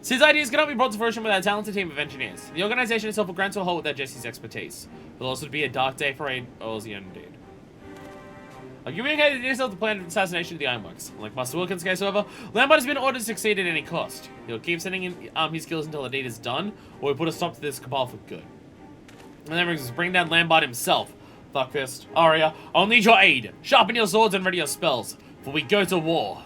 Sid's ideas cannot be brought to fruition without a talented team of engineers. The organization itself will grant to a halt without Jessie's expertise. It will also be a dark day for Aussie indeed. I'll communicate the details of the plan of assassination to the Ironworks. Like Master Wilkins' case, however, Lambert has been ordered to succeed at any cost. He'll keep sending in his skills until the deed is done, or we put a stop to this Cabal for good. And then we bring down Lambert himself. Fuckfist, Arya, I'll need your aid. Sharpen your swords and ready your spells, for we go to war.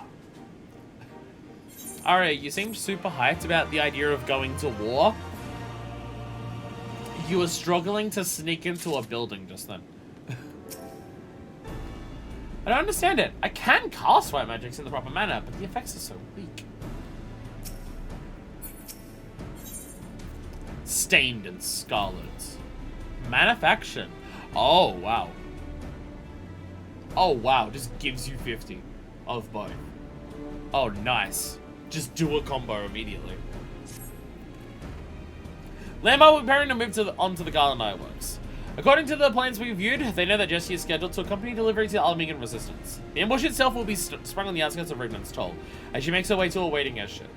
Arya, you seem super hyped about the idea of going to war. You were struggling to sneak into a building just then. I don't understand it. I can cast white magics in the proper manner, but the effects are so weak. Stained and scarlet. Manufaction. Oh, wow. Oh, wow. Just gives you 50 of both. Oh, nice. Just do a combo immediately. Lambert will be preparing to move onto the Garland Ironworks. According to the plans we viewed, they know that Jessie is scheduled to accompany delivery to the Alamegan Resistance. The ambush itself will be sprung on the outskirts of Rignon's Toll, as she makes her way to a waiting airship.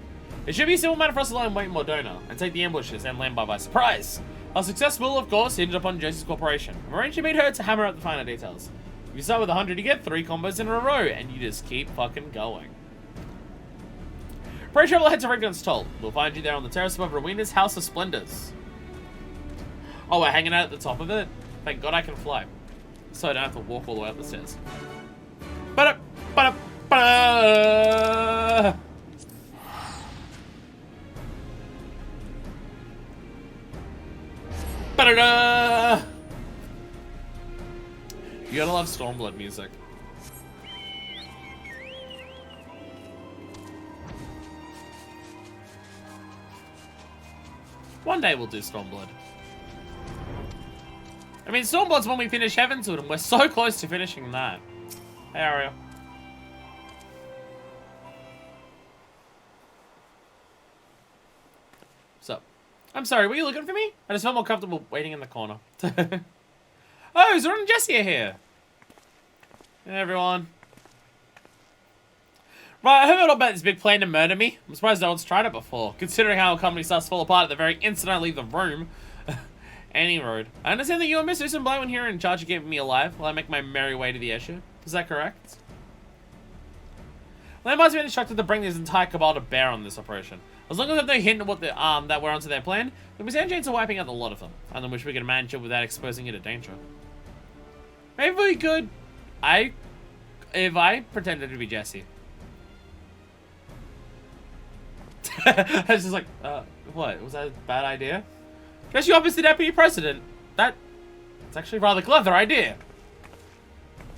It should be a simple matter for us to lie in wait in Mordona, and take the ambushes and Lambert by surprise. Our success will, of course, hinge upon Jessie's cooperation. I'm arranging to meet her to hammer out the finer details. If you start with 100, you get 3 combos in a row, and you just keep fucking going. Pray travel ahead to Rignon's Toll. We'll find you there on the terrace above Rowena's House of Splendors. Oh, we're hanging out at the top of it? Thank God I can fly. So I don't have to walk all the way up the stairs. Sugar! You gotta love Stormblood music. One day we'll do Stormblood. I mean, Stormblood's when we finish Heavensward, and we're so close to finishing that. Hey, Ariel. So, I'm sorry, were you looking for me? I just felt more comfortable waiting in the corner. Oh, Zoran and Jesse are here. Hey, everyone. Right, I heard all about this big plan to murder me. I'm surprised no one's tried it before, considering how a company starts to fall apart at the very instant I leave the room. Any road. I understand that you and Mr. Susan Blywen here are in charge of keeping me alive while I make my merry way to the airship. Is that correct? Landmar's been instructed to bring this entire cabal to bear on this operation. As long as they have no hint of what that we're onto their plan, then we stand a chance of wiping out the lot of them. I don't wish we could manage it without exposing it to danger. Maybe we could. If I pretended to be Jesse. I was just like, what? Was that a bad idea? Dress you up as the deputy president. It's actually a rather clever idea.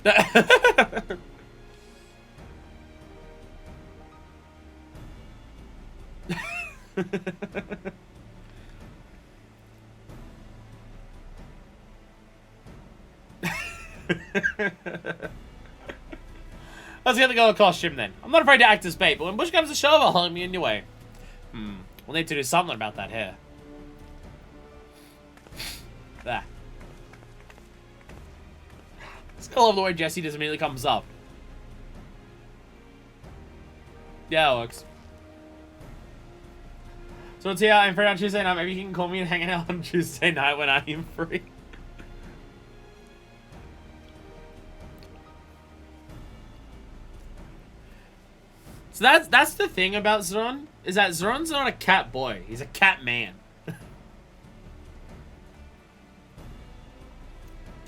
Let's get the go costume then. I'm not afraid to act as bait, but when push comes to shove, I'll hold me in your way. We'll need to do something about that hair. There. Still love the way Jesse just immediately comes up. Yeah, it works. So it's here, I'm free on Tuesday night. Maybe you can call me and hang out on Tuesday night when I am free. So that's the thing about Zoran, is that Zoran's not a cat boy. He's a cat man.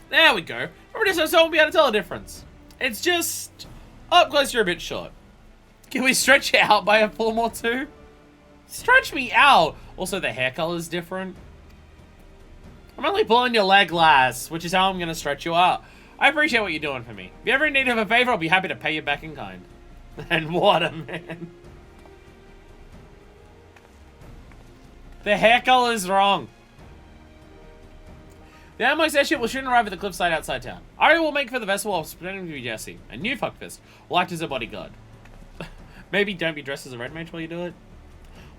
There we go. Already so won't be able to tell the difference. It's just up close you're a bit short. Can we stretch it out by a form or two? Stretch me out. Also, the hair color is different. I'm only pulling your leg, lass, which is how I'm gonna stretch you out. I appreciate what you're doing for me. If you ever in need of a favor, I'll be happy to pay you back in kind. And what a man. The hair color is wrong. The ammo airship will soon arrive at the cliffside outside town. Ari will make for the vessel while pretending to be Jesse. And you, fuckfist, will act as a bodyguard. Maybe don't be dressed as a red mage while you do it.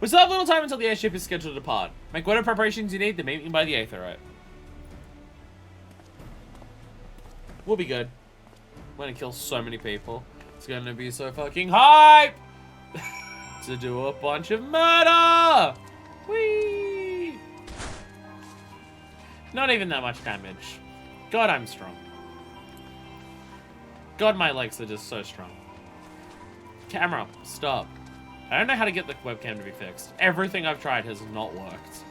We still have little time until the airship is scheduled to depart. Make whatever preparations you need to meet me by the Aetherite. We'll be good. We're gonna kill so many people. It's gonna be so fucking hype! To do a bunch of murder! Whee! Not even that much damage. God, I'm strong. God, my legs are just so strong. Camera, stop. I don't know how to get the webcam to be fixed. Everything I've tried has not worked.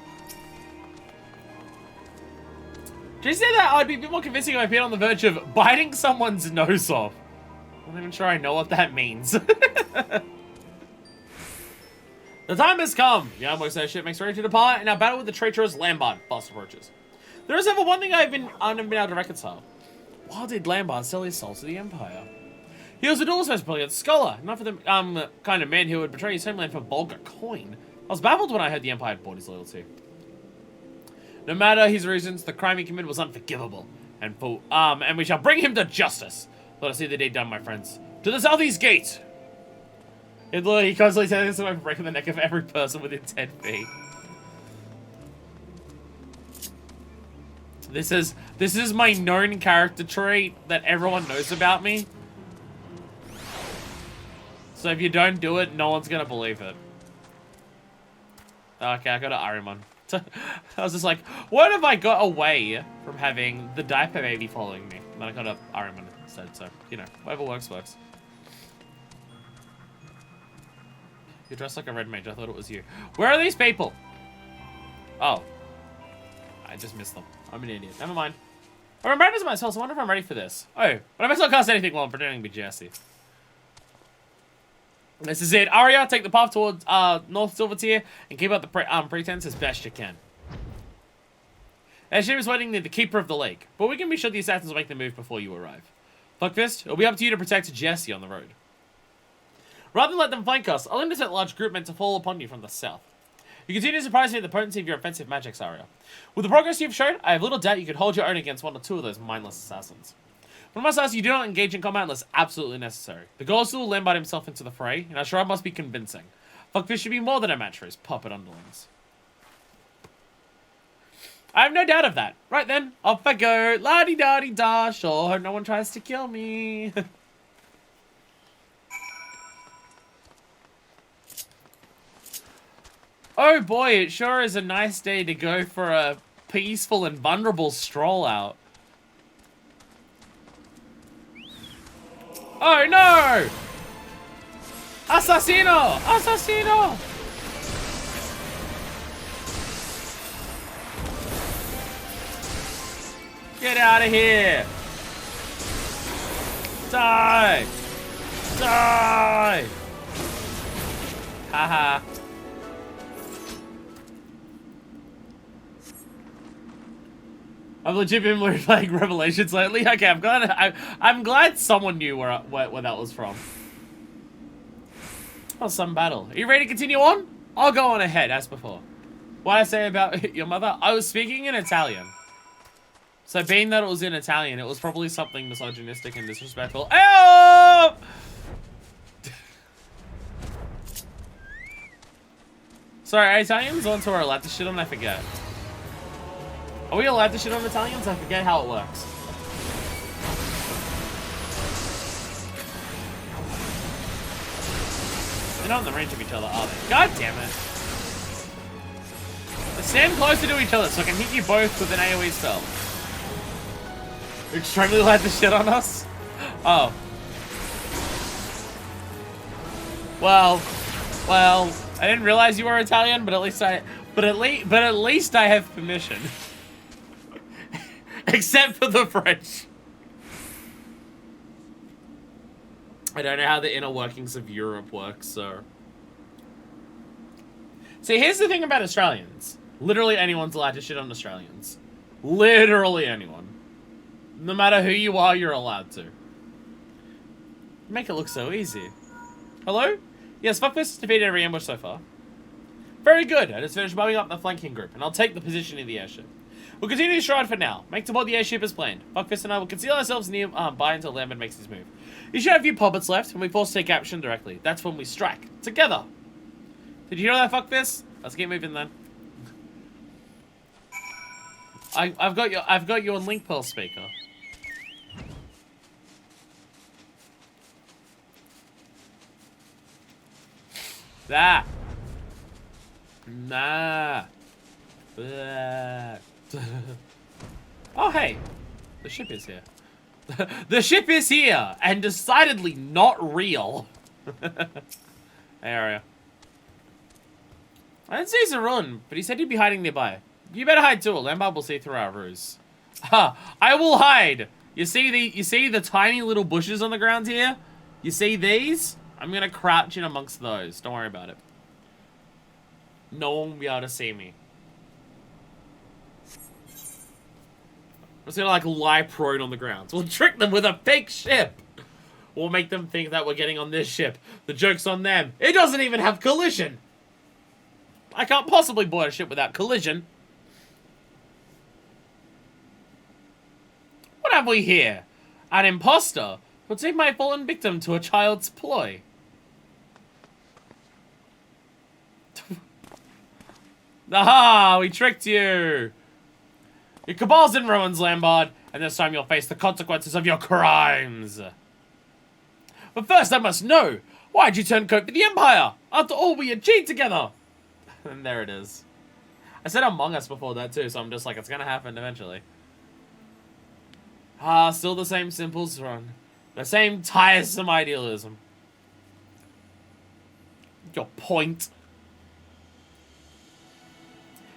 Did you say that I'd be a bit more convincing if I appeared on the verge of biting someone's nose off? I'm not even sure I know what that means. The time has come. The Armworks airship makes ready to depart, and our battle with the traitorous Lambard fast approaches. There is ever one thing I've never been able to reconcile. Why did Lambard sell his soul to the Empire? He was a duelist, most brilliant scholar, not for the kind of man who would betray his homeland for vulgar coin. I was baffled when I heard the Empire had bought his loyalty. No matter his reasons, the crime he committed was unforgivable, and we shall bring him to justice. Let us see the deed done, my friends. To the southeast gate. He constantly says this away for breaking the neck of every person within 10 feet. This is my known character trait that everyone knows about me. So if you don't do it, no one's gonna believe it. Okay, I got an Arimon. I was just like, what if I got away from having the diaper baby following me? And then I got an Arimon instead, so, you know, whatever works, works. You're dressed like a red mage, I thought it was you. Where are these people? Oh. I just missed them. I'm an idiot. Never mind. I remember to myself, so I wonder if I'm ready for this. Oh, but I must not cast anything while I'm pretending to be Jesse. This is it. Arya, take the path towards North Silvertier and keep up the pretense as best you can. Our ship is waiting near the Keeper of the Lake, but we can be sure the assassins will make the move before you arrive. Fuckfist, it'll be up to you to protect Jesse on the road. Rather than let them flank us, I'll intercept a large group meant to fall upon you from the south. You continue to surprise me with the potency of your offensive magics, Arya. With the progress you've shown, I have little doubt you could hold your own against one or two of those mindless assassins. But I must ask you do not engage in combat unless absolutely necessary. The Ghost will lambard himself into the fray, and I'm sure I must be convincing. Fuckfist should be more than a match for his puppet underlings. I have no doubt of that. Right then, off I go. La-di-da-di-da. Sure, hope no one tries to kill me. Oh boy, it sure is a nice day to go for a peaceful and vulnerable stroll out. Oh no! Assassino! Assassino! Get out of here! Die! Die! Haha. I've legitimately been playing Revelations lately. Okay, I'm glad someone knew where that was from. Oh, some battle. Are you ready to continue on? I'll go on ahead, as before. What I say about your mother? I was speaking in Italian. So being that it was in Italian, it was probably something misogynistic and disrespectful. Ew! Sorry, are Italians ones who are allowed to shit on? I forget. Are we allowed to shit on Italians? I forget how it works. They're not in the range of each other, are they? God damn it. Let's stand closer to each other so I can hit you both with an AoE spell. You're extremely allowed to shit on us? Oh. Well, I didn't realize you were Italian, but at least I have permission. Except for the French. I don't know how the inner workings of Europe works, so... See, here's the thing about Australians. Literally anyone's allowed to shit on Australians. Literally anyone. No matter who you are, you're allowed to. Make it look so easy. Hello? Yes, Fuckfist has defeated every ambush so far. Very good. I just finished bombing up the flanking group, and I'll take the position in the airship. We'll continue to stride for now. Make to board the airship as planned. Fuckfist and I will conceal ourselves nearby until Lambert makes his move. You should have a few puppets left, and we force to take action directly. That's when we strike. Together. Did you hear that, Fuckfist? Let's get moving then. I've got you on Link Pearl speaker. That. Nah. Oh, hey. The ship is here. The ship is here, and decidedly not real. Hey, Arya. I didn't see Zarun, but he said he'd be hiding nearby. You better hide too, or Lambard will see through our ruse. Ha! I will hide! You see the tiny little bushes on the ground here? You see these? I'm gonna crouch in amongst those. Don't worry about it. No one will be able to see me. I'm just gonna like lie prone on the ground. We'll trick them with a fake ship. We'll make them think that we're getting on this ship. The joke's on them. It doesn't even have collision. I can't possibly board a ship without collision. What have we here? An imposter who'll take my fallen victim to a child's ploy. Aha! We tricked you! Your cabal's in ruins, Lambard, and this time you'll face the consequences of your crimes. But first I must know, why'd you turn coat for the Empire? After all we achieved together! And there it is. I said Among Us before that too, so I'm just like, it's gonna happen eventually. Ah, still the same simple run. The same tiresome idealism. Your point.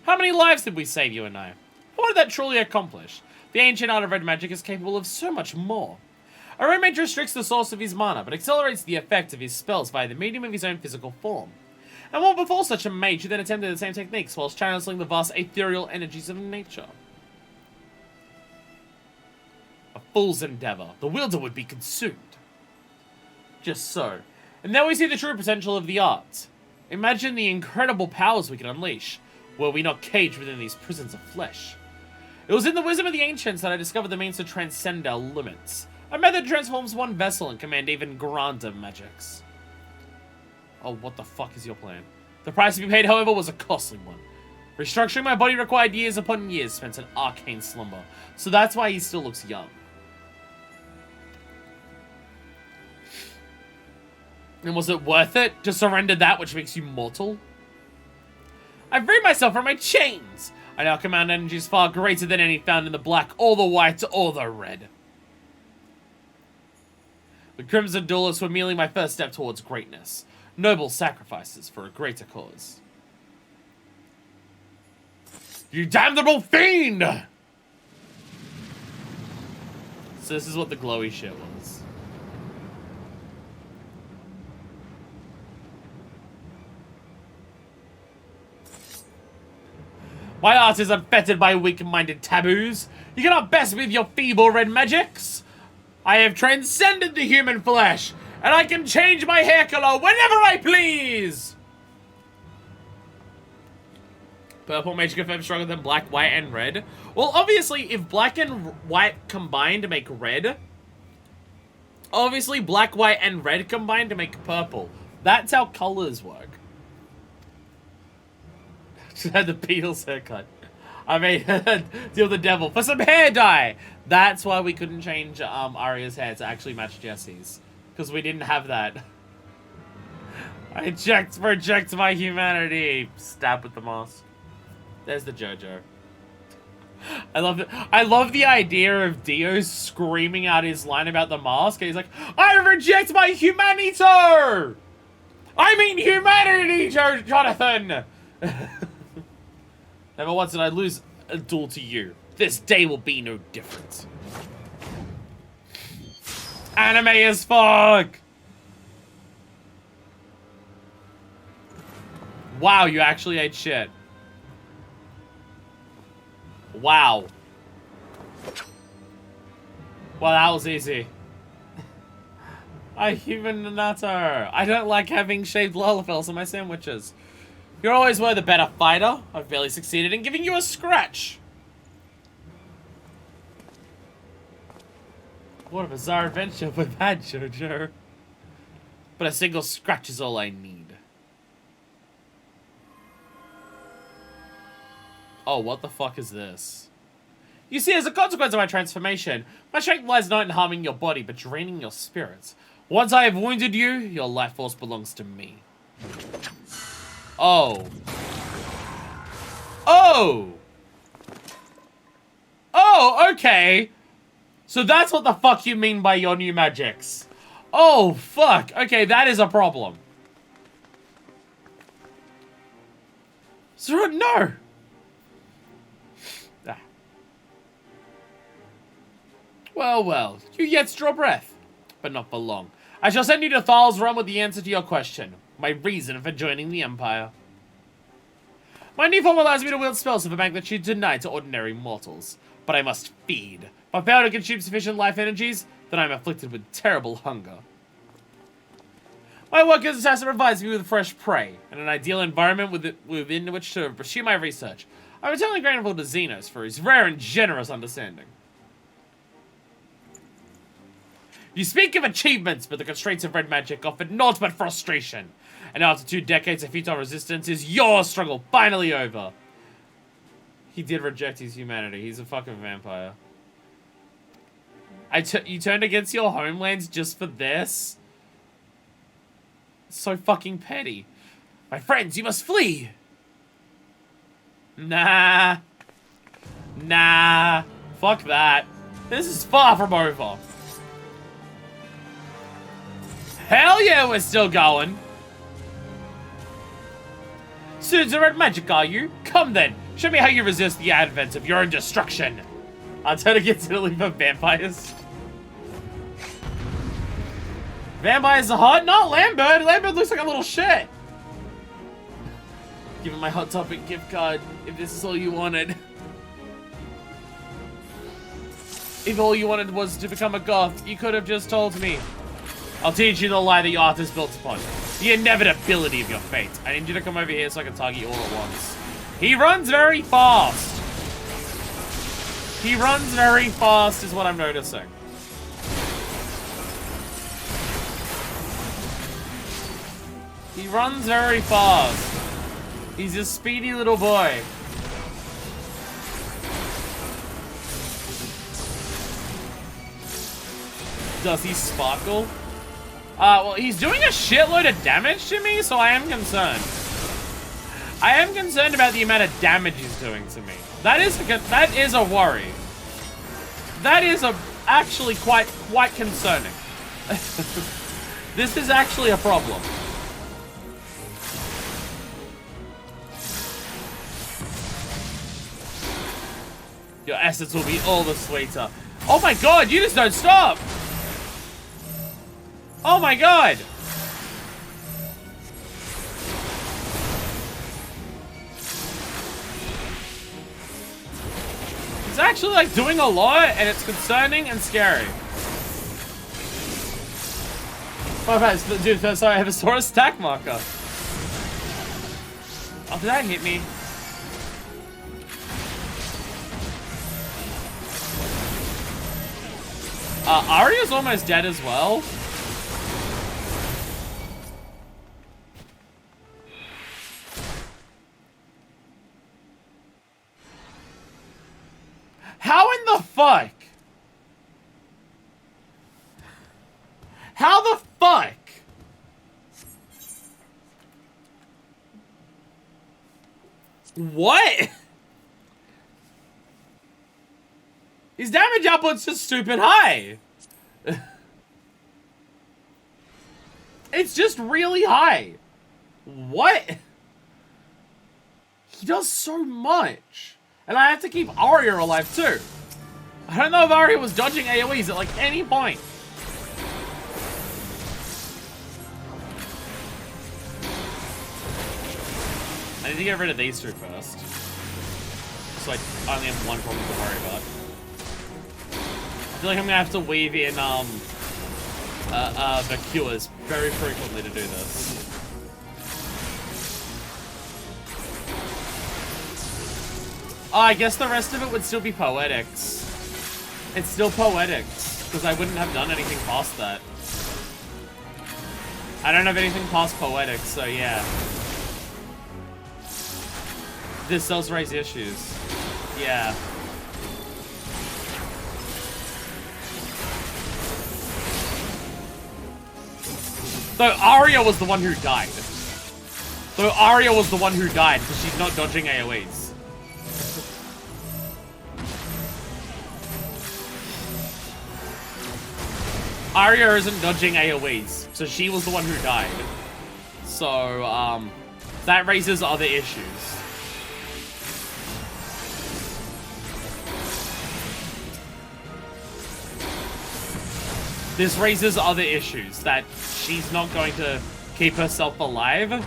How many lives did we save, you and I? What did that truly accomplish? The ancient art of red magic is capable of so much more. A red mage restricts the source of his mana, but accelerates the effect of his spells via the medium of his own physical form. And what befall such a mage who then attempted the same techniques whilst channeling the vast ethereal energies of nature? fool's endeavor. The wielder would be consumed. Just so. And then we see the true potential of the art. Imagine the incredible powers we can unleash, were we not caged within these prisons of flesh. It was in the wisdom of the ancients that I discovered the means to transcend our limits. A method transforms one vessel and command even grander magics. Oh, what the fuck is your plan? The price to be paid, however, was a costly one. Restructuring my body required years upon years spent in arcane slumber, so that's why he still looks young. And was it worth it to surrender that which makes you mortal? I freed myself from my chains! I now command energies far greater than any found in the black, or the white, or the red. The Crimson Duelists were merely my first step towards greatness. Noble sacrifices for a greater cause. You damnable fiend! So this is what the glowy shit was. My art is unfettered by weak-minded taboos. You cannot best with your feeble red magics. I have transcended the human flesh, and I can change my hair color whenever I please! Purple mage confirmed stronger than black, white, and red. Well, obviously, if black and white combine to make red, obviously black, white, and red combine to make purple. That's how colors work. She had the Beatles haircut. I mean, deal the devil for some hair dye. That's why we couldn't change Arya's hair to actually match Jesse's, because we didn't have that. I reject my humanity. Stab with the mask. There's the JoJo. I love the idea of Dio screaming out his line about the mask. And he's like, I reject my humanity. I mean humanity, Jonathan. Never once did I lose a duel to you. This day will be no different. Anime as fuck! Wow, you actually ate shit. Wow. Well, that was easy. I human nutter. I don't like having shaved lollipops on my sandwiches. You always were the better fighter. I've barely succeeded in giving you a scratch. What a bizarre adventure we've had, JoJo. But a single scratch is all I need. Oh, what the fuck is this? You see, as a consequence of my transformation, my strength lies not in harming your body, but draining your spirits. Once I have wounded you, your life force belongs to me. Oh. Oh! Oh, okay. So that's what the fuck you mean by your new magics. Oh, fuck. Okay, that is a problem. So, no. Ah. Well, you yet draw breath. But not for long. I shall send you to Thal's realm with the answer to your question. My reason for joining the Empire. My new form allows me to wield spells of a magnitude denied to ordinary mortals. But I must feed. If I fail to consume sufficient life energies, then I am afflicted with terrible hunger. My work as assassin provides me with fresh prey, and an ideal environment within which to pursue my research. I'm eternally grateful to Xenos for his rare and generous understanding. You speak of achievements, but the constraints of red magic offered naught but frustration. And after 2 decades of futile resistance, is your struggle finally over? He did reject his humanity. He's a fucking vampire. You turned against your homelands just for this? So fucking petty. My friends, you must flee! Nah. Nah. Fuck that. This is far from over. Hell yeah, we're still going. Students of red magic, are you? Come then, show me how you resist the advent of your own destruction. I'll turn against Italy for vampires. Vampires are hot? Not Lambert. Lambert looks like a little shit. Give him my Hot Topic gift card if this is all you wanted. If all you wanted was to become a goth, you could have just told me. I'll teach you the lie that your art is built upon. The inevitability of your fate. I need you to come over here so I can target you all at once. He runs very fast. He runs very fast is what I'm noticing. He runs very fast. He's a speedy little boy. Does he sparkle? Well, he's doing a shitload of damage to me, so I am concerned. I am concerned about the amount of damage he's doing to me. That is a worry. That is actually quite concerning. This is actually a problem. Your essence will be all the sweeter. Oh my god, you just don't stop! Oh my god! It's actually like doing a lot and it's concerning and scary. Oh, right, dude, sorry, I have a Saurus attack marker. Oh, did that hit me? Arya's almost dead as well. How in the fuck? How the fuck? What? His damage output's just stupid high. It's just really high. What? He does so much. And I have to keep Arya alive too. I don't know if Arya was dodging AoEs at like any point. I need to get rid of these two first. So I only have one problem to worry about. I feel like I'm gonna have to weave in the cures very frequently to do this. Oh, I guess the rest of it would still be poetics. It's still poetics, because I wouldn't have done anything past that. I don't have anything past poetics, so yeah. This does raise issues. Yeah. Though Arya was the one who died. Though Arya was the one who died, because she's not dodging AoEs. Arya isn't dodging AoEs, so she was the one who died. So, that raises other issues. This raises other issues, that she's not going to keep herself alive.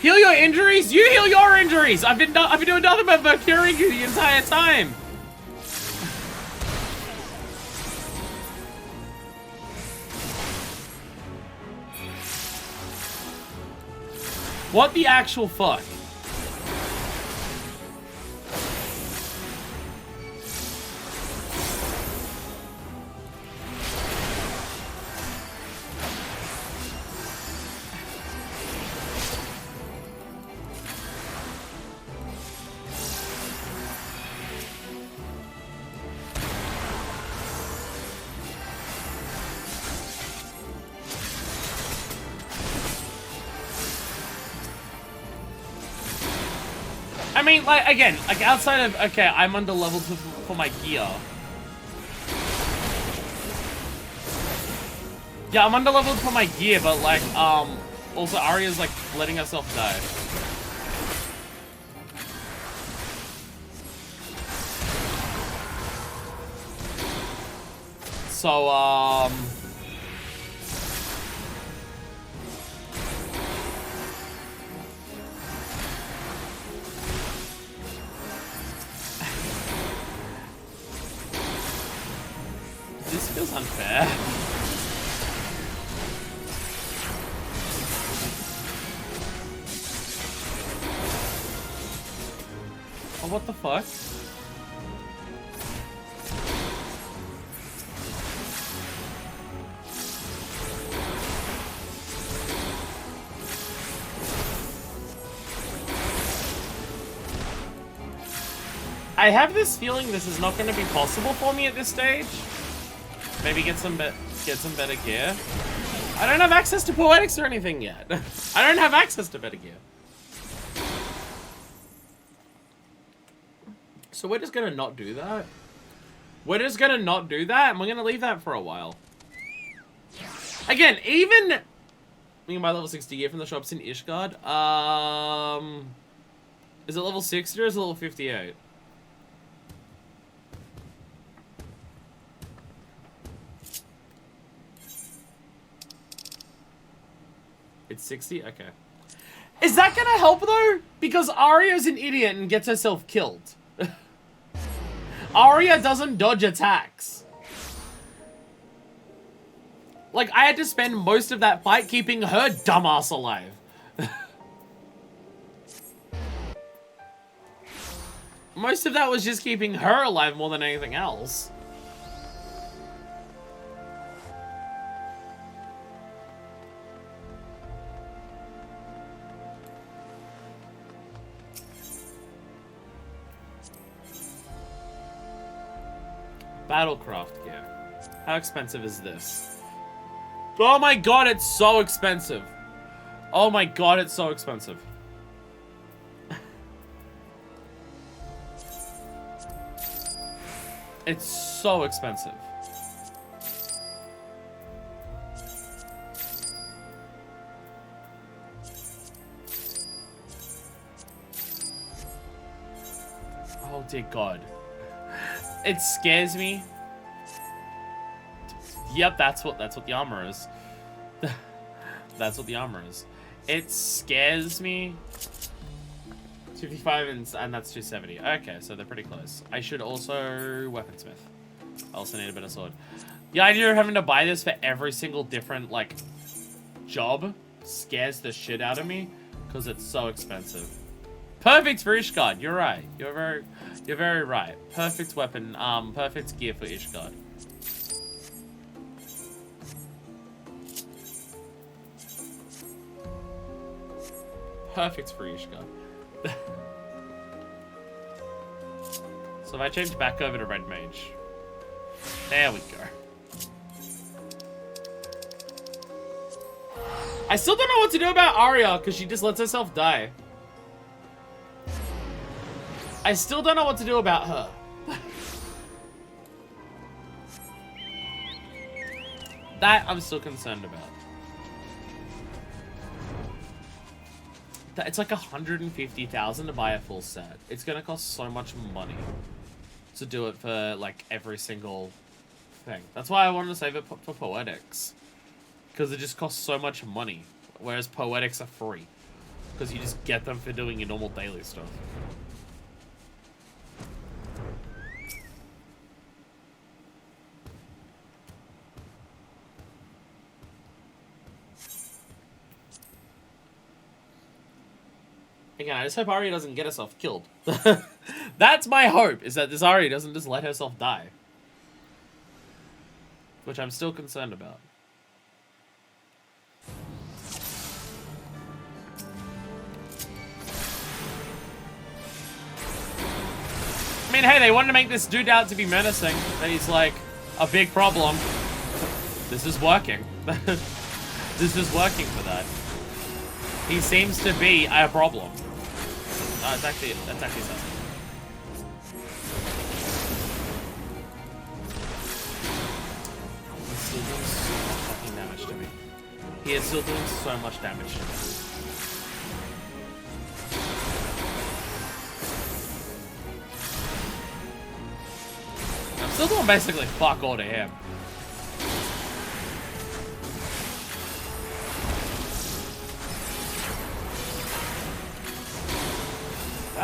Heal your injuries? You heal your injuries! I've been doing nothing but curing you the entire time! What the actual fuck? I mean, like, again, like, outside of, okay, I'm under leveled for my gear. Yeah, I'm under-leveled for my gear, but, like, also Arya's, like, letting herself die. So, this feels unfair. Oh, what the fuck? I have this feeling this is not going to be possible for me at this stage. Maybe get some better gear. I don't have access to poetics or anything yet. I don't have access to better gear. So we're just gonna not do that. We're just gonna not do that, and we're gonna leave that for a while. Again, even we can buy level 60 gear from the shops in Ishgard. Is it level 60 or is it level 58? It's 60? Okay. Is that gonna help though? Because Arya's an idiot and gets herself killed. Arya doesn't dodge attacks. Like, I had to spend most of that fight keeping her dumbass alive. Most of that was just keeping her alive more than anything else. Battlecraft gear. How expensive is this? Oh my god, it's so expensive. Oh my god, it's so expensive. It's so expensive. Oh dear god. It scares me. Yep, that's what the armor is. That's what the armor is. It scares me. 255 and that's 270. Okay, so they're pretty close. I should also weaponsmith. I also need a better sword. The idea of having to buy this for every single different like job scares the shit out of me because it's so expensive. Perfect for Ishgard. You're right. You're very right. Perfect weapon. Perfect gear for Ishgard. Perfect for Ishgard. So if I change back over to Red Mage. There we go. I still don't know what to do about Arya because she just lets herself die. I still don't know what to do about her. That I'm still concerned about. It's like 150,000 to buy a full set. It's gonna cost so much money to do it for like every single thing. That's why I wanted to save it for poetics, because it just costs so much money, whereas poetics are free because you just get them for doing your normal daily stuff. Again, I just hope Arya doesn't get herself killed. That's my hope, is that this Arya doesn't just let herself die. Which I'm still concerned about. I mean, hey, they wanted to make this dude out to be menacing. That he's, like, a big problem. This is working. This is working for that. He seems to be a problem. That's actually something. He's still doing so much fucking damage. damage to me. He is still doing so much damage to me. I'm still doing basically fuck all to him.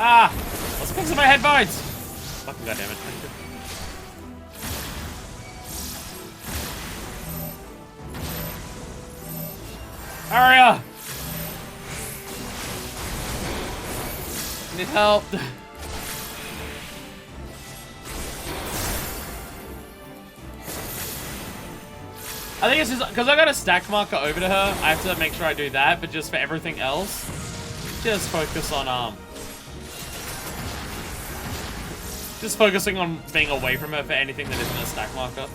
Ah! What's fixing my headphones? Fucking goddammit. Aria! Need help. I think it's just because I got a stack marker over to her. I have to make sure I do that, but just for everything else, just focus on just focusing on being away from her for anything that isn't a stack marker.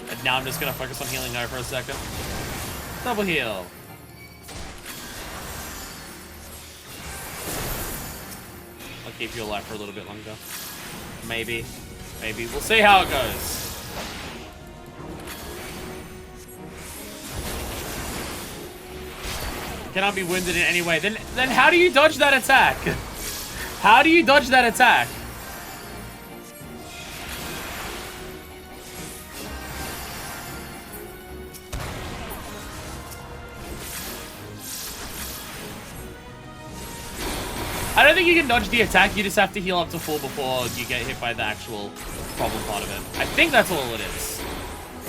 And now I'm just gonna focus on healing her for a second. Double heal. I'll keep you alive for a little bit longer. Maybe. Maybe. We'll see how it goes. Cannot be wounded in any way. Then how do you dodge that attack? How do you dodge that attack? I don't think you can dodge the attack, you just have to heal up to full before you get hit by the actual problem part of it. I think that's all it is.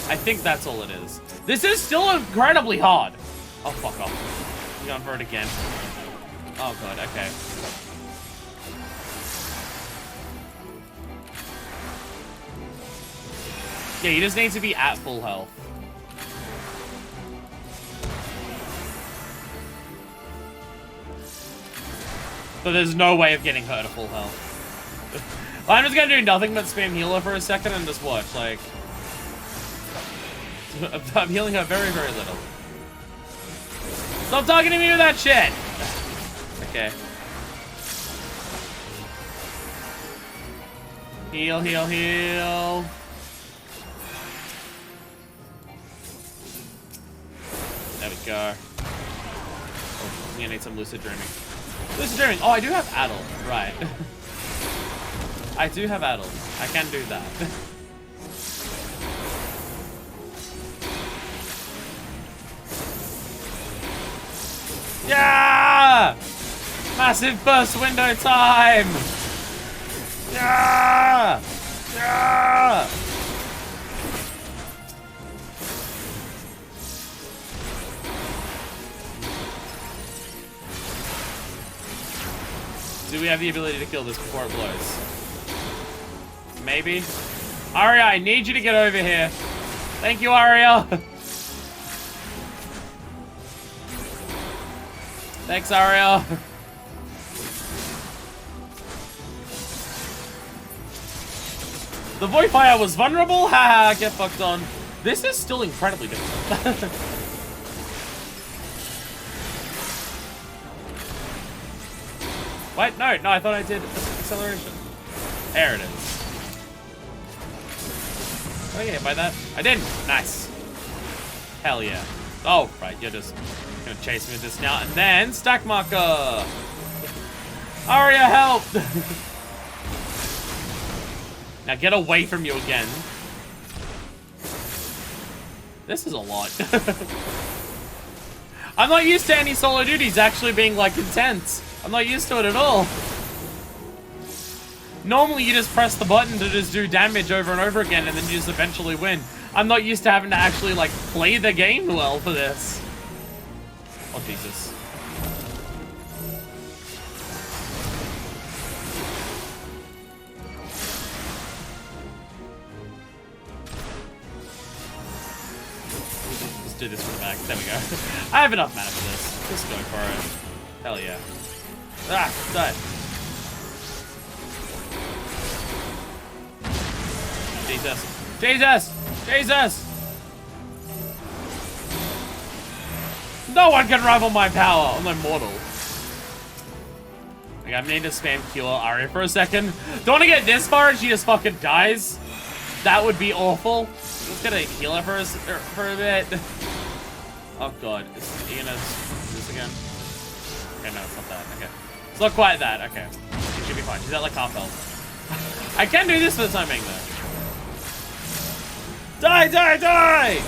I think that's all it is. This is still incredibly hard. Oh, fuck off. I'm going for it again. Oh, God, okay. Yeah, you just need to be at full health. So there's no way of getting her to full health. I'm just gonna do nothing but spam healer for a second and just watch, like... I'm healing her very, very little. Stop talking to me with that shit! Okay. Heal, heal, heal. There we go. Oh, I'm gonna need some lucid dreaming. Lucid dreaming. Oh, I do have Addle. Right. I do have Addle. I can do that. Yeah! Massive burst window time! Yeah! Yeah! Do we have the ability to kill this before it blows? Maybe? Aria, I need you to get over here. Thank you, Aria. Thanks, Aria. The void fire was vulnerable? Haha, get fucked on. This is still incredibly difficult. Wait, no, I thought I did acceleration. There it is. Did I get hit by that? I didn't. Nice. Hell yeah. Oh, right, you're just gonna chase me with this now. And then, stack marker. Aria, help! Now get away from you again. This is a lot. I'm not used to any solo duties actually being, like, intense. I'm not used to it at all. Normally you just press the button to just do damage over and over again and then you just eventually win. I'm not used to having to actually, like, play the game well for this. Oh, Jesus. Let's do this from the back. There we go. I have enough mana for this. Just go for it. Hell yeah. Ah, die. Jesus. Jesus! Jesus! No one can rival my power! I'm immortal. Okay, I need to spam Cure Aria for a second. Don't want to get this far and she just fucking dies. That would be awful. Just gonna heal her for a bit. Oh god, is Ian this again? Okay, no, it's not that. Okay, it's not quite that. Okay, she should be fine. She's at like half health. I can do this for the time being though. Die, die, die!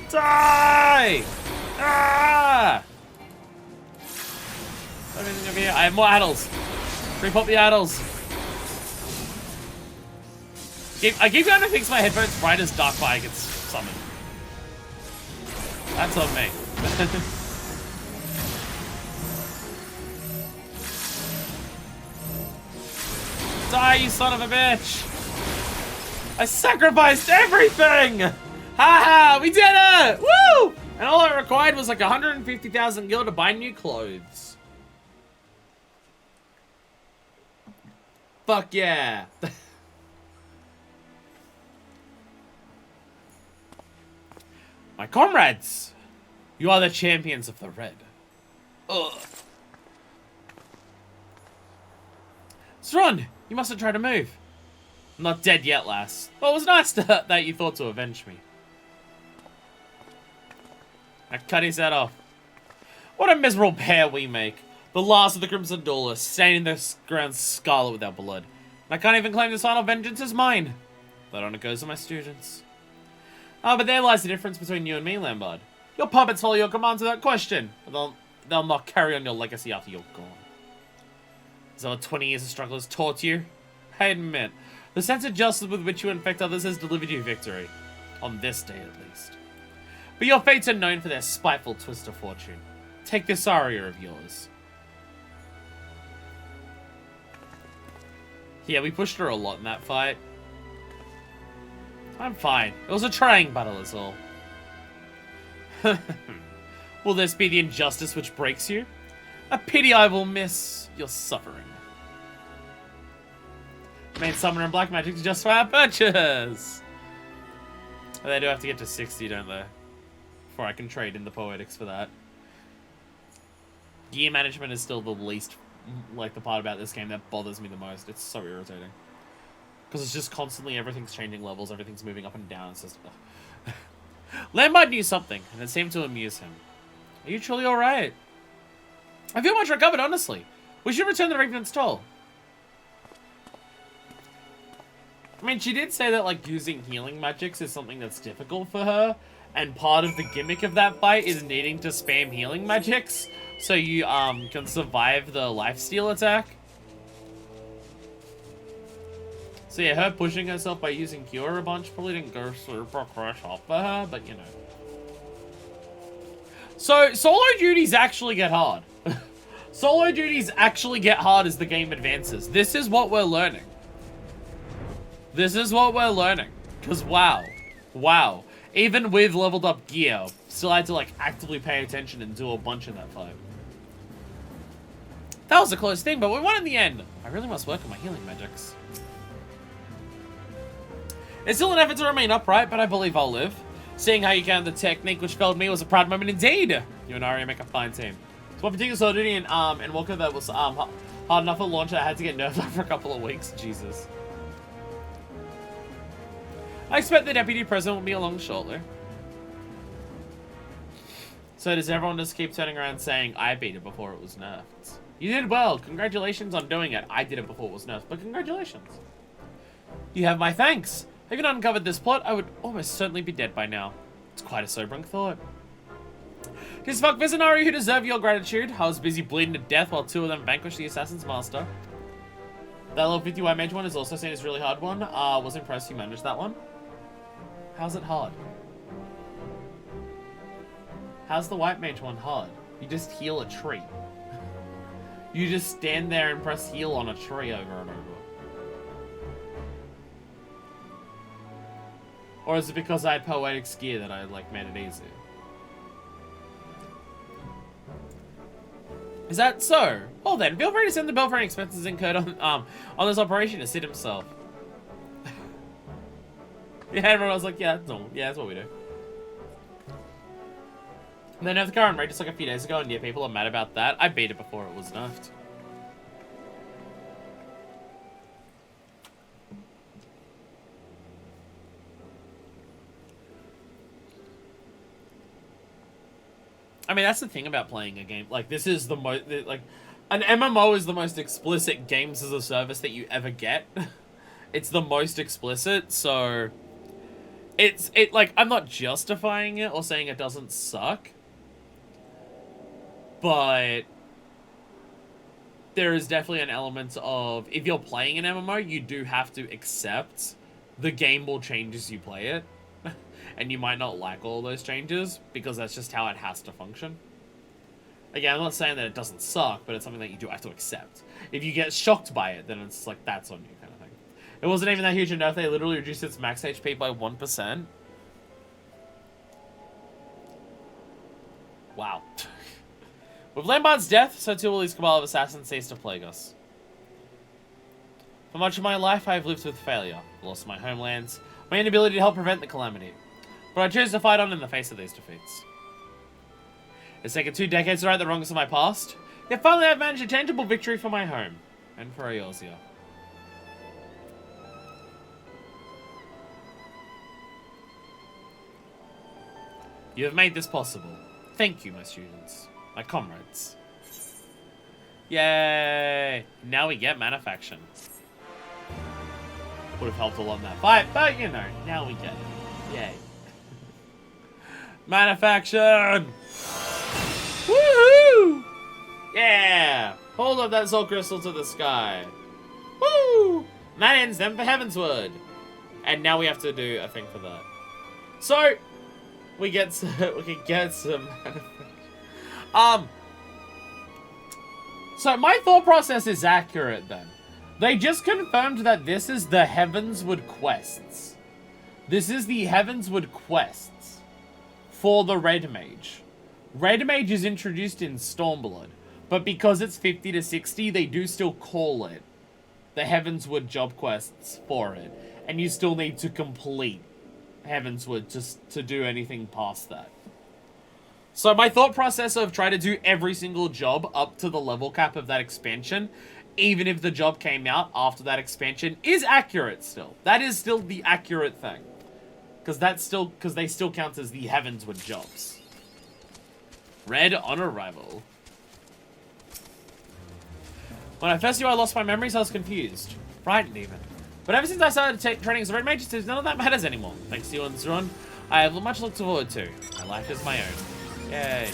Die! Ah! Everything over here. I have more addles. Repop the addles. I keep going to fix my headphones right as Darkfire gets summoned. That's on me. Die, you son of a bitch! I sacrificed everything! Haha, we did it! Woo! And all I required was like 150,000 gil to buy new clothes. Fuck yeah. My comrades, you are the champions of the red. Ugh. Stron, you mustn't try to move. I'm not dead yet, lass. Well, it was nice that you thought to avenge me. I cut his head off. What a miserable pair we make. The last of the Crimson Duelists, staining the ground scarlet with our blood. And I can't even claim this final vengeance as mine. That honor goes to my students. Ah, but there lies the difference between you and me, Lambard. Your puppets follow your commands without question, but they'll not carry on your legacy after you're gone. Is that what 20 years of struggle has taught you? I admit, the sense of justice with which you infect others has delivered you victory. On this day, at least. But your fates are known for their spiteful twist of fortune. Take this aria of yours. Yeah, we pushed her a lot in that fight. I'm fine. It was a trying battle is all. Will this be the injustice which breaks you? A pity I will miss your suffering. Main summoner and black magic to justify our purchase. They do have to get to 60, don't they? Before I can trade in the poetics for that. Gear management is still the least, like, the part about this game that bothers me the most. It's so irritating. Because it's just constantly, everything's changing levels, everything's moving up and down. It's just... Lambard knew something, and it seemed to amuse him. Are you truly alright? I feel much recovered, honestly. We should return the Revenant's Toll. I mean, she did say that, like, using healing magics is something that's difficult for her. And part of the gimmick of that fight is needing to spam healing magics. So you, can survive the lifesteal attack. So yeah, her pushing herself by using Cure a bunch probably didn't go super crush off for her, but you know. So, solo duties actually get hard. Solo duties actually get hard as the game advances. This is what we're learning. This is what we're learning. Because wow. Wow. Even with leveled up gear, still had to like actively pay attention and do a bunch in that fight. That was a close thing, but we won in the end. I really must work on my healing magics. It's still an effort to remain upright, but I believe I'll live. Seeing how you countered the technique which failed me was a proud moment indeed. You and Arya make a fine team. So one particular solo duty and Walker that was hard enough at launch I had to get nerfed for a couple of weeks. Jesus. I expect the Deputy President will be along shortly. So does everyone just keep turning around saying, I beat it before it was nerfed? You did well. Congratulations on doing it. I did it before it was nerfed, but congratulations. You have my thanks. If you hadn't uncovered this plot, I would almost certainly be dead by now. It's quite a sobering thought. Tis fuck Visionary who deserve your gratitude. I was busy bleeding to death while two of them vanquished the Assassin's Master. That level 50 white mage one is also seen as a really hard one. Was impressed you managed that one. How's it hard? How's the white mage one hard? You just heal a tree. You just stand there and press heal on a tree over and over. Or is it because I had poetic gear that I like made it easy? Is that so? Well then, feel free to send the bill for any expenses incurred on this operation to Sid himself. Yeah, everyone was like, yeah, that's normal. Yeah, that's what we do. And then the current rate just like a few days ago, and yeah, people are mad about that. I beat it before it was nerfed. I mean, that's the thing about playing a game. Like, this is the most... Like, an MMO is the most explicit games as a service that you ever get. It's the most explicit, so... Like, I'm not justifying it or saying it doesn't suck. But... there is definitely an element of... if you're playing an MMO, you do have to accept the game will change as you play it. And you might not like all those changes, because that's just how it has to function. Again, I'm not saying that it doesn't suck, but it's something that you do have to accept. If you get shocked by it, then it's like, that's on you, kind of thing. It wasn't even that huge a nerf, they literally reduced its max HP by 1%. Wow. With Lambard's death, so too will these cabal of assassins cease to plague us. For much of my life, I have lived with failure. Lost my homelands, my inability to help prevent the calamity. But I choose to fight on in the face of these defeats. It's taken 2 decades to right the wrongs of my past, yet finally I've managed a tangible victory for my home, and for Eorzea. You have made this possible. Thank you, my students. My comrades. Yay! Now we get Manufaction. Would have helped a lot in that fight, but you know, now we get it. Yay. Manufaction! Woohoo! Yeah! Hold up that soul crystal to the sky. Woo! And that ends them for Heavensward. And now we have to do a thing for that. So, we can get some so my thought process is accurate then. They just confirmed that this is the Heavensward quests. This is the Heavensward quests for the Red Mage. Red Mage is introduced in Stormblood, but because it's 50 to 60, they do still call it the Heavensward job quests for it. And you still need to complete Heavensward just to do anything past that. So my thought process of trying to do every single job up to the level cap of that expansion, even if the job came out after that expansion, is accurate still. That is still the accurate thing. Because they still count as the Heavensward jobs. Red on arrival. When I first knew I lost my memories, I was confused. Frightened even. But ever since I started training as a Red Mage, it says none of that matters anymore. Thanks to you and Zron, I have much to look forward to. My life is my own. Yay.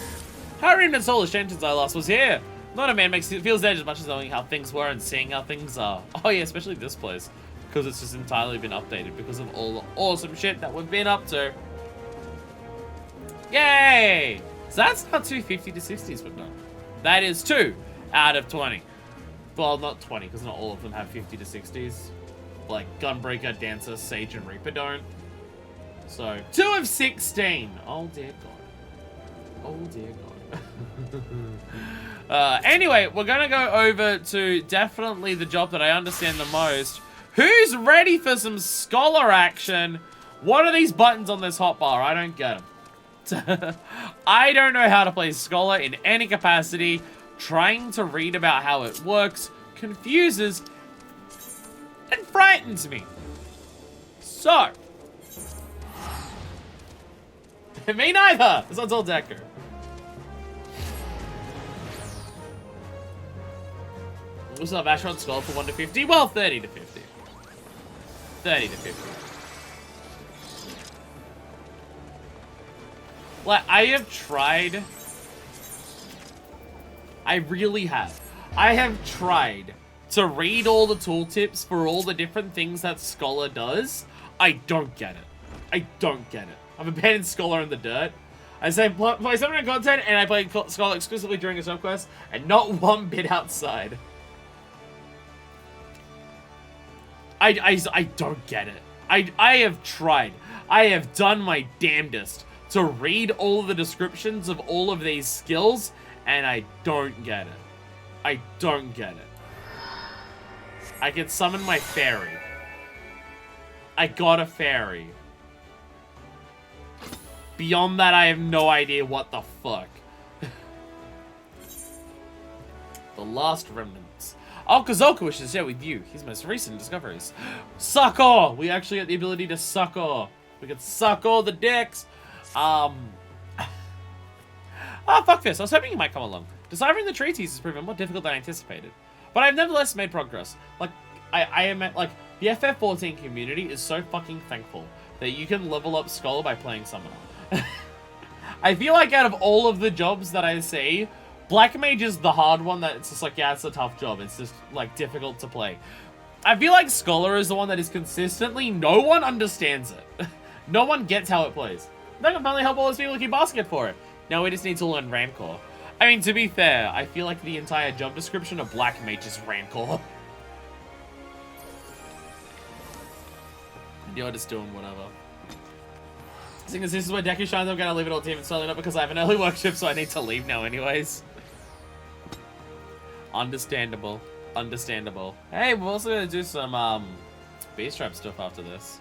How Ream and Soul has changed since I last was here. Not a man feels dead as much as knowing how things were and seeing how things are. Oh yeah, especially this place. Because it's just entirely been updated because of all the awesome shit that we've been up to. Yay! So that's not 2 50 to 60s we've done. That is 2 out of 20. Well, not 20, because not all of them have 50 to 60s. Like Gunbreaker, Dancer, Sage, and Reaper don't. So, 2 of 16. Oh dear God. Oh dear God. Anyway, we're gonna go over to definitely the job that I understand the most. Who's ready for some scholar action? What are these buttons on this hotbar? I don't get them. I don't know how to play scholar in any capacity. Trying to read about how it works confuses and frightens me. So, me neither. This one's all Decker. We also have Asheron Skull for 1 to 50. Well, 30 to 50. 30 to 50. Like, I have tried. I really have. I have tried to read all the tooltips for all the different things that Scholar does. I don't get it. I don't get it. I've abandoned Scholar in the dirt. I say play some content and I play Scholar exclusively during a subquest and not one bit outside. I don't get it. I have tried. I have done my damnedest to read all of the descriptions of all of these skills, and I don't get it. I don't get it. I can summon my fairy. I got a fairy. Beyond that, I have no idea what the fuck. The Last Remnants. Okazoka wishes to share with you his most recent discoveries. Succor! We actually got the ability to succor. We can suck all the dicks. Ah, fuck this. I was hoping you might come along. Deciphering the treatise has proven more difficult than I anticipated. But I've nevertheless made progress. Like, I am at, like, the FF14 community is so fucking thankful that you can level up Scholar by playing Summoner. I feel like out of all of the jobs that I see, Black Mage is the hard one that it's just like, yeah, it's a tough job. It's just, like, difficult to play. I feel like Scholar is the one that is consistently, no one understands it. No one gets how it plays. That can finally help all those people who keep asking for it. Now we just need to learn Rancor. I mean, to be fair, I feel like the entire job description of Black Mage is Rancor. You're just doing whatever. Seeing as this is where Deku shines, I'm gonna leave it all team and slowly not because I have an early work shift, so I need to leave now anyways. Understandable. Understandable. Hey, we're also gonna do some, Beast Trap stuff after this.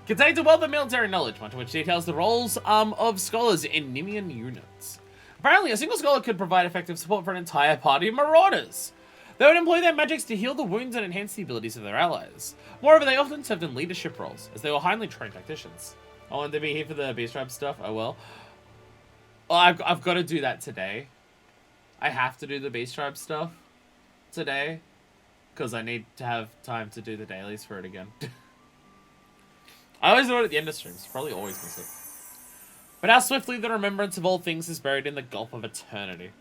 Contains a wealth of military knowledge, much of which details the roles, of scholars in Nimian units. Apparently, a single scholar could provide effective support for an entire party of marauders. They would employ their magics to heal the wounds and enhance the abilities of their allies. Moreover, they often served in leadership roles, as they were highly trained tacticians. I wanted to be here for the Beast Trap stuff, oh well. Well, I've got to do that today. I have to do the Beast Tribe stuff today, because I need to have time to do the dailies for it again. I always do it at the end of streams. Probably always miss it. But how swiftly the remembrance of all things is buried in the gulf of eternity.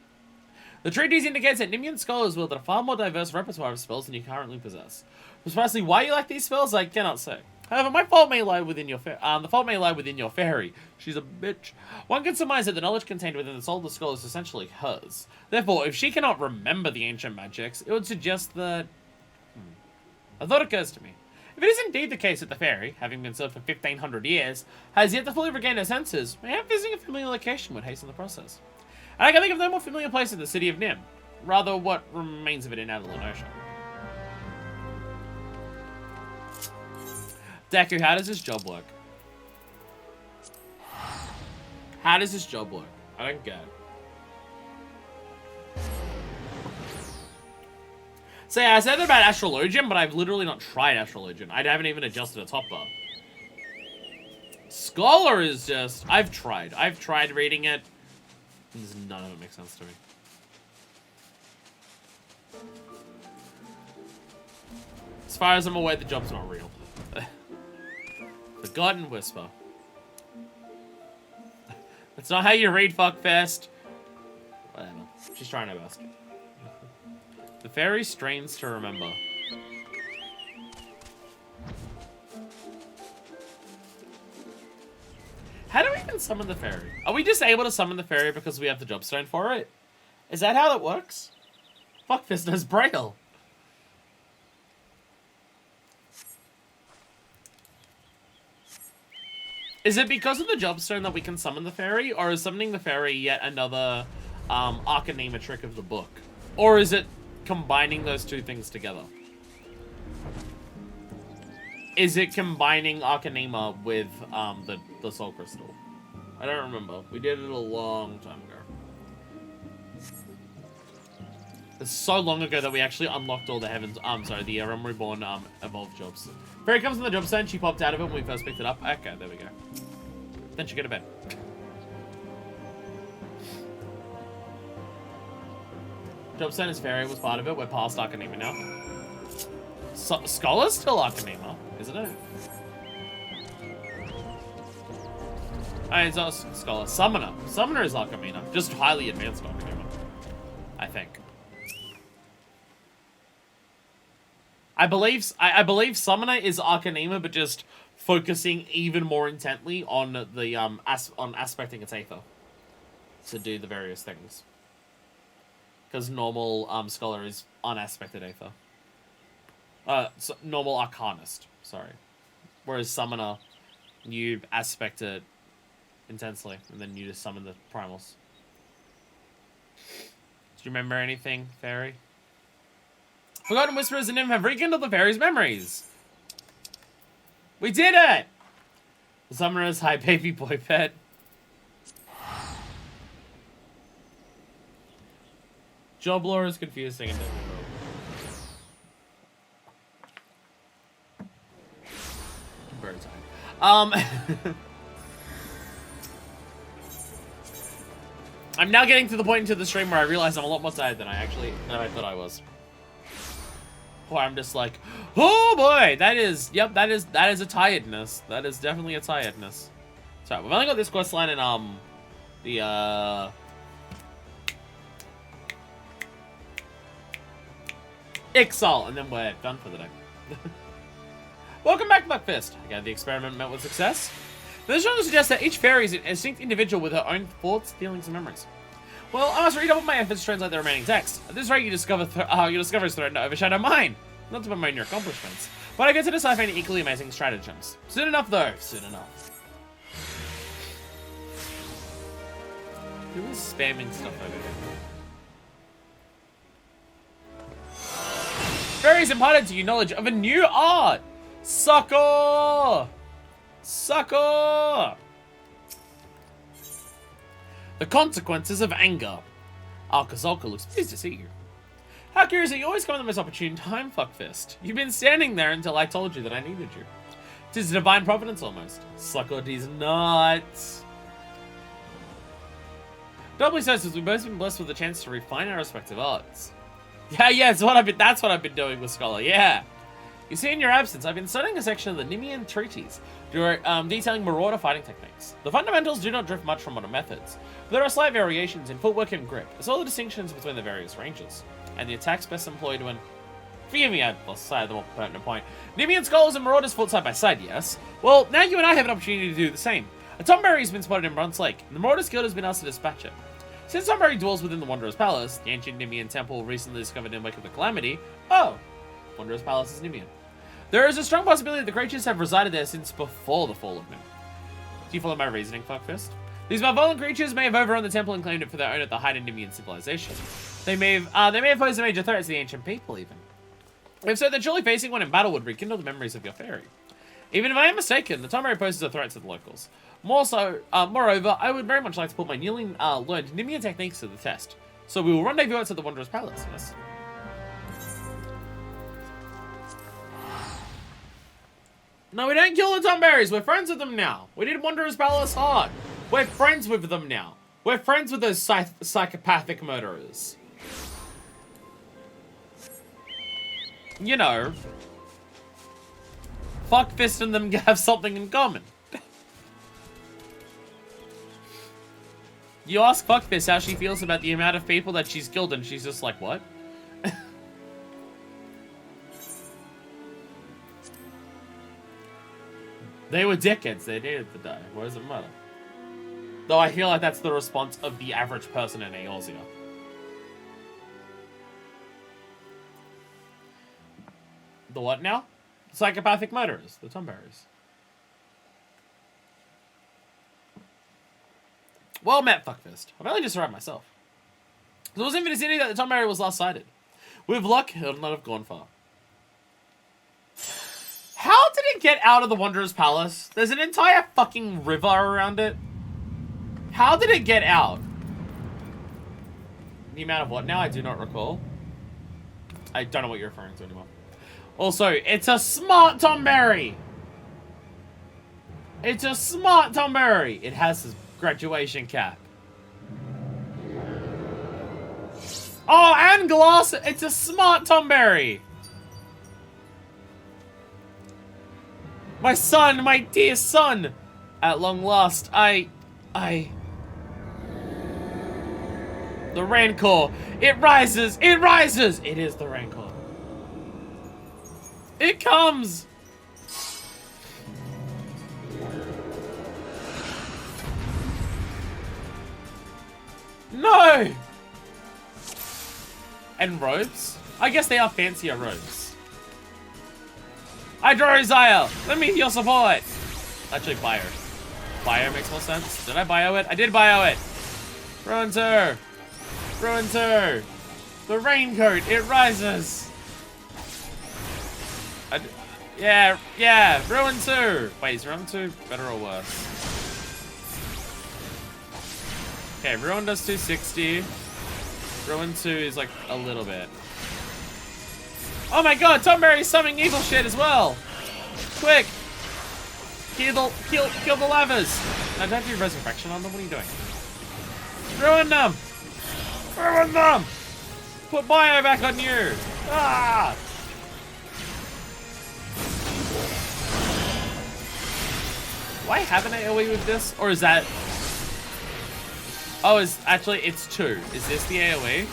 The treatise indicates that Nimian scholars wield a far more diverse repertoire of spells than you currently possess. Precisely why you like these spells, I cannot say. However, my fault may lie within your the fault may lie within your fairy. She's a bitch. One can surmise that the knowledge contained within the soul of the scholar is essentially hers. Therefore, if she cannot remember the ancient magics, it would suggest that... A thought occurs to me. If it is indeed the case that the fairy, having been served for 1500 years, has yet to fully regain her senses, maybe visiting a familiar location would hasten the process. And I can think of no more familiar place in the city of Nim. Rather, what remains of it in Adeline Ocean. Deku, how does this job work? How does this job work? I don't get it. So yeah, I said that about Astrologian, but I've literally not tried Astrologian. I haven't even adjusted a top bar. Scholar is just... I've tried reading it. None of it makes sense to me. As far as I'm aware, the job's not real. Forgotten Whisper. That's not how you read Fuckfest. Whatever. She's trying her best. The fairy strains to remember. How do we even summon the fairy? Are we just able to summon the fairy because we have the job stone for it? Is that how that works? Fuckfist knows Braille. Is it because of the job stone that we can summon the fairy, or is summoning the fairy yet another Arcanema trick of the book? Or is it combining those two things together? Is it combining Arcanema with the Soul Crystal? I don't remember. We did it a long time ago. It's so long ago that we actually unlocked all the the Realm Reborn evolved jobs. Fairy comes in the job stand, she popped out of it when we first picked it up. Okay, there we go. Then she go to bed. Job stand is fairy was part of it. We're past Arcanema now. Scholar's still Arcanema, isn't it? Oh, it's not Scholar. Summoner. Summoner is Arcanema. Just highly advanced Arcanema. I think. I believe Summoner is Arcanema, but just focusing even more intently on the on aspecting its Aether to do the various things. Because normal Scholar is unaspected Aether. So normal Arcanist, sorry. Whereas Summoner, you aspect it intensely, and then you just summon the primals. Do you remember anything, Fairy? Forgotten Whisperers and Nim have rekindled the fairy's memories. We did it! The Summoner's high baby boy pet. Job lore is confusing and difficult. Very tired. I'm now getting to the point into the stream where I realize I'm a lot more tired than I thought I was. Where I'm just like, oh boy, that is a tiredness. That is definitely a tiredness. So we've only got this quest line in the Ixal, and then we're done for the day. Welcome back, Buckfist. Again, the experiment met with success. The journal suggests that each fairy is a distinct individual with her own thoughts, feelings, and memories. Well, I must read up my efforts to translate the remaining text. At this rate, your discoveries threaten to overshadow mine. Not to bemoan your accomplishments, but I get to decipher any equally amazing stratagems. Soon enough, though. Soon enough. Who is spamming stuff over here? Fairies imparted to you knowledge of a new art. Succor! Succor! The consequences of anger. Alcazalca looks pleased to see you. How curious that you always come at the most opportune time, Fuckfist. You've been standing there until I told you that I needed you. 'Tis divine providence almost. Succor these nuts. Doubly so, since we've both been blessed with the chance to refine our respective arts. Yeah, that's what I've been doing with Scholar, yeah. You see, in your absence, I've been studying a section of the Nemean Treatise, detailing marauder fighting techniques. The fundamentals do not drift much from modern methods, but there are slight variations in footwork and grip, as well as the distinctions between the various ranges, and the attacks best employed when... Forgive me, I lost sight of the more pertinent point. Nemean scholars and marauders fought side by side, yes? Well, now you and I have an opportunity to do the same. A Tomberry has been spotted in Bronze Lake, and the Marauders Guild has been asked to dispatch it. Since Tomberry dwells within the Wanderer's Palace, the ancient Nemean temple recently discovered in wake of the Calamity, Wanderer's Palace is Nemean. There is a strong possibility that the creatures have resided there since before the fall of men. Do you follow my reasoning, Fuckfist? These malevolent creatures may have overrun the temple and claimed it for their own at the height of Nemean civilization. They may have posed a major threat to the ancient people, even. If so, then surely facing one in battle would rekindle the memories of your fairy. Even if I am mistaken, the Tomberry poses a threat to the locals. Moreover, I would very much like to put my newly learned Nemean techniques to the test. So we will rendezvous outside the Wanderer's Palace, yes? No, we don't kill the Tomberries. We're friends with them now. We did Wanderer's Palace hard. We're friends with them now. We're friends with those psychopathic murderers. You know, Fuckfist and them have something in common. You ask Fuckfist how she feels about the amount of people that she's killed, and she's just like, what? They were dickheads. They needed to die. What does it matter? Though I feel like that's the response of the average person in Eorzea. The what now? Psychopathic murderers. The Tomberries. Well met, Fuckfist. I've only just arrived myself. It was in vicinity that the Tomberry was last sighted. With luck, he'll not have gone far. How did it get out of the Wanderer's Palace? There's an entire fucking river around it. How did it get out? The amount of what now? I do not recall. I don't know what you're referring to anymore. Also, it's a smart Tomberry! It's a smart Tomberry! It has his graduation cap. Oh, and glass! It's a smart Tomberry! My son, my dear son! At long last, The Rancor! It rises! It rises! It is the Rancor. It comes! No! And robes? I guess they are fancier robes. I draw Uzziah! Let me your support! Actually, bio. Bio makes more sense. Did I bio it? I did bio it! Ruin 2! Ruin 2! The raincoat! It rises! Yeah! Ruin 2! Wait, is Ruin 2 better or worse? Okay, Ruin does 260. Ruin 2 is like a little bit. Oh my god, Tomberry's summoning evil shit as well! Quick! Kill the lavas! No, don't do resurrection on them, what are you doing? Ruin them! Ruin them! Put bio back on you! Ah! Do I have an AoE with this? Or is that... Oh, it's 2. Is this the AoE?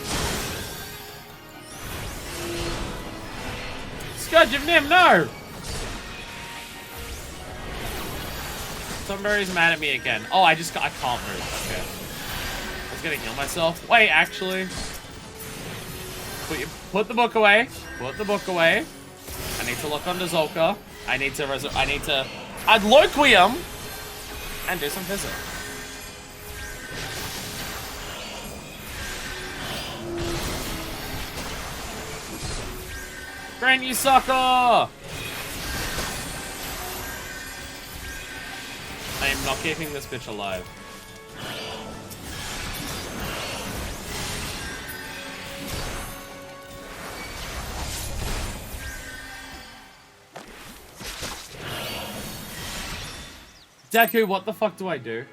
Scourge of Nim, no! Somebody's mad at me again. Oh, I can't move. Okay. I was gonna heal myself. Wait, actually. Put the book away. Put the book away. I need to look onto Zolka. I need to add Loquium and do some physics. Grant you Succor! I am not keeping this bitch alive. Deku, what the fuck do I do?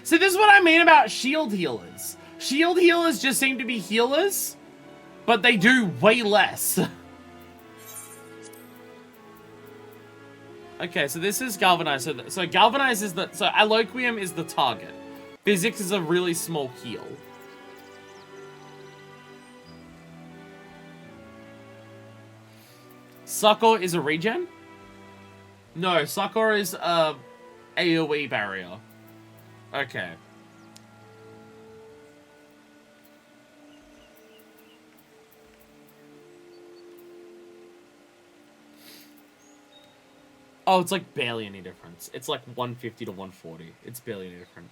See, this is what I mean about shield healers. Shield healers just seem to be healers, but they do way less. Okay, so this is Galvanize. So Galvanize is so Alloquium is the target. Physics is a really small heal. Succor is a regen? No, Succor is a AoE barrier. Okay. Oh, it's like barely any difference. It's like 150 to 140. It's barely any different.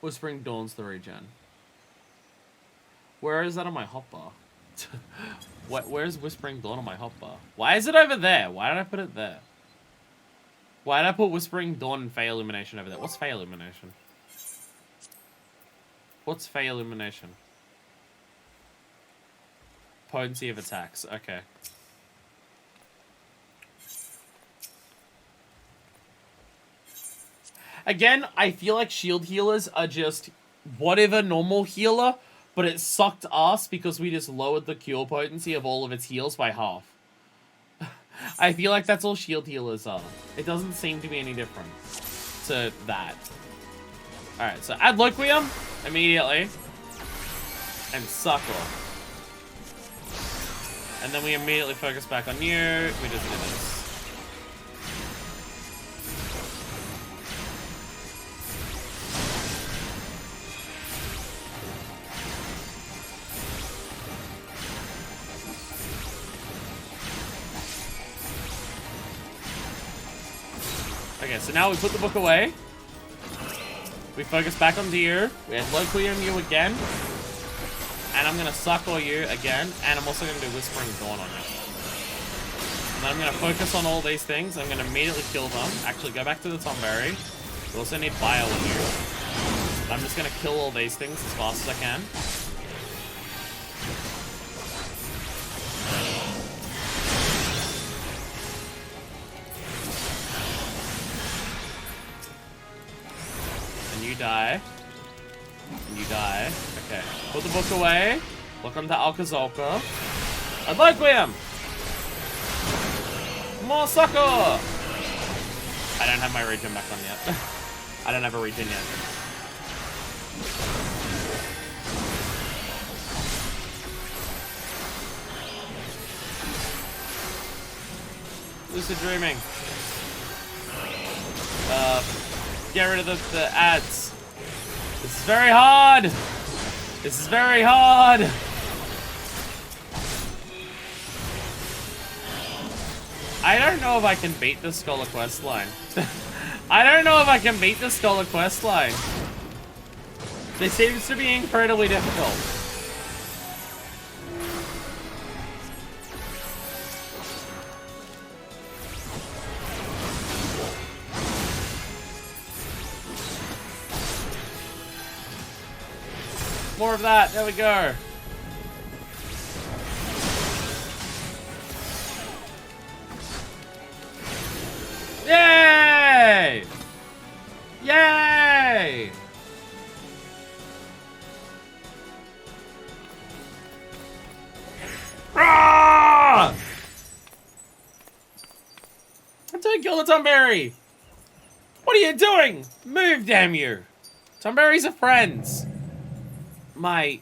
Whispering Dawn's the regen. Where is that on my hotbar? Where's Whispering Dawn on my hotbar? Why is it over there? Why did I put it there? Why did I put Whispering Dawn and Fey Illumination over there? What's Fey Illumination? What's Fey Illumination? Potency of attacks. Okay. Again, I feel like shield healers are just whatever normal healer, but it sucked ass because we just lowered the cure potency of all of its heals by half. I feel like that's all shield healers are. It doesn't seem to be any different to that. Alright, so add Loquium immediately. And Succor. And then we immediately focus back on you. We just do this. Okay, so now we put the book away. We focus back on you. We have Loquium you again. And I'm gonna Succor you again. And I'm also gonna do Whispering Dawn on you. And then I'm gonna focus on all these things. I'm gonna immediately kill them. Actually, go back to the Tomberry. We also need Bio on you. I'm just gonna kill all these things as fast as I can. Die. And you die. Okay. Put the book away. Look onto Alcazolka. Adloquium! More Succor! I don't have my regen back on yet. I don't have a regen yet. Lucid dreaming. Get rid of the ads. This is very hard! This is very hard! I don't know if I can beat the Scholar quest line. I don't know if I can beat the Scholar quest line. This seems to be incredibly difficult. More of that. There we go. Yay! Don't kill the Tonberry! What are you doing? Move, damn you! Tonberries are friends. My...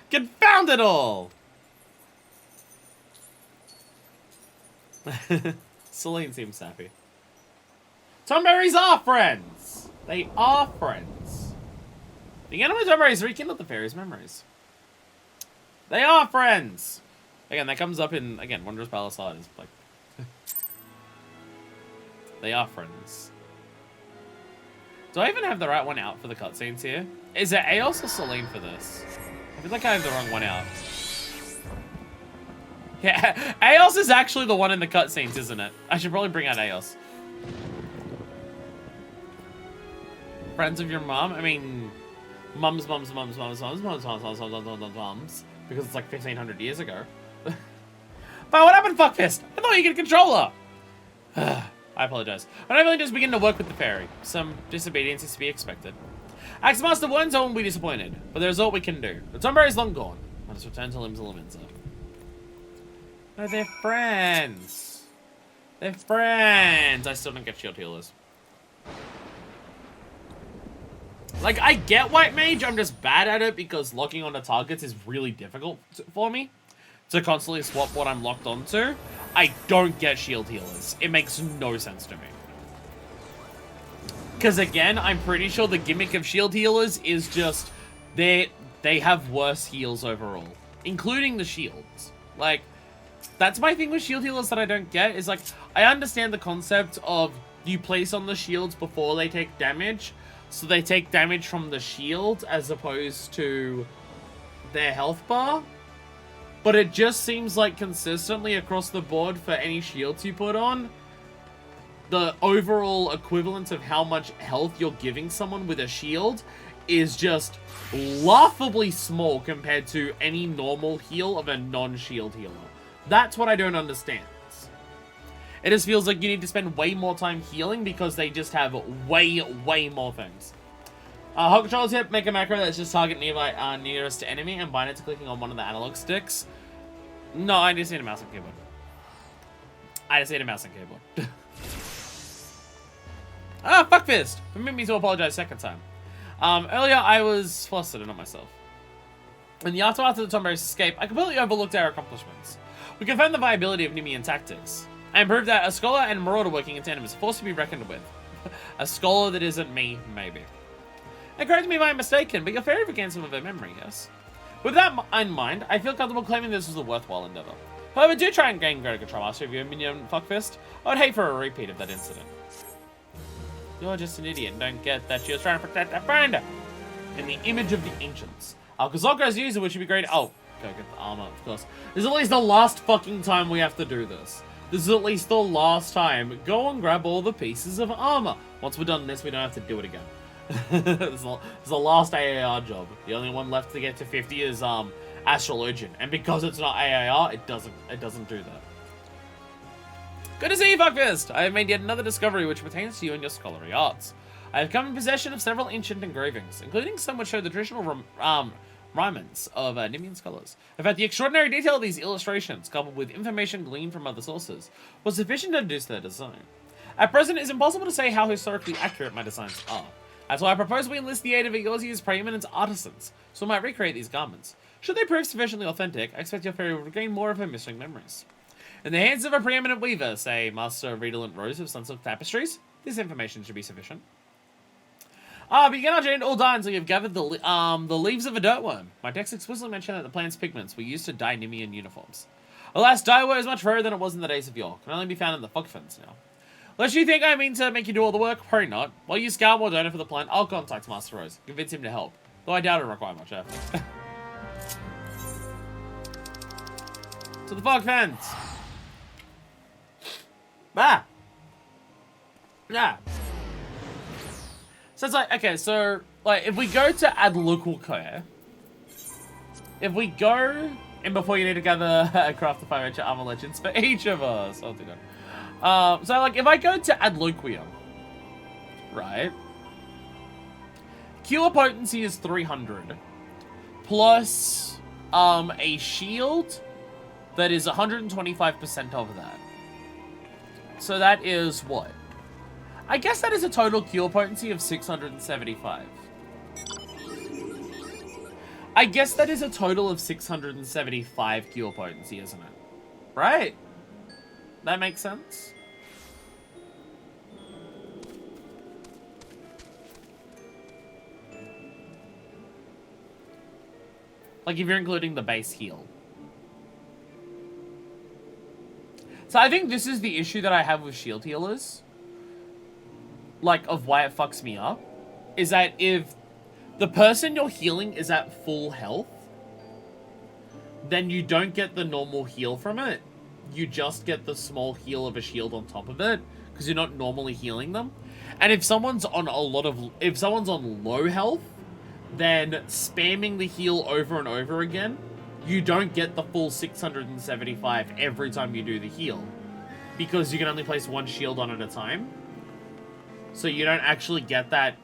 Confound it all! Celine seems sappy. Tonberries are friends! They are friends. The animal Tonberries rekindled the fairy's memories. They are friends! Again, that comes up in, again, Wondrous Palace Art is like... They are friends. Do I even have the right one out for the cutscenes here? Is it Eos or Celine for this? I feel like I have the wrong one out. Yeah, Eos is actually the one in the cutscenes, isn't it? I should probably bring out Eos. Friends of your mom? I mean, mums, because it's like 1,500 years ago. But what happened, fuckfist? I thought you could control her. I apologize. I don't really just begin to work with the fairy. Some disobedience is to be expected. Axemaster warns I won't be disappointed, but there's all we can do. The Tonberry is long gone. Let us return to Limbs Elemenza. No, they're friends. They're friends. I still don't get shield healers. Like, I get White Mage, I'm just bad at it because locking onto targets is really difficult for me. To constantly swap what I'm locked onto. I don't get shield healers. It makes no sense to me. Because again, I'm pretty sure the gimmick of shield healers is just they have worse heals overall. Including the shields. Like, that's my thing with shield healers that I don't get, is like, I understand the concept of you place on the shields before they take damage, so they take damage from the shield as opposed to their health bar. But it just seems like consistently across the board for any shields you put on, the overall equivalent of how much health you're giving someone with a shield is just laughably small compared to any normal heal of a non-shield healer. That's what I don't understand. It just feels like you need to spend way more time healing because they just have way more things. Hot control tip, make a macro that's just target nearby nearest enemy and bind it to clicking on one of the analog sticks. No, I just need a mouse and keyboard. I just need a mouse and keyboard. Fuck fist! Permit me to apologize second time. Earlier I was flustered and not myself. In the aftermath of the Tonberry's escape, I completely overlooked our accomplishments. We confirmed the viability of Nemean tactics. And proved that a scholar and marauder working in tandem is a force to be reckoned with. A scholar that isn't me, maybe. And correct me if I'm mistaken, but your fairy regained some of her memory, yes? With that in mind, I feel comfortable claiming this was a worthwhile endeavor. However, do try and gain greater control mastery of your minion fuckfist. I would hate for a repeat of that incident. You're just an idiot and don't get that she was trying to protect that friend. In the image of the ancients. Kazokka's user, which would be great. Oh, go get the armor, of course. This is at least the last fucking time we have to do this. This is at least the last time. Go and grab all the pieces of armor. Once we're done this, we don't have to do it again. It's the last AAR job. The only one left to get to 50 is Astrologian, and because it's not AAR, it doesn't do that. Good to see you, Fuckfist! I have made yet another discovery which pertains to you and your scholarly arts. I have come in possession of several ancient engravings, including some which show the traditional rhymes of Nemean scholars. In fact, the extraordinary detail of these illustrations, coupled with information gleaned from other sources, was sufficient to deduce their design. At present, it is impossible to say how historically accurate my designs are. That's why I propose we enlist the aid of Eorzea's preeminent artisans, so we might recreate these garments. Should they prove sufficiently authentic, I expect your fairy will regain more of her missing memories. In the hands of a preeminent weaver, say Master Redolent Rose of Sunsilk Tapestries, this information should be sufficient. But you cannot change all dye until you've gathered the leaves of a dirtworm. My text explicitly mentioned that the plant's pigments were used to dye Nemean uniforms. Alas, dyeworm is much rarer than it was in the days of yore. Can only be found in the fogfens now. Lest you think I mean to make you do all the work, probably not. While you scout more donor for the plant, I'll contact Master Rose, convince him to help. Though I doubt it'll require much effort. To the fogfens! Ah! Yeah. So it's like, okay, so, like, if we go to add local care, if we go, and before you need to gather craft the 5 armor legends for each of us. Oh, dear God. So, like, if I go to add Luquium, right, cure potency is 300, plus, a shield, that is 125% of that. So that is what? I guess that is a total cure potency of 675. I guess that is a total of 675 cure potency, isn't it? Right? That makes sense? Like, if you're including the base heal. So I think this is the issue that I have with shield healers. Like, of why it fucks me up. Is that if the person you're healing is at full health, then you don't get the normal heal from it. You just get the small heal of a shield on top of it, because you're not normally healing them. And if someone's on if someone's on low health, then spamming the heal over and over again, you don't get the full 675 every time you do the heal. Because you can only place one shield on at a time. So you don't actually get that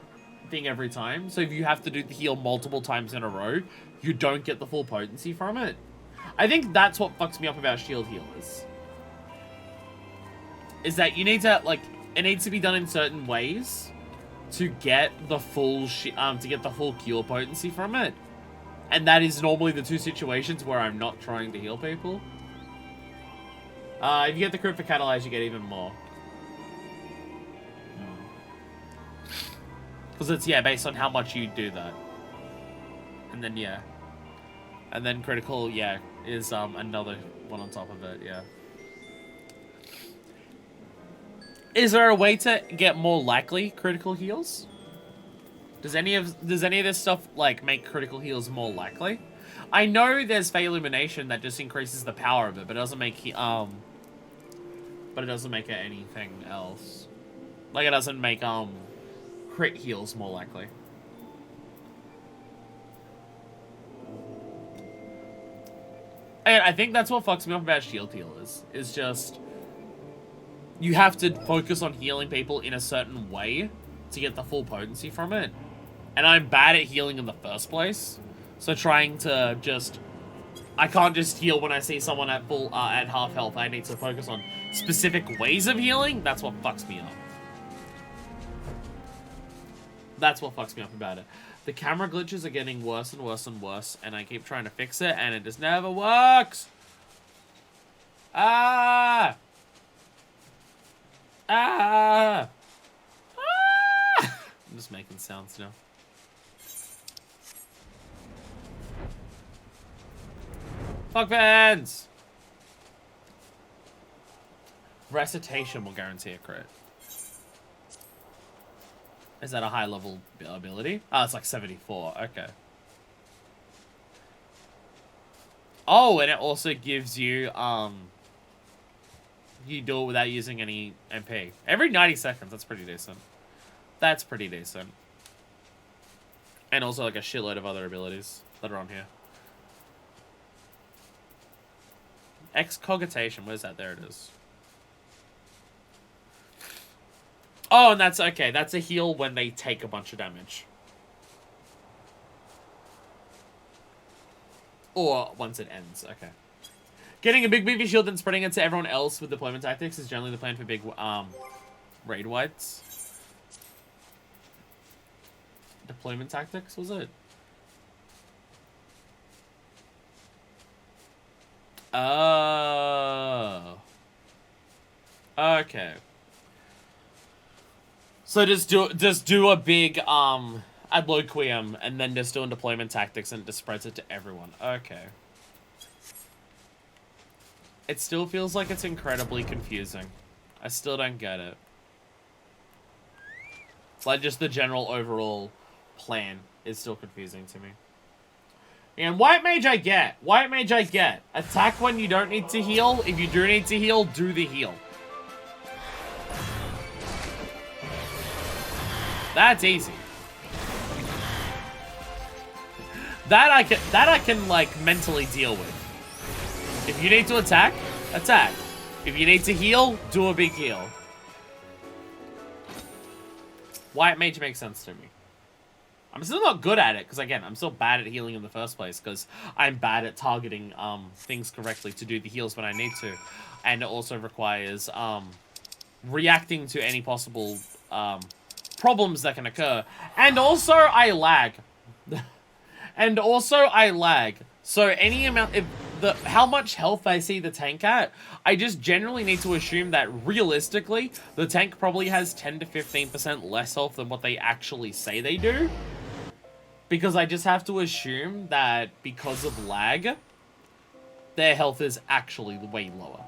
thing every time. So if you have to do the heal multiple times in a row, you don't get the full potency from it. I think that's what fucks me up about shield healers. Is that you need to, like, it needs to be done in certain ways to get the full cure potency from it. And that is normally the two situations where I'm not trying to heal people. If you get the crit for Catalyze, you get even more. Because it's, yeah, based on how much you do that. And then, yeah. And then critical, yeah, is another one on top of it, yeah. Is there a way to get more likely critical heals? Does any of this stuff, like, make critical heals more likely? I know there's Fey Illumination that just increases the power of it, but it doesn't make it anything else. Like, it doesn't make crit heals more likely. And I think that's what fucks me up about shield healers. Is just you have to focus on healing people in a certain way to get the full potency from it. And I'm bad at healing in the first place. So trying to just... I can't just heal when I see someone at full, at half health. I need to focus on specific ways of healing. That's what fucks me up. That's what fucks me up about it. The camera glitches are getting worse and worse and worse. And I keep trying to fix it and it just never works. Ah! Ah! Ah! I'm just making sounds now. Fuck fans! Recitation will guarantee a crit. Is that a high level ability? Oh, it's like 74. Okay. Oh, and it also gives you, you do it without using any MP. Every 90 seconds, that's pretty decent. That's pretty decent. And also like a shitload of other abilities that are on here. Excogitation, where's that? There it is. Oh, and that's okay. That's a heal when they take a bunch of damage. Or once it ends, okay. Getting a big beefy shield and spreading it to everyone else with deployment tactics is generally the plan for big raid wides. Deployment tactics, was it? Oh. Okay. So just do a big adloquium and then just doing deployment tactics and it just spreads it to everyone. Okay. It still feels like it's incredibly confusing. I still don't get it. Like just the general overall plan is still confusing to me. And White Mage I get. White Mage I get. Attack when you don't need to heal. If you do need to heal, do the heal. That's easy. That I can like mentally deal with. If you need to attack, attack. If you need to heal, do a big heal. White Mage makes sense to me. I'm still not good at it, because again, I'm still bad at healing in the first place, because I'm bad at targeting things correctly to do the heals when I need to. And it also requires reacting to any possible problems that can occur. And also, I lag. And also, I lag. So any amount, how much health I see the tank at, I just generally need to assume that realistically, the tank probably has 10 to 15% less health than what they actually say they do. Because I just have to assume that because of lag, their health is actually way lower.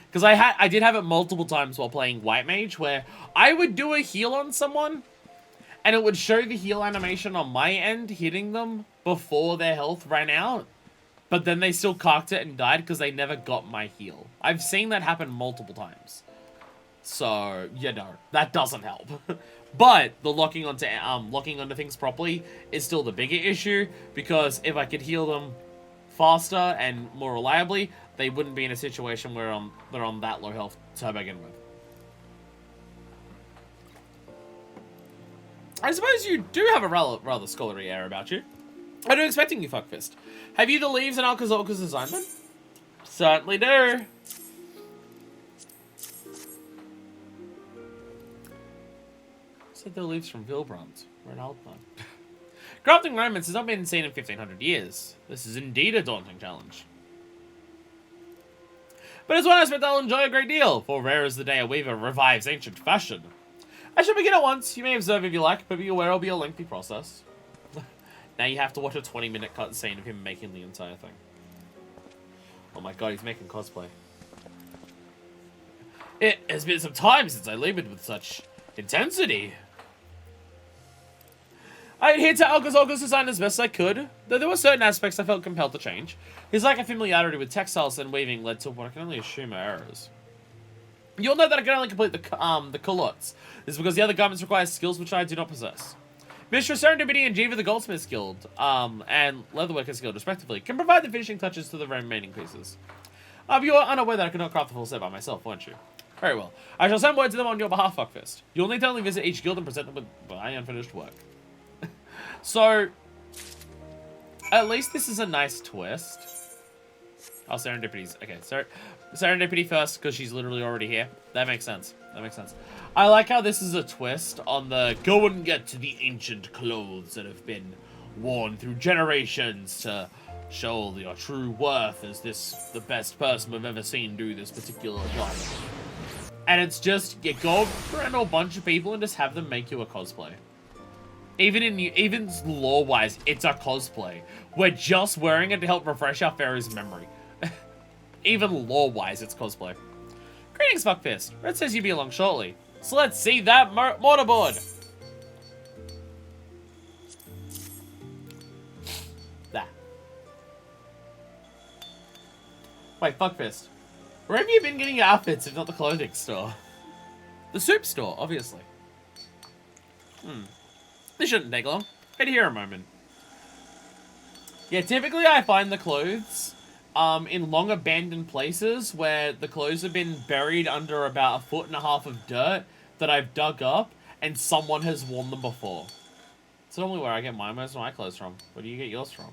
Because I did have it multiple times while playing White Mage, where I would do a heal on someone, and it would show the heal animation on my end hitting them before their health ran out. But then they still cocked it and died because they never got my heal. I've seen that happen multiple times. So, you know, that doesn't help. But the locking onto things properly is still the bigger issue, because if I could heal them faster and more reliably, they wouldn't be in a situation where they're on that low health to begin with. I suppose you do have a rather scholarly air about you. I do expecting you, fuckfist. Have you the leaves in Alcazorca's assignment? Certainly do. Said the leaves from Vilbrant. We're in Alpine. Crafting romance has not been seen in 1500 years. This is indeed a daunting challenge. But it's one aspect I'll enjoy a great deal, for rare is the day a weaver revives ancient fashion. I shall begin at once. You may observe if you like, but be aware it'll be a lengthy process. Now you have to watch a 20-minute cutscene of him making the entire thing. Oh my god, he's making cosplay. It has been some time since I labored with such intensity. I adhered to Alcazorca's design as best I could, though there were certain aspects I felt compelled to change. His lack of familiarity with textiles and weaving led to what I can only assume are errors. You'll note that I can only complete the culottes. This is because the other garments require skills which I do not possess. Mistress Serendipity and Jiva the Goldsmith's Guild, and Leatherworkers Guild respectively, can provide the finishing touches to the remaining pieces. You are unaware that I could not craft the full set by myself, weren't you? Very well. I shall send word to them on your behalf, fuckfist. You'll need to only visit each guild and present them with my unfinished work. So, at least this is a nice twist. Oh, Serendipity's... Okay, Serendipity first, because she's literally already here. That makes sense. That makes sense. I like how this is a twist on the go and get to the ancient clothes that have been worn through generations to show your true worth as the best person we've ever seen do this particular job. And it's just, you go around a bunch of people and just have them make you a cosplay. Even lore-wise, it's a cosplay. We're just wearing it to help refresh our fairy's memory. Even lore-wise, it's cosplay. Greetings, fuckfist. Red says you'll be along shortly. So let's see that mortarboard. That. Wait, fuckfist. Where have you been getting your outfits if not the clothing store? The soup store, obviously. This shouldn't take long. Wait here a moment. Yeah, typically I find the clothes in long abandoned places where the clothes have been buried under about 1.5 feet of dirt that I've dug up and someone has worn them before. It's normally where I get most of my clothes from. Where do you get yours from?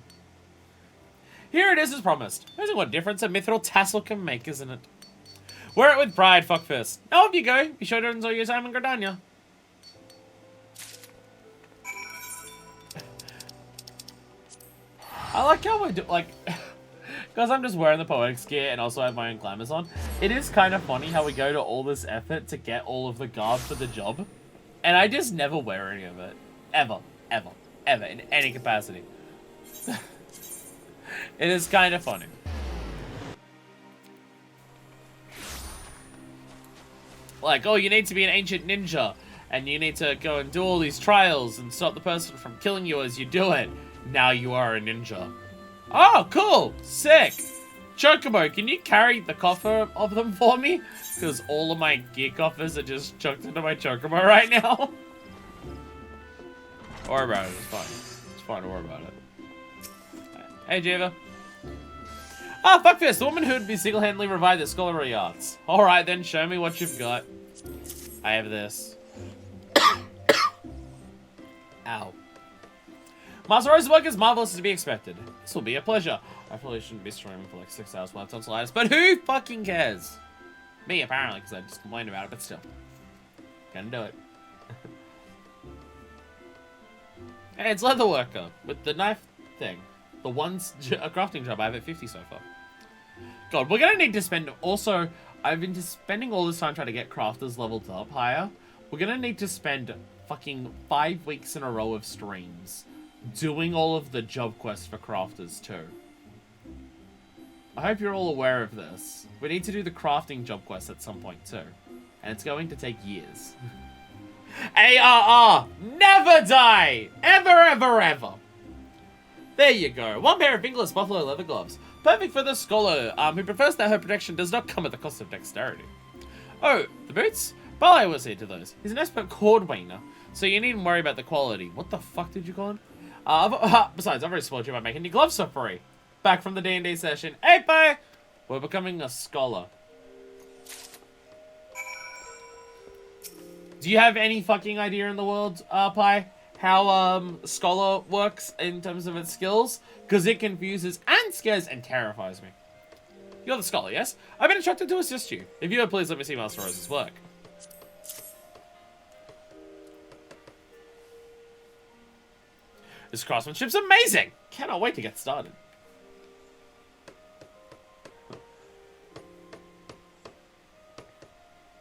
Here it is as promised. Amazing what difference a mithril tassel can make, isn't it? Wear it with pride, fuckfist. Now off you go. Be sure to enjoy your time in Gardania. I like how I do, like, because I'm just wearing the Poetics gear and also have my own glamours on. It is kind of funny how we go to all this effort to get all of the garb for the job, and I just never wear any of it. Ever. Ever. Ever. In any capacity. It is kind of funny. Like, oh, you need to be an ancient ninja, and you need to go and do all these trials and stop the person from killing you as you do it. Now you are a ninja. Oh, cool! Sick! Chocobo, can you carry the coffer of them for me? Because all of my gear coffers are just chucked into my Chocobo right now. Don't worry about it, it's fine. It's fine, don't worry about it. Hey, Jiva. Ah, fuck this! The woman who would be single-handedly revived the scholarly arts. Alright then, show me what you've got. I have this. Ow. Master Rose's work is marvelous as to be expected. This will be a pleasure. I probably shouldn't be streaming for like 6 hours while it's on but who fucking cares? Me, apparently, because I just complained about it, but still. Gonna do it. Hey, it's Leatherworker with the knife thing. The one's a crafting job. I have at 50 so far. God, we're gonna need to spend... Also, I've been just spending all this time trying to get crafters leveled up higher. We're gonna need to spend fucking 5 weeks in a row of streams doing all of the job quests for crafters too. I hope you're all aware of this. We need to do the crafting job quest at some point too. And it's going to take years. ARR! Never die! Ever, ever, ever! There you go. 1 pair of fingerless buffalo leather gloves. Perfect for the scholar, who prefers that her protection does not come at the cost of dexterity. Oh, the boots? Barley will see to those. He's an expert cord wainer, so you needn't worry about the quality. What the fuck did you call him? Besides, I've already spoiled you by making your gloves for free. Back from the D&D session. Hey, bye! We're becoming a scholar. Do you have any fucking idea in the world, Pi, how Scholar works in terms of its skills? Because it confuses and scares and terrifies me. You're the Scholar, yes? I've been instructed to assist you. If you would please let me see Master Rose's work. This craftsmanship's amazing! Cannot wait to get started.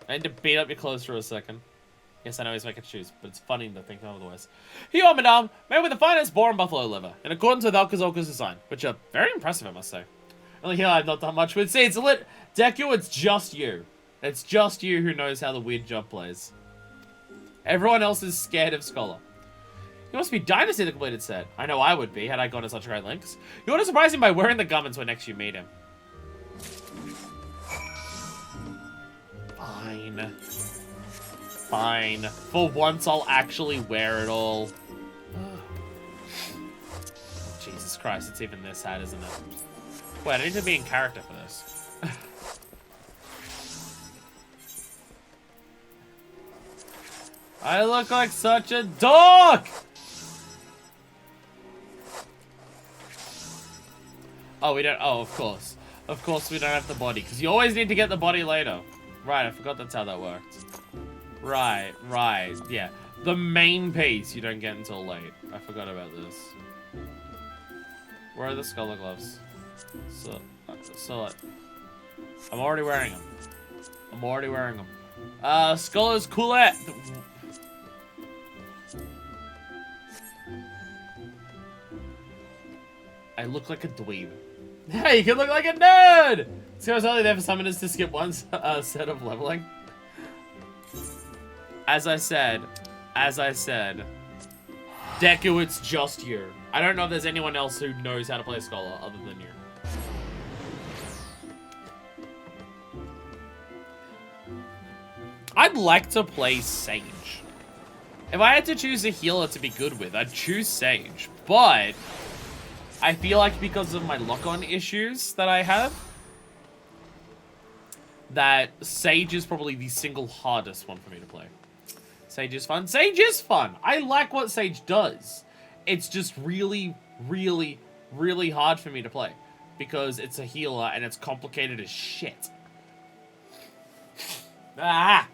I need to beat up your clothes for a second. Yes, I know he's making shoes, but it's funny to think otherwise. Here you are, madame, made with the finest boar and buffalo liver, in accordance with Alcazolka's design, which are very impressive, I must say. Only here I've not done much with. See, it's lit. Deku, it's just you. It's just you who knows how the weird job plays. Everyone else is scared of Scholar. You must be dying to see the completed set. I know I would be, had I gone to such great lengths. You ought to surprise him by wearing the garments when next you meet him. Fine. Fine. For once, I'll actually wear it all. Jesus Christ, it's even this sad, isn't it? Wait, I need to be in character for this. I look like such a dork! Oh, we don't... Oh, of course. Of course we don't have the body, because you always need to get the body later. Right, I forgot that's how that worked. Right, yeah. The main piece you don't get until late. I forgot about this. Where are the Scholar gloves? So I'm already wearing them. I'm already wearing them. Scholar's coolette. I look like a dweeb. Hey, you can look like a nerd! So I was only there for summoners to skip one set of leveling. As I said, Deku, it's just you. I don't know if there's anyone else who knows how to play Scholar other than you. I'd like to play Sage. If I had to choose a healer to be good with, I'd choose Sage. But I feel like because of my lock-on issues that I have, that Sage is probably the single hardest one for me to play. Sage is fun. Sage is fun. I like what Sage does. It's just really, really, really hard for me to play. Because it's a healer and it's complicated as shit. Ah!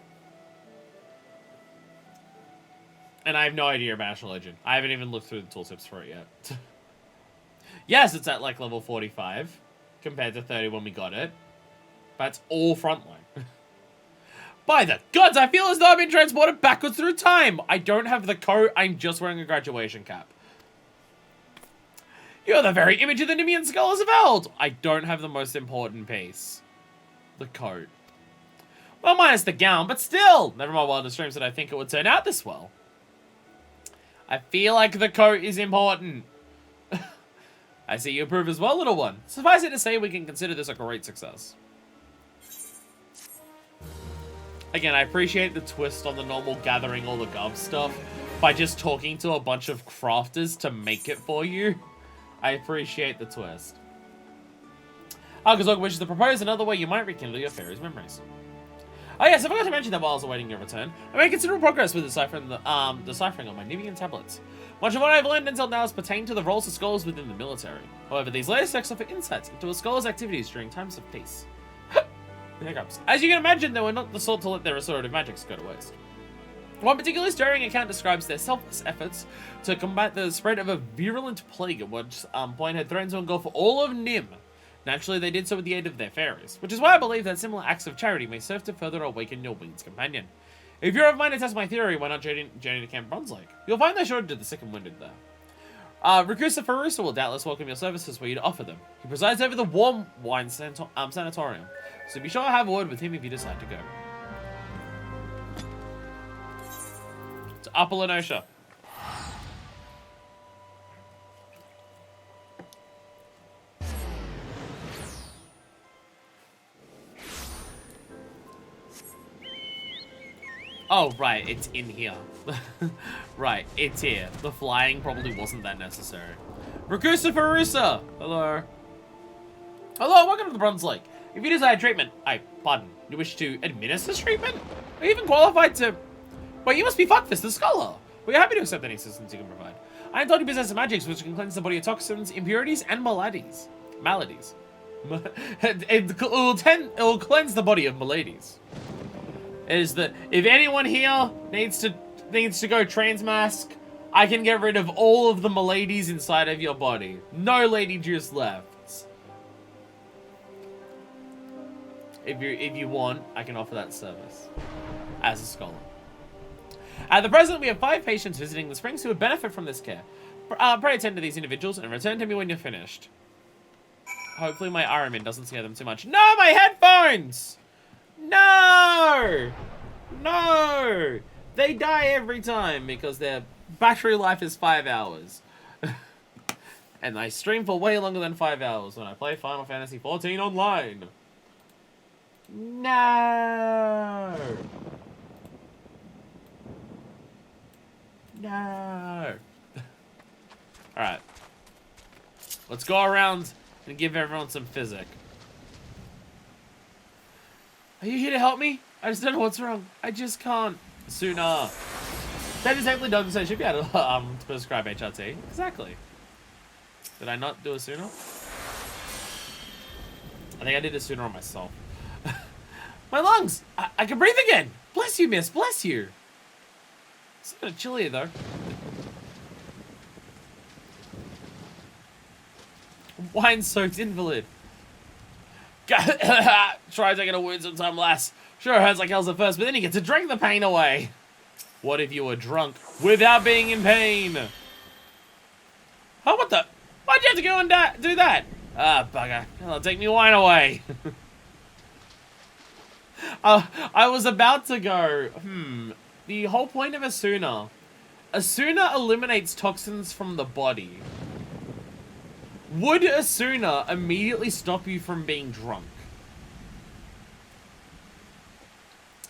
And I have no idea about Asher Legend. I haven't even looked through the tooltips for it yet. Yes, it's at like level 45. Compared to 30 when we got it. But it's all frontline. By the gods, I feel as though I've been transported backwards through time. I don't have the coat. I'm just wearing a graduation cap. You're the very image of the Nemean scholars of Eld. I don't have the most important piece. The coat. Well, minus the gown, but still. Never my wildest dreams that I think it would turn out this well. I feel like the coat is important. I see you approve as well, little one. Suffice it to say, we can consider this a great success. Again, I appreciate the twist on the normal gathering all the gov stuff by just talking to a bunch of crafters to make it for you. I appreciate the twist. Alcazog wishes to propose another way you might rekindle your fairy's memories. Oh yes, I forgot to mention that while I was awaiting your return, I made considerable progress with deciphering on my Nibian tablets. Much of what I've learned until now has pertained to the roles of scholars within the military. However, these latest texts offer insights into a scholar's activities during times of peace. Hiccups. As you can imagine, they were not the sort to let their restorative magics go to waste. One particularly stirring account describes their selfless efforts to combat the spread of a virulent plague at which point had threatened to engulf all of Nim. Naturally, they did so with the aid of their fairies, which is why I believe that similar acts of charity may serve to further awaken your winged companion. If you're of mind to test my theory, why not journey to Camp Bronze Lake? You'll find they're sure to do the sick and wounded there. Rakusa Farusa will doubtless welcome your services for you to offer them. He presides over the Warm Wine Sanatorium, so be sure to have a word with him if you decide to go. To Upper Lenosha. Oh, right, it's in here. Right, it's here. The flying probably wasn't that necessary. Rakusa Farusa! Hello. Hello, welcome to the Bronze Lake. If you desire treatment, pardon, you wish to administer treatment? Are you even qualified to... Wait, you must be Fuckfist, the scholar. We're happy to accept any assistance you can provide. I am told you possess magics which can cleanse the body of toxins, impurities, and maladies. It will cleanse the body of maladies. Is that if anyone here needs to go transmask, I can get rid of all of the maladies inside of your body. No lady juice left. If you want, I can offer that service as a scholar. At the present, we have 5 patients visiting the springs who would benefit from this care. Pray attend to these individuals and return to me when you're finished. Hopefully my Aramin doesn't scare them too much. No, my headphones! No! No! They die every time because their battery life is 5 hours. And I stream for way longer than 5 hours when I play Final Fantasy XIV online. No! No! Alright. Let's go around and give everyone some physic. Are you here to help me? I just don't know what's wrong. I just can't. Sooner. That is exactly done, so I should be able to prescribe HRT. Exactly. Did I not do a sooner? I think I did a sooner on myself. My lungs! I can breathe again! Bless you, miss. Bless you. It's a bit chilly, though. Wine-soaked invalid. Try taking a wound sometime, lass. Sure, it hurts like hell's at first, but then you get to drink the pain away. What if you were drunk without being in pain? Oh, what the? Why'd you have to go and do that? Ah, bugger. That'll take me wine away. I was about to go, the whole point of Asuna eliminates toxins from the body. Would Asuna immediately stop you from being drunk?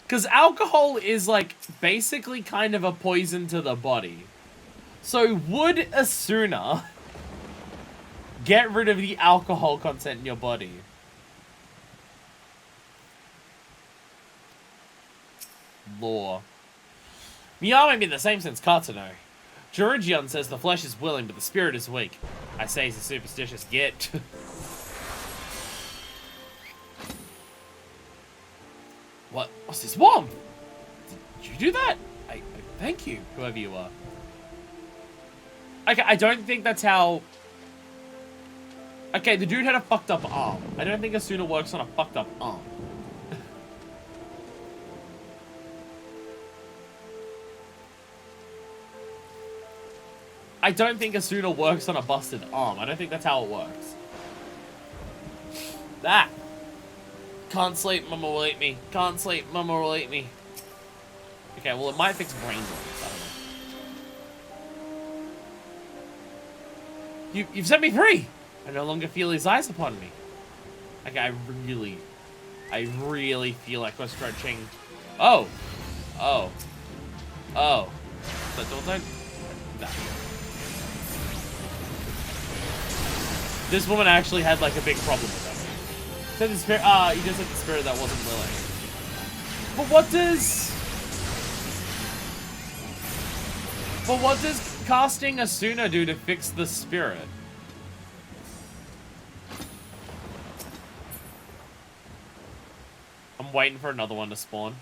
Because alcohol is, like, basically kind of a poison to the body. So would Asuna get rid of the alcohol content in your body? Lore. Miyama been the same since Katano. Jirujian says the flesh is willing, but the spirit is weak. I say he's a superstitious git. What's this worm? Did you do that? I thank you, whoever you are. Okay, I don't think that's how... Okay, the dude had a fucked up arm. I don't think Asuna works on a fucked up arm. I don't think Asuna works on a busted arm. I don't think that's how it works. That. Can't sleep, mama will eat me. Can't sleep, mama will eat me. Okay, well it might fix brain worms. I don't know. You've set me free! I no longer feel his eyes upon me. Okay, I really feel like we're stretching. Oh. Oh. Oh. Don't. No. This woman actually had like a big problem with us. Said the spirit. You just said the spirit that wasn't willing. But what does... But what does casting Asuna do to fix the spirit? I'm waiting for another one to spawn.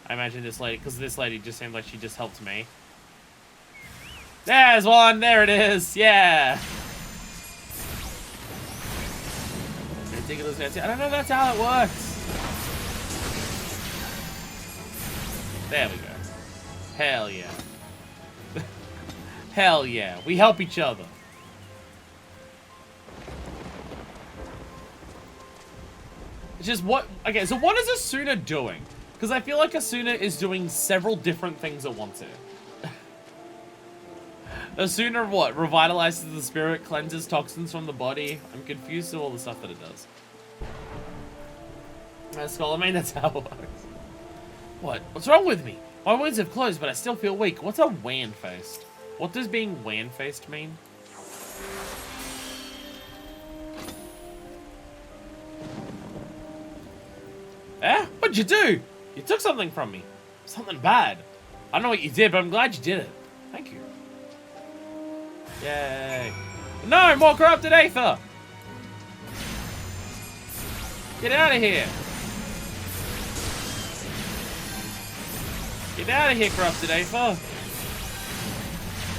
I imagine this lady, because this lady just seemed like she just helped me. There's one! There it is! Yeah! Ridiculous fancy. I don't know if that's how it works. There we go. Hell yeah. Hell yeah. We help each other. It's just what... Okay, so what is Asuna doing? Because I feel like Asuna is doing several different things at once here. Asuna what? Revitalizes the spirit, cleanses toxins from the body. I'm confused to all the stuff that it does. Scholar, I mean, that's how it works. What? What's wrong with me? My wounds have closed, but I still feel weak. What's a wan-faced? What does being wan-faced mean? Eh? What'd you do? You took something from me. Something bad. I don't know what you did, but I'm glad you did it. Thank you. Yay. No, more corrupted Aether! Get out of here. Get out of here, corrupted Aether. I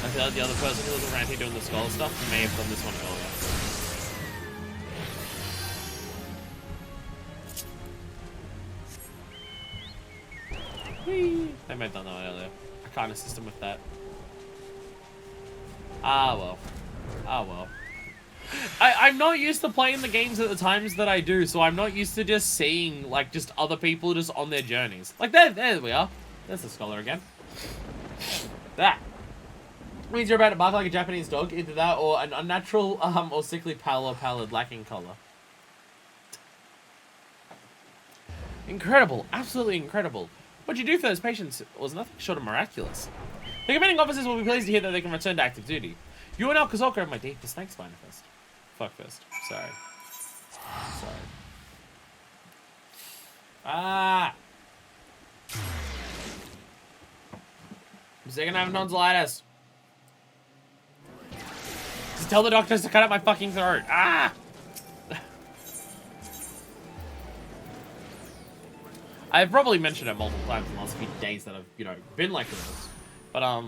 feel like the other person who was around here doing the skull stuff may have done this one earlier. Whee! They may have done that earlier. I can't assist them with that. Ah, well. Ah, well. I'm not used to playing the games at the times that I do, so I'm not used to just seeing, like, just other people just on their journeys. Like, there we are. There's the scholar again. That means you're about to bark like a Japanese dog. Either that or an unnatural, or sickly pallor pallid lacking color. Incredible. Absolutely incredible. What'd you do for those patients? It was nothing short of miraculous. The commanding officers will be pleased to hear that they can return to active duty. You and Succor have my deepest thanks, Manifest. Fuck first. Sorry. Sorry. Ah! I'm sick and having tonsillitis. Just tell the doctors to cut out my fucking throat. Ah! I've probably mentioned it multiple times in the last few days that I've, you know, been like this. But,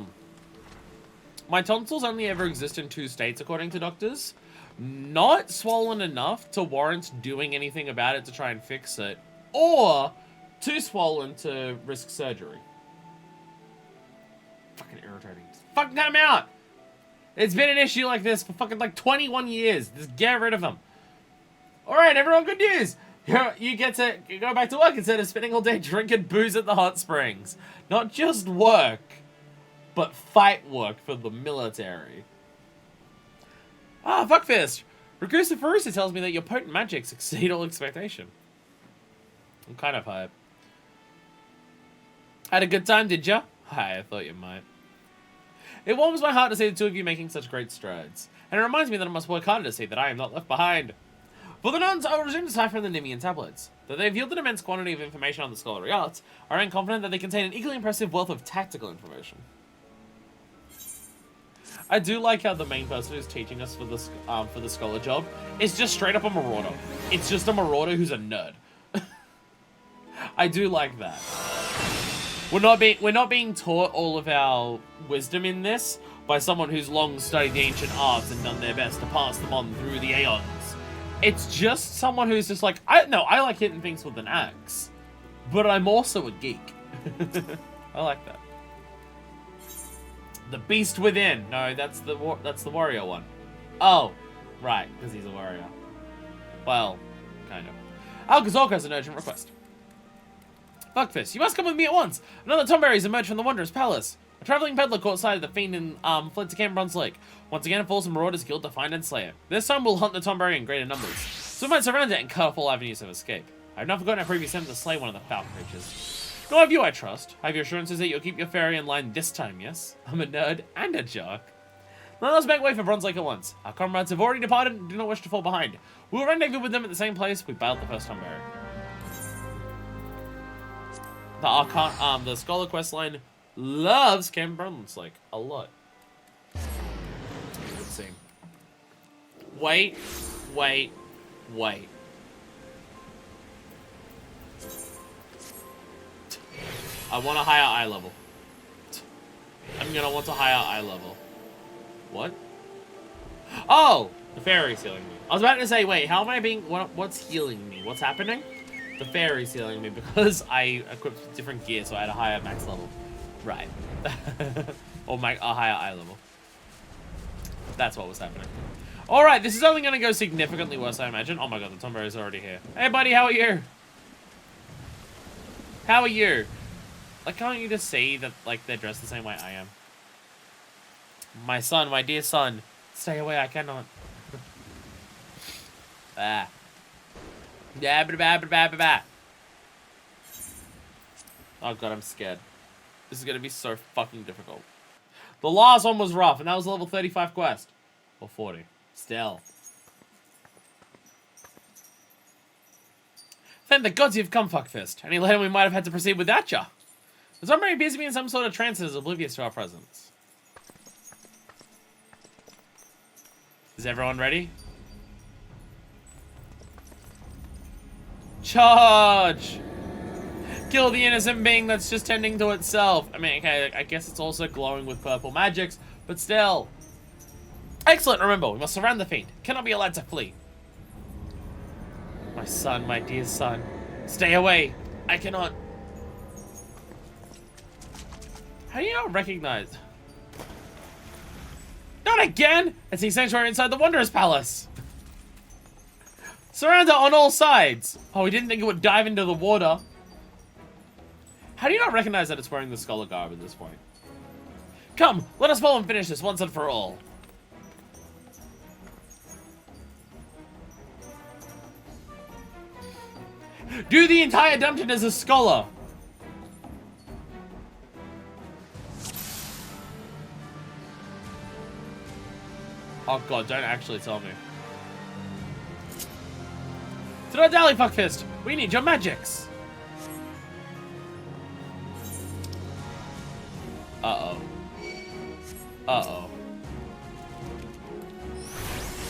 my tonsils only ever exist in 2 states, according to doctors. Not swollen enough to warrant doing anything about it to try and fix it, or too swollen to risk surgery. Fucking irritating. Just fucking cut them out! It's been an issue like this for fucking like 21 years. Just get rid of them. Alright, everyone, good news! You get to go back to work instead of spending all day drinking booze at the hot springs. Not just work, but fight work for the military. Ah, fuckfist! Rakusa Farusa tells me that your potent magics exceed all expectation. I'm kind of hype. Had a good time, did ya? Hi, I thought you might. It warms my heart to see the two of you making such great strides. And it reminds me that I must work harder to see that I am not left behind. For the nuns, I will resume decipher the Nimian tablets. Though they have yielded an immense quantity of information on the scholarly arts, I remain confident that they contain an equally impressive wealth of tactical information. I do like how the main person who's teaching us for the scholar job is just straight up a marauder. It's just a marauder who's a nerd. I do like that. We're not being taught all of our wisdom in this by someone who's long studied the ancient arts and done their best to pass them on through the aeons. It's just someone who's just like, I like hitting things with an axe, but I'm also a geek. I like that. The Beast Within. No, that's the warrior one. Oh, right, because he's a warrior. Well, kind of. Alcazorca has an urgent request. Fuckfist, you must come with me at once. Another Tomberry has emerged from the Wanderer's Palace. A traveling peddler caught sight of the fiend and fled to Camp Bronze Lake. Once again, it falls to Marauder's Guild to find and slay it. This time, we'll hunt the Tomberry in greater numbers, so we might surround it and cut off all avenues of escape. I have not forgotten our previous attempt to slay one of the foul creatures. Nor have you, I trust. I have your assurances that you'll keep your fairy in line this time, yes? I'm a nerd and a jock. Let us make way for Bronze Lake at once. Our comrades have already departed and do not wish to fall behind. We will rendezvous with them at the same place we bailed the first Tomberry. The Scholar questline loves Camp Bronze, like, a lot. Let's see. Wait. I want a higher eye level. I'm gonna want a higher eye level. What? Oh! The fairy's healing me. I was about to say, wait, how am I being... What's healing me? What's happening? The fairy's healing me because I equipped different gear, so I had a higher max level. Right. Or a higher eye level. That's what was happening. Alright, this is only gonna go significantly worse, I imagine. Oh my god, the Tombow is already here. Hey buddy, how are you? How are you? Like, can't you just see that, like, they're dressed the same way I am? My son, my dear son. Stay away, I cannot. Ah. Oh god, I'm scared. This is gonna be so fucking difficult. The last one was rough, and that was a level 35 quest. Or 40. Still. Thank the gods you've come, fuckfist. Any later we might have had to proceed without ya. The zombie appears to be in some sort of trance and is oblivious to our presence. Is everyone ready? Charge! Kill the innocent being that's just tending to itself. I mean, okay, I guess it's also glowing with purple magics, but still. Excellent, remember, we must surround the fiend. Cannot be allowed to flee. My son, my dear son. Stay away. I cannot. How do you not recognize? Not again! It's the sanctuary inside the Wanderer's Palace. Surround it on all sides. Oh, we didn't think it would dive into the water. How do you not recognize that it's wearing the Scholar garb at this point? Come, let us follow and finish this once and for all. Do the entire dungeon as a Scholar. Oh god, don't actually tell me. To the Dally Fuckfist! We need your magics! Uh-oh. Uh-oh.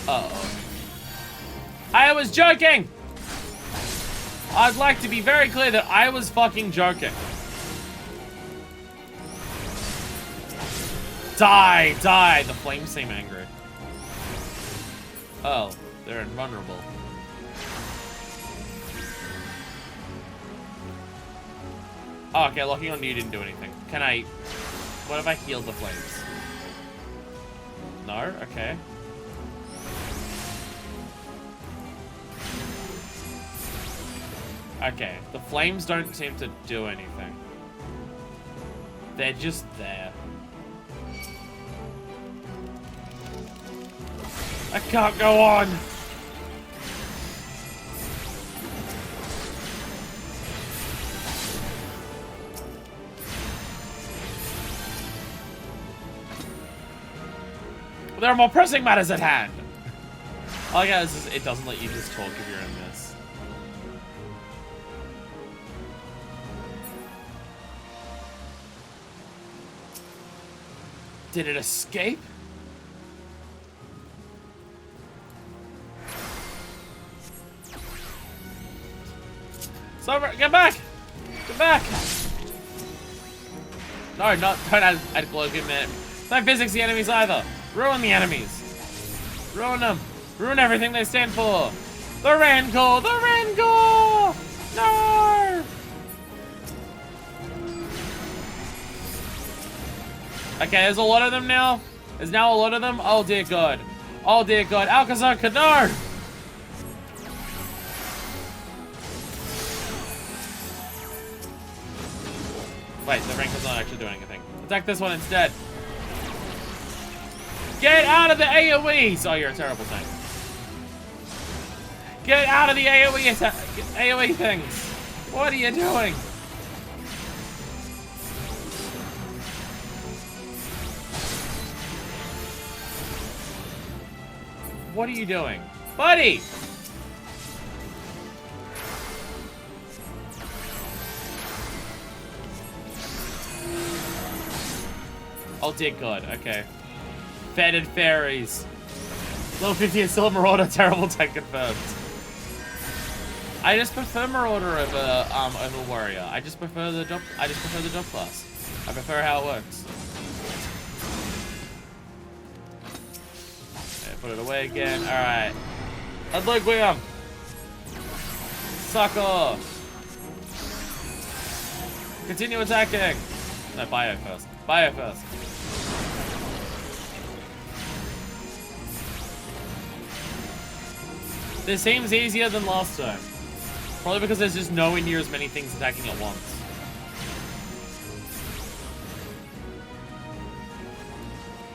Uh-oh. I was joking! I'd like to be very clear that I was fucking joking. Die! Die! The flames seem angry. Oh, they're invulnerable. Oh, okay, locking on you didn't do anything. Can I... What if I healed the flames? No? Okay. Okay, the flames don't seem to do anything. They're just there. I can't go on! There are more pressing matters at hand! Oh yeah, it doesn't let you just talk if you're in this. Did it escape? Sober, get back! Get back! No, don't add glow, give me. Don't physics the enemies either. Ruin the enemies. Ruin them. Ruin everything they stand for. The Rancor! The Rancor! No! Okay, there's a lot of them now. There's now a lot of them. Oh dear God. Oh dear God. Alcazar, no! Wait, the Rancor's not actually doing anything. Attack this one instead. Get out of the AoEs! Oh, you're a terrible thing. Get out of the AoE things! What are you doing? What are you doing? Buddy! Oh dear God, okay. Fetid fairies. Level 50 is still a Marauder, terrible tech confirmed. I just prefer Marauder over Warrior. I just prefer the job class. I prefer how it works. Okay, put it away again. Alright. Adloquium! Succor! Continue attacking! No, bio first. Bio first. This seems easier than last time. Probably because there's just nowhere near as many things attacking at once.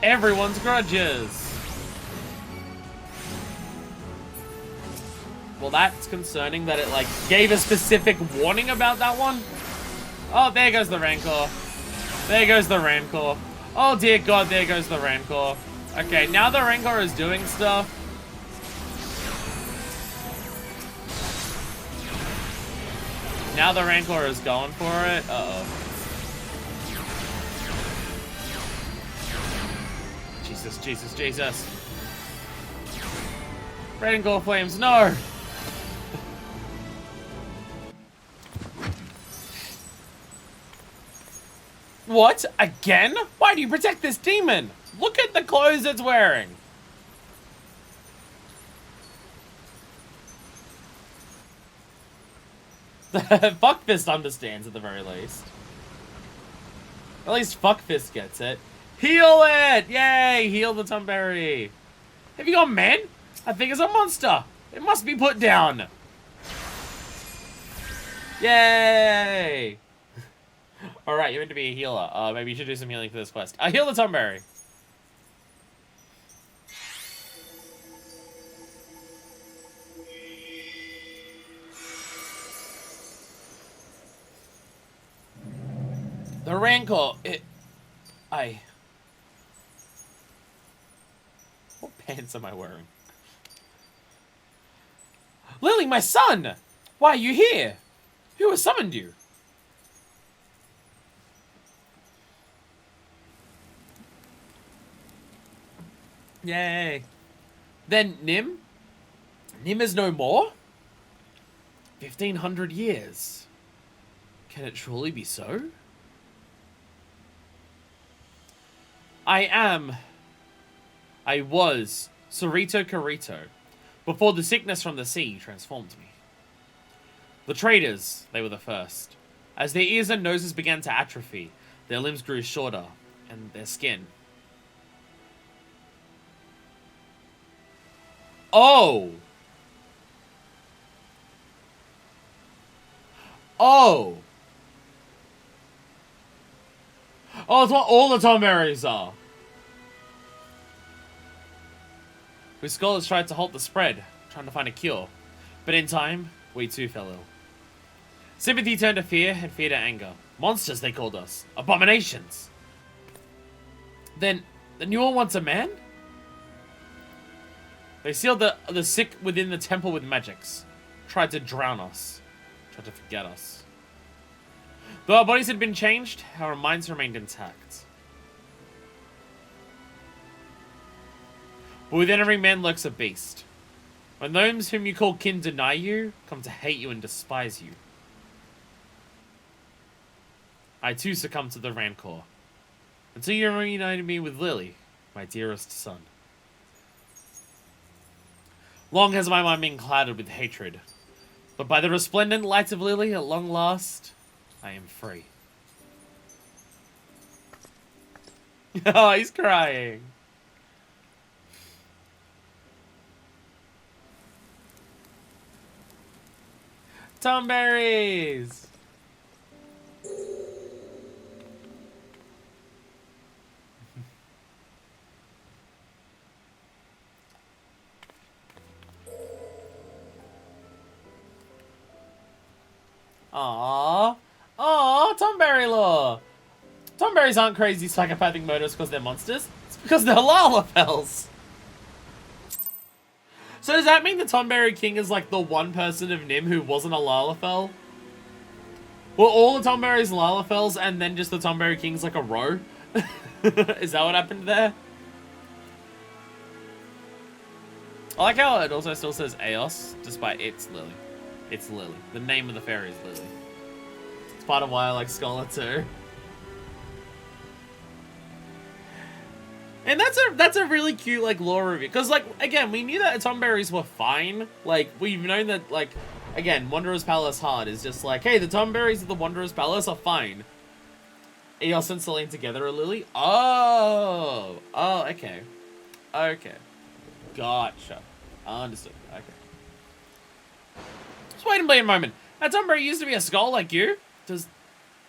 Everyone's grudges! Well, that's concerning that it, like, gave a specific warning about that one. Oh, there goes the Rancor. There goes the Rancor. Oh, dear God, there goes the Rancor. Okay, now the Rancor is doing stuff. Now the Rancor is going for it. Uh-oh. Jesus, Jesus, Jesus. Rancor flames, no! What? Again? Why do you protect this demon? Look at the clothes it's wearing. Fuckfist understands at the very least. At least Fuckfist gets it. Heal it! Yay! Heal the Tumberry. Have you got men? I think it's a monster. It must be put down. Yay! Alright, you're meant to be a healer. Maybe you should do some healing for this quest. Heal the Tumberry. The Rancor, What pants am I wearing? Lily, my son! Why are you here? Who has summoned you? Yay. Then Nim? Nim is no more? 1,500 years. Can it truly be so? I was Cerrito Carito, before the sickness from the sea transformed me. The traders, they were the first. As their ears and noses began to atrophy, their limbs grew shorter, and their skin. Oh! Oh! Oh, it's what all the Tumberries are! We scholars tried to halt the spread, trying to find a cure. But in time, we too fell ill. Sympathy turned to fear, and fear to anger. Monsters, they called us. Abominations! Then you all want a man? They sealed the sick within the temple with magics. Tried to drown us. Tried to forget us. Though our bodies had been changed, our minds remained intact. But within every man lurks a beast. When those whom you call kin deny you, come to hate you and despise you. I too succumbed to the Rancor. Until you reunited me with Lily, my dearest son. Long has my mind been clouded with hatred. But by the resplendent light of Lily, at long last, I am free. Oh, he's crying. Tumberries! Aww. Aww, Tumberry lore! Tumberries aren't crazy psychopathic murderers because they're monsters. It's because they're Lalafels. So does that mean the Tumberry King is like the one person of Nim who wasn't a Lalafell? Were all the Tumberries Lalafels and then just the Tumberry King's like a row? Is that what happened there? I like how it also still says Eos, despite it's Lily. It's Lily. The name of the fairy is Lily. It's part of why I like Scholar too. And that's a really cute, like, lore review. Because, like, again, we knew that Tomberries were fine. Like, we've known that, like, again, Wanderer's Palace Hard is just like, hey, the Tomberries of the Wanderer's Palace are fine. Eos and Celine together are Lily? Oh, okay. Okay. Gotcha. Understood. Okay. Just wait a moment. That Tomberry used to be a skull like you? Does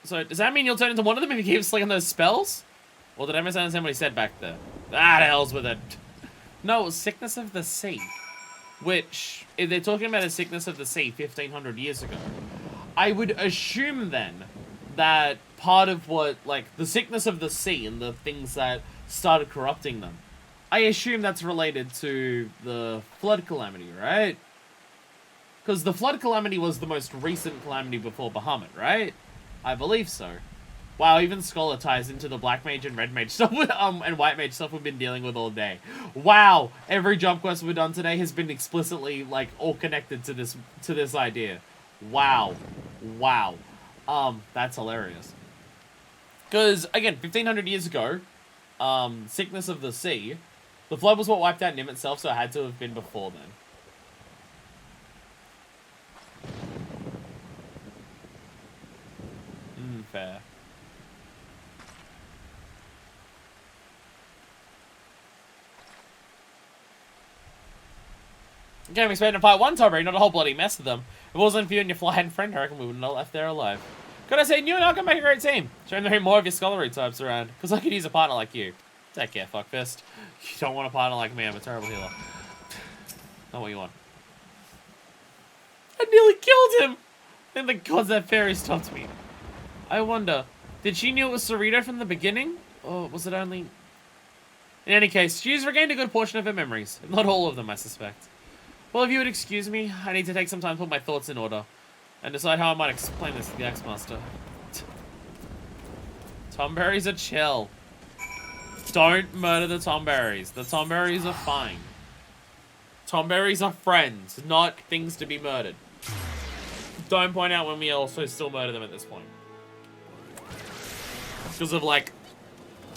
that mean you'll turn into one of them if you keep slinging those spells? Or did I misunderstand what he said back there? Ah, the hell's with it. No, it was Sickness of the Sea. Which, if they're talking about a Sickness of the Sea 1,500 years ago, I would assume then that part of what, like, the Sickness of the Sea and the things that started corrupting them, I assume that's related to the Flood Calamity, right? Because the Flood Calamity was the most recent calamity before Bahamut, right? I believe so. Wow, even Scholar ties into the Black Mage and Red Mage stuff and White Mage stuff we've been dealing with all day. Wow, every jump quest we've done today has been explicitly, like, all connected to this idea. Wow. Wow. That's hilarious. Because, again, 1,500 years ago, Sickness of the Sea, the flood was what wiped out Nim itself, so it had to have been before then. Fair. Game expected to fight one Tomberry, not a whole bloody mess of them. If it wasn't for you and your fly-hand friend, I reckon we wouldn't have left there alive. Could I say, you and I can make a great team. Show me more of your scholarly types around, because I could use a partner like you. Take care, fuckfist. You don't want a partner like me, I'm a terrible healer. Not what you want. I nearly killed him! Thank the gods that fairy stopped me. I wonder, did she knew it was Cerrito from the beginning? Or was it only... In any case, she's regained a good portion of her memories. Not all of them, I suspect. Well, if you would excuse me, I need to take some time to put my thoughts in order and decide how I might explain this to the X-Master. Tomberries are chill. Don't murder the Tomberries. The Tomberries are fine. Tomberries are friends, not things to be murdered. Don't point out when we also still murder them at this point. Because of, like,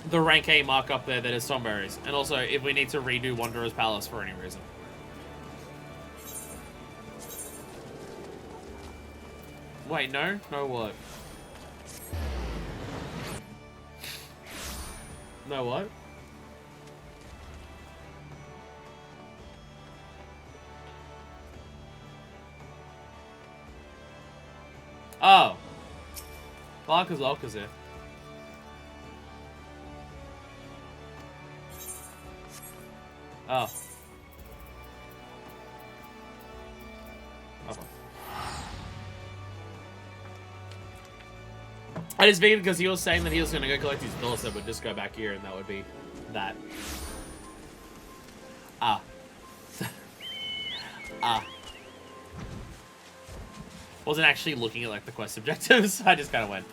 the rank A mark up there that is Tomberries. And also, if we need to redo Wanderer's Palace for any reason. Wait, no? No what? No what? Oh. Larka's here. Oh. Okay. I just figured because he was saying that he was going to go collect his bills, so would just go back here and that would be that. Ah. Ah. Wasn't actually looking at, like, the quest objectives. I just kind of went.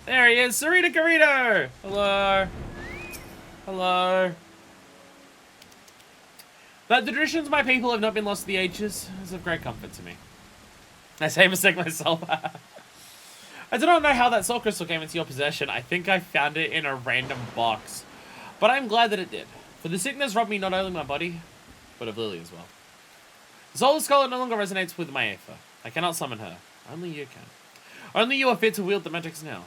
There he is, Sarita Carito! Hello. Hello. That the traditions of my people have not been lost to the ages is of great comfort to me. I say mistake myself. I do not know how that soul crystal came into your possession. I think I found it in a random box. But I'm glad that it did. For the sickness robbed me not only my body, but of Lily as well. The soul of Scholar no longer resonates with my Aether. I cannot summon her. Only you can. Only you are fit to wield the magics now.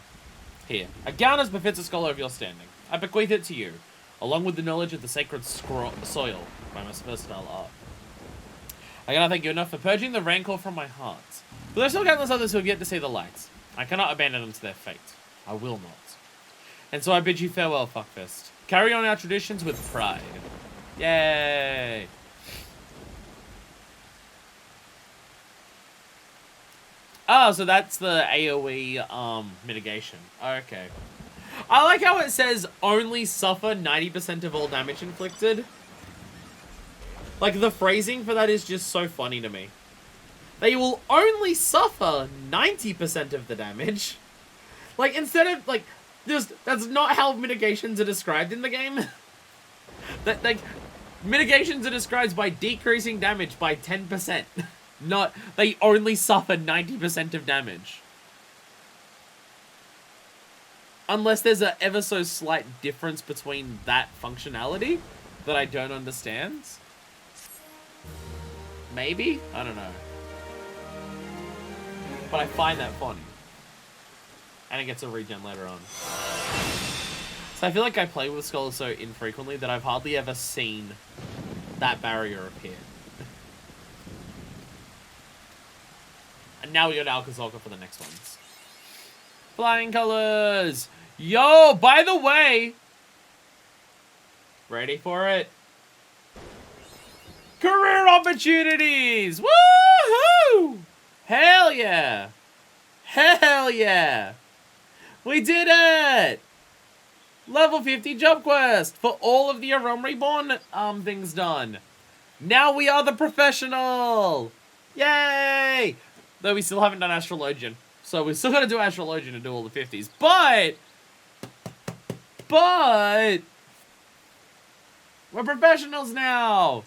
Here, a gown as befits a scholar of your standing. I bequeath it to you, along with the knowledge of the sacred soil by my versatile art. I cannot thank you enough for purging the Rancor from my heart. But there are still countless others who have yet to see the light. I cannot abandon them to their fate. I will not. And so I bid you farewell, fuckfest. Carry on our traditions with pride. Yay! Oh, so that's the AoE mitigation. Okay. I like how it says only suffer 90% of all damage inflicted. Like, the phrasing for that is just so funny to me. They will only suffer 90% of the damage. Like, instead of, like, that's not how mitigations are described in the game. That, like, mitigations are described by decreasing damage by 10%. Not, they only suffer 90% of damage. Unless there's a ever so slight difference between that functionality that I don't understand. Maybe? I don't know. But I find that funny. And it gets a regen later on. So I feel like I play with Scholar so infrequently that I've hardly ever seen that barrier appear. And now we got Alcazalca for the next ones. Flying colors! Yo, by the way... Ready for it? Career opportunities! Woohoo! Hell yeah! Hell yeah! We did it! Level 50 job quest for all of the A Realm Reborn things done. Now we are the professional! Yay! Though we still haven't done Astrologian. So we still gotta do Astrologian to do all the 50s. But we're professionals now!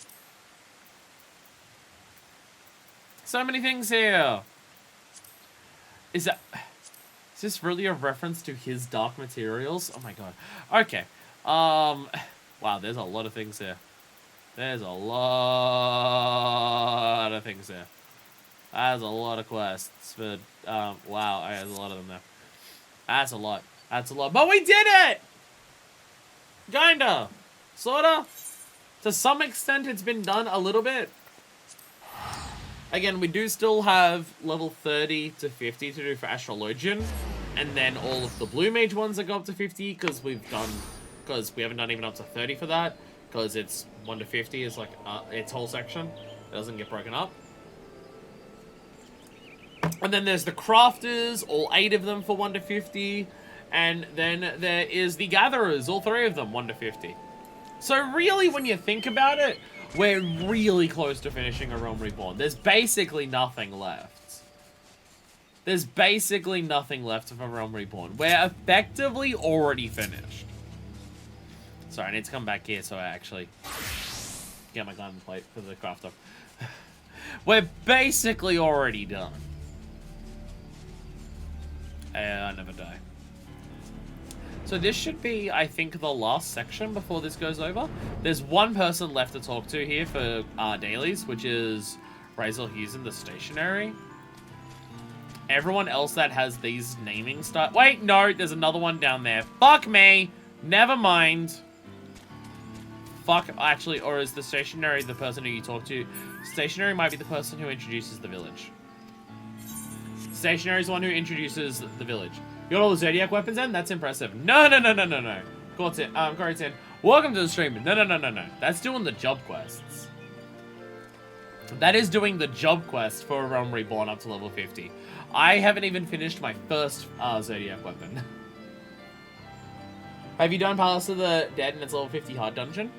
So many things here. Is this really a reference to his Dark Materials? Oh my god. Okay. Wow, there's a lot of things here. There's a lot of things here. That's a lot of quests for, wow, there's a lot of them there. That's a lot. That's a lot. But we did it! Kinda. Sorta. To some extent, it's been done a little bit. Again, we do still have level 30 to 50 to do for Astrologian. And then all of the Blue Mage ones that go up to 50, because we haven't done even up to 30 for that. Because it's 1 to 50 is like, its whole section. It doesn't get broken up. And then there's the Crafters, all 8 of them for 1 to 50. And then there is the Gatherers, all 3 of them, 1 to 50. So really, when you think about it, we're really close to finishing A Realm Reborn. There's basically nothing left. There's basically nothing left of A Realm Reborn. We're effectively already finished. Sorry, I need to come back here so I actually get my diamond plate for the crafter. We're basically already done. I never die. So this should be, I think, the last section before this goes over. There's one person left to talk to here for dailies, which is Razor Hughes in the stationary. Everyone else that has these naming stuff... Wait, no, there's another one down there. Fuck me! Never mind. Fuck, actually, or is the stationary the person who you talk to? Stationary might be the person who introduces the village. Stationary is the one who introduces the village. You got all the Zodiac weapons in? That's impressive. No. Corey10, welcome to the stream. No. That's doing the job quests. That is doing the job quest for A Realm Reborn up to level 50. I haven't even finished my first Zodiac weapon. Have you done Palace of the Dead in its level 50 hard dungeon?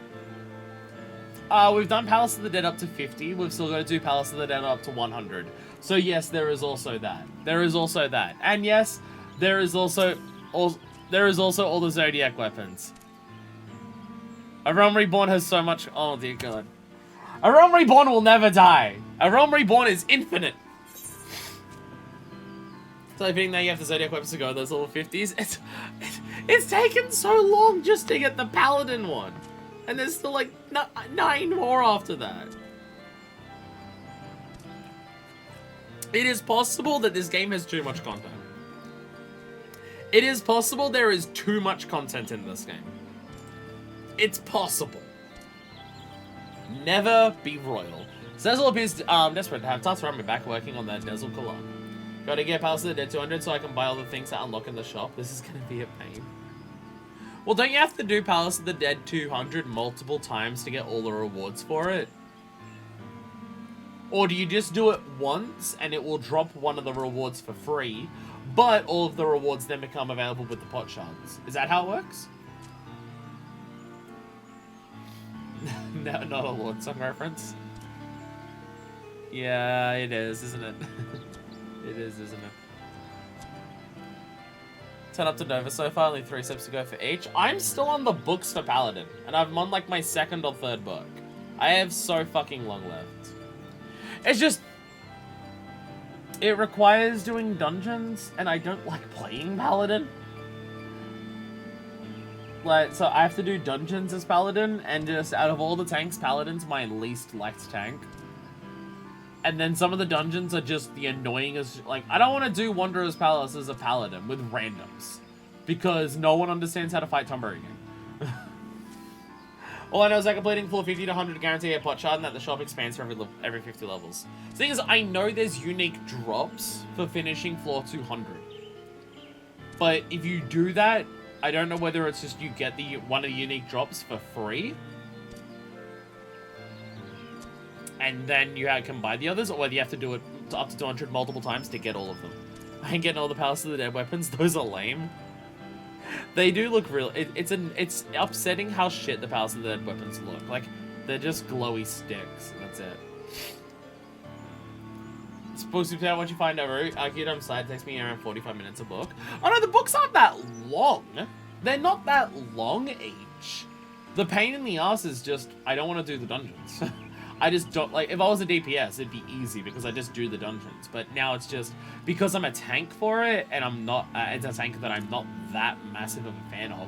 We've done Palace of the Dead up to 50. We've still got to do Palace of the Dead up to 100. So yes, there is also that. There is also that. And yes, there is also all the Zodiac weapons. A Realm Reborn has so much... Oh dear god. A Realm Reborn will never die. A Realm Reborn is infinite. So I think that you have the Zodiac weapons to go those level 50s. It's taken so long just to get the Paladin one. And there's still like 9 more after that. It is possible that this game has too much content. It is possible there is too much content in this game. It's possible. Never be royal. Cecil appears desperate to have Tuts around me back working on that Dazzle Collar. Gotta get Palace of the Dead 200 so I can buy all the things that unlock in the shop. This is gonna be a pain. Well, don't you have to do Palace of the Dead 200 multiple times to get all the rewards for it? Or do you just do it once and it will drop one of the rewards for free, but all of the rewards then become available with the pot shards? Is that how it works? No, not a Lord Song reference. Yeah, it is, isn't it? It is, isn't it? turn up to Nova so far, only 3 steps to go for each. I'm still on the books for Paladin, and I'm on like my 2nd or 3rd book. I have so fucking long left. It's just... It requires doing dungeons, and I don't like playing Paladin. Like, so I have to do dungeons as Paladin, and just out of all the tanks, Paladin's my least liked tank. And then some of the dungeons are just the annoyingest. Like, I don't want to do Wanderer's Palace as a Paladin with randoms. Because no one understands how to fight Tomber again. All I know is that completing floor 50 to 100 guarantee a pot shard and that the shop expands for every 50 levels. The thing is, I know there's unique drops for finishing floor 200. But if you do that, I don't know whether it's just you get one of the unique drops for free. And then you can buy the others, or whether you have to do it up to 200 multiple times to get all of them. I ain't getting all the Palace of the Dead weapons. Those are lame. They do look real. It's upsetting how shit the Palace of the Dead weapons look. Like, they're just glowy sticks. That's it. It's supposed to be once you find a route. Arcade side takes me around 45 minutes a book. Oh no, the books aren't that long. They're not that long each. The pain in the ass is just, I don't want to do the dungeons. I just don't, like, if I was a DPS, it'd be easy because I just do the dungeons. But now it's just, because I'm a tank for it, and I'm not, it's a tank that I'm not that massive of a fan of.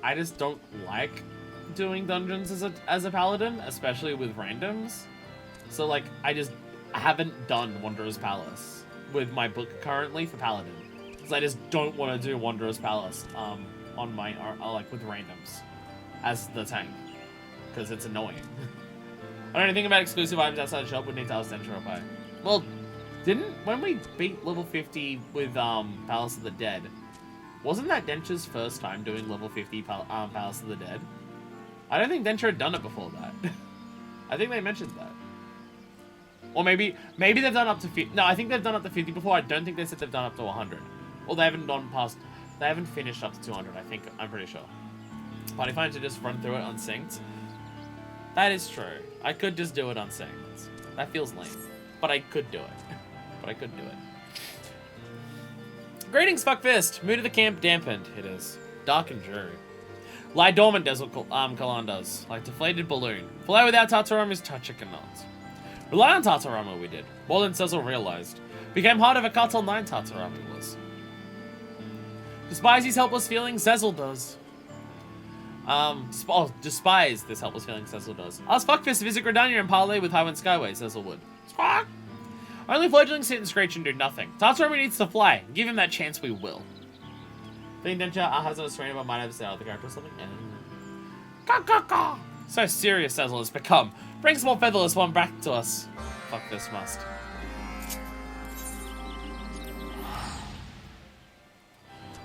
I just don't like doing dungeons as a Paladin, especially with randoms. So, like, I haven't done Wanderer's Palace with my book currently for Paladin. Because I just don't want to do Wanderer's Palace, on my, like, with randoms as the tank. Because it's annoying. I don't know anything about exclusive items outside the shop. Would need to ask Dentra or buy. Well, when we beat level 50 with Palace of the Dead, wasn't that Dentra's first time doing level 50 Palace of the Dead? I don't think Dentra had done it before that. I think they mentioned that. Or maybe they've done up to 50. No, I think they've done up to 50 before. I don't think they said they've done up to 100. Or they haven't they haven't finished up to 200, I'm pretty sure. But if I had to just run through it unsynced, that is true. I could just do it unsynced. That feels lame. But I could do it. Greetings, Fuckfist. Mood of the camp dampened. It is. Dark and dreary. Lie dormant, Desert Kalan does. Like deflated balloon. Fly without Tartarama's touch it cannot. Rely on Tartarama we did. More than Cecil realized. Became harder of a Cartel 9 Tartarama was. Despise these helpless feelings, Cecil does. Despise this helpless feeling, Cecil does. Ask Fuckfist to visit Gridania and parley with Highwind Skyway, Cecil would. Squawk! Only fledglings sit and screech and do nothing. Tartarama needs to fly. Give him that chance, we will. Think Dencha has an Australian but might have said the character or something. So serious Cecil has become. Bring some more featherless one back to us. Fuckfist must.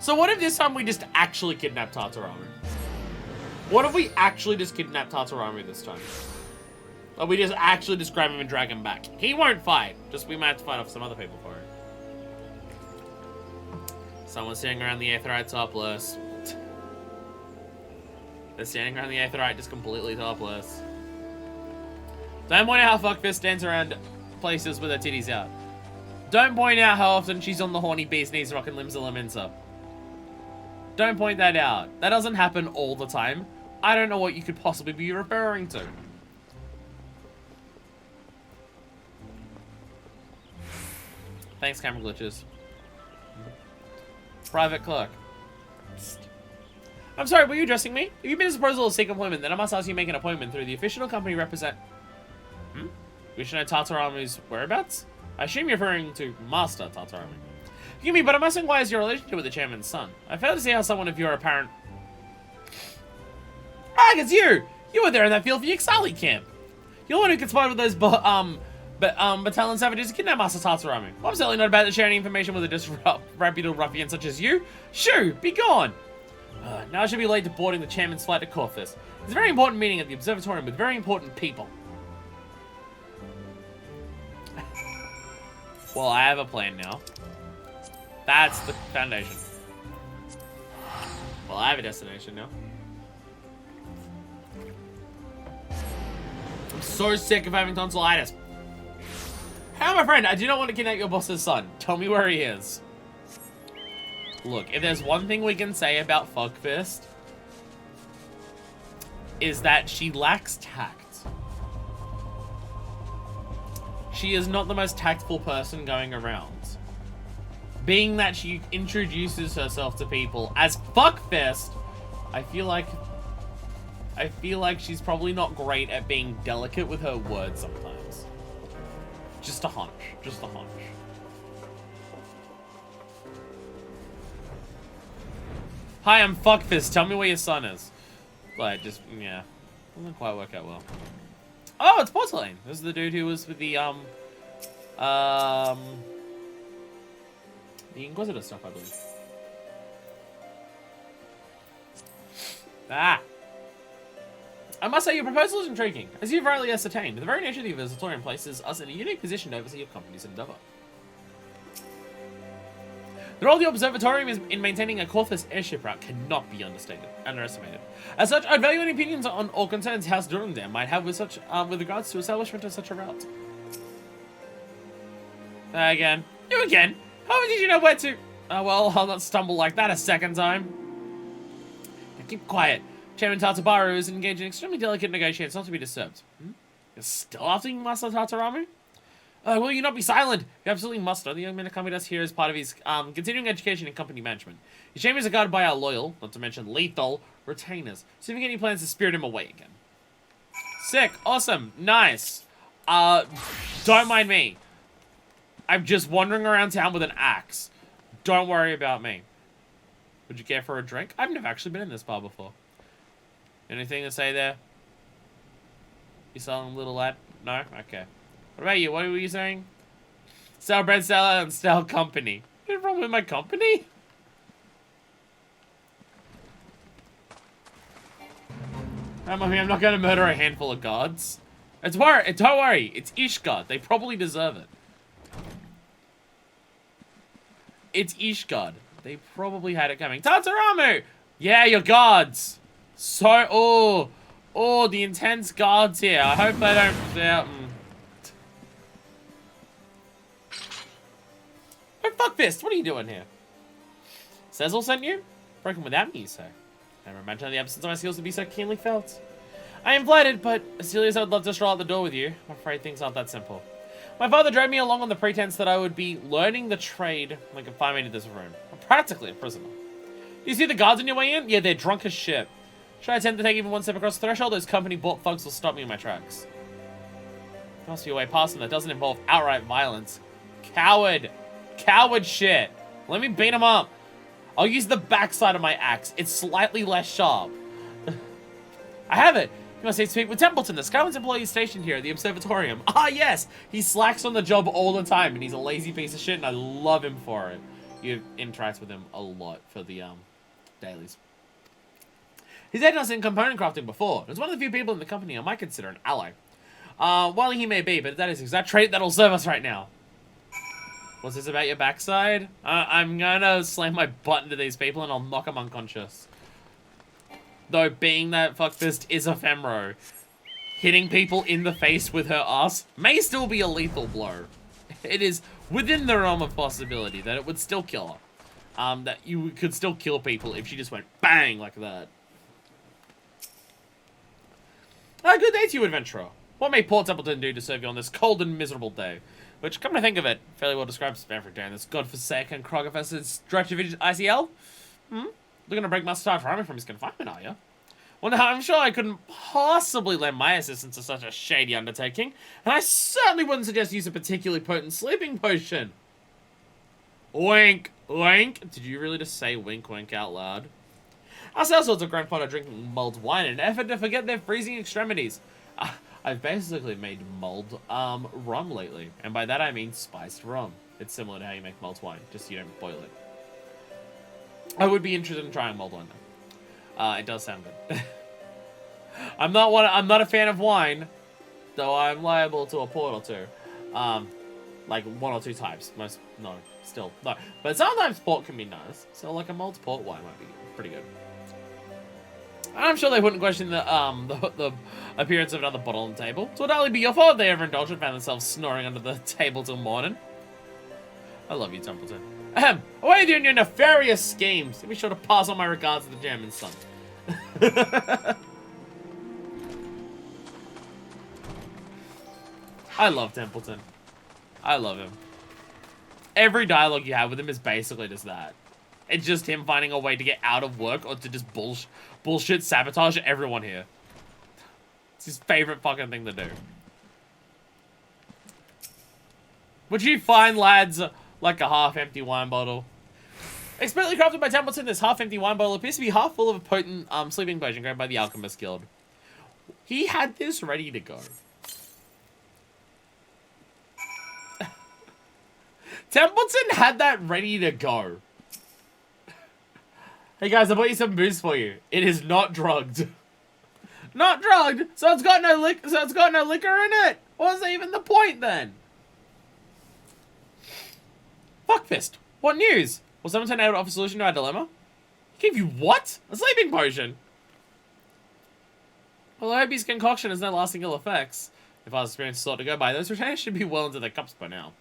So what if this time we just actually kidnap Tartarama? What if we actually just kidnap Tartarama this time? Or we just actually just grab him and drag him back? He won't fight. Just we might have to fight off some other people for it. Someone's standing around the Aetherite topless. They're standing around the Aetherite just completely topless. Don't point out how Fuckfist stands around places with her titties out. Don't point out how often she's on the horny beast knees rocking limbs of Laminsa. Don't point that out. That doesn't happen all the time. I don't know what you could possibly be referring to. Thanks, camera glitches. Private clerk. Psst. I'm sorry, were you addressing me? If you've been a proposal to seek employment, then I must ask you to make an appointment through the official company represent... We should know Tartarama's whereabouts? I assume you're referring to Master Tartarama. Forgive me, but I must inquire your relationship with the chairman's son. I fail to see how someone of your apparent... Ah, it's you! You were there in that field for the Ixali camp. You're the one who conspired with those battalion savages to kidnap Master Tartarama. I'm certainly not about to share any information with a disreputable ruffian such as you. Shoo! Be gone! Now I should be late to boarding the chairman's flight to Corfus. It's a very important meeting at the observatorium with very important people. Well, I have a plan now. That's the foundation. Well, I have a destination now. I'm so sick of having tonsillitis. Hey, my friend, I do not want to kidnap your boss's son. Tell me where he is. Look, if there's one thing we can say about Fuckfist, is that she lacks tact. She is not the most tactful person going around. Being that she introduces herself to people as Fuckfist, I feel like she's probably not great at being delicate with her words sometimes. Just a hunch. Just a hunch. Hi, I'm Fuckfist. Tell me where your son is. Like, just, yeah. Doesn't quite work out well. Oh, it's Porcelain. This is the dude who was with the Inquisitor stuff, I believe. Ah. I must say, your proposal is intriguing. As you've rightly ascertained, the very nature of the Visitorium places us in a unique position to oversee your company's endeavor. The role of the Observatorium is in maintaining a Corthus airship route cannot be underestimated. As such, I'd value any opinions on or concerns House Durandam might have with regards to establishment of such a route. Again. You again? How did you know where to... Oh, well, I'll not stumble like that a second time. Now keep quiet. Chairman Tartabaru is engaged in extremely delicate negotiations not to be disturbed. You're still after Master Tartaramu? Will you not be silent? You absolutely must. The young man accompanied us here as part of his continuing education in company management. His chambers are guarded by our loyal, not to mention lethal, retainers. So if you get any plans to spirit him away again. Sick. Awesome. Nice. Don't mind me. I'm just wandering around town with an axe. Don't worry about me. Would you care for a drink? I've never actually been in this bar before. Anything to say there? You selling little lad? No? Okay. What about you? What were you saying? Stale bread seller and stale company. What's wrong with my company? I'm not going to murder a handful of guards. Don't worry. It's Ishgard. They probably deserve it. It's Ishgard. They probably had it coming. Tataramu! Yeah, your guards. So, oh, the intense guards here. I hope they don't... Oh, Fuckfist, what are you doing here? Cecil sent you? Broken without me, you say. Never imagined the absence of my skills to be so keenly felt. I am flattered, but as silly as I would love to stroll out the door with you, I'm afraid things aren't that simple. My father dragged me along on the pretense that I would be learning the trade when I could find me into this room. I'm practically a prisoner. Do you see the guards on your way in? Yeah, they're drunk as shit. Should I attempt to take even one step across the threshold, those company-bought thugs will stop me in my tracks. There must be a way past them that doesn't involve outright violence. Coward! Coward shit! Let me beat him up! I'll use the backside of my axe. It's slightly less sharp. I have it! You must speak with Templeton, the Skylands employee stationed here at the Observatorium. Ah, yes! He slacks on the job all the time, and he's a lazy piece of shit, and I love him for it. You interact with him a lot for the, dailies. He's had us in component crafting before. He's one of the few people in the company I might consider an ally. While he may be, but that is the exact trait that'll serve us right now. What's this about your backside? I'm gonna slam my butt into these people and I'll knock them unconscious. Though, being that Fuckfist is a Femro, hitting people in the face with her ass may still be a lethal blow. It is within the realm of possibility that it would still kill her. That you could still kill people if she just went bang like that. Good day to you, adventurer. What may Port Templeton do to serve you on this cold and miserable day? Which, come to think of it, fairly well describes every day in this godforsaken Krogafested stretch of ICL. Looking to break Master Tartaramu from his confinement, are you? Well, now, I'm sure I couldn't possibly lend my assistance to such a shady undertaking, and I certainly wouldn't suggest use a particularly potent sleeping potion. Wink, wink. Did you really just say wink, wink out loud? Our sellswords have grown fond of drinking mulled wine in an effort to forget their freezing extremities. I've basically made mulled rum lately, and by that I mean spiced rum. It's similar to how you make mulled wine, just you don't boil it. I would be interested in trying mulled wine though. It does sound good. I'm not a fan of wine, though I'm liable to a port or two. Like one or two types. Still no. But sometimes port can be nice. So like a mulled port wine might be pretty good. I'm sure they wouldn't question the appearance of another bottle on the table. So it'd only be your fault they overindulged and found themselves snoring under the table till morning. I love you, Templeton. Away with your nefarious schemes. Be sure to pass on my regards to the German son. I love Templeton. I love him. Every dialogue you have with him is basically just that. It's just him finding a way to get out of work or to just bullshit sabotage everyone here. It's his favorite fucking thing to do. Would you find, lads, like a half-empty wine bottle? Expertly crafted by Templeton, this half-empty wine bottle appears to be half full of a potent sleeping potion created by the Alchemist Guild. He had this ready to go. Templeton had that ready to go. Hey guys, I bought you some booze for you. It is not drugged. Not drugged, so it's got no liquor in it. What's even the point then? Fuckfist. What news? Will someone turn out to offer a solution to our dilemma? He gave you what? A sleeping potion? Well, I hope his concoction has no lasting ill effects. If our experience is thought to go by, those retainers should be well into their cups by now.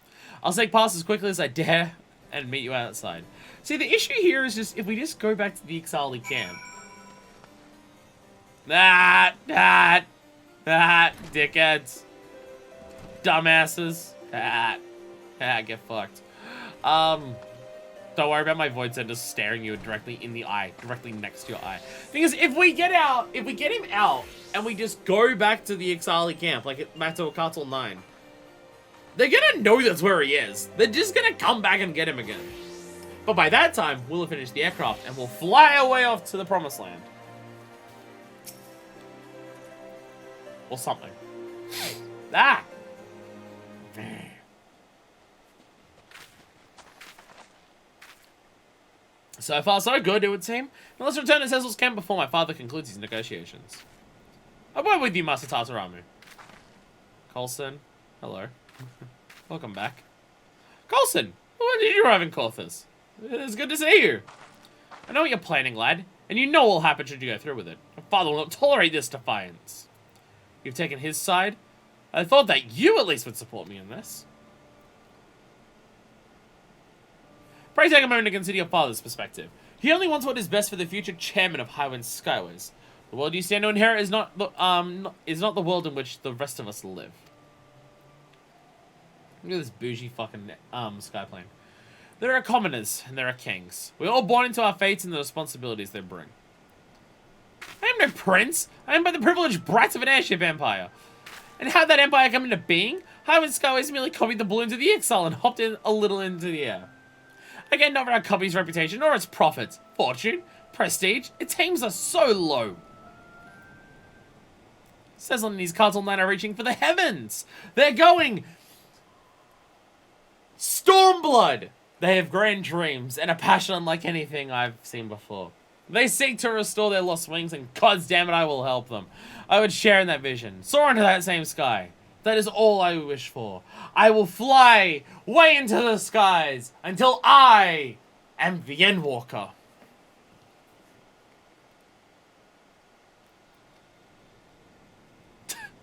I'll take past as quickly as I dare and meet you outside. See, the issue here is just if we just go back to the Ixali camp. Dickheads. Dumbasses. Get fucked. Don't worry about my void center staring you directly in the eye, directly next to your eye. Because if we get him out, and we just go back to the Ixali camp, like back to Cartel 9, they're gonna know that's where he is. They're just gonna come back and get him again. But by that time, we'll have finished the aircraft, and we'll fly away off to the Promised Land. Or something. Ah! So far, so good, it would seem. Now let's return to Cecil's camp before my father concludes his negotiations. I'll be with you, Master Tataramu. Coulson, hello. Welcome back. Coulson, when did you arrive in Corthus? It's good to see you. I know what you're planning, lad, and you know what will happen should you go through with it. Your father will not tolerate this defiance. You've taken his side. I thought that you at least would support me in this. Pray take a moment to consider your father's perspective. He only wants what is best for the future chairman of Highwind Skyways. The world you stand to inherit is not the world in which the rest of us live. Look at this bougie fucking skyplane. There are commoners and there are kings. We're all born into our fates and the responsibilities they bring. I am no prince. I am but the privileged brat of an airship empire. And how did that empire come into being? Highwind Skyways merely copied the balloons of the Exile and hopped in a little into the air. Again, not for our company's reputation or its profits, fortune, prestige. Its aims are so low. Cecil and his Cartel 9 are reaching for the heavens. They're going Stormblood. They have grand dreams and a passion unlike anything I've seen before. They seek to restore their lost wings, and goddamn it, I will help them. I would share in that vision, soar into that same sky. That is all I wish for. I will fly way into the skies until I am the Endwalker.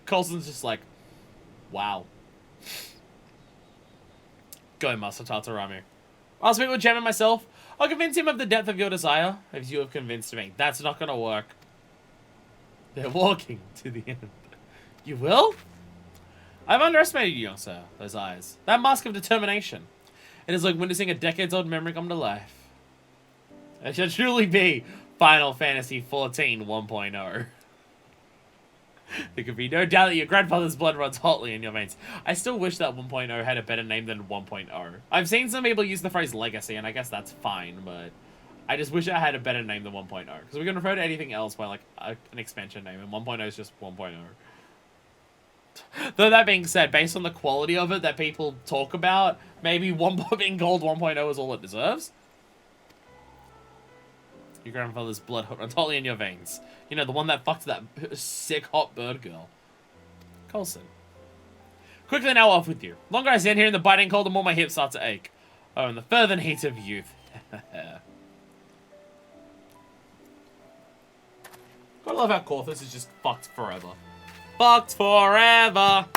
Coulson's just like, wow. Go, Master Tataramu. I'll speak with Jem and myself. I'll convince him of the depth of your desire, as you have convinced me. That's not gonna work. They're walking to the end. You will? I've underestimated you, young sir. Those eyes. That mask of determination. It is like witnessing a decades-old memory come to life. It should truly be Final Fantasy XIV 1.0. There could be no doubt that your grandfather's blood runs hotly in your veins. I still wish that 1.0 had a better name than 1.0. I've seen some people use the phrase legacy, and I guess that's fine, but I just wish it had a better name than 1.0. Because we can refer to anything else by, like, an expansion name, and 1.0 is just 1.0. Though that being said, based on the quality of it that people talk about, maybe being called 1.0 is all it deserves. Your grandfather's blood runs hotly in your veins. You know, the one that fucked that sick hot bird girl. Coulson. Quickly now, off with you. Longer I stand here in the biting cold, the more my hips start to ache. Oh, and the fervent heat of youth. Gotta love how Corthus is just fucked forever. Fucked forever!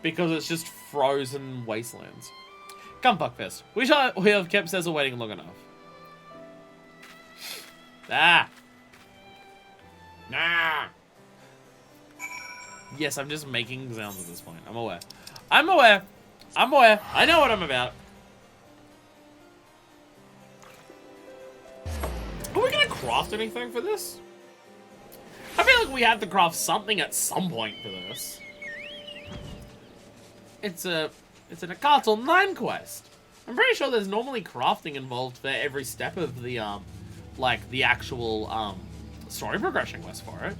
Because it's just frozen wastelands. Come fuckfest. We have kept Cecil waiting long enough. Ah. Nah. Yes, I'm just making sounds at this point. I'm aware. I'm aware. I'm aware. I know what I'm about. Are we gonna craft anything for this? I feel like we have to craft something at some point for this. It's an Castle 9 quest. I'm pretty sure there's normally crafting involved for every step of the like the actual story progression quest for it.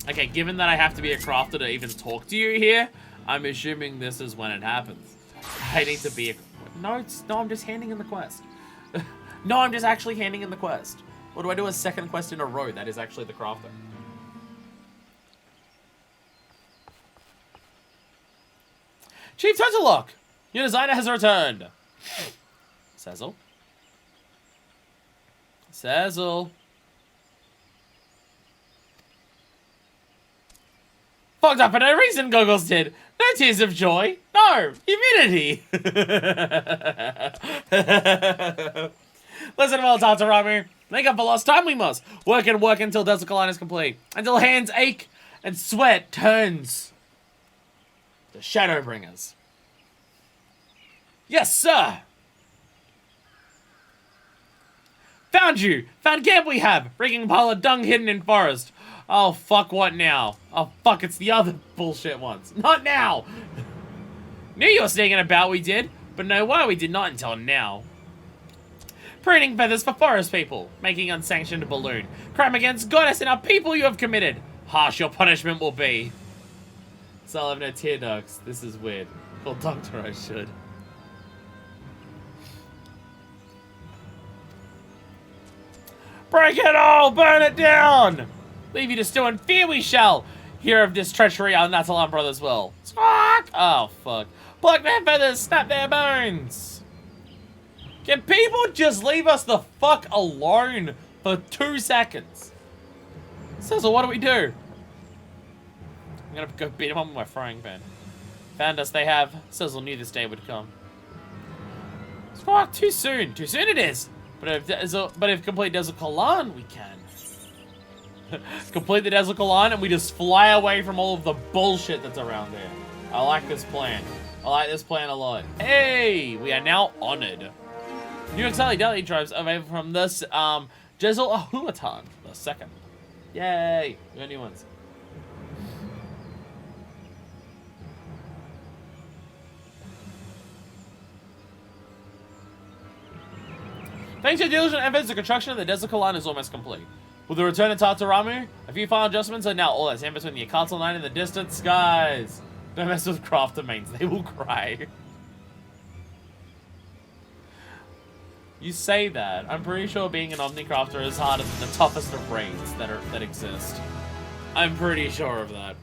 Okay, given that I have to be a crafter to even talk to you here, I'm assuming this is when it happens. I need to be a... No, I'm just handing in the quest. No, I'm just actually handing in the quest. Or do I do a second quest in a row? That is actually the crafter. Chief Turtlelock! Your designer has returned! Cecil? Cecil? Fucked up for no reason, Goggles did. No tears of joy. No, humidity. Listen, well, Tataramu. Make up for lost time we must. Work and work until Desert Line is complete. Until hands ache and sweat turns to Shadowbringers. Yes, sir. Found you. Found camp we have. Rigging pile of dung hidden in forest. Oh, fuck, what now? Oh, fuck, it's the other bullshit ones. Not now! Knew you were sneaking about, we did, but no why we did not until now. Pruning feathers for forest people, making unsanctioned balloon. Crime against goddess and our people you have committed. Harsh your punishment will be. So I'll have no tear ducts. This is weird. Well, doctor, I should. Break it all! Burn it down! Leave you to stew in fear we shall! Hear of this treachery our Natalan brothers will. Squawk! Oh, fuck. Pluck their feathers, snap their bones! Can people just leave us the fuck alone for 2 seconds? Cecil, what do we do? I'm gonna go beat him up with my frying pan. Found us they have. Cecil knew this day would come. Squawk, too soon. Too soon it is! But if complete Desert Kalan, we can. Complete the Desert Kalan and we just fly away from all of the bullshit that's around there. I like this plan. I like this plan a lot. Hey, we are now honored. New Exile Daily tribes available from this Jezel Ahulatan the second. Yay! We got new ones. Thanks to your diligent efforts, the construction of the Desert Kalan is almost complete. With the return of Tataramu, a few final adjustments are now all that's in between the Castle 9 and the distant skies. Don't mess with crafter mains, they will cry. You say that. I'm pretty sure being an Omnicrafter is harder than the toughest of raids that exist. I'm pretty sure of that.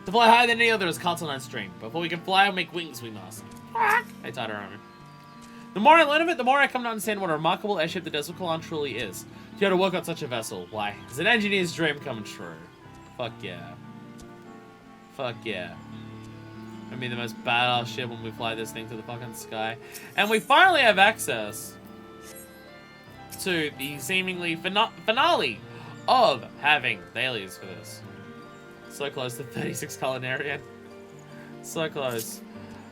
To fly higher than any other is Castle 9's dream. Before we can fly or make wings, we must. Hey, Tataramu. The more I learn of it, the more I come to understand what a remarkable airship the Desert Kalan truly is. To be able to work on such a vessel, why, it's an engineer's dream come true. Fuck yeah. Fuck yeah. It'll be the most badass shit when we fly this thing to the fucking sky. And we finally have access to the seemingly finale of having dailies for this. So close to 36 culinarian. So close.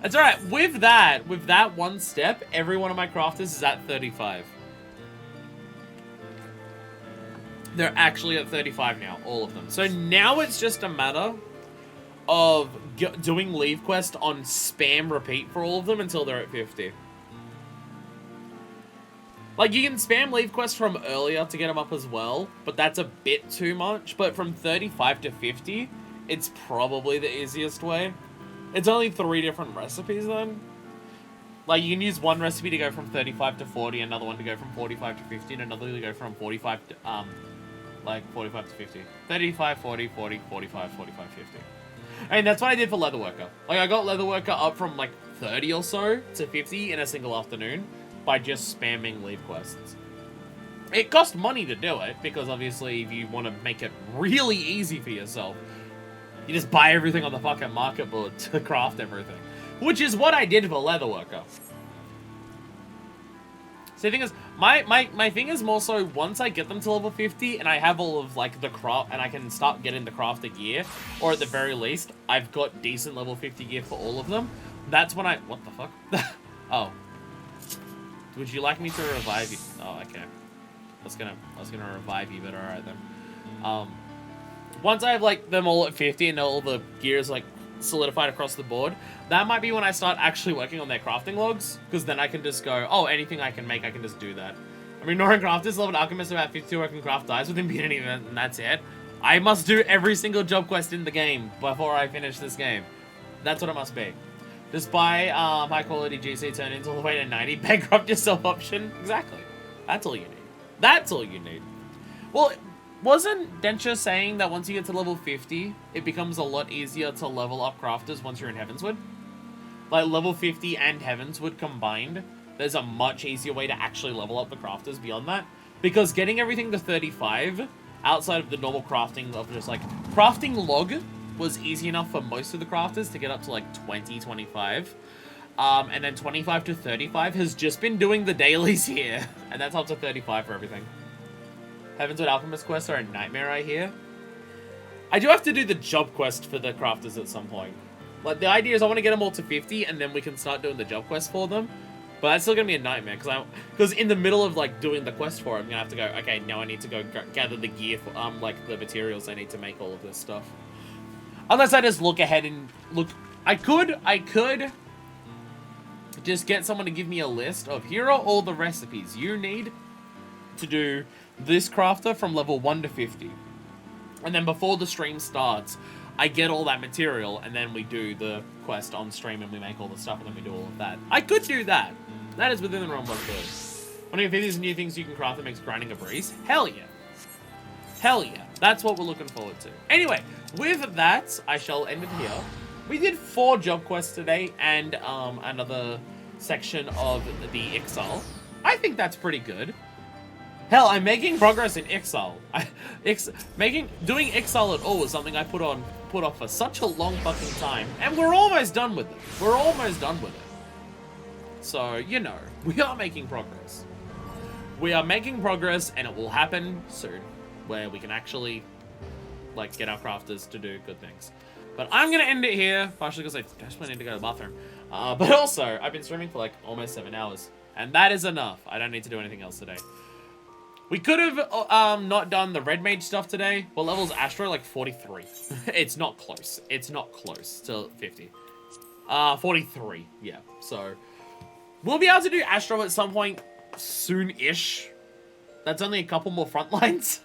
It's alright, with that one step, every one of my crafters is at 35. They're actually at 35 now, all of them. So now it's just a matter of doing leave quest on spam repeat for all of them until they're at 50. Like, you can spam leave quest from earlier to get them up as well, but that's a bit too much. But from 35 to 50, it's probably the easiest way. It's only 3 different recipes then. Like, you can use one recipe to go from 35 to 40, another one to go from 45 to 50, and another to go from 45 to, 45 to 50. 35, 40, 40, 45, 45, 50. I mean, that's what I did for Leatherworker. Like, I got Leatherworker up from, like, 30 or so to 50 in a single afternoon by just spamming leave quests. It cost money to do it, because obviously if you want to make it really easy for yourself, you just buy everything on the fucking market board to craft everything. Which is what I did for Leatherworker. So the thing is, my thing is more so, once I get them to level 50 and I have all of, like, the craft, and I can start getting the crafter gear, or at the very least, I've got decent level 50 gear for all of them, that's when I... What the fuck? Oh. Would you like me to revive you? Oh, okay. I was gonna revive you, but alright then. Once I have, like, them all at 50 and all the gear is, like, solidified across the board, that might be when I start actually working on their crafting logs, because then I can just go, oh, anything I can make, I can just do that. I mean, Northern Crafters leveled alchemist about 52 I can craft dies with impunity, and that's it. I must do every single job quest in the game before I finish this game. That's what it must be. Just buy high quality GC, turn it all the way to 90, bankrupt yourself option. Exactly. That's all you need. That's all you need. Well, wasn't Denture saying that once you get to level 50, it becomes a lot easier to level up crafters once you're in Heavensward? Like, level 50 and Heavensward combined, there's a much easier way to actually level up the crafters beyond that. Because getting everything to 35, outside of the normal crafting of just, like, crafting log was easy enough for most of the crafters to get up to, like, 20, 25. And then 25 to 35 has just been doing the dailies here. And that's up to 35 for everything. Heavensward Alchemist quests are a nightmare, I hear. I do have to do the job quest for the crafters at some point. Like, the idea is I want to get them all to 50, and then we can start doing the job quest for them. But that's still going to be a nightmare, because in the middle of, like, doing the quest for it, I'm going to have to go, okay, now I need to go gather the gear for, like, the materials I need to make all of this stuff. Unless I just look ahead and look... I could just get someone to give me a list of, here are all the recipes you need to do this crafter from level 1 to 50. And then before the stream starts, I get all that material, and then we do the quest on stream, and we make all the stuff, and then we do all of that. I could do that. That is within the realm of good. One of these new things you can craft that makes grinding a breeze? Hell yeah. Hell yeah. That's what we're looking forward to. Anyway, with that, I shall end it here. We did 4 job quests today, and another section of the Exile. I think that's pretty good. Hell, I'm making progress in Exile. Doing Exile at all was something I put off for such a long fucking time, and we're almost done with it. We're almost done with it. So, you know, we are making progress. We are making progress, and it will happen soon, where we can actually, like, get our crafters to do good things. But I'm gonna end it here, partially because I desperately need to go to the bathroom. But also, I've been streaming for, like, almost 7 hours, and that is enough. I don't need to do anything else today. We could have not done the red mage stuff today. What level's Astro? Like 43. It's not close. It's not close to 50. 43. Yeah. So we'll be able to do Astro at some point soon-ish. That's only a couple more front lines.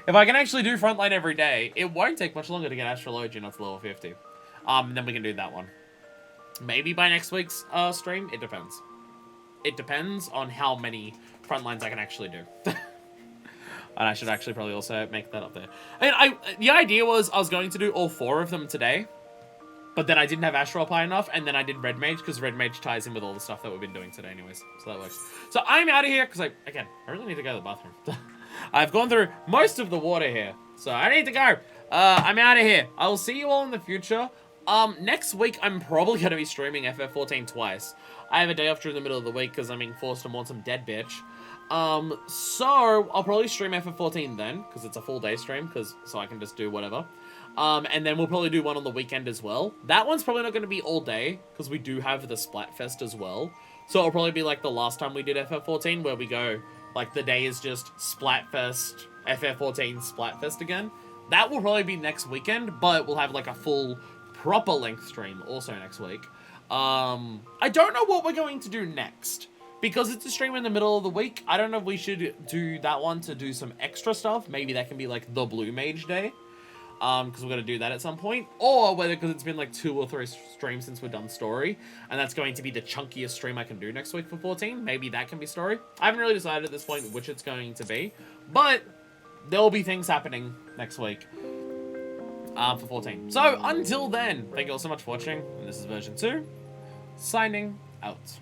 If I can actually do frontline every day, it won't take much longer to get Astrologian up to level 50. And then we can do that one. Maybe by next week's stream. It depends. It depends on how many front lines I can actually do. And I should actually probably also make that up there. I mean, the idea was I was going to do all 4 of them today, but then I didn't have Astro up high enough, and then I did Red Mage, because Red Mage ties in with all the stuff that we've been doing today anyways. So that works. So I'm out of here, because again, I really need to go to the bathroom. I've gone through most of the water here, so I need to go. I'm out of here. I will see you all in the future. Next week, I'm probably going to be streaming FF14 twice. I have a day off during the middle of the week because I'm being forced to want some dead bitch. So I'll probably stream FF14 then, because it's a full day stream, so I can just do whatever. And then we'll probably do one on the weekend as well. That one's probably not going to be all day, because we do have the Splatfest as well. So it'll probably be like the last time we did FF14, where we go, like, the day is just Splatfest, FF14, Splatfest again. That will probably be next weekend, but we'll have, like, a full proper length stream also next week. I don't know what we're going to do next. Because it's a stream in the middle of the week, I don't know if we should do that one to do some extra stuff. Maybe that can be like the Blue Mage Day. Because we're going to do that at some point. Or whether, because it's been like 2 or 3 streams since we've done story. And that's going to be the chunkiest stream I can do next week for 14. Maybe that can be story. I haven't really decided at this point which it's going to be. But there will be things happening next week. For 14. So, until then, thank you all so much for watching. And this is version 2. Signing out.